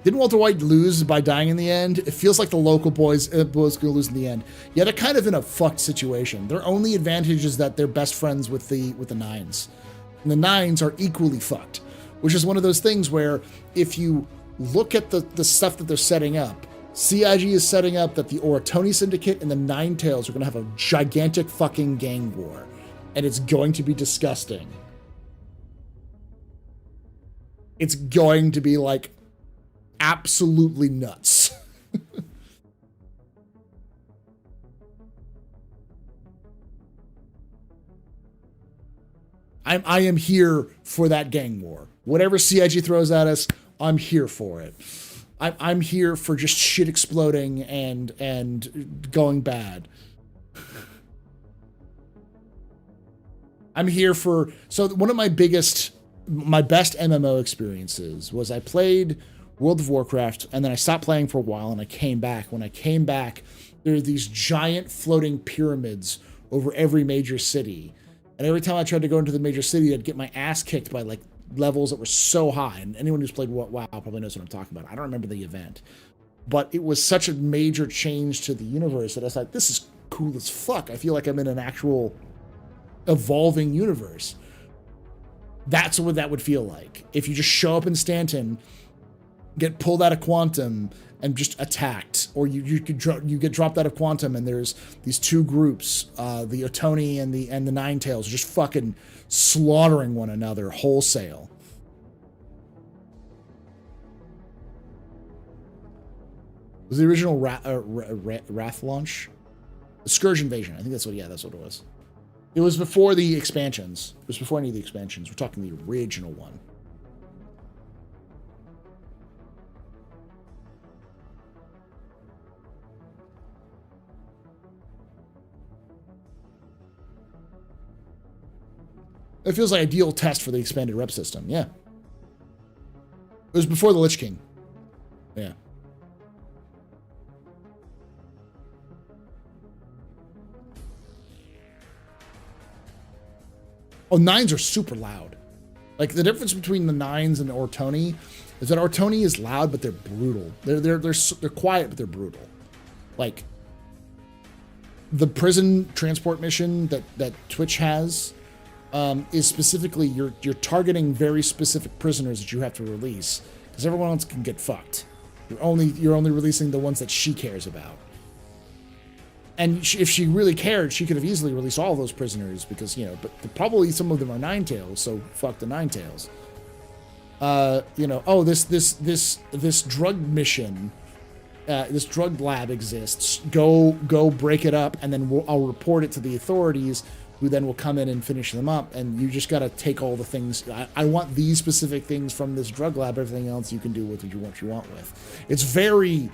Didn't Walter White lose by dying in the end? It feels like the local boys going to lose in the end. Yeah, they're kind of in a fucked situation. Their only advantage is that they're best friends with the Nines. And the Nines are equally fucked, which is one of those things where if you look at the stuff that they're setting up, CIG is setting up that the Oratoni Syndicate and the Ninetails are going to have a gigantic fucking gang war. and it's going to be disgusting. It's going to be like absolutely nuts. I am here for that gang war. Whatever CIG throws at us, I'm here for it. I'm here for just shit exploding and going bad. I'm here for... So one of my best MMO experiences was I played World of Warcraft, and then I stopped playing for a while, and I came back. When I came back, there are these giant floating pyramids over every major city. And every time I tried to go into the major city, I'd get my ass kicked by like levels that were so high. And anyone who's played WoW probably knows what I'm talking about. I don't remember the event. But it was such a major change to the universe that I was like, this is cool as fuck. I feel like I'm in an actual evolving universe. That's what that would feel like. If you just show up in Stanton, get pulled out of Quantum, and just attacked, or you get dropped out of Quantum, and there's these two groups, the Otoni and the Ninetales, just fucking slaughtering one another wholesale. Was the original Wrath launch? The Scourge Invasion. I think that's what it was. It was before the expansions. It was before any of the expansions. We're talking the original one. It feels like an ideal test for the expanded rep system. Yeah. It was before the Lich King. Yeah. Oh, 9s are super loud. Like, the difference between the 9s and the Ortoni is that Ortoni is loud, but they're brutal. They're quiet, but they're brutal. Like, the prison transport mission that Twitch has is specifically you're targeting very specific prisoners that you have to release, because everyone else can get fucked. You're only releasing the ones that she cares about. And if she really cared, she could have easily released all of those prisoners, because, you know, but probably some of them are Ninetales, so fuck the Ninetales. You know, oh, this drug mission, this drug lab exists. Go break it up, and then I'll report it to the authorities, who then will come in and finish them up. And you just got to take all the things. I want these specific things from this drug lab. Everything else you can do with what you want with. It's very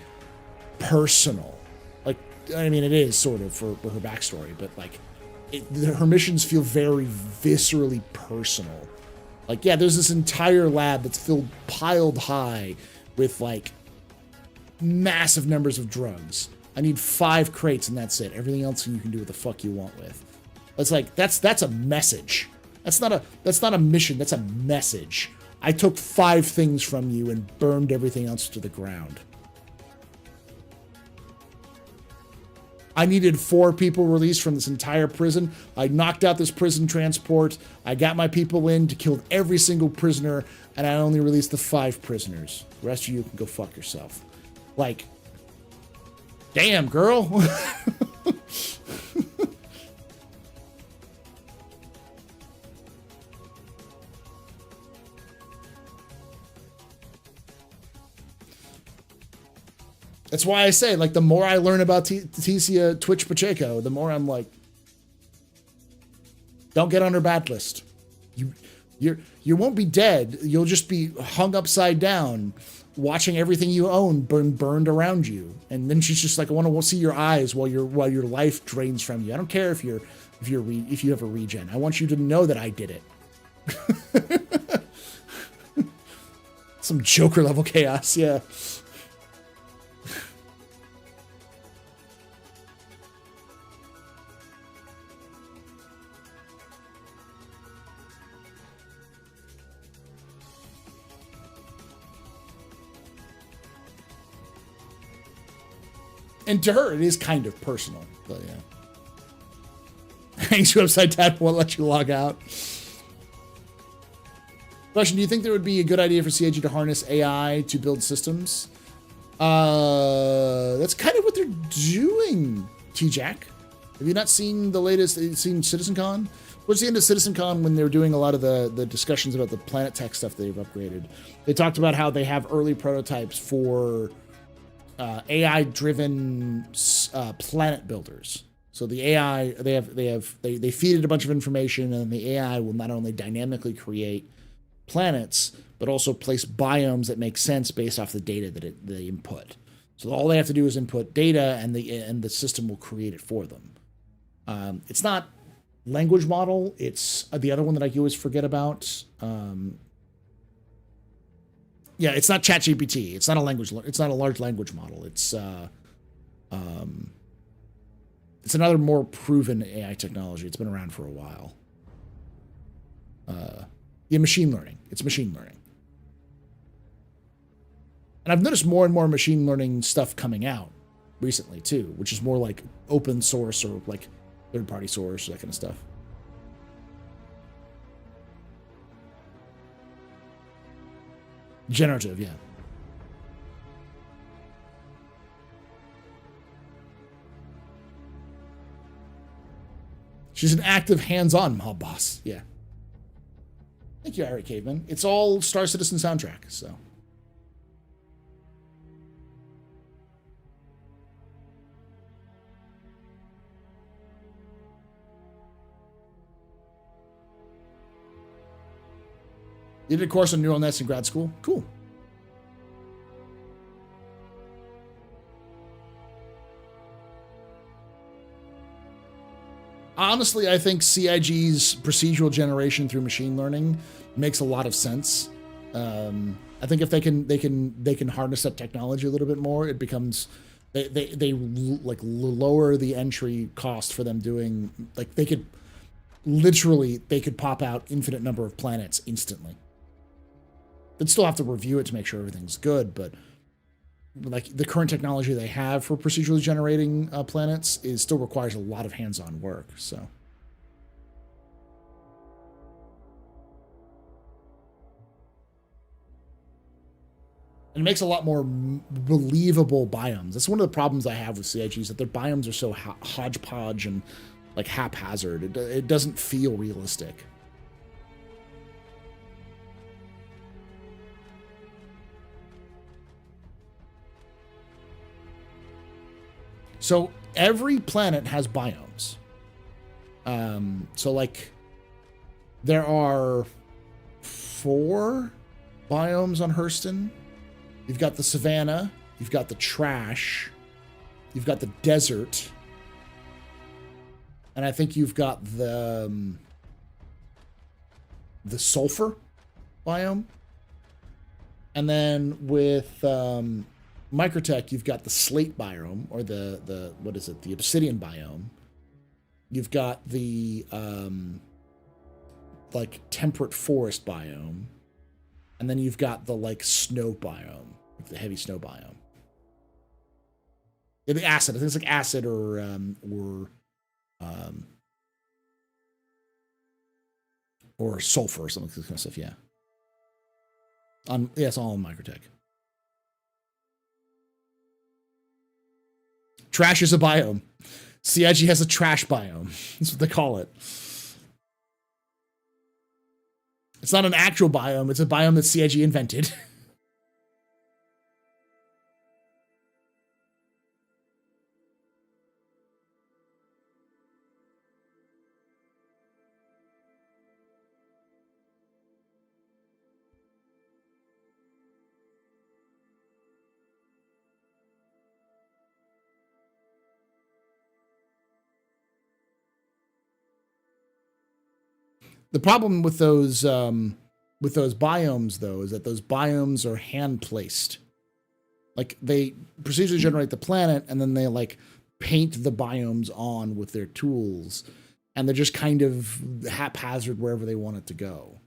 personal. Like, I mean, it is sort of for her backstory, but like, her missions feel very viscerally personal. Like, yeah, there's this entire lab that's piled high with like massive numbers of drugs. I need 5 crates and that's it. Everything else you can do what the fuck you want with. It's like, that's a message. That's not a mission. That's a message. I took 5 things from you and burned everything else to the ground. I needed 4 people released from this entire prison. I knocked out this prison transport. I got my people in to kill every single prisoner, and I only released the 5 prisoners. The rest of you can go fuck yourself. Like, damn, girl. That's why I say, like, the more I learn about Ticia Twitch Pacheco, the more I'm like, don't get on her bad list. You won't be dead. You'll just be hung upside down, watching everything you own burned around you. And then she's just like, I want to see your eyes while your life drains from you. I don't care if you have a regen. I want you to know that I did it. Some Joker level chaos, yeah. And to her, it is kind of personal, but yeah. Hangs you upside down, won't let you log out. Question, do you think there would be a good idea for CIG to harness AI to build systems? That's kind of what they're doing, T-Jack. Have you not seen the latest, seen CitizenCon? Towards the end of CitizenCon, when they were doing a lot of the discussions about the planet tech stuff they've upgraded, they talked about how they have early prototypes for AI-driven planet builders. So the AI, they feed it a bunch of information, and the AI will not only dynamically create planets, but also place biomes that make sense based off the data that they input. So all they have to do is input data, and the system will create it for them. It's not language model. It's the other one that I always forget about. Yeah, it's not ChatGPT. It's not a language. It's not a large language model. It's another more proven AI technology. It's been around for a while. Yeah, machine learning. It's machine learning. And I've noticed more and more machine learning stuff coming out recently too, which is more like open source or like third-party source, that kind of stuff. Generative, yeah. She's an active, hands-on mob boss, yeah. Thank you, Harry Caveman. It's all Star Citizen soundtrack, so. You did a course on neural nets in grad school? Cool. Honestly, I think CIG's procedural generation through machine learning makes a lot of sense. I think if they can harness that technology a little bit more, it becomes they like lower the entry cost for them doing, like, they could pop out infinite number of planets instantly. They'd still have to review it to make sure everything's good, but like the current technology they have for procedurally generating planets still requires a lot of hands-on work. So, and it makes a lot more believable biomes. That's one of the problems I have with CIGs, that their biomes are so hodgepodge and like haphazard. It doesn't feel realistic. So every planet has biomes. So like there are 4 biomes on Hurston. You've got the savanna, you've got the trash, you've got the desert, and I think you've got the sulfur biome. And then with Microtech, you've got the slate biome, or the what is it? The obsidian biome. You've got the like temperate forest biome, and then you've got the like snow biome, like the heavy snow biome. Yeah, the acid. I think it's like acid or sulfur or something like that kind of stuff. Yeah. Yeah, it's all on Microtech. Trash is a biome. CIG has a trash biome. That's what they call it. It's not an actual biome. It's a biome that CIG invented. The problem with those biomes, though, is that those biomes are hand placed. Like, they procedurally generate the planet, and then they like paint the biomes on with their tools, and they're just kind of haphazard wherever they want it to go.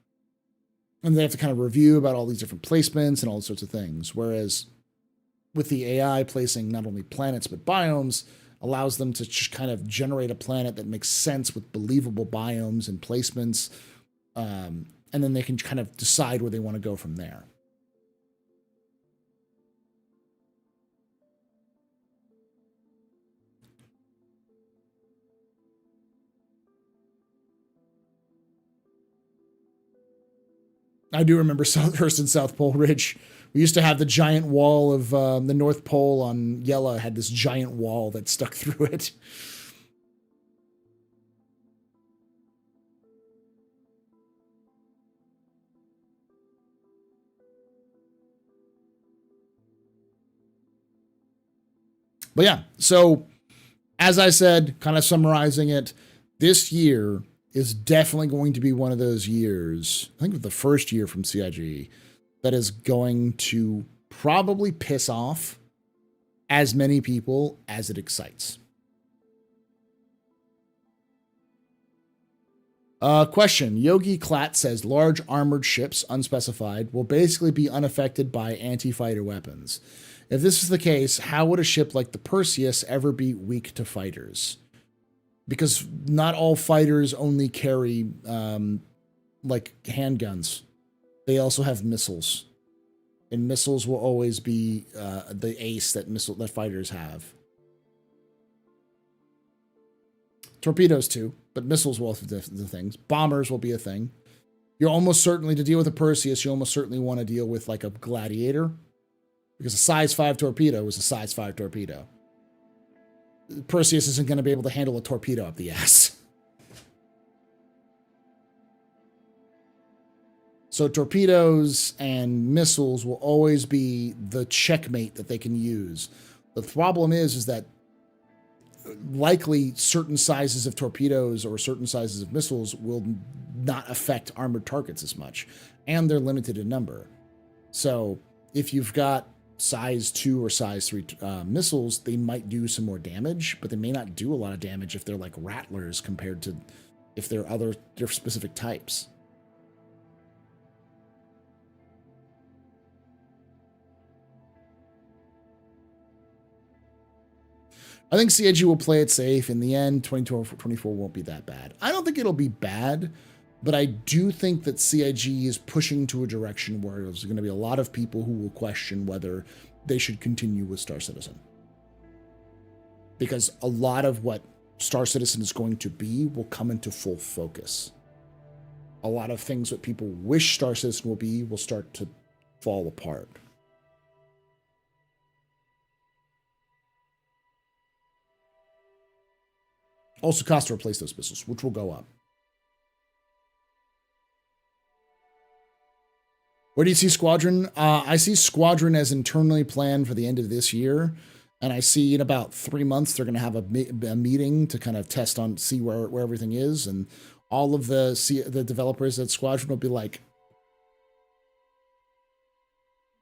And they have to kind of review about all these different placements and all sorts of things. Whereas with the AI placing not only planets but biomes, allows them to just kind of generate a planet that makes sense with believable biomes and placements. And then they can kind of decide where they want to go from there. I do remember Southhurst and South Pole Ridge. We used to have the giant wall of the North Pole on Yella had this giant wall that stuck through it. But yeah, so as I said, kind of summarizing it, this year is definitely going to be one of those years, I think the first year from CIG, that is going to probably piss off as many people as it excites. Question. Yogi Klatt says large armored ships, unspecified, will basically be unaffected by anti-fighter weapons. If this is the case, how would a ship like the Perseus ever be weak to fighters? Because not all fighters only carry like handguns. They also have missiles. And missiles will always be the ace that fighters have. Torpedoes too, but missiles will also be the things. Bombers will be a thing. You're almost certainly, to deal with a Perseus, you almost certainly want to deal with like a Gladiator. Because a size 5 torpedo is a size 5 torpedo. Perseus isn't going to be able to handle a torpedo up the ass. So torpedoes and missiles will always be the checkmate that they can use. The problem is that likely certain sizes of torpedoes or certain sizes of missiles will not affect armored targets as much. And they're limited in number. So if you've got size 2 or size 3 missiles, they might do some more damage, but they may not do a lot of damage if they're like Rattlers compared to if they're specific types. I think CIG will play it safe. In the end, 2024 won't be that bad. I don't think it'll be bad, but I do think that CIG is pushing to a direction where there's going to be a lot of people who will question whether they should continue with Star Citizen. Because a lot of what Star Citizen is going to be will come into full focus. A lot of things that people wish Star Citizen will be will start to fall apart. Also cost to replace those missiles, which will go up. Where do you see Squadron? I see Squadron as internally planned for the end of this year. And I see in about 3 months, they're going to have a meeting to kind of test on, see where everything is. And all of the developers at Squadron will be like,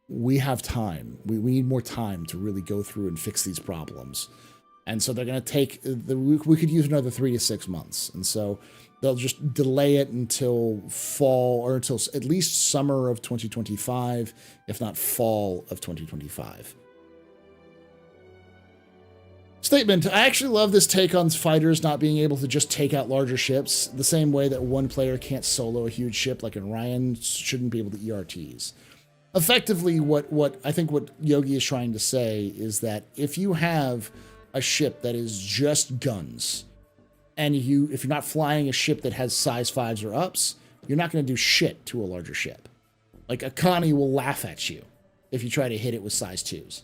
we have time. We need more time to really go through and fix these problems. And so they're going to take, we could use another 3 to 6 months. And so they'll just delay it until fall, or until at least summer of 2025, if not fall of 2025. Statement. I actually love this take on fighters not being able to just take out larger ships, the same way that one player can't solo a huge ship like Orion shouldn't be able to ERTs. Effectively, what I think what Yogi is trying to say is that if you have a ship that is just guns, and if you're not flying a ship that has size 5s or ups, you're not going to do shit to a larger ship. Like, a Connie will laugh at you if you try to hit it with size 2s.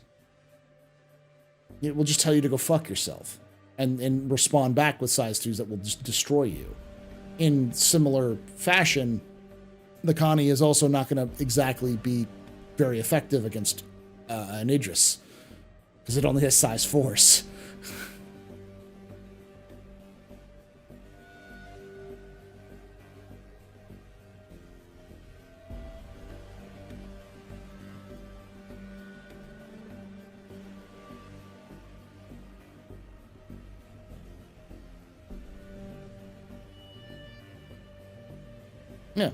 It will just tell you to go fuck yourself and respond back with size 2s that will just destroy you. In similar fashion, the Connie is also not going to exactly be very effective against an Idris, because it only has size 4s. Yeah.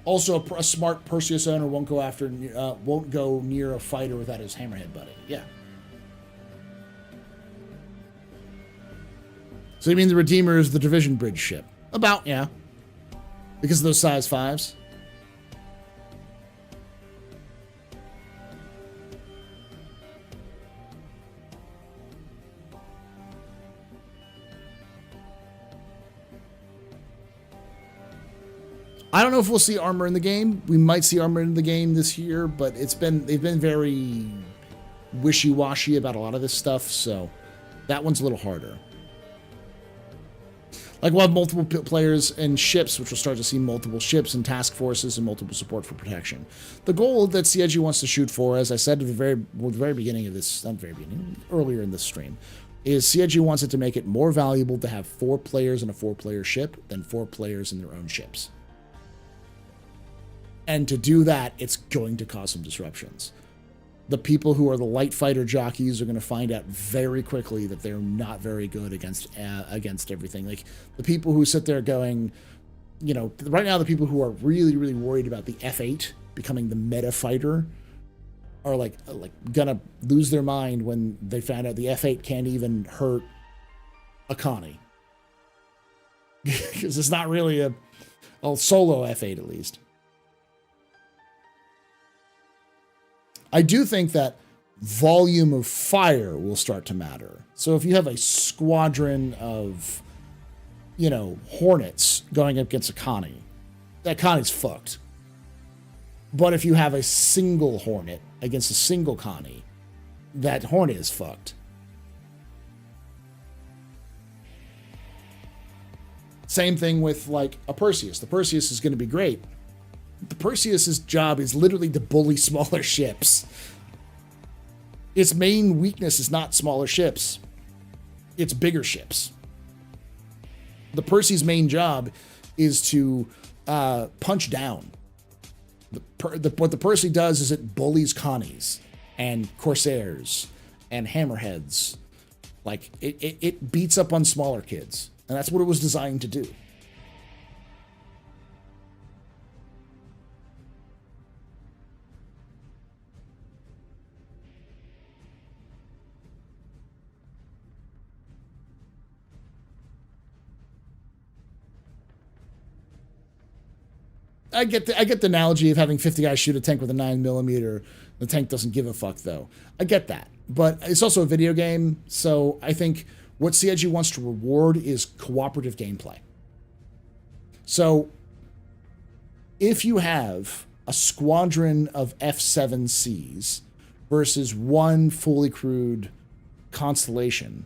Also, a smart Perseus owner won't go near a fighter without his hammerhead buddy. Yeah. So you mean the Redeemer is the Division Bridge ship? About, yeah. Because of those size 5s. I don't know if we'll see armor in the game. We might see armor in the game this year, but they've been very wishy-washy about a lot of this stuff, so that one's a little harder. Like, we'll have multiple players and ships, which will start to see multiple ships and task forces and multiple support for protection. The goal that CIG wants to shoot for, as I said at the very beginning of this, not very beginning, earlier in this stream, is CIG wants it to make it more valuable to have 4 players in a 4-player ship than 4 players in their own ships. And to do that, it's going to cause some disruptions. The people who are the light fighter jockeys are going to find out very quickly that they're not very good against everything. Like, the people who sit there going, you know, right now the people who are really, really worried about the F8 becoming the meta fighter are like gonna lose their mind when they found out the F8 can't even hurt a Connie. Because it's not really a solo F8, at least. I do think that volume of fire will start to matter. So if you have a squadron of, you know, Hornets going up against a Connie, that Connie's fucked. But if you have a single Hornet against a single Connie, that Hornet is fucked. Same thing with, like, a Perseus. The Perseus is going to be great. The Perseus's job is literally to bully smaller ships. Its main weakness is not smaller ships. It's bigger ships. The Percy's main job is to punch down. What the Percy does is it bullies Connies and Corsairs and Hammerheads. Like, it beats up on smaller kids. And that's what it was designed to do. I get the analogy of having 50 guys shoot a tank with a 9mm. The tank doesn't give a fuck, though. I get that. But it's also a video game, so I think what CIG wants to reward is cooperative gameplay. So if you have a squadron of F7Cs versus one fully crewed Constellation,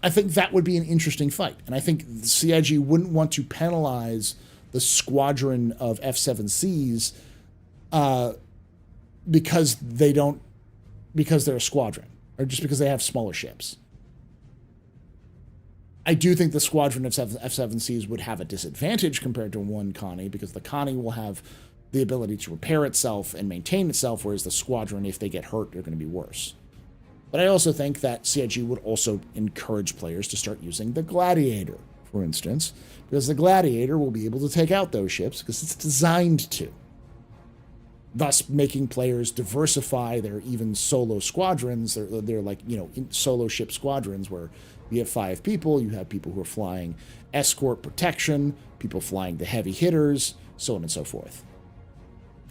I think that would be an interesting fight. And I think CIG wouldn't want to penalize the squadron of F7Cs because they're a squadron, or just because they have smaller ships. I do think the squadron of F7Cs would have a disadvantage compared to one Connie, because the Connie will have the ability to repair itself and maintain itself, whereas the squadron, if they get hurt, they're going to be worse. But I also think that CIG would also encourage players to start using the Gladiator, for instance, because the Gladiator will be able to take out those ships because it's designed to. Thus making players diversify their even solo squadrons. They're like, you know, solo ship squadrons where you have 5 people, you have people who are flying escort protection, people flying the heavy hitters, so on and so forth.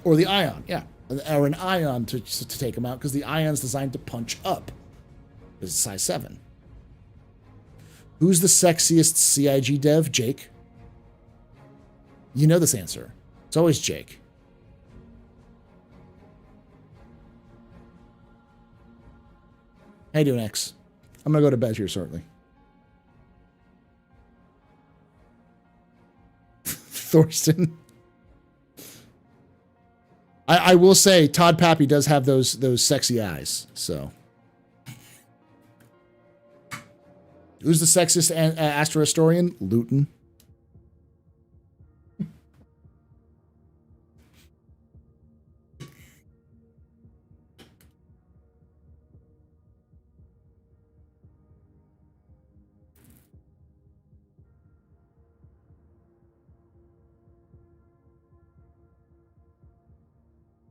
Or the Ion, yeah. Or an Ion to take them out, because the Ion's designed to punch up. It's size 7. Who's the sexiest CIG dev? Jake. You know this answer. It's always Jake. How you doing, X? I'm going to go to bed here shortly. Thorsten. I will say Todd Pappy does have those sexy eyes, so. Who's the sexiest Astro historian? Luton.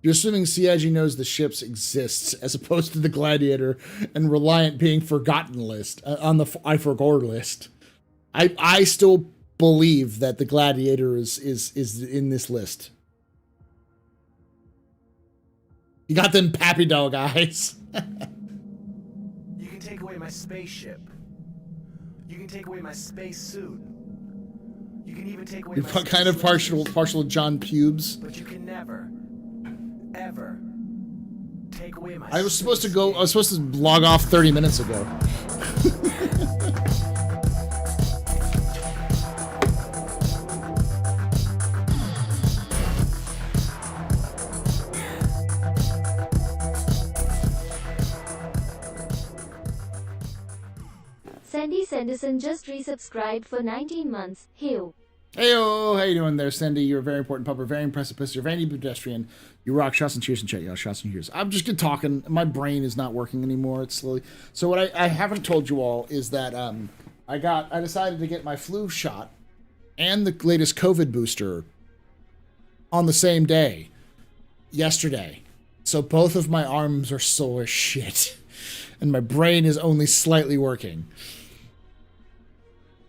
You're assuming CIG knows the ships exists as opposed to the Gladiator and Reliant being forgotten list on the I forgot list. I still believe that the Gladiator is in this list. You got them Pappy Dog eyes. You can take away my spaceship. You can take away my space suit. You can even take away You're my kind of space partial John Pubes. but you can never, ever take away my I was supposed to space go. I was supposed to log off 30 minutes ago. Sandy Sanderson just resubscribed for 19 months. Heyo. Heyo, how you doing there, Cindy? You're a very important pupper, very impressive pisser, very pedestrian. You rock. Shots and cheers and chat, y'all. Shots and cheers. I'm just good talking. My brain is not working anymore. It's slowly. So what I haven't told you all is that I decided to get my flu shot and the latest COVID booster on the same day, yesterday. So both of my arms are sore as shit, and my brain is only slightly working.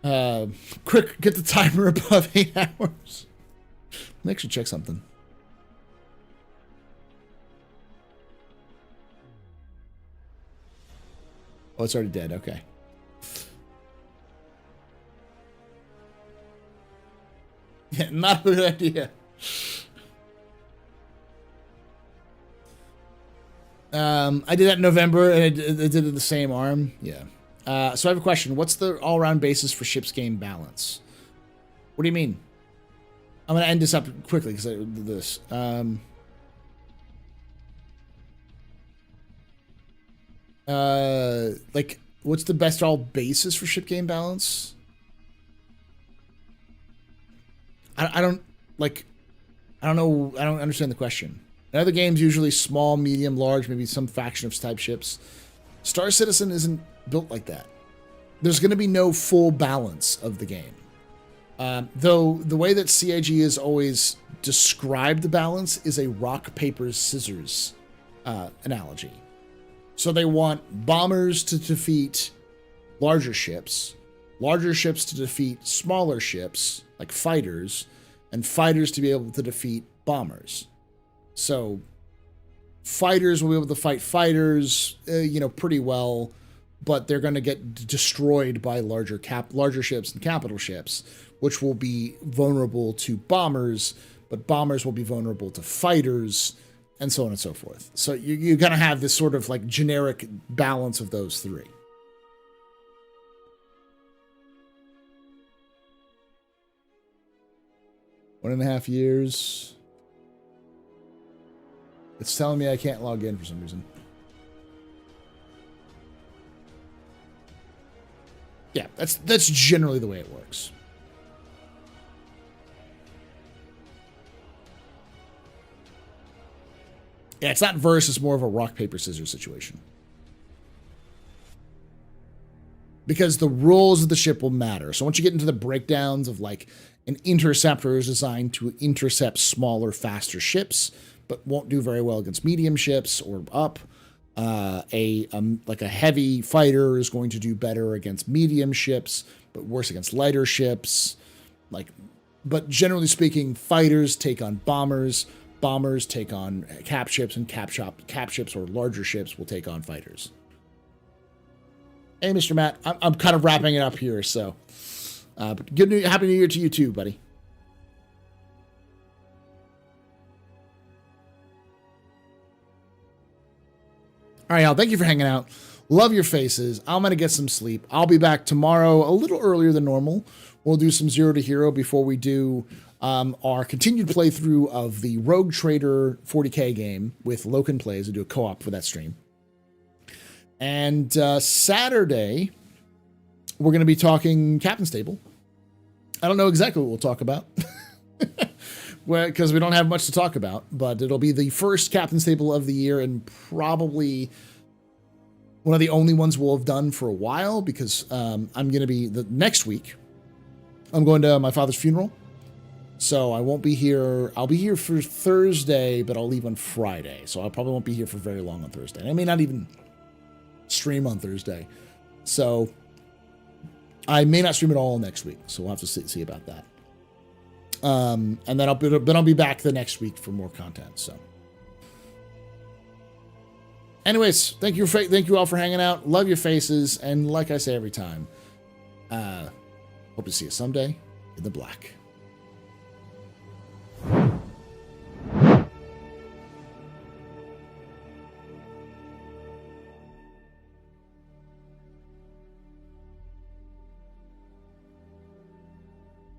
Quick, get the timer above 8 hours. Let me actually check something. Oh, it's already dead. Okay. Yeah, not a good idea. I did that in November, and I did it the same arm. Yeah. So I have a question. What's the all-around basis for ship's game balance? What do you mean? I'm going to end this up quickly because I did this. Like, what's the best all basis for ship game balance? I don't know. I don't understand the question. In other games, usually small, medium, large, maybe some faction of type ships. Star Citizen isn't built like that. There's going to be no full balance of the game. Though the way that CIG has always described the balance is a rock, paper, scissors analogy. So they want bombers to defeat larger ships to defeat smaller ships, like fighters, and fighters to be able to defeat bombers. So fighters will be able to fight fighters, pretty well, but they're going to get destroyed by larger ships and capital ships, which will be vulnerable to bombers, but bombers will be vulnerable to fighters, and so on and so forth. So you're going to have this sort of like generic balance of those three. One and a half years. It's telling me I can't log in for some reason. Yeah, that's generally the way it works. Yeah, it's not verse, it's more of a rock, paper, scissors situation. Because the rules of the ship will matter. So once you get into the breakdowns of like an interceptor is designed to intercept smaller, faster ships, but won't do very well against medium ships or up. Like a heavy fighter is going to do better against medium ships, but worse against lighter ships. But generally speaking, fighters take on bombers, bombers take on cap ships, and cap ships or larger ships will take on fighters. Hey, Mr. Matt, I'm kind of wrapping it up here, so but happy New Year to you too, buddy. All right, y'all, thank you for hanging out. Love your faces. I'm going to get some sleep. I'll be back tomorrow a little earlier than normal. We'll do some Zero to Hero before we do our continued playthrough of the Rogue Trader 40K game with Loken Plays. We'll do a co-op for that stream. And Saturday, we're going to be talking Captain's Table. I don't know exactly what we'll talk about. Because we don't have much to talk about, but it'll be the first Captain's Table of the year and probably one of the only ones we'll have done for a while, because I'm going to be next week. I'm going to my father's funeral, so I won't be here. I'll be here for Thursday, but I'll leave on Friday, so I probably won't be here for very long on Thursday. I may not even stream on Thursday, so I may not stream at all next week, so we'll have to see about that. And then I'll be back the next week for more content. So, anyways, thank you all for hanging out. Love your faces, and like I say every time, hope to see you someday in the black.